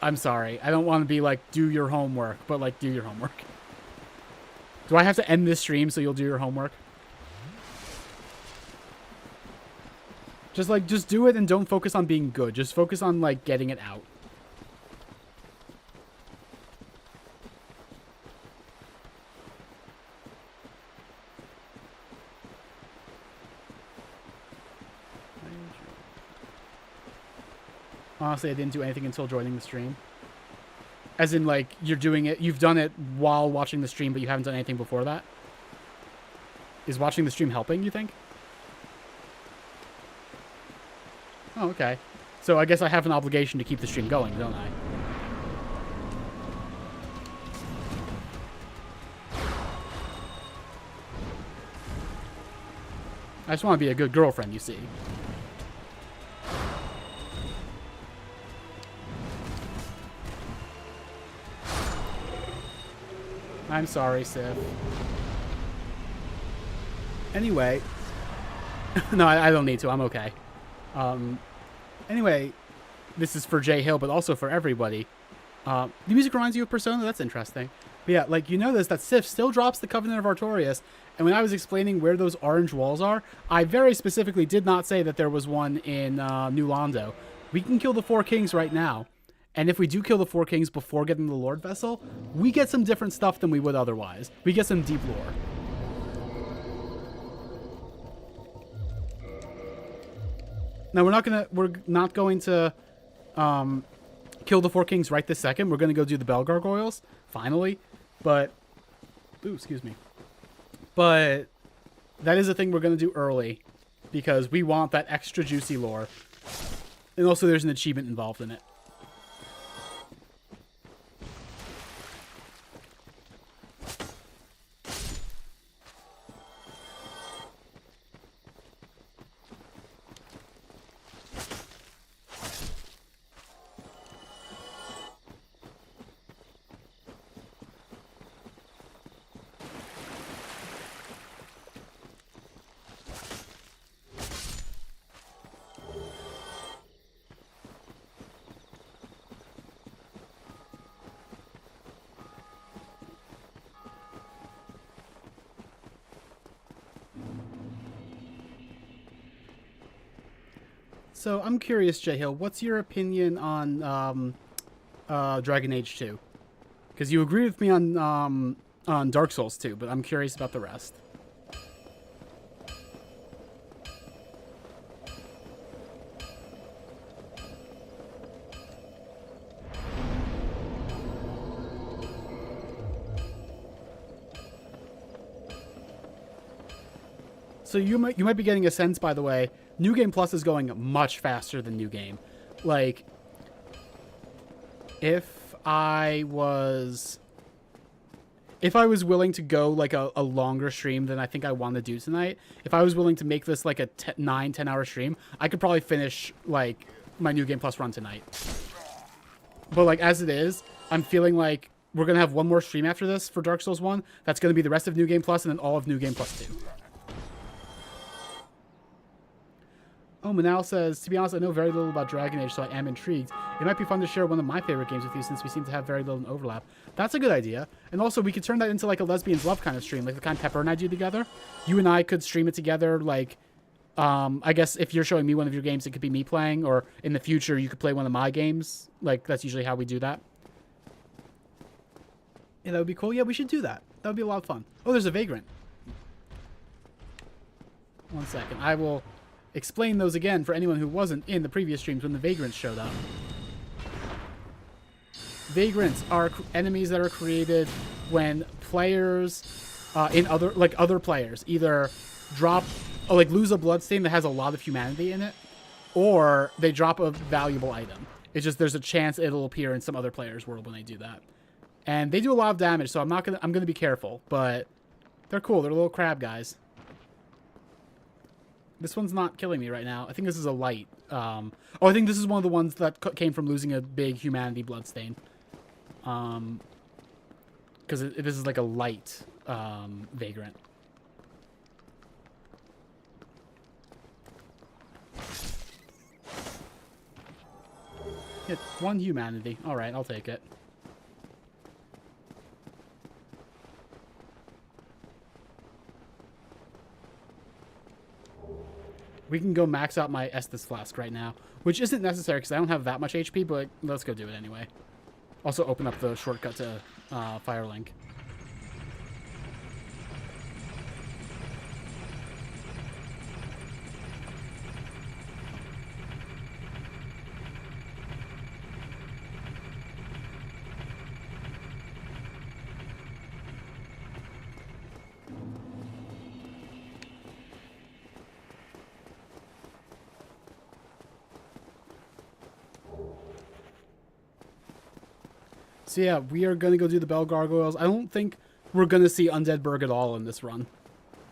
I'm sorry, I don't want to be like, do your homework, but, like, do your homework. Do I have to end this stream so you'll do your homework? Just, like, just do it and don't focus on being good. Just focus on, like, getting it out. Honestly, I didn't do anything until joining the stream. As in, like, you're doing it, you've done it while watching the stream, but you haven't done anything before that? Is watching the stream helping, you think? Oh, okay. So I guess I have an obligation to keep the stream going, don't I? I just want to be a good girlfriend, you see. I'm sorry, Sif. Anyway. No, I don't need to. I'm okay. Anyway, this is for Jay Hill, but also for everybody. The music reminds you of Persona? That's interesting. But yeah, like, you notice that Sif still drops the Covenant of Artorias, and when I was explaining where those orange walls are, I very specifically did not say that there was one in New Londo. We can kill the 4 kings right now. And if we do kill the 4 kings before getting the Lord Vessel, we get some different stuff than we would otherwise. We get some deep lore. Now, we're not going to kill the 4 kings right this second. We're going to go do the Bell Gargoyles, finally. But, ooh, excuse me. But that is a thing we're going to do early because we want that extra juicy lore. And also there's an achievement involved in it. So I'm curious, Jay Hill, what's your opinion on Dragon Age 2? Because you agree with me on Dark Souls 2, but I'm curious about the rest. So you might be getting a sense, by the way, New Game Plus is going much faster than New Game. Like, if I was willing to go like a longer stream than I think I want to do tonight, if I was willing to make this like a 9-10 hour stream, I could probably finish like my New Game Plus run tonight. But like as it is, I'm feeling like we're going to have one more stream after this for Dark Souls 1. That's going to be the rest of New Game Plus and then all of New Game Plus 2. Oh, Manal says, to be honest, I know very little about Dragon Age, so I am intrigued. It might be fun to share one of my favorite games with you since we seem to have very little overlap. That's a good idea. And also, we could turn that into like a lesbians love kind of stream, like the kind Pepper and I do together. You and I could stream it together, like, I guess if you're showing me one of your games, it could be me playing, or in the future, you could play one of my games. Like, that's usually how we do that. Yeah, that would be cool. Yeah, we should do that. That would be a lot of fun. Oh, there's a Vagrant. 1 second. I will explain those again for anyone who wasn't in the previous streams when the Vagrants showed up. Vagrants are enemies that are created when players other players either drop lose a bloodstain that has a lot of humanity in it, or they drop a valuable item. It's just there's a chance it'll appear in some other player's world when they do that. And they do a lot of damage, so I'm gonna be careful, but they're cool. They're little crab guys. This one's not killing me right now. I think this is a light. I think this is one of the ones that came from losing a big humanity bloodstain. Because this is like a light Vagrant. Hit 1 humanity. Alright, I'll take it. We can go max out my Estus Flask right now, which isn't necessary because I don't have that much HP, but let's go do it anyway. Also open up the shortcut to Firelink. So yeah, we are going to go do the Bell Gargoyles. I don't think we're going to see Undead Berg at all in this run.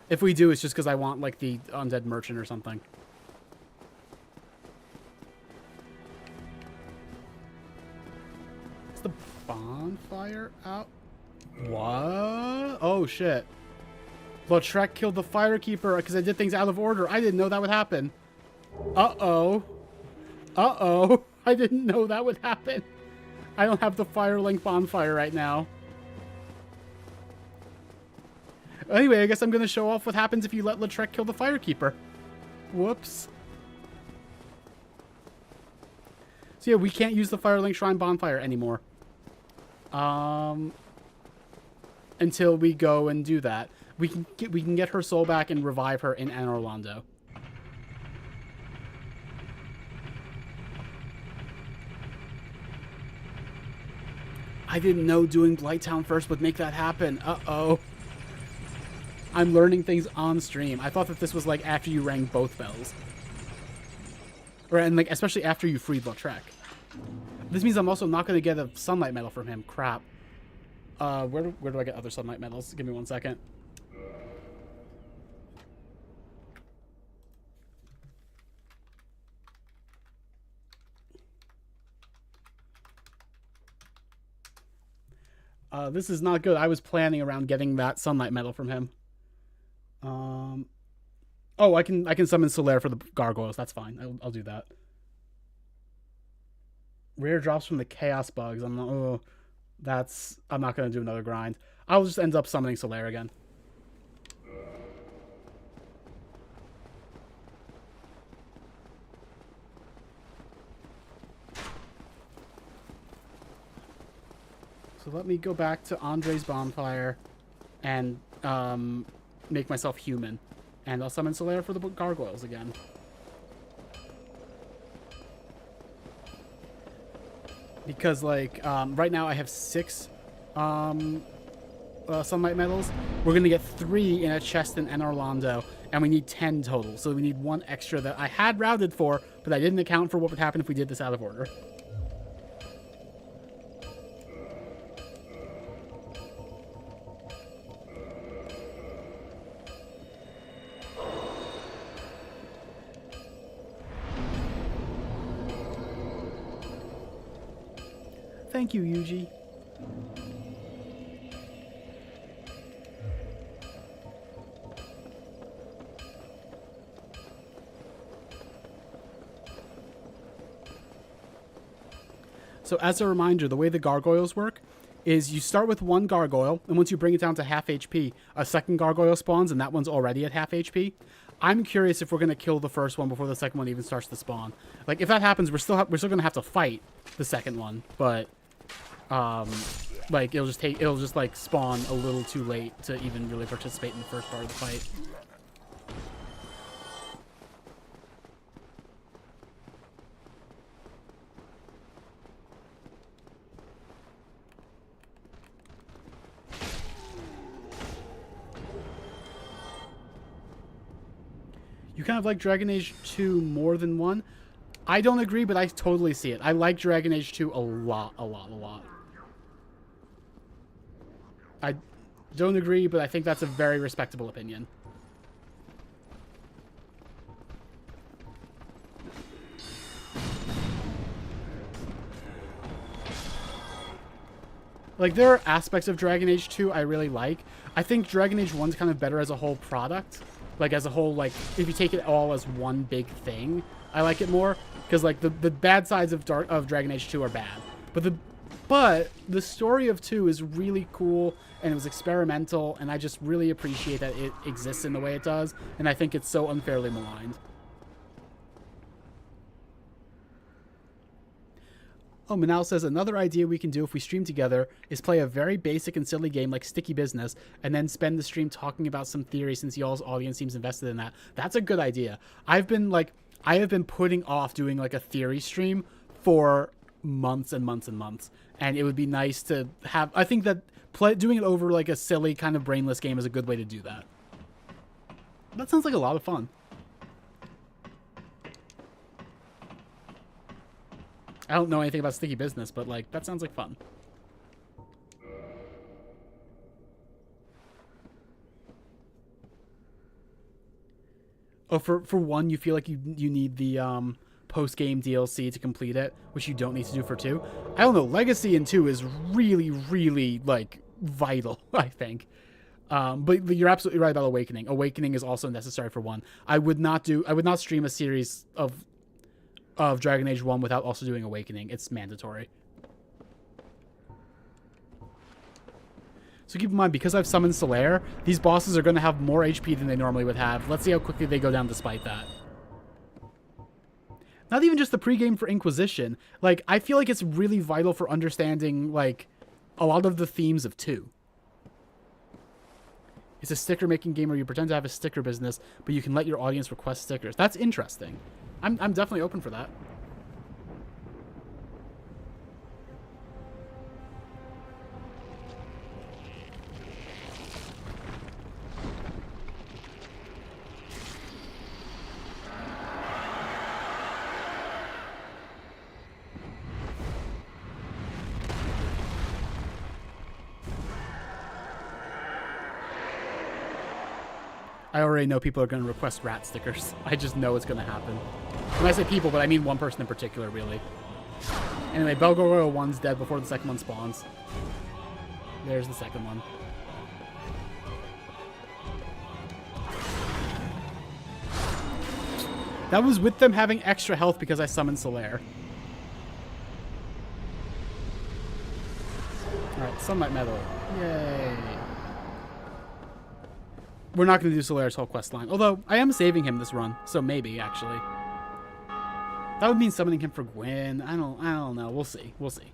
If we do, it's just because I want like the Undead Merchant or something. Is the bonfire out? What? Oh shit. Lautrec killed the Firekeeper because I did things out of order. I didn't know that would happen. Uh-oh. Uh-oh. I didn't know that would happen. I don't have the Firelink bonfire right now. Anyway, I guess I'm going to show off what happens if you let Lautrec kill the Firekeeper. Whoops. So yeah, we can't use the Firelink Shrine bonfire anymore. Until we go and do that. We can get her soul back and revive her in Anor Londo. I didn't know doing Blighttown first would make that happen. Uh-oh. I'm learning things on stream. I thought that this was like after you rang both bells. And like especially after you freed Lautrec. This means I'm also not going to get a sunlight medal from him. Crap. Where do I get other sunlight medals? Give me 1 second. This is not good. I was planning around getting that sunlight medal from him. Oh, I can summon Solaire for the gargoyles. That's fine. I'll do that. Rare drops from the chaos bugs. I'm not gonna do another grind. I'll just end up summoning Solaire again. So let me go back to Andre's bonfire and make myself human. And I'll summon Solaire for the gargoyles again. Because, like, right now I have 6 sunlight medals, we're going to get 3 in a chest in Orlando, and we need 10 total. So we need 1 extra that I had routed for, but I didn't account for what would happen if we did this out of order. Thank you, Yuji. So as a reminder, the way the gargoyles work is you start with 1 gargoyle, and once you bring it down to half HP, a second gargoyle spawns, and that one's already at half HP. I'm curious if we're going to kill the first one before the second one even starts to spawn. Like, if that happens, we're still going to have to fight the second one, but like it'll just like spawn a little too late to even really participate in the first part of the fight. You kind of like Dragon Age 2 more than 1. I don't agree, but I totally see it. I like Dragon Age 2 a lot. I don't agree, but I think that's a very respectable opinion. Like, there are aspects of Dragon Age 2 I really like. I think Dragon Age 1's kind of better as a whole product. Like, as a whole, like, if you take it all as one big thing, I like it more. Because, like, the bad sides of Dragon Age 2 are bad. But the story of 2 is really cool, and it was experimental, and I just really appreciate that it exists in the way it does, and I think it's so unfairly maligned. Oh, Manal says, another idea we can do if we stream together is play a very basic and silly game like Sticky Business, and then spend the stream talking about some theory since y'all's audience seems invested in that. That's a good idea. I have been putting off doing like a theory stream for months and months and months, and it would be nice to have. I think that doing it over like a silly kind of brainless game is a good way to do that. That sounds like a lot of fun. I don't know anything about Sticky Business, but like that sounds like fun. Oh, for 1, you feel like you need the post-game DLC to complete it, which you don't need to do for 2. I don't know. Legacy in 2 is really, really like vital, I think. But you're absolutely right about Awakening. Awakening is also necessary for 1. I would not stream a series of Dragon Age 1 without also doing Awakening. It's mandatory. So keep in mind, because I've summoned Solaire, these bosses are going to have more HP than they normally would have. Let's see how quickly they go down despite that. Not even just the pregame for Inquisition. Like, I feel like it's really vital for understanding, like, a lot of the themes of 2. It's a sticker-making game where you pretend to have a sticker business, but you can let your audience request stickers. That's interesting. I'm definitely open for that. I already know people are going to request rat stickers. I just know it's going to happen. When I say people, but I mean one person in particular, really. Anyway, Belgoroil 1's dead before the second one spawns. There's the second one. That was with them having extra health because I summoned Solaire. Alright, Sunlight Medal. Yay. We're not going to do Solaire's whole quest line. Although, I am saving him this run, so maybe, actually. That would mean summoning him for Gwyn. I don't know. We'll see. We'll see.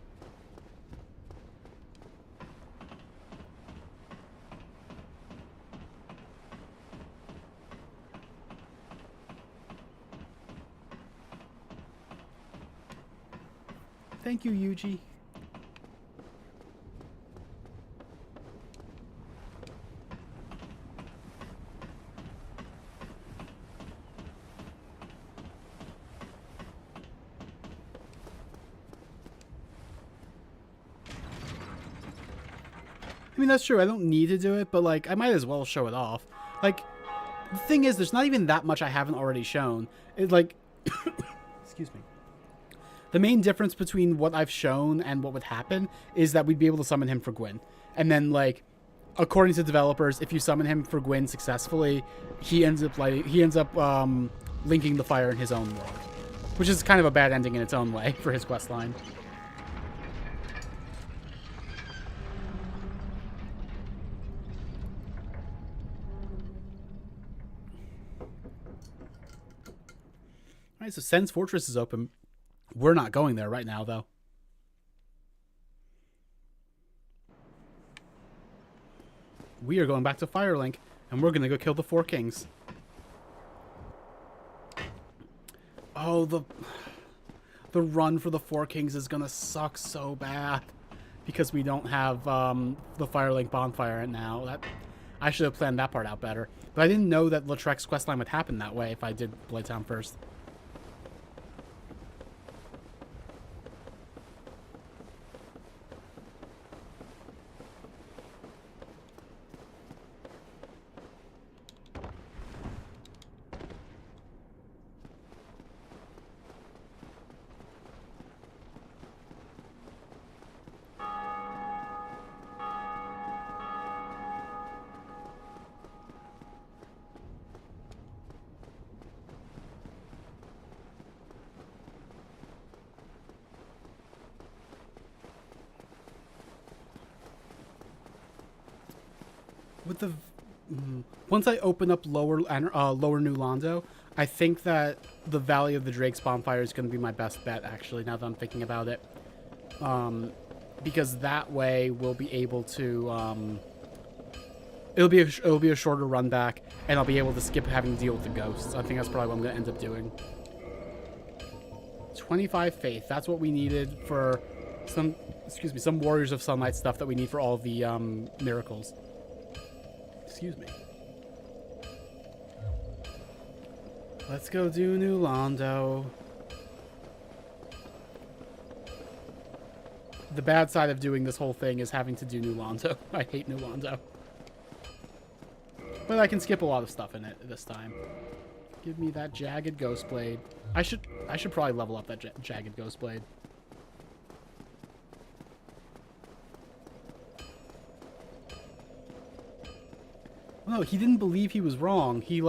Thank you, Yuji. mean, that's true. I don't need to do it, but, like, I might as well show it off. Like, the thing is, there's not even that much I haven't already shown. It, like... Excuse me. The main difference between what I've shown and what would happen is that we'd be able to summon him for Gwyn. And then, like, according to developers, if you summon him for Gwyn successfully, he ends up linking the fire in his own world. Which is kind of a bad ending in its own way for his questline. Alright, so Sen's Fortress is open. We're not going there right now, though. We are going back to Firelink, and we're going to go kill the Four Kings. Oh, the run for the Four Kings is going to suck so bad. Because we don't have the Firelink bonfire now. I should have planned that part out better. But I didn't know that Lautrec's questline would happen that way if I did Bladetown first. With the once I open up lower New Londo, I think that the Valley of the Drakes bonfire is going to be my best bet. Actually, now that I'm thinking about it, because that way we'll be able to it'll be a shorter run back, and I'll be able to skip having to deal with the ghosts. I think that's probably what I'm going to end up doing. 25 faith. That's what we needed for some Warriors of Sunlight stuff that we need for all the miracles. Excuse me. Let's go do New Londo. The bad side of doing this whole thing is having to do New Londo. I hate New Londo. But I can skip a lot of stuff in it this time. Give me that Jagged Ghost Blade. I should probably level up that Jagged Ghost Blade. No, he didn't believe he was wrong. He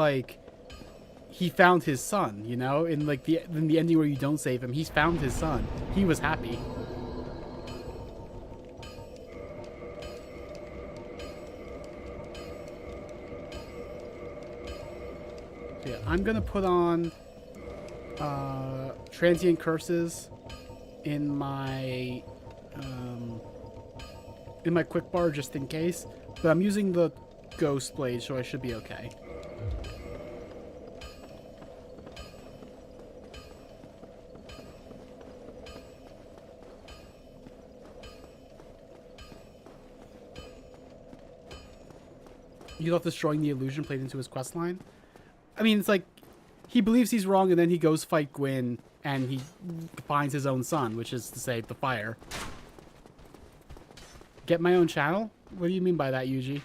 found his son, you know? In the ending where you don't save him, he's found his son. He was happy. So yeah, I'm gonna put on Transient Curses in my quick bar just in case. But I'm using the Ghost Blade, so I should be okay. You thought destroying the illusion played into his questline? I mean, it's like he believes he's wrong, and then he goes fight Gwyn, and he finds his own son, which is to say, the fire. Get my own channel? What do you mean by that, Yuji?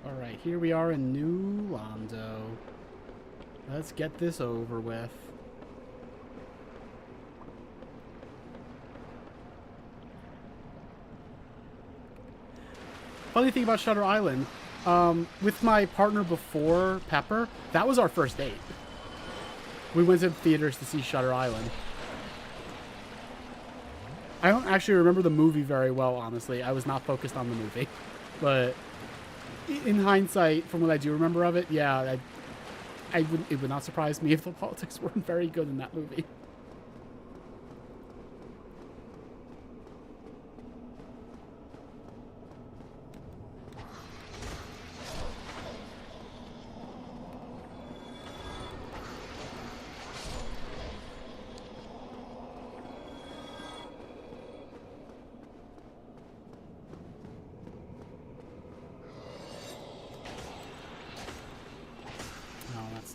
Alright, here we are in New Londo. Let's get this over with. Funny thing about Shutter Island, with my partner before, Pepper, that was our first date. We went to the theaters to see Shutter Island. I don't actually remember the movie very well, honestly. I was not focused on the movie. But in hindsight, from what I do remember of it, yeah, it would not surprise me if the politics weren't very good in that movie.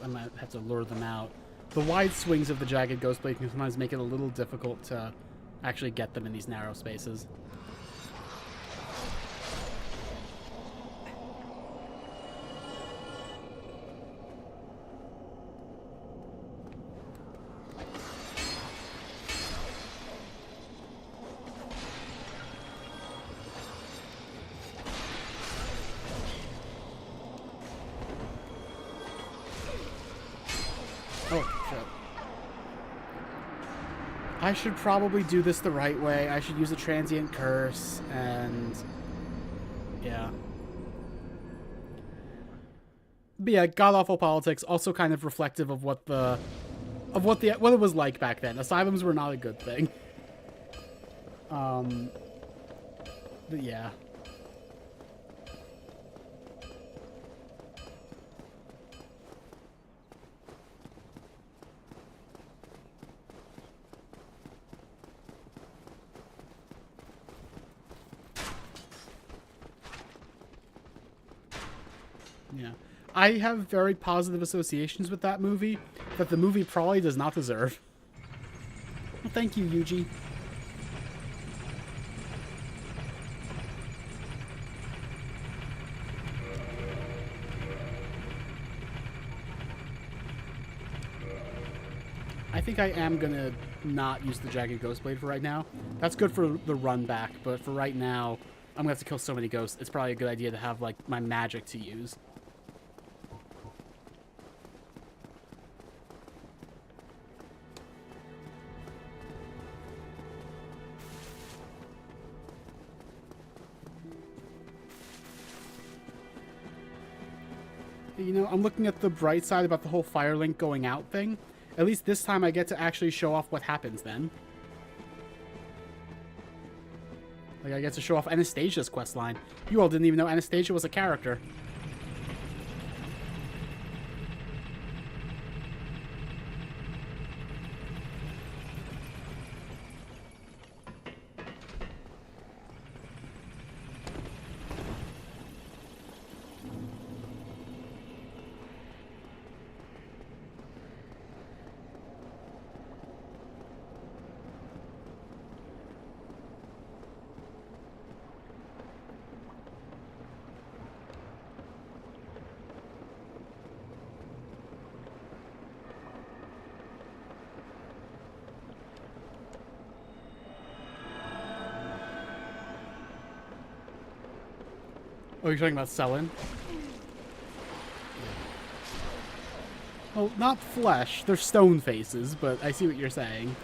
I might have to lure them out. The wide swings of the Jagged Ghostblade can sometimes make it a little difficult to actually get them in these narrow spaces. Oh, shit. I should probably do this the right way. I should use a transient curse and... yeah. But yeah, god-awful politics, also kind of reflective of what what it was like back then. Asylums were not a good thing. But yeah. Yeah. I have very positive associations with that movie that the movie probably does not deserve. Well, thank you, Yuji. I think I am gonna not use the Jagged Ghostblade for right now. That's good for the run back, but for right now, I'm gonna have to kill so many ghosts. It's probably a good idea to have, like, my magic to use. You know, I'm looking at the bright side about the whole Firelink going out thing. At least this time I get to actually show off what happens then. Like, I get to show off Anastasia's questline. You all didn't even know Anastasia was a character. Oh, you're talking about selling? Well, not flesh. They're stone faces, but I see what you're saying.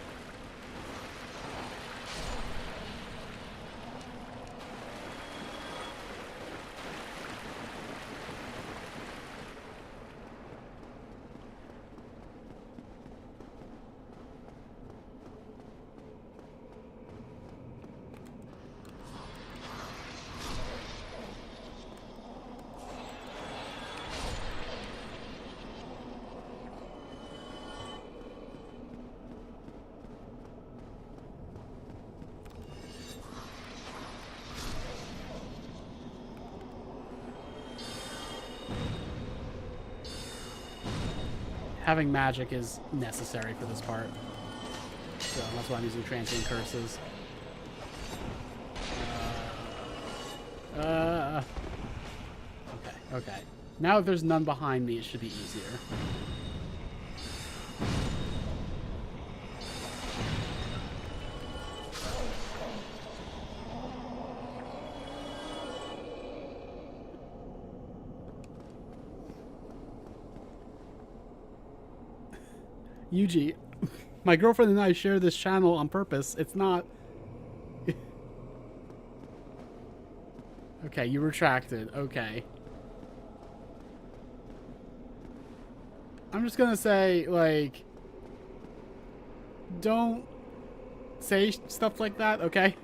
Having magic is necessary for this part. So that's why I'm using transient curses. Okay. Okay. Now if there's none behind me, it should be easier. Yuji, my girlfriend and I share this channel on purpose. It's not... Okay, you retracted. Okay. I'm just gonna say, like... Don't say stuff like that, okay?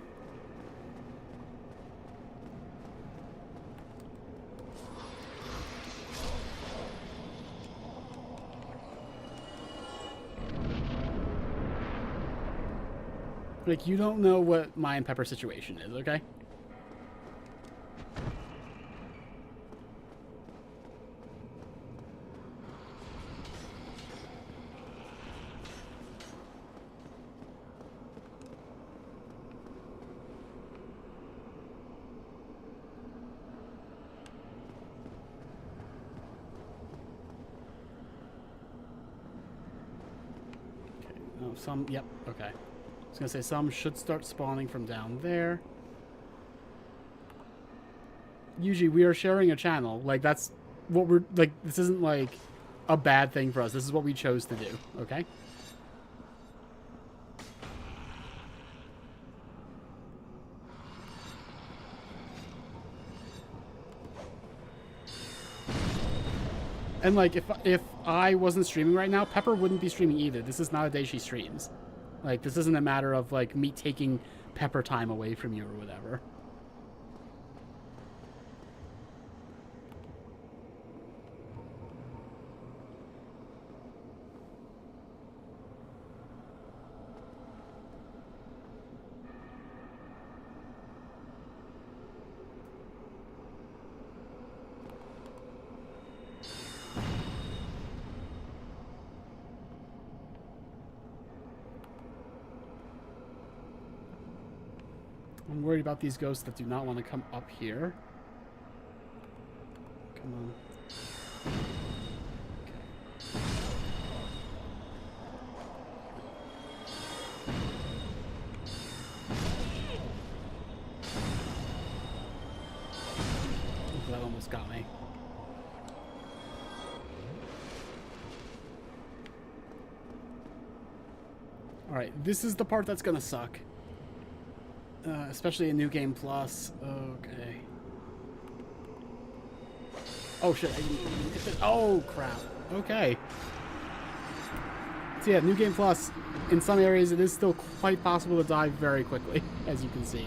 Like, you don't know what my and Pepper's situation is, okay? Okay, no, yep, okay. I was gonna say some should start spawning from down there. Usually we are sharing a channel. Like, that's what we're like. This isn't like a bad thing for us. This is what we chose to do. Okay. And like, if I wasn't streaming right now, Pepper wouldn't be streaming either. This is not a day she streams. Like, this isn't a matter of, like, me taking Pepper time away from you or whatever. I'm worried about these ghosts that do not want to come up here. Come on. Okay. That almost got me. Alright, this is the part that's gonna suck. Especially in New Game Plus. Okay. Oh shit. Oh crap. Okay. So yeah, New Game Plus, in some areas it is still quite possible to die very quickly, as you can see.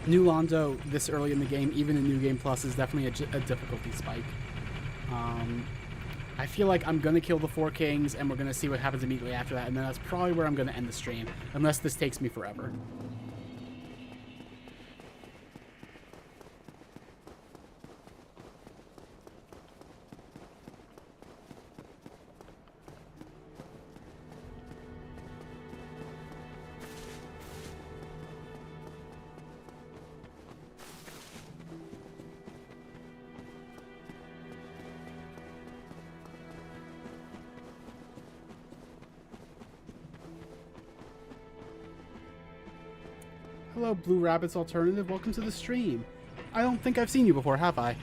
New Londo this early in the game, even in New Game Plus, is definitely a difficulty spike. I feel like I'm going to kill the 4 kings, and we're going to see what happens immediately after that, and then that's probably where I'm going to end the stream, unless this takes me forever. Hello, Blue Rabbit's Alternative. Welcome to the stream. I don't think I've seen you before, have I?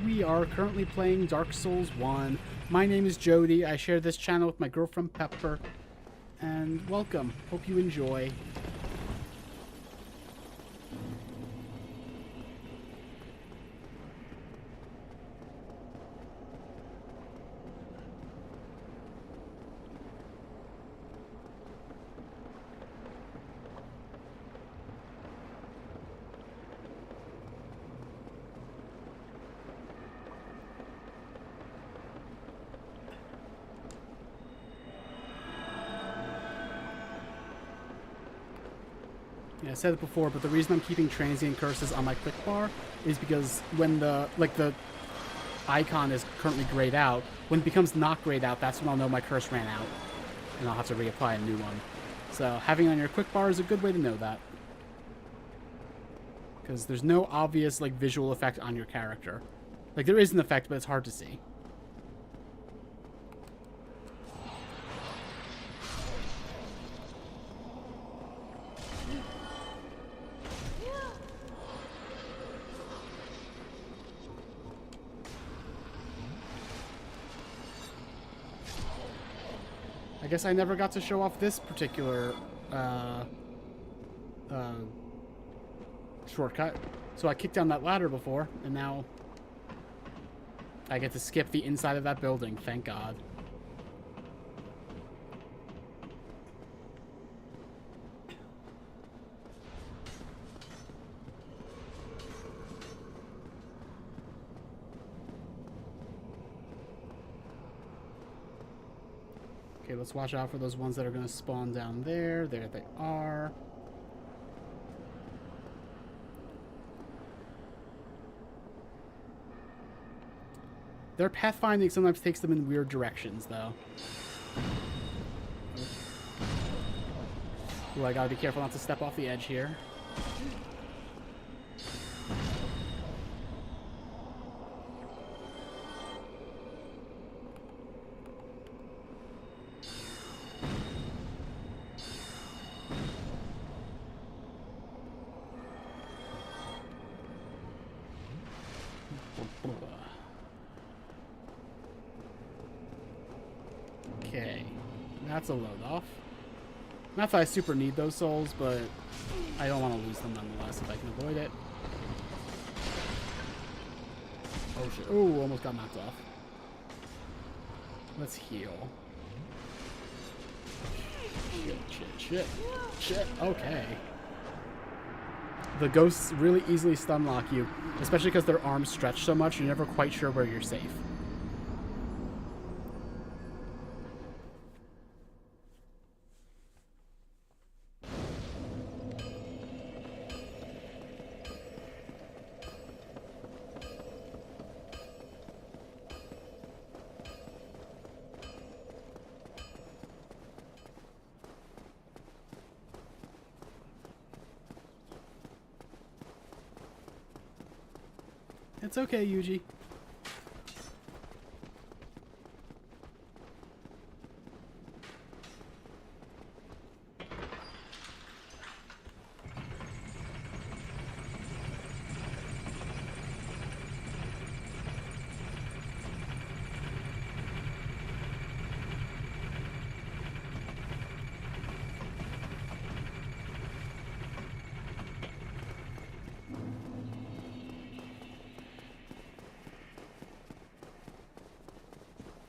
We are currently playing Dark Souls 1. My name is Jodi. I share this channel with my girlfriend Pepper. And welcome. Hope you enjoy. Yeah, I said it before, but the reason I'm keeping transient curses on my quick bar is because when the icon is currently grayed out, when it becomes not grayed out, that's when I'll know my curse ran out, and I'll have to reapply a new one. So having it on your quick bar is a good way to know that, because there's no obvious like visual effect on your character. Like there is an effect, but it's hard to see. I guess I never got to show off this particular shortcut. So I kicked down that ladder before, and now I get to skip the inside of that building. Thank God. Okay, let's watch out for those ones that are going to spawn down there. There they are. Their pathfinding sometimes takes them in weird directions, though. Ooh, I gotta be careful not to step off the edge here. Okay, that's a load off. Not that I super need those souls, but I don't want to lose them nonetheless if I can avoid it. Oh shit. Oh, almost got knocked off. Let's heal. Shit. Okay. The ghosts really easily stun lock you, especially because their arms stretch so much, you're never quite sure where you're safe. It's okay, Yuji.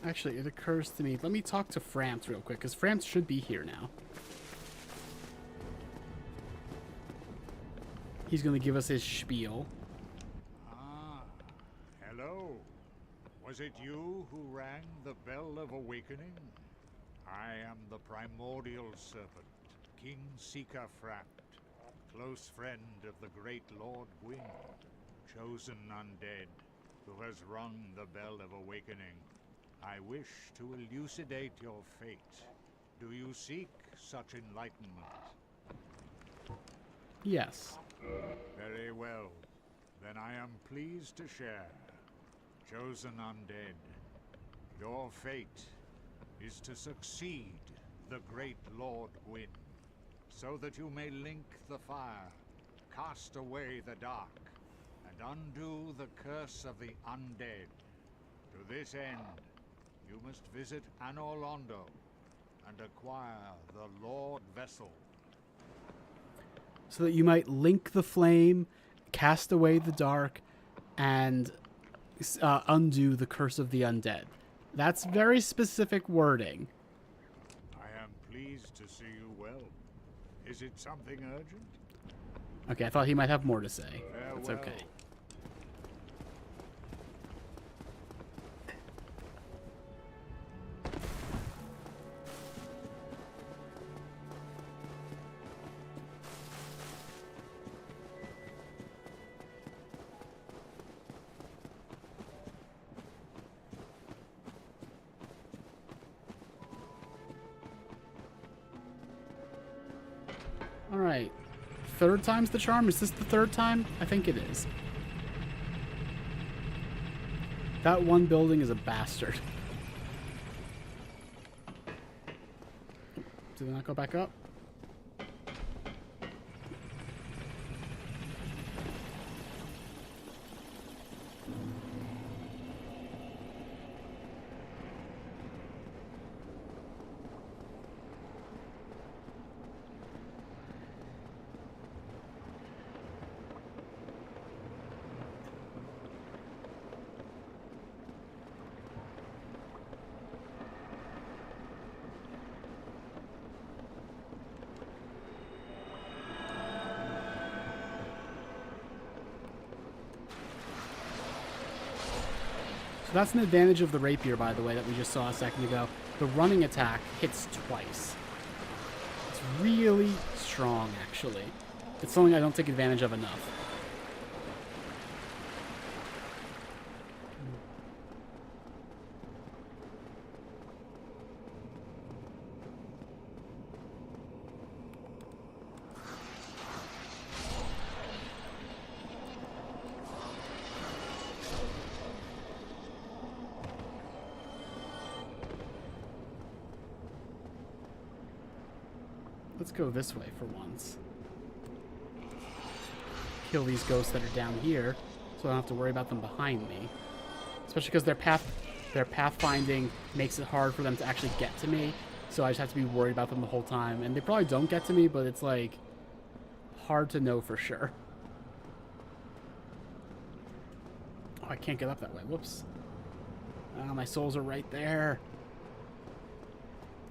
Actually, it occurs to me, let me talk to Frampt real quick, because Frampt should be here now. He's going to give us his spiel. Ah, hello. Was it you who rang the bell of awakening? I am the primordial serpent, King Seeker Frampt, close friend of the great Lord Gwyn, chosen undead, who has rung the bell of awakening. I wish to elucidate your fate. Do you seek such enlightenment? Yes. Very well. Then I am pleased to share. Chosen undead, your fate is to succeed the great Lord Gwyn, so that you may link the fire, cast away the dark, and undo the curse of the undead. To this end, you must visit Anor Londo and acquire the Lord Vessel. So that you might link the flame, cast away the dark, and undo the curse of the undead. That's very specific wording. I am pleased to see you well. Is it something urgent? Okay, I thought he might have more to say. Farewell. That's okay. Alright. Third time's the charm? Is this the third time? I think it is. That one building is a bastard. Did they not go back up? So that's an advantage of the rapier, by the way, that we just saw a second ago. The running attack hits twice. It's really strong, actually. It's something I don't take advantage of enough. Let's go this way for once. Kill these ghosts that are down here, so I don't have to worry about them behind me. Especially because their pathfinding makes it hard for them to actually get to me, so I just have to be worried about them the whole time. And they probably don't get to me, but it's like hard to know for sure. Oh, I can't get up that way. Whoops. Oh, my souls are right there.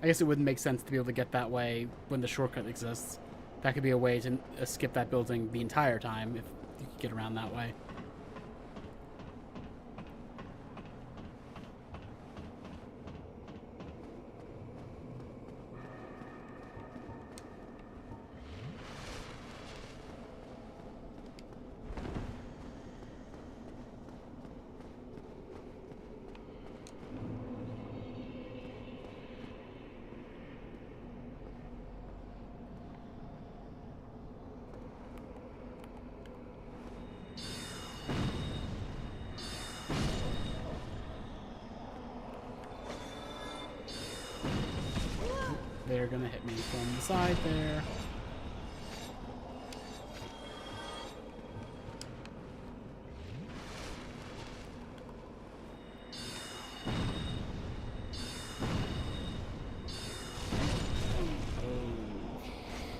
I guess it wouldn't make sense to be able to get that way when the shortcut exists. That could be a way to skip that building the entire time if you could get around that way. They're gonna hit me from the side there.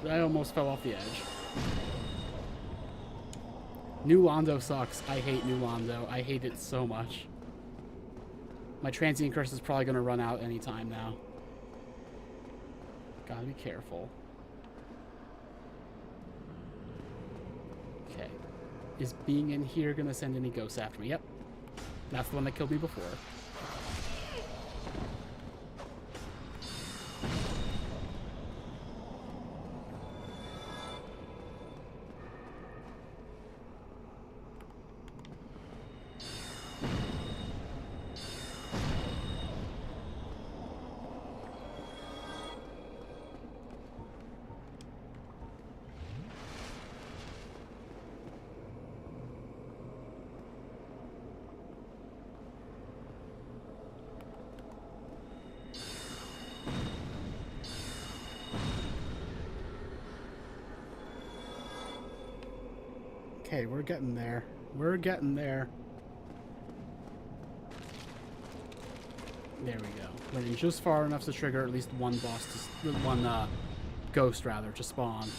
Oh, I almost fell off the edge. New Londo sucks. I hate New Londo. I hate it so much. My transient curse is probably gonna run out anytime now. Gotta be careful. Okay. Is being in here gonna send any ghosts after me? Yep. That's the one that killed me before. Okay, we're getting there. We're getting there. There we go. We're in just far enough to trigger at least one boss, one ghost rather, to spawn.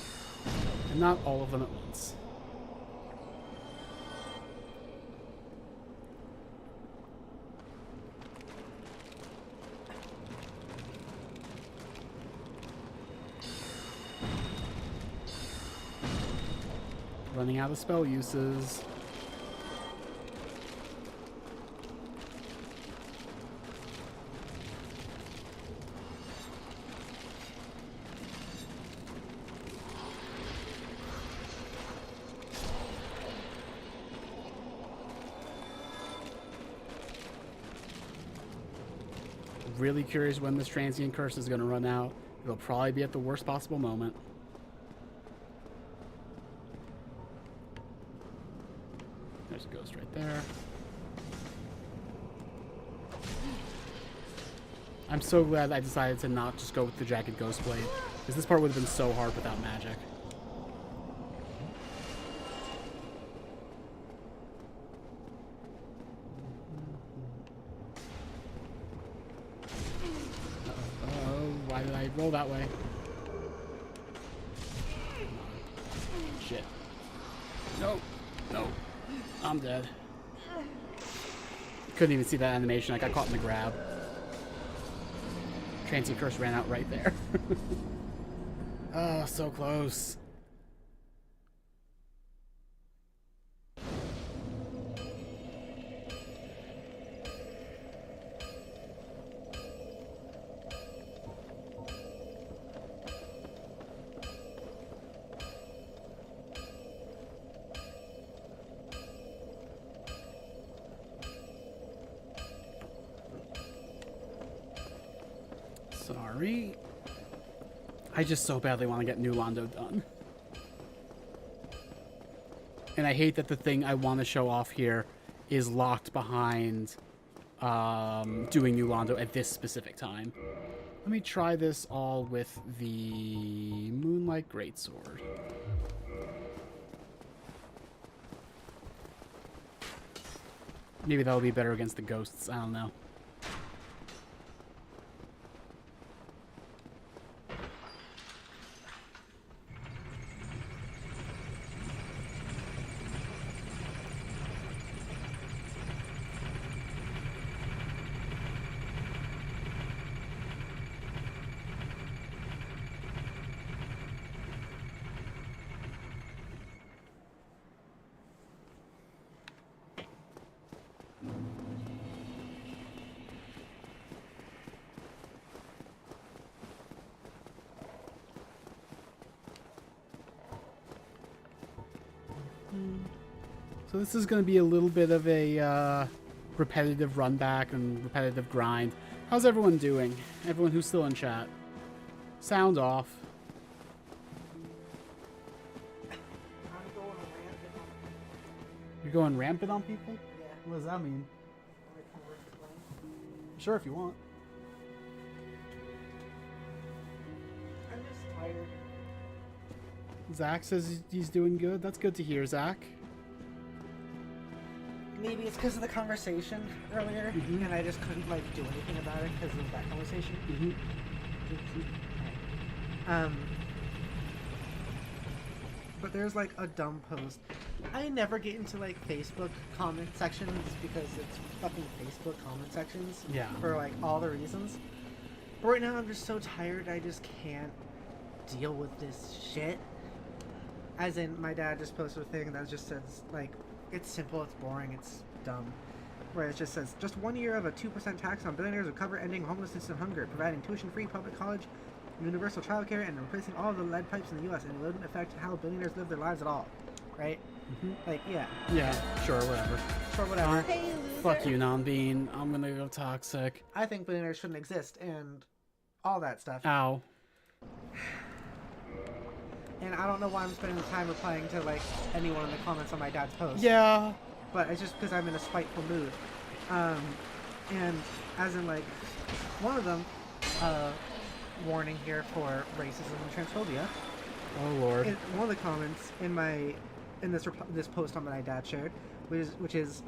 And not all of them at once. Running out of spell uses. Really curious when this transient curse is going to run out. It'll probably be at the worst possible moment. There's a ghost right there. I'm so glad I decided to not just go with the Jagged Ghost Blade, because this part would have been so hard without magic. Uh-oh, why did I roll that way? Shit. No, no, I'm dead. Couldn't even see that animation. I got caught in the grab. Transient Curse ran out right there. Oh, so close. Sorry. I just so badly want to get New Londo done. And I hate that the thing I want to show off here is locked behind doing New Londo at this specific time. Let me try this all with the Moonlight Greatsword. Maybe that'll be better against the ghosts. I don't know. So this is going to be a little bit of a repetitive run back and repetitive grind. How's everyone doing? Everyone who's still in chat. Sound off. You're going rampant on people? Yeah. What does that mean? Sure, if you want. I'm just tired. Zach says he's doing good. That's good to hear, Zach. Maybe it's because of the conversation earlier, and I just couldn't like do anything about it because of that conversation. But there's like a dumb post. I never get into like Facebook comment sections because it's fucking Facebook comment sections. Yeah. For like all the reasons. But right now I'm just so tired. I just can't deal with this shit. As in, my dad just posted a thing that just says like, it's simple, it's boring, it's dumb. Where it just says, just 1 year of a 2% tax on billionaires will cover ending homelessness and hunger, providing tuition-free public college, universal childcare, and replacing all of the lead pipes in the U.S. And it wouldn't affect how billionaires live their lives at all. Right? Like, yeah. Yeah, sure, whatever. Sure, whatever. Fuck you, Non-Bean. I'm gonna go toxic. I think billionaires shouldn't exist, and all that stuff. Ow. And I don't know why I'm spending time replying to, like, anyone in the comments on my dad's post. Yeah. But it's just because I'm in a spiteful mood. And as in, like, one of them, warning here for racism and transphobia. Oh, Lord. One of the comments in this post on my dad shared, which is,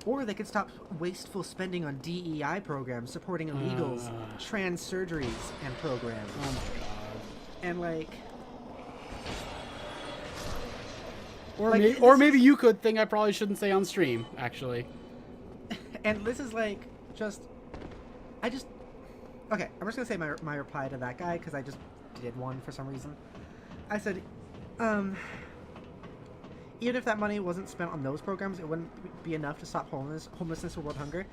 or they could stop wasteful spending on DEI programs supporting illegals, trans surgeries, and programs. Oh, my God. And, like... Or maybe you could think I probably shouldn't say on stream, actually. And this is like, okay, I'm just gonna say my reply to that guy, because I just did one for some reason. I said, even if that money wasn't spent on those programs, it wouldn't be enough to stop homelessness or world hunger.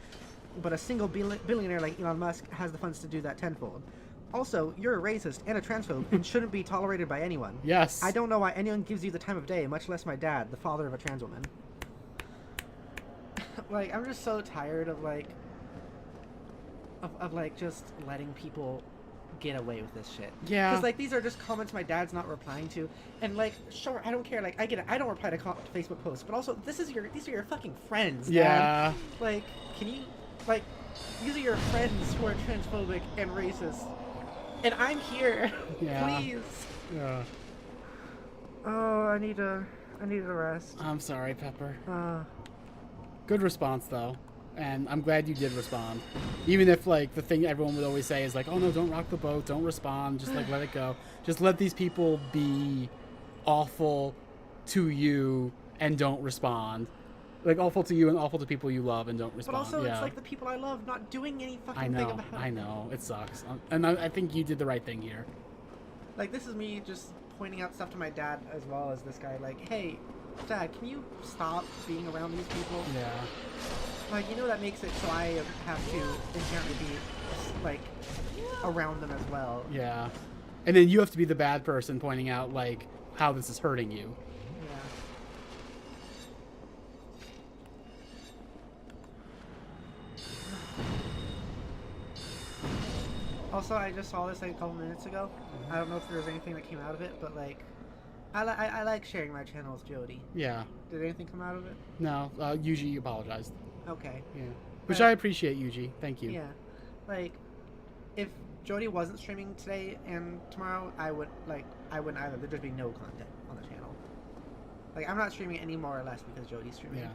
But a single billionaire like Elon Musk has the funds to do that tenfold. Also, you're a racist and a transphobe and shouldn't be tolerated by anyone. Yes. I don't know why anyone gives you the time of day, much less my dad, the father of a trans woman. Like, I'm just so tired of, like... Of like, just letting people get away with this shit. Yeah. Because, like, these are just comments my dad's not replying to. And, like, sure, I don't care. Like, I get it. I don't reply to Facebook posts. But also, these are your fucking friends, Dad. Yeah. Like, can you... Like, these are your friends who are transphobic and racist. And I'm here. Yeah. Please. Yeah. Oh, I need a rest. I'm sorry, Pepper. Good response, though. And I'm glad you did respond. Even if, like, the thing everyone would always say is, like, oh, no, don't rock the boat. Don't respond. Just, like, let it go. Just let these people be awful to you and don't respond. Like, awful to you and awful to people you love and don't respond. But also, it's like the people I love not doing any fucking thing about it. I know. It sucks. And I think you did the right thing here. Like, this is me just pointing out stuff to my dad as well as this guy. Like, hey, Dad, can you stop being around these people? Yeah. Like, you know that makes it so I have to inherently be, like, around them as well. Yeah. And then you have to be the bad person pointing out, like, how this is hurting you. Yeah. Also, I just saw this like a couple minutes ago. I don't know if there was anything that came out of it, but like, I like sharing my channel with Jodi. Yeah. Did anything come out of it? No, Yuji apologized. Okay. Yeah. Which I appreciate, Yuji. Thank you. Yeah. Like, if Jodi wasn't streaming today and tomorrow, I wouldn't either. There'd just be no content on the channel. Like, I'm not streaming any more or less because Jodi's streaming. Yeah.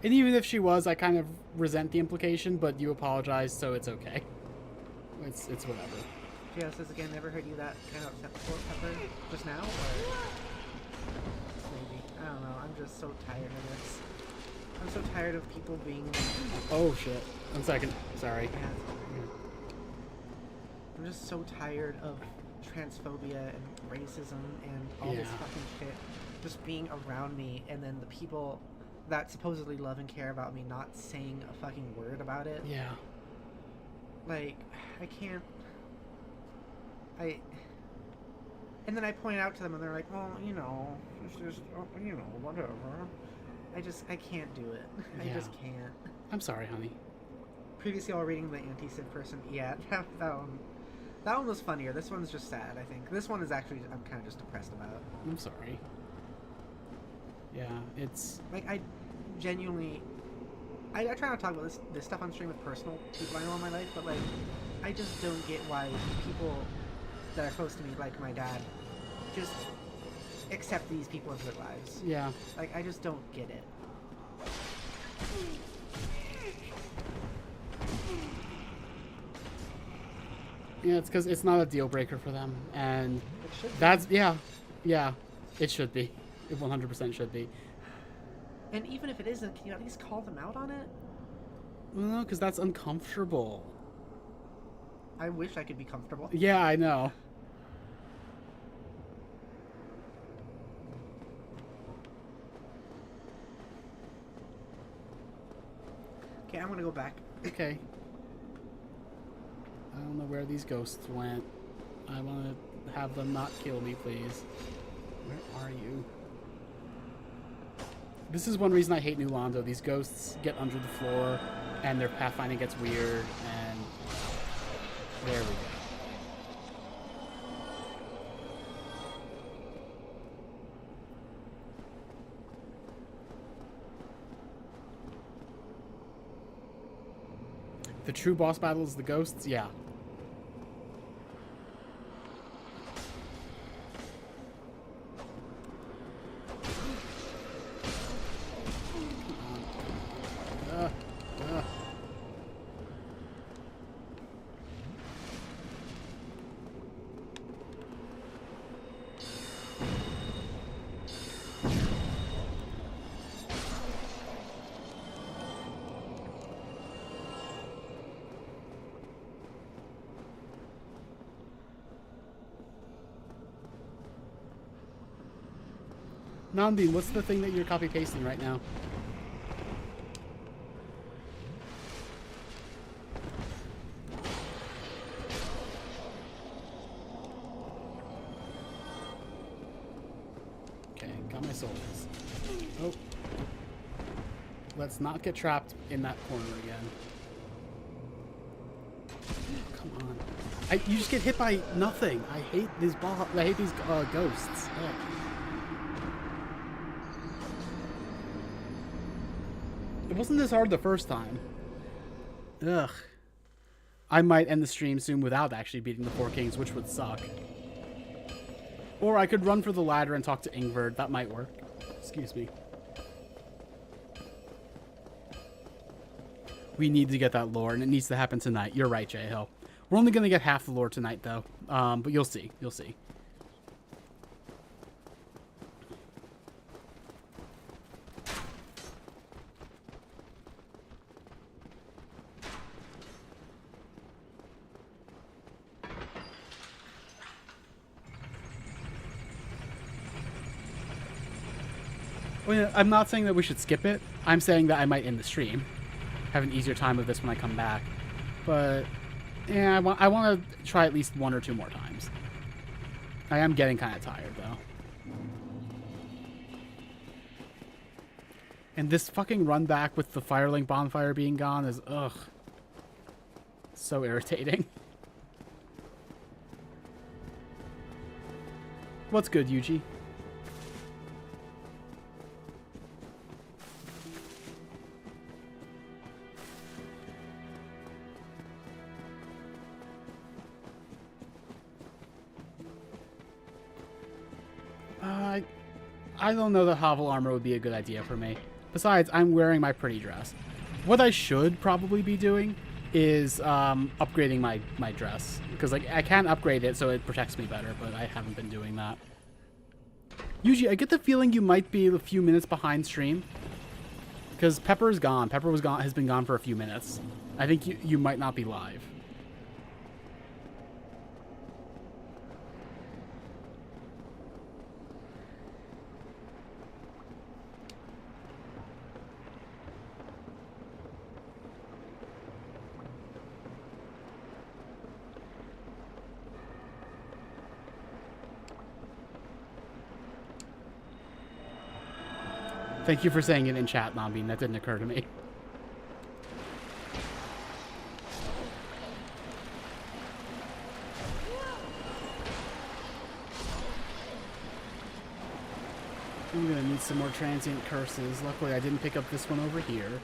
And even if she was, I kind of resent the implication, but you apologized, so it's okay. It's whatever. JL says again, never heard you that kind of upset before, Pepper, just now, or maybe. I don't know, I'm just so tired of this. I'm so tired of people being... Oh shit. 1 second. Sorry. Yeah. I'm just so tired of transphobia and racism and all this fucking shit just being around me, and then the people that supposedly love and care about me not saying a fucking word about it. Yeah. Like, I can't... And then I point out to them and they're like, well, you know, it's just, you know, whatever. I can't do it. I just can't. I'm sorry, honey. Previously, while reading the anti-Sid person, yeah, that one was funnier. This one's just sad, I think. This one is actually, I'm kind of just depressed about. I'm sorry. Yeah, it's... Like, I genuinely... I try not to talk about this stuff on stream with personal people I know in my life, but, like, I just don't get why people that are close to me, like my dad, just accept these people into their lives. Yeah. Like, I just don't get it. Yeah, it's because it's not a deal breaker for them, and It should be. that's yeah, it should be. It 100% should be. And even if it isn't, can you at least call them out on it? No, because that's uncomfortable. I wish I could be comfortable. Yeah, I know. Okay, I'm gonna go back. Okay. I don't know where these ghosts went. I want to have them not kill me, please. Where are you? This is one reason I hate New Londo. These ghosts get under the floor, and their pathfinding gets weird, and... There we go. The true boss battle is the ghosts? Yeah. Nandine, what's the thing that you're copy pasting right now? Okay, got my souls. Oh. Let's not get trapped in that corner again. Come on. You just get hit by nothing. I hate these ghosts. Ugh. It wasn't this hard the first time. Ugh. I might end the stream soon without actually beating the 4 kings, which would suck. Or I could run for the ladder and talk to Ingvard. That might work. Excuse me. We need to get that lore, and it needs to happen tonight. You're right, J-Hill. We're only going to get half the lore tonight, though. But you'll see. You'll see. Well, I'm not saying that we should skip it. I'm saying that I might end the stream. Have an easier time of this when I come back. But, yeah, I want to try at least 1 or 2 more times. I am getting kind of tired, though. And this fucking run back with the Firelink bonfire being gone is, ugh. So irritating. What's good, Yuji? I don't know that hovel armor would be a good idea for me. Besides, I'm wearing my pretty dress. What I should probably be doing is upgrading my dress. Because like I can upgrade it so it protects me better, but I haven't been doing that. Yuji, I get the feeling you might be a few minutes behind stream. Because Pepper is gone. Pepper has been gone for a few minutes. I think you might not be live. Thank you for saying it in chat, Nambin. That didn't occur to me. I'm gonna need some more transient curses. Luckily, I didn't pick up this one over here.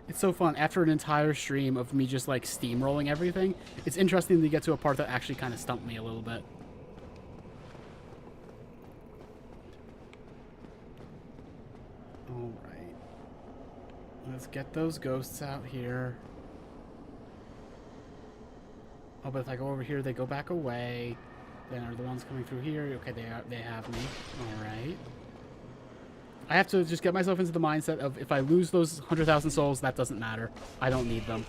It's so fun. After an entire stream of me just like steamrolling everything, it's interesting to get to a part that actually kind of stumped me a little bit. Alright. Let's get those ghosts out here. Oh, but if I go over here, they go back away. Then are the ones coming through here? Okay, they have me. Alright. I have to just get myself into the mindset of if I lose those 100,000 souls, that doesn't matter. I don't need them.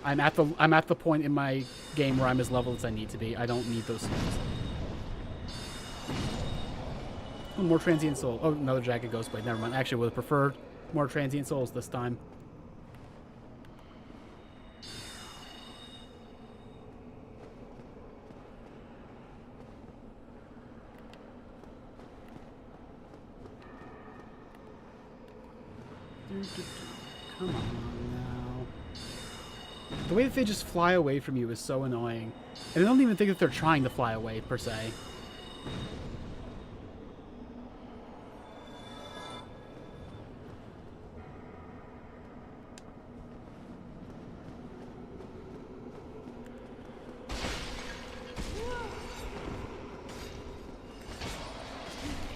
I'm at the point in my game where I'm as leveled as I need to be. I don't need those souls. Oh, more transient soul. Oh, another jagged ghost blade. Never mind. Actually, would have preferred more transient souls this time. Come on now. The way that they just fly away from you is so annoying. And I don't even think that they're trying to fly away, per se.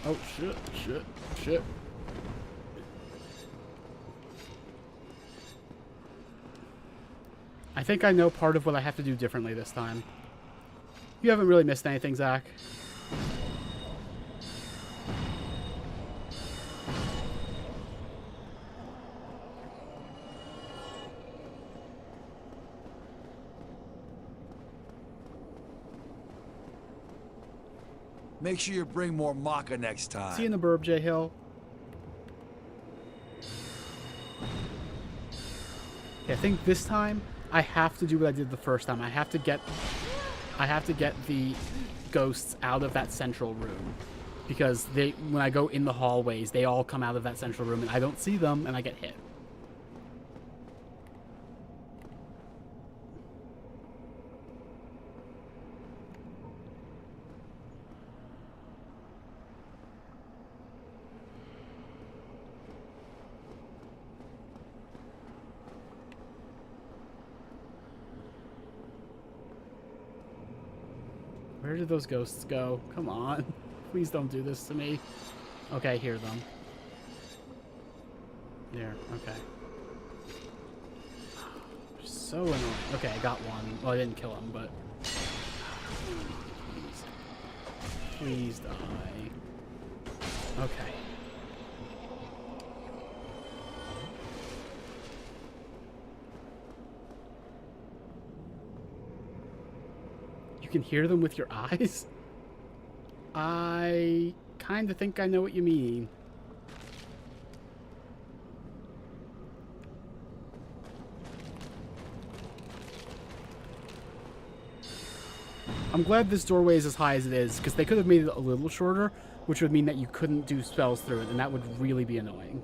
Oh, shit. think I know part of what I have to do differently this time. You haven't really missed anything, Zach. Make sure you bring more maca next time. See you in the burb, J Hill. Okay, I think this time I have to do what I did the first time. I have to get the ghosts out of that central room, because when I go in the hallways, they all come out of that central room and I don't see them and I get hit. Where did those ghosts go? Come on. Please don't do this to me. Okay, I hear them. There, okay. So annoying. Okay, I got one. Well, I didn't kill him, but... Please die. Okay. You can hear them with your eyes? I kind of think I know what you mean. I'm glad this doorway is as high as it is, because they could have made it a little shorter, which would mean that you couldn't do spells through it, and that would really be annoying.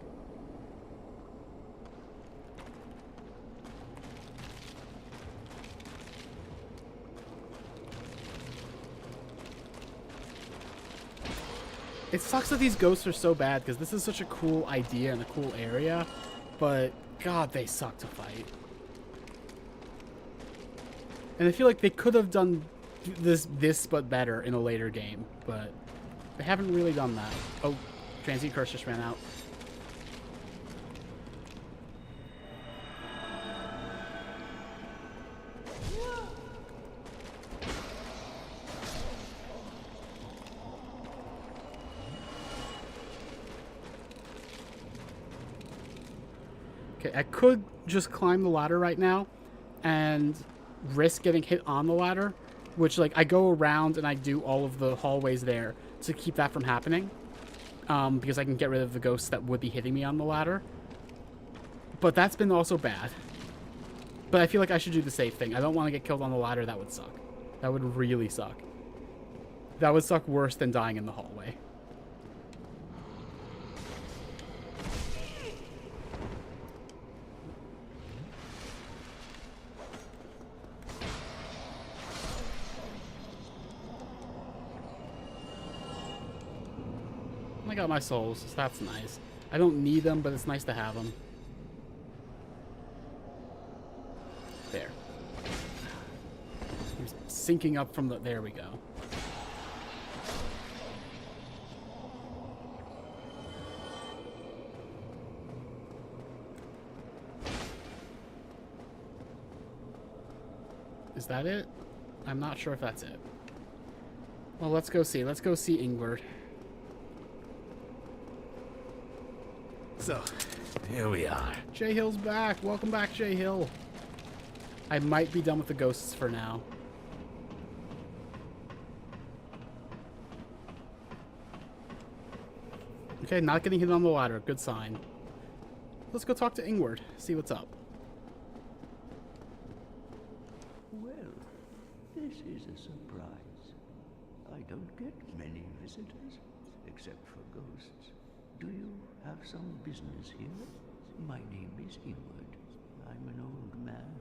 It sucks that these ghosts are so bad, because this is such a cool idea and a cool area, but god, they suck to fight. And I feel like they could have done this but better in a later game, but they haven't really done that. Oh, Transient Curse just ran out. Okay, I could just climb the ladder right now and risk getting hit on the ladder, which, like, I go around and I do all of the hallways there to keep that from happening, because I can get rid of the ghosts that would be hitting me on the ladder. But that's been also bad. But I feel like I should do the safe thing. I don't want to get killed on the ladder. That would suck. That would really suck. That would suck worse than dying in the hallway. I got my souls, so that's nice. I don't need them, but it's nice to have them. There. He's syncing up from the... There we go. Is that it? I'm not sure if that's it. Well, let's go see. Let's go see Ingward. So, here we are. J Hill's back. Welcome back, J Hill. I might be done with the ghosts for now. Okay, not getting hit on the ladder. Good sign. Let's go talk to Ingward. See what's up. Well, this is a surprise. I don't get many visitors, except for ghosts. Do you have some business here? My name is Ingward. I'm an old man,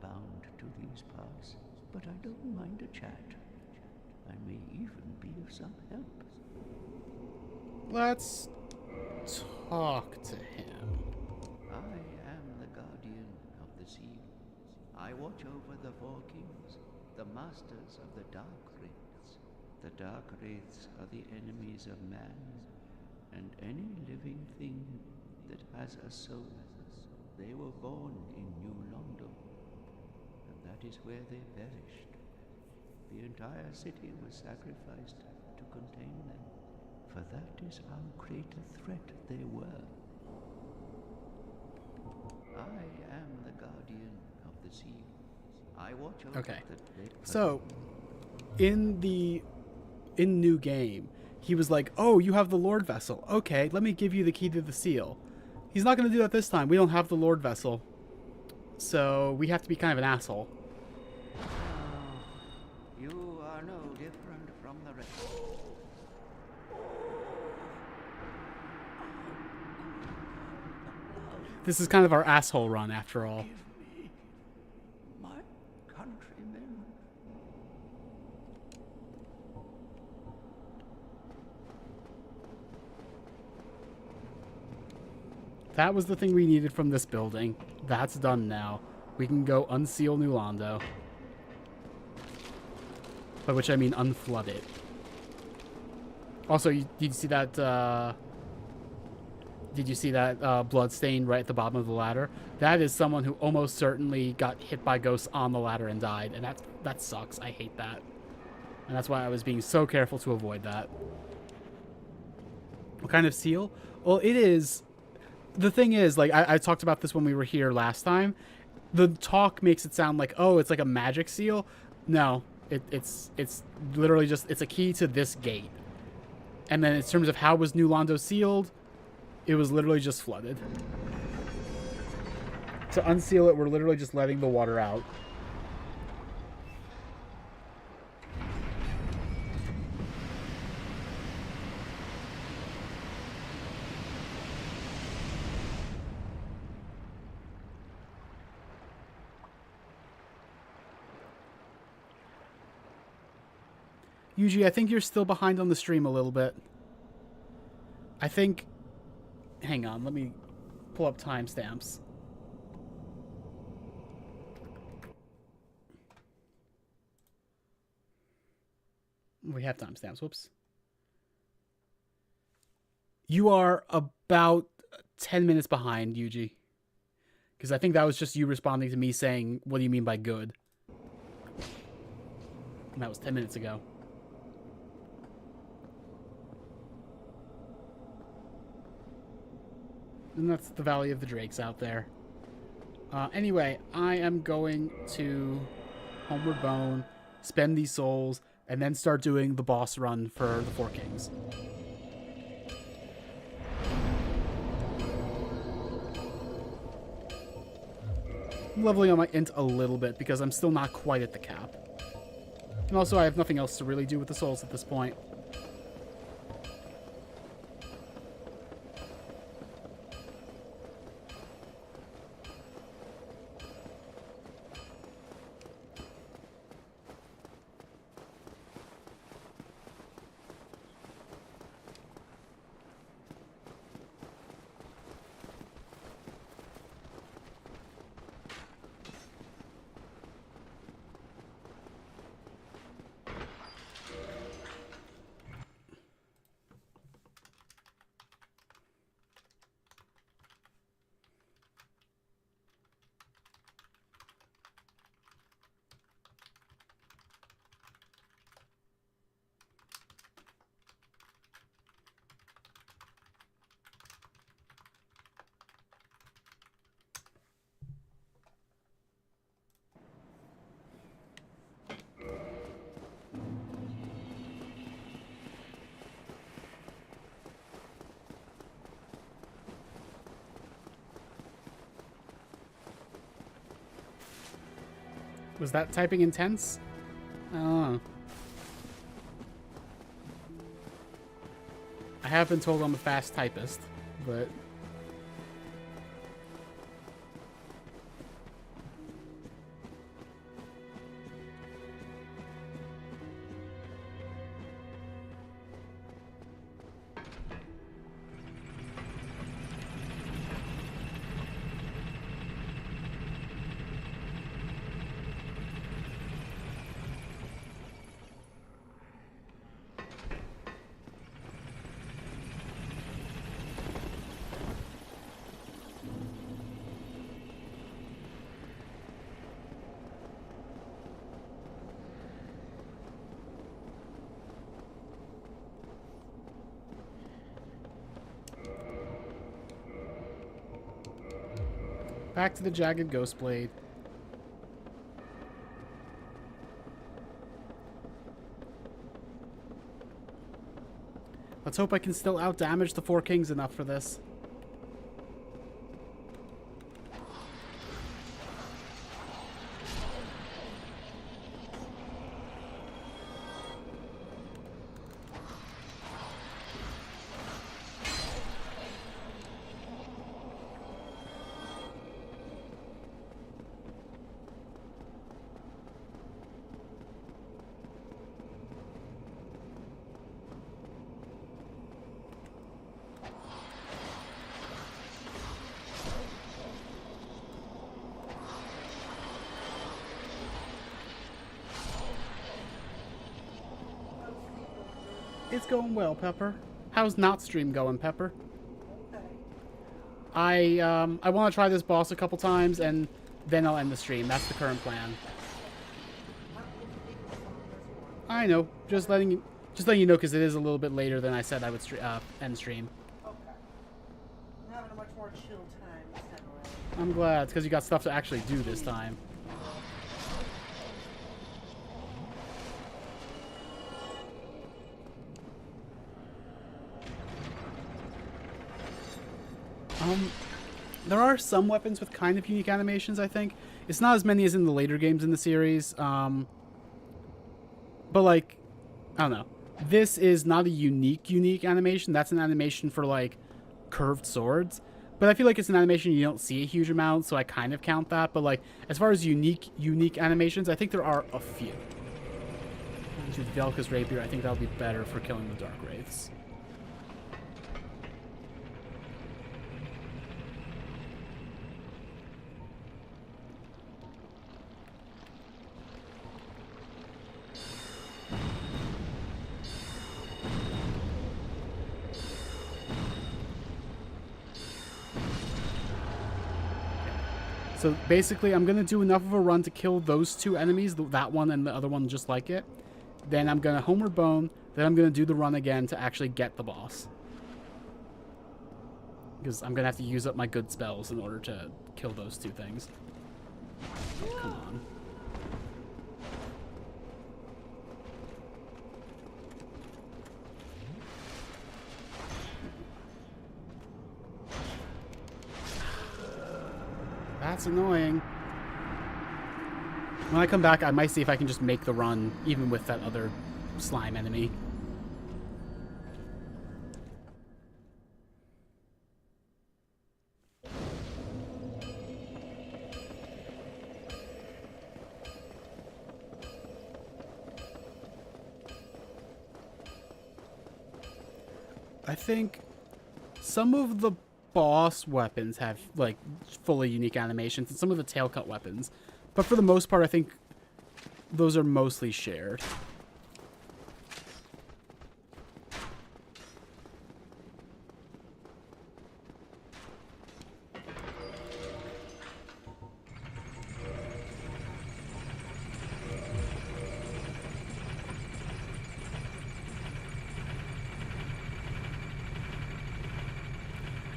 bound to these parts, but I don't mind a chat. I may even be of some help. Let's talk to him. I am the guardian of the sea. I watch over the four kings, the masters of the dark wraiths. The dark wraiths are the enemies of man, and any living thing that has a soul. They were born in New London. that is where they perished. The entire city was sacrificed to contain them, for that is how great a threat they were. I am the guardian of the sea. I watch over Okay. the So, in New Game, he was like, "Oh, you have the Lord Vessel. Okay, let me give you the key to the seal." He's not going to do that this time. We don't have the Lord Vessel. So, we have to be kind of an asshole. You are no different from the rest. This is kind of our asshole run, after all. Give me my countrymen. That was the thing we needed from this building. That's done now. We can go unseal New Londo. By which I mean unflood it. Also, did you see that, blood stain right at the bottom of the ladder? That is someone who almost certainly got hit by ghosts on the ladder and died, and that sucks. I hate that. And that's why I was being so careful to avoid that. What kind of seal? Well, it is... The thing is, like, I talked about this when we were here last time. The talk makes it sound like, oh, it's like a magic seal. No, it's literally just, it's a key to this gate. And then in terms of how was New Londo sealed, it was literally just flooded. To unseal it, we're literally just letting the water out. Yuji, I think you're still behind on the stream a little bit. I think... Hang on, let me pull up timestamps. We have timestamps, whoops. You are about 10 minutes behind, Yuji. Because I think that was just you responding to me saying, what do you mean by good? And that was 10 minutes ago. And that's the Valley of the Drakes out there. Anyway, I am going to Homeward Bone, spend these souls, and then start doing the boss run for the Four Kings. I'm leveling on my int a little bit because I'm still not quite at the cap. And also I have nothing else to really do with the souls at this point. Was that typing intense? I don't know. I have been told I'm a fast typist, but... Back to the jagged ghost blade. Let's hope I can still out-damage the Four Kings enough for this. It's going well, Pepper. How's not stream going, Pepper? I want to try this boss a couple times and then I'll end the stream. That's the current plan. I know. Just letting you know because it is a little bit later than I said I would end stream. Okay. I'm having a much more chill time this time around. I'm glad. It's because you got stuff to actually do this time. There are some weapons with kind of unique animations, I think. It's not as many as in the later games in the series. But, like, I don't know. This is not a unique animation. That's an animation for, like, curved swords. But I feel like it's an animation you don't see a huge amount, so I kind of count that. But, like, as far as unique animations, I think there are a few. With Velka's Rapier, I think that'll be better for killing the Dark Wraiths. So basically, I'm going to do enough of a run to kill those two enemies, that one and the other one just like it. Then I'm going to Homeward Bone. Then I'm going to do the run again to actually get the boss. Because I'm going to have to use up my good spells in order to kill those two things. Come on. That's annoying. When I come back, I might see if I can just make the run, even with that other slime enemy. I think some of the boss weapons have, like, fully unique animations, and some of the tail cut weapons. But for the most part, I think those are mostly shared.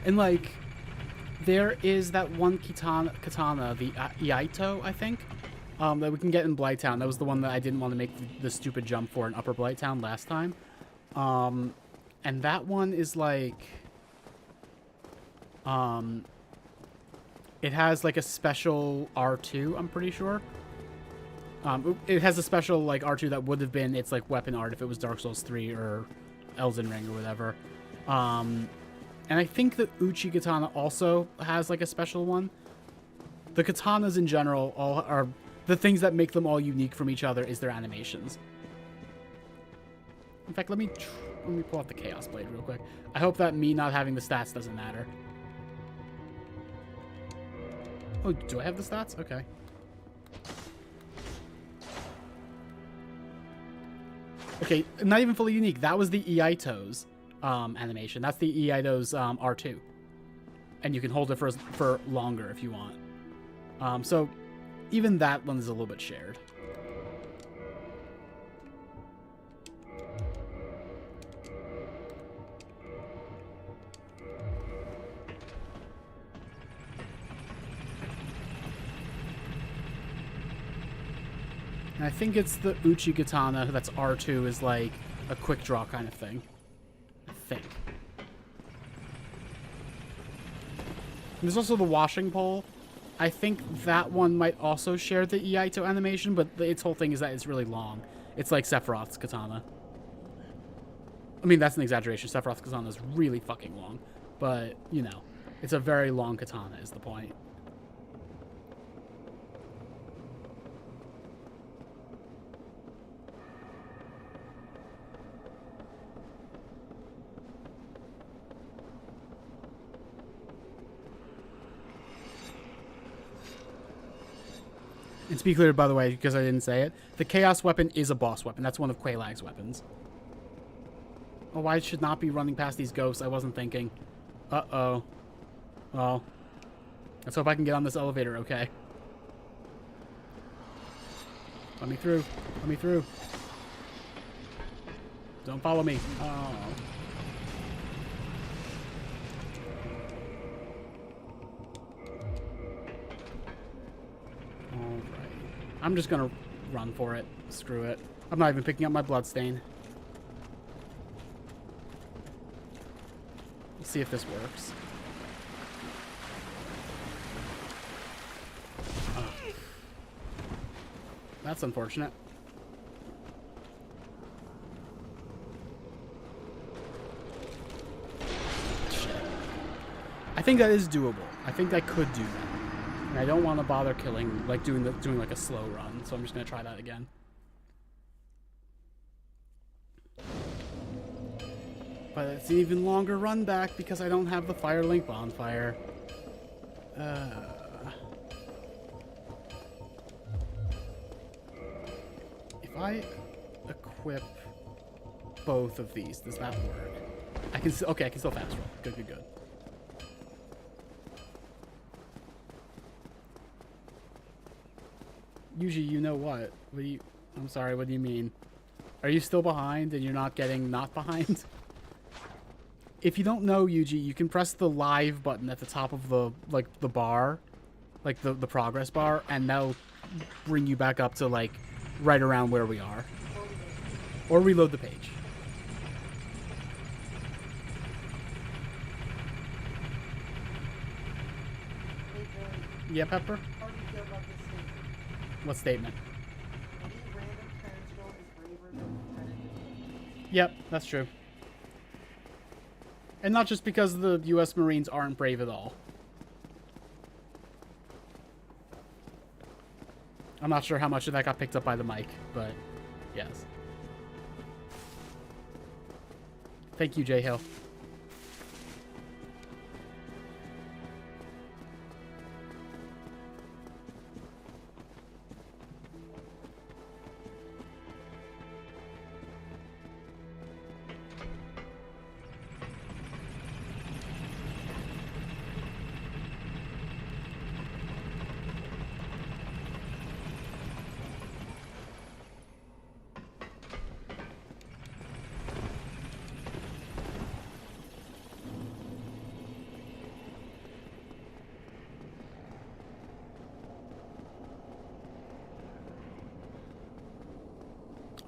And, like, there is that one katana, the Iaito, I think, that we can get in Blighttown. That was the one that I didn't want to make the stupid jump for in Upper Blighttown last time. And that one is, like, it has, like, a special R2, I'm pretty sure. It has a special, like, R2 that would have been its, like, weapon art if it was Dark Souls 3 or Elden Ring or whatever. And I think the Uchi Katana also has, like, a special one. The katanas in general all are... The things that make them all unique from each other is their animations. In fact, let me pull out the Chaos Blade real quick. I hope that me not having the stats doesn't matter. Oh, do I have the stats? Okay. Okay, not even fully unique. That was the Iaito's animation. That's the Iaito's R2. And you can hold it for longer if you want. So even that one is a little bit shared. And I think it's the Uchi Katana that's R2 is like a quick draw kind of thing. I think. There's also the washing pole. I think that one might also share the Iaito animation, but its whole thing is that it's really long. It's like Sephiroth's katana. I mean, that's an exaggeration. Sephiroth's katana is really fucking long. But, you know, it's a very long katana is the point. And to be clear, by the way, because I didn't say it, the Chaos weapon is a boss weapon. That's one of Quailag's weapons. Oh, I should not be running past these ghosts. I wasn't thinking. Uh-oh. Well, let's hope I can get on this elevator, okay? Let me through. Let me through. Don't follow me. Oh. Alright. I'm just gonna run for it. Screw it. I'm not even picking up my bloodstain. Let's see if this works. Oh. That's unfortunate. Shit. I think that is doable. I think I could do that. And I don't want to bother killing, like doing like a slow run, so I'm just gonna try that again. But it's an even longer run back because I don't have the Firelink bonfire. If I equip both of these, does that work? I can. Okay, I can still fast roll. Good, good, good. Usually, you know what? What do you? I'm sorry. What do you mean? Are you still behind and you're not getting not behind? If you don't know, Yuji, you can press the live button at the top of the the bar, like the progress bar, and that'll bring you back up to like right around where we are. Or reload the page. Yeah, Pepper? How do you feel about this statement? What statement? Any random transfer is braver than competitive. Yep, that's true. And not just because the U.S. Marines aren't brave at all. I'm not sure how much of that got picked up by the mic, but yes. Thank you, J Hill.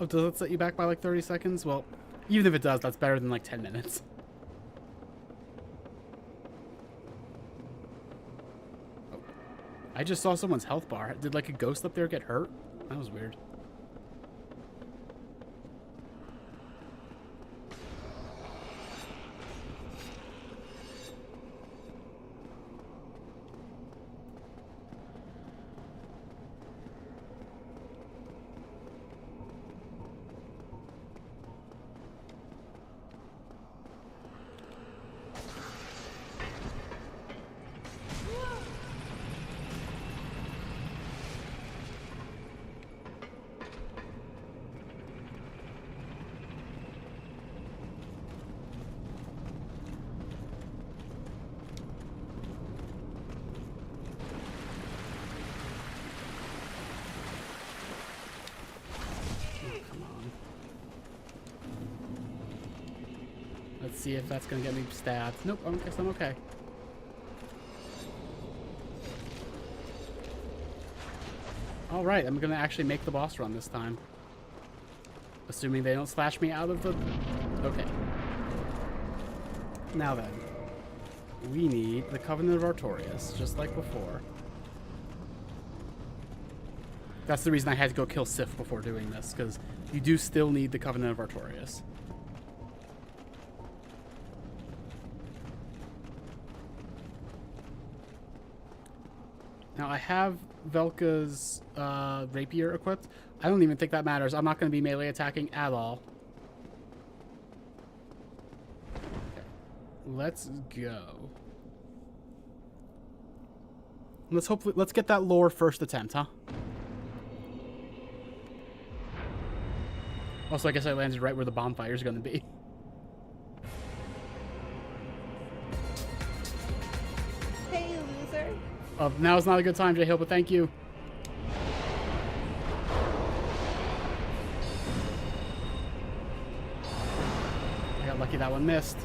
Oh, does it set you back by like 30 seconds? Well, even if it does, that's better than like 10 minutes. Oh. I just saw someone's health bar. Did like a ghost up there get hurt? That was weird. Let's see if that's gonna get me stabbed. Nope, I guess I'm okay. Alright, I'm gonna actually make the boss run this time. Assuming they don't slash me out of the... Okay. Now then. We need the Covenant of Artorias, just like before. That's the reason I had to go kill Sif before doing this, because you do still need the Covenant of Artorias. Now, I have Velka's rapier equipped. I don't even think that matters. I'm not going to be melee attacking at all. Okay. Let's go. Let's get that lore first attempt, huh? Also, I guess I landed right where the bonfire is going to be. Hey, loser. Now is not a good time, J-Hill, but thank you. I got lucky that one missed.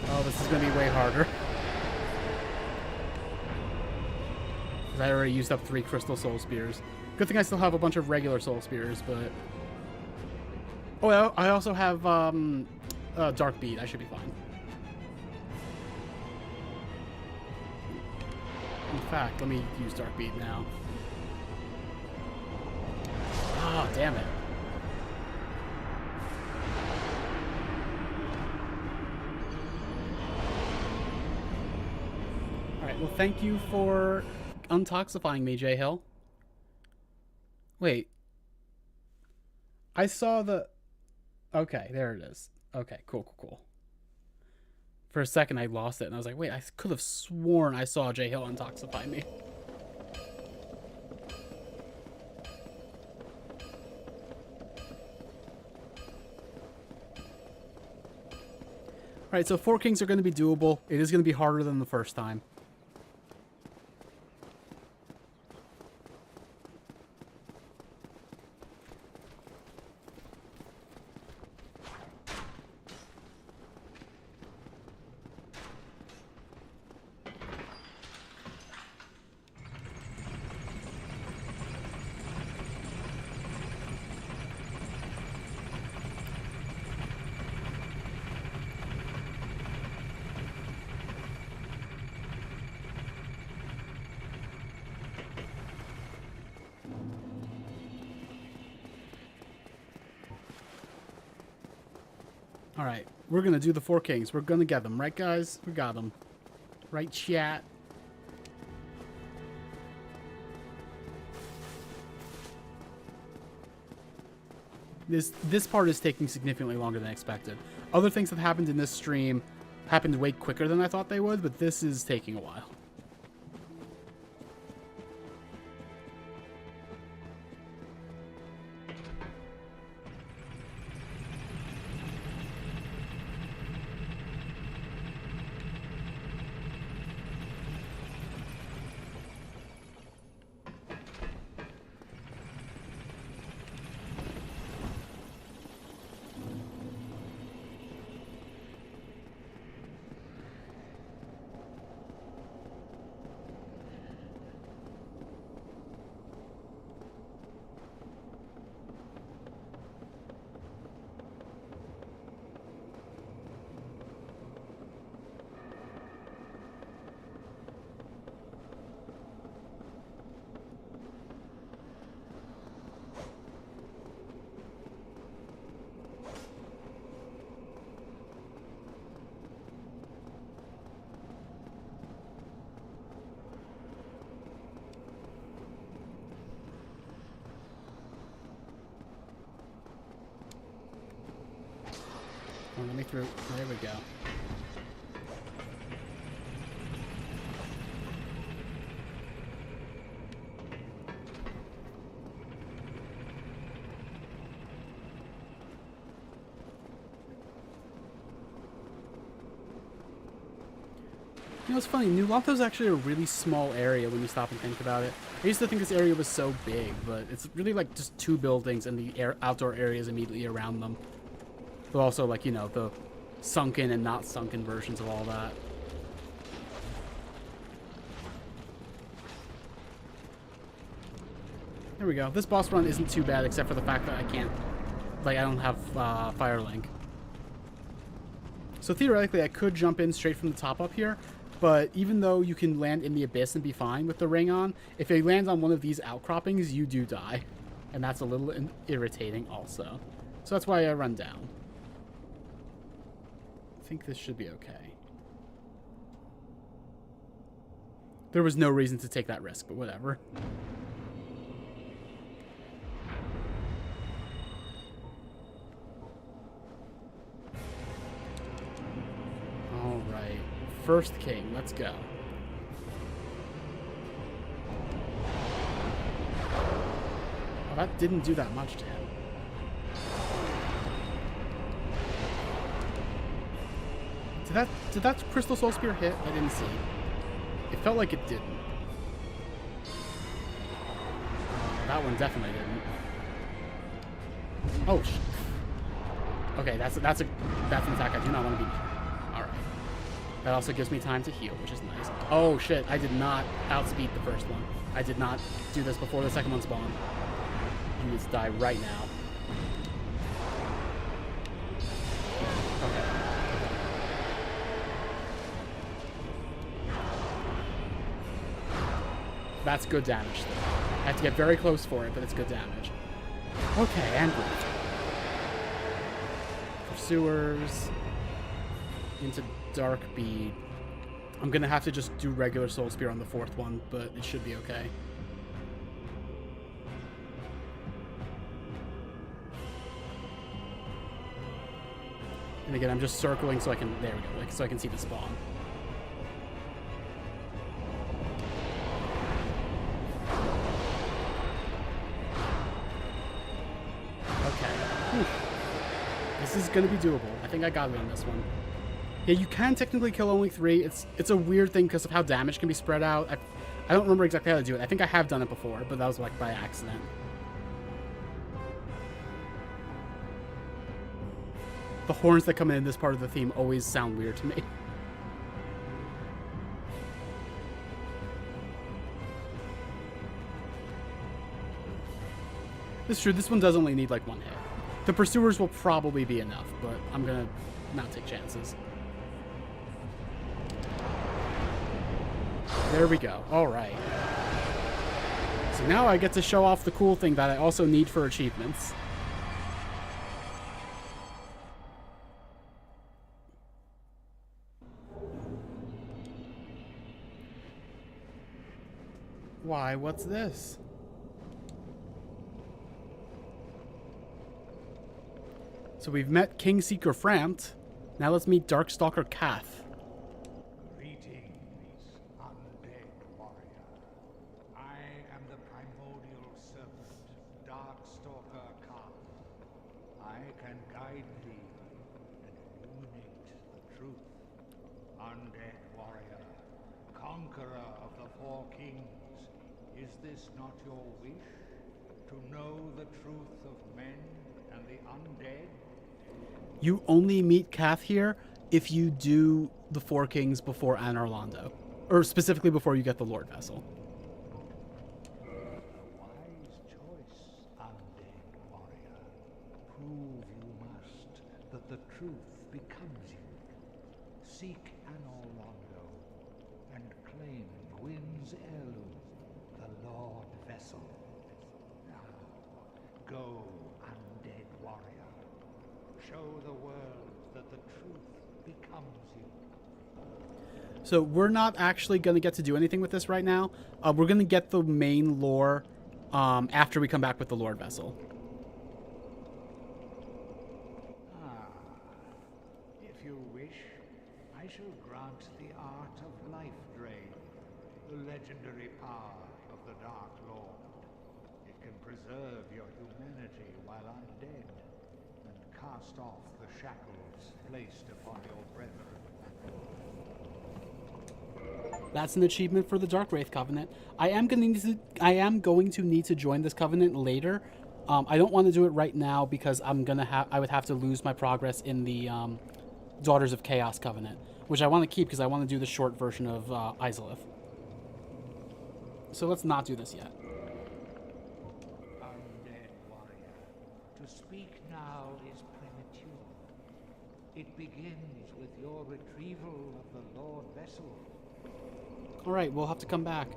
Oh, this is going to be way harder. I already used up 3 crystal soul spears. Good thing I still have a bunch of regular soul spears, but... Oh, I also have dark bead. I should be fine. In fact, let me use dark bead now. Ah, oh, damn it. Alright, well, thank you for untoxifying me, J-Hill. Wait. I saw the... Okay, there it is. Okay, cool. For a second, I lost it, and I was like, wait, I could have sworn I saw J-Hill untoxify me. Alright, so 4 kings are going to be doable. It is going to be harder than the first time. Alright, we're gonna do the 4 kings. We're gonna get them, right guys? We got them. Right, chat? This part is taking significantly longer than expected. Other things that happened in this stream happened way quicker than I thought they would, but this is taking a while. Let me through. There we go. You know, it's funny. New Lothar is actually a really small area when you stop and think about it. I used to think this area was so big, but it's really like just 2 buildings and the outdoor areas immediately around them. But also, like, you know, the sunken and not sunken versions of all that. There we go. This boss run isn't too bad, except for the fact that I can't... Like, I don't have Fire Link. So theoretically, I could jump in straight from the top up here, but even though you can land in the abyss and be fine with the ring on, if it lands on one of these outcroppings, you do die. And that's a little irritating also. So that's why I run down. I think this should be okay. There was no reason to take that risk, but whatever. Alright. First king, let's go. Oh, that didn't do that much to him. Did that Crystal Soul Spear hit? I didn't see. It felt like it didn't. That one definitely didn't. Oh, okay, that's an attack I do not want to be near. Alright. That also gives me time to heal, which is nice. Oh shit, I did not outspeed the first one. I did not do this before the second one spawned. You need to die right now. Okay. That's good damage, though. I have to get very close for it, but it's good damage. Okay, and root. Pursuers. Into Dark Bead. I'm gonna have to just do regular Soul Spear on the fourth one, but it should be okay. And again, I'm just circling so I can, there we go, like, so I can see the spawn. This is going to be doable. I think I got it on this one. Yeah, you can technically kill only 3. It's a weird thing because of how damage can be spread out. I don't remember exactly how to do it. I think I have done it before, but that was like by accident. The horns that come in this part of the theme always sound weird to me. It's true, this one does only need like 1 hit. The Pursuers will probably be enough, but I'm gonna not take chances. There we go. Alright. So now I get to show off the cool thing that I also need for achievements. Why, what's this? So we've met Kingseeker Framt. Now let's meet Darkstalker Kath. Greetings, undead warrior. I am the primordial serpent, Darkstalker Kath. I can guide thee and illuminate the truth. Undead warrior, conqueror of the 4 kings, is this not your wish? To know the truth of men and the undead? You only meet Kath here if you do the 4 kings before Anor Londo. Or specifically before you get the Lord Vessel. Wise choice, undead warrior. Prove you must that the truth becomes you. Seek Anor Londo and claim Gwyn's heirloom, the Lord Vessel. Now, go, undead warrior. Show the world that the truth becomes you. So we're not actually going to get to do anything with this right now. We're going to get the main lore after we come back with the Lord Vessel. If you wish, I shall grant the art of life drain, the legendary power of the Dark Lord. It can preserve your humanity while undead, and cast off the shackles placed upon your brethren. That's an achievement for the Darkwraith Covenant. I am going to need to join this covenant later. I don't want to do it right now because I would have to lose my progress in the Daughters of Chaos Covenant, which I want to keep because I want to do the short version of Izalith. So let's not do this yet. To speak now is premature. It begins with your retrieval of the Lord Vessel. Alright, we'll have to come back.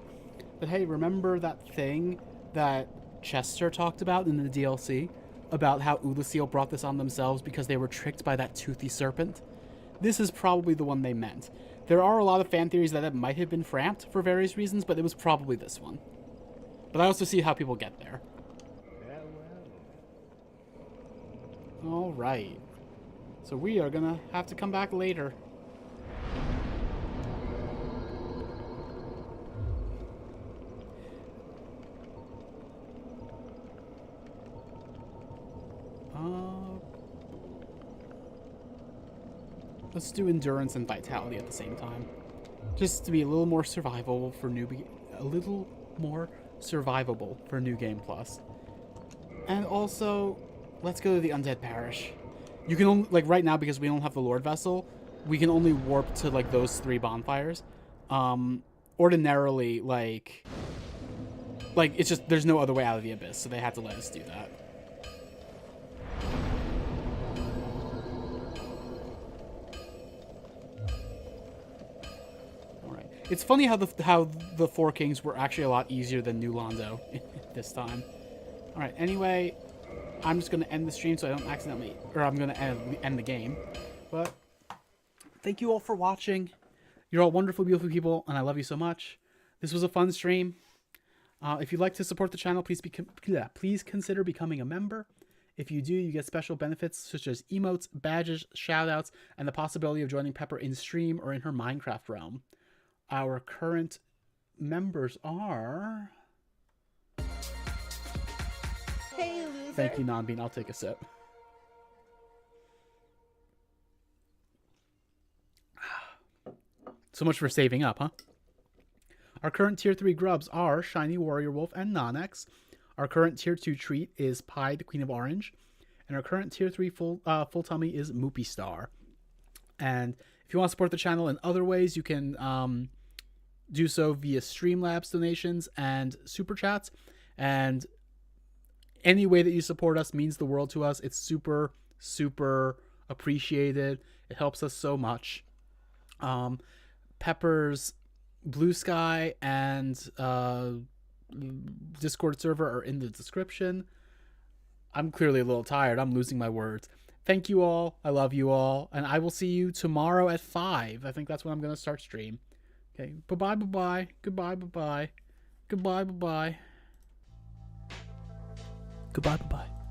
But hey, remember that thing that Chester talked about in the DLC? About how Ulasil brought this on themselves because they were tricked by that toothy serpent? This is probably the one they meant. There are a lot of fan theories that it might have been Framped for various reasons, but it was probably this one. But I also see how people get there. Alright. So we are gonna have to come back later. Let's do endurance and vitality at the same time, just to be a little more survivable for new Game Plus. And also, let's go to the Undead Parish. You can only, like, right now, because we don't have the Lord Vessel, we can only warp to like those 3 bonfires. Ordinarily, like it's just there's no other way out of the abyss, so they had to let us do that. It's funny how the Four Kings were actually a lot easier than New Londo this time. All right. Anyway, I'm just gonna end the stream so I don't accidentally, or I'm gonna end the game. But thank you all for watching. You're all wonderful, beautiful people, and I love you so much. This was a fun stream. If you'd like to support the channel, please consider becoming a member. If you do, you get special benefits such as emotes, badges, shoutouts, and the possibility of joining Pepper in stream or in her Minecraft realm. Our current members are... Hey, loser. Thank you, Nonbean. I'll take a sip. So much for saving up, huh? Our current Tier 3 grubs are Shiny Warrior Wolf and Nonex. Our current Tier 2 treat is Pie, the Queen of Orange. And our current Tier 3 full tummy is Moopy Star. And if you want to support the channel in other ways, you can... do so via Streamlabs donations and super chats, and any way that you support us means the world to us. It's super appreciated. It helps us so much. Pepper's Blue Sky and Discord server are in the description. I'm clearly a little tired. I'm losing my words. Thank you all. I love you all, and I will see you tomorrow at 5. I think that's when I'm going to start stream. Okay, bye-bye, bye-bye. Goodbye, bye-bye. Goodbye, bye-bye. Goodbye, bye-bye.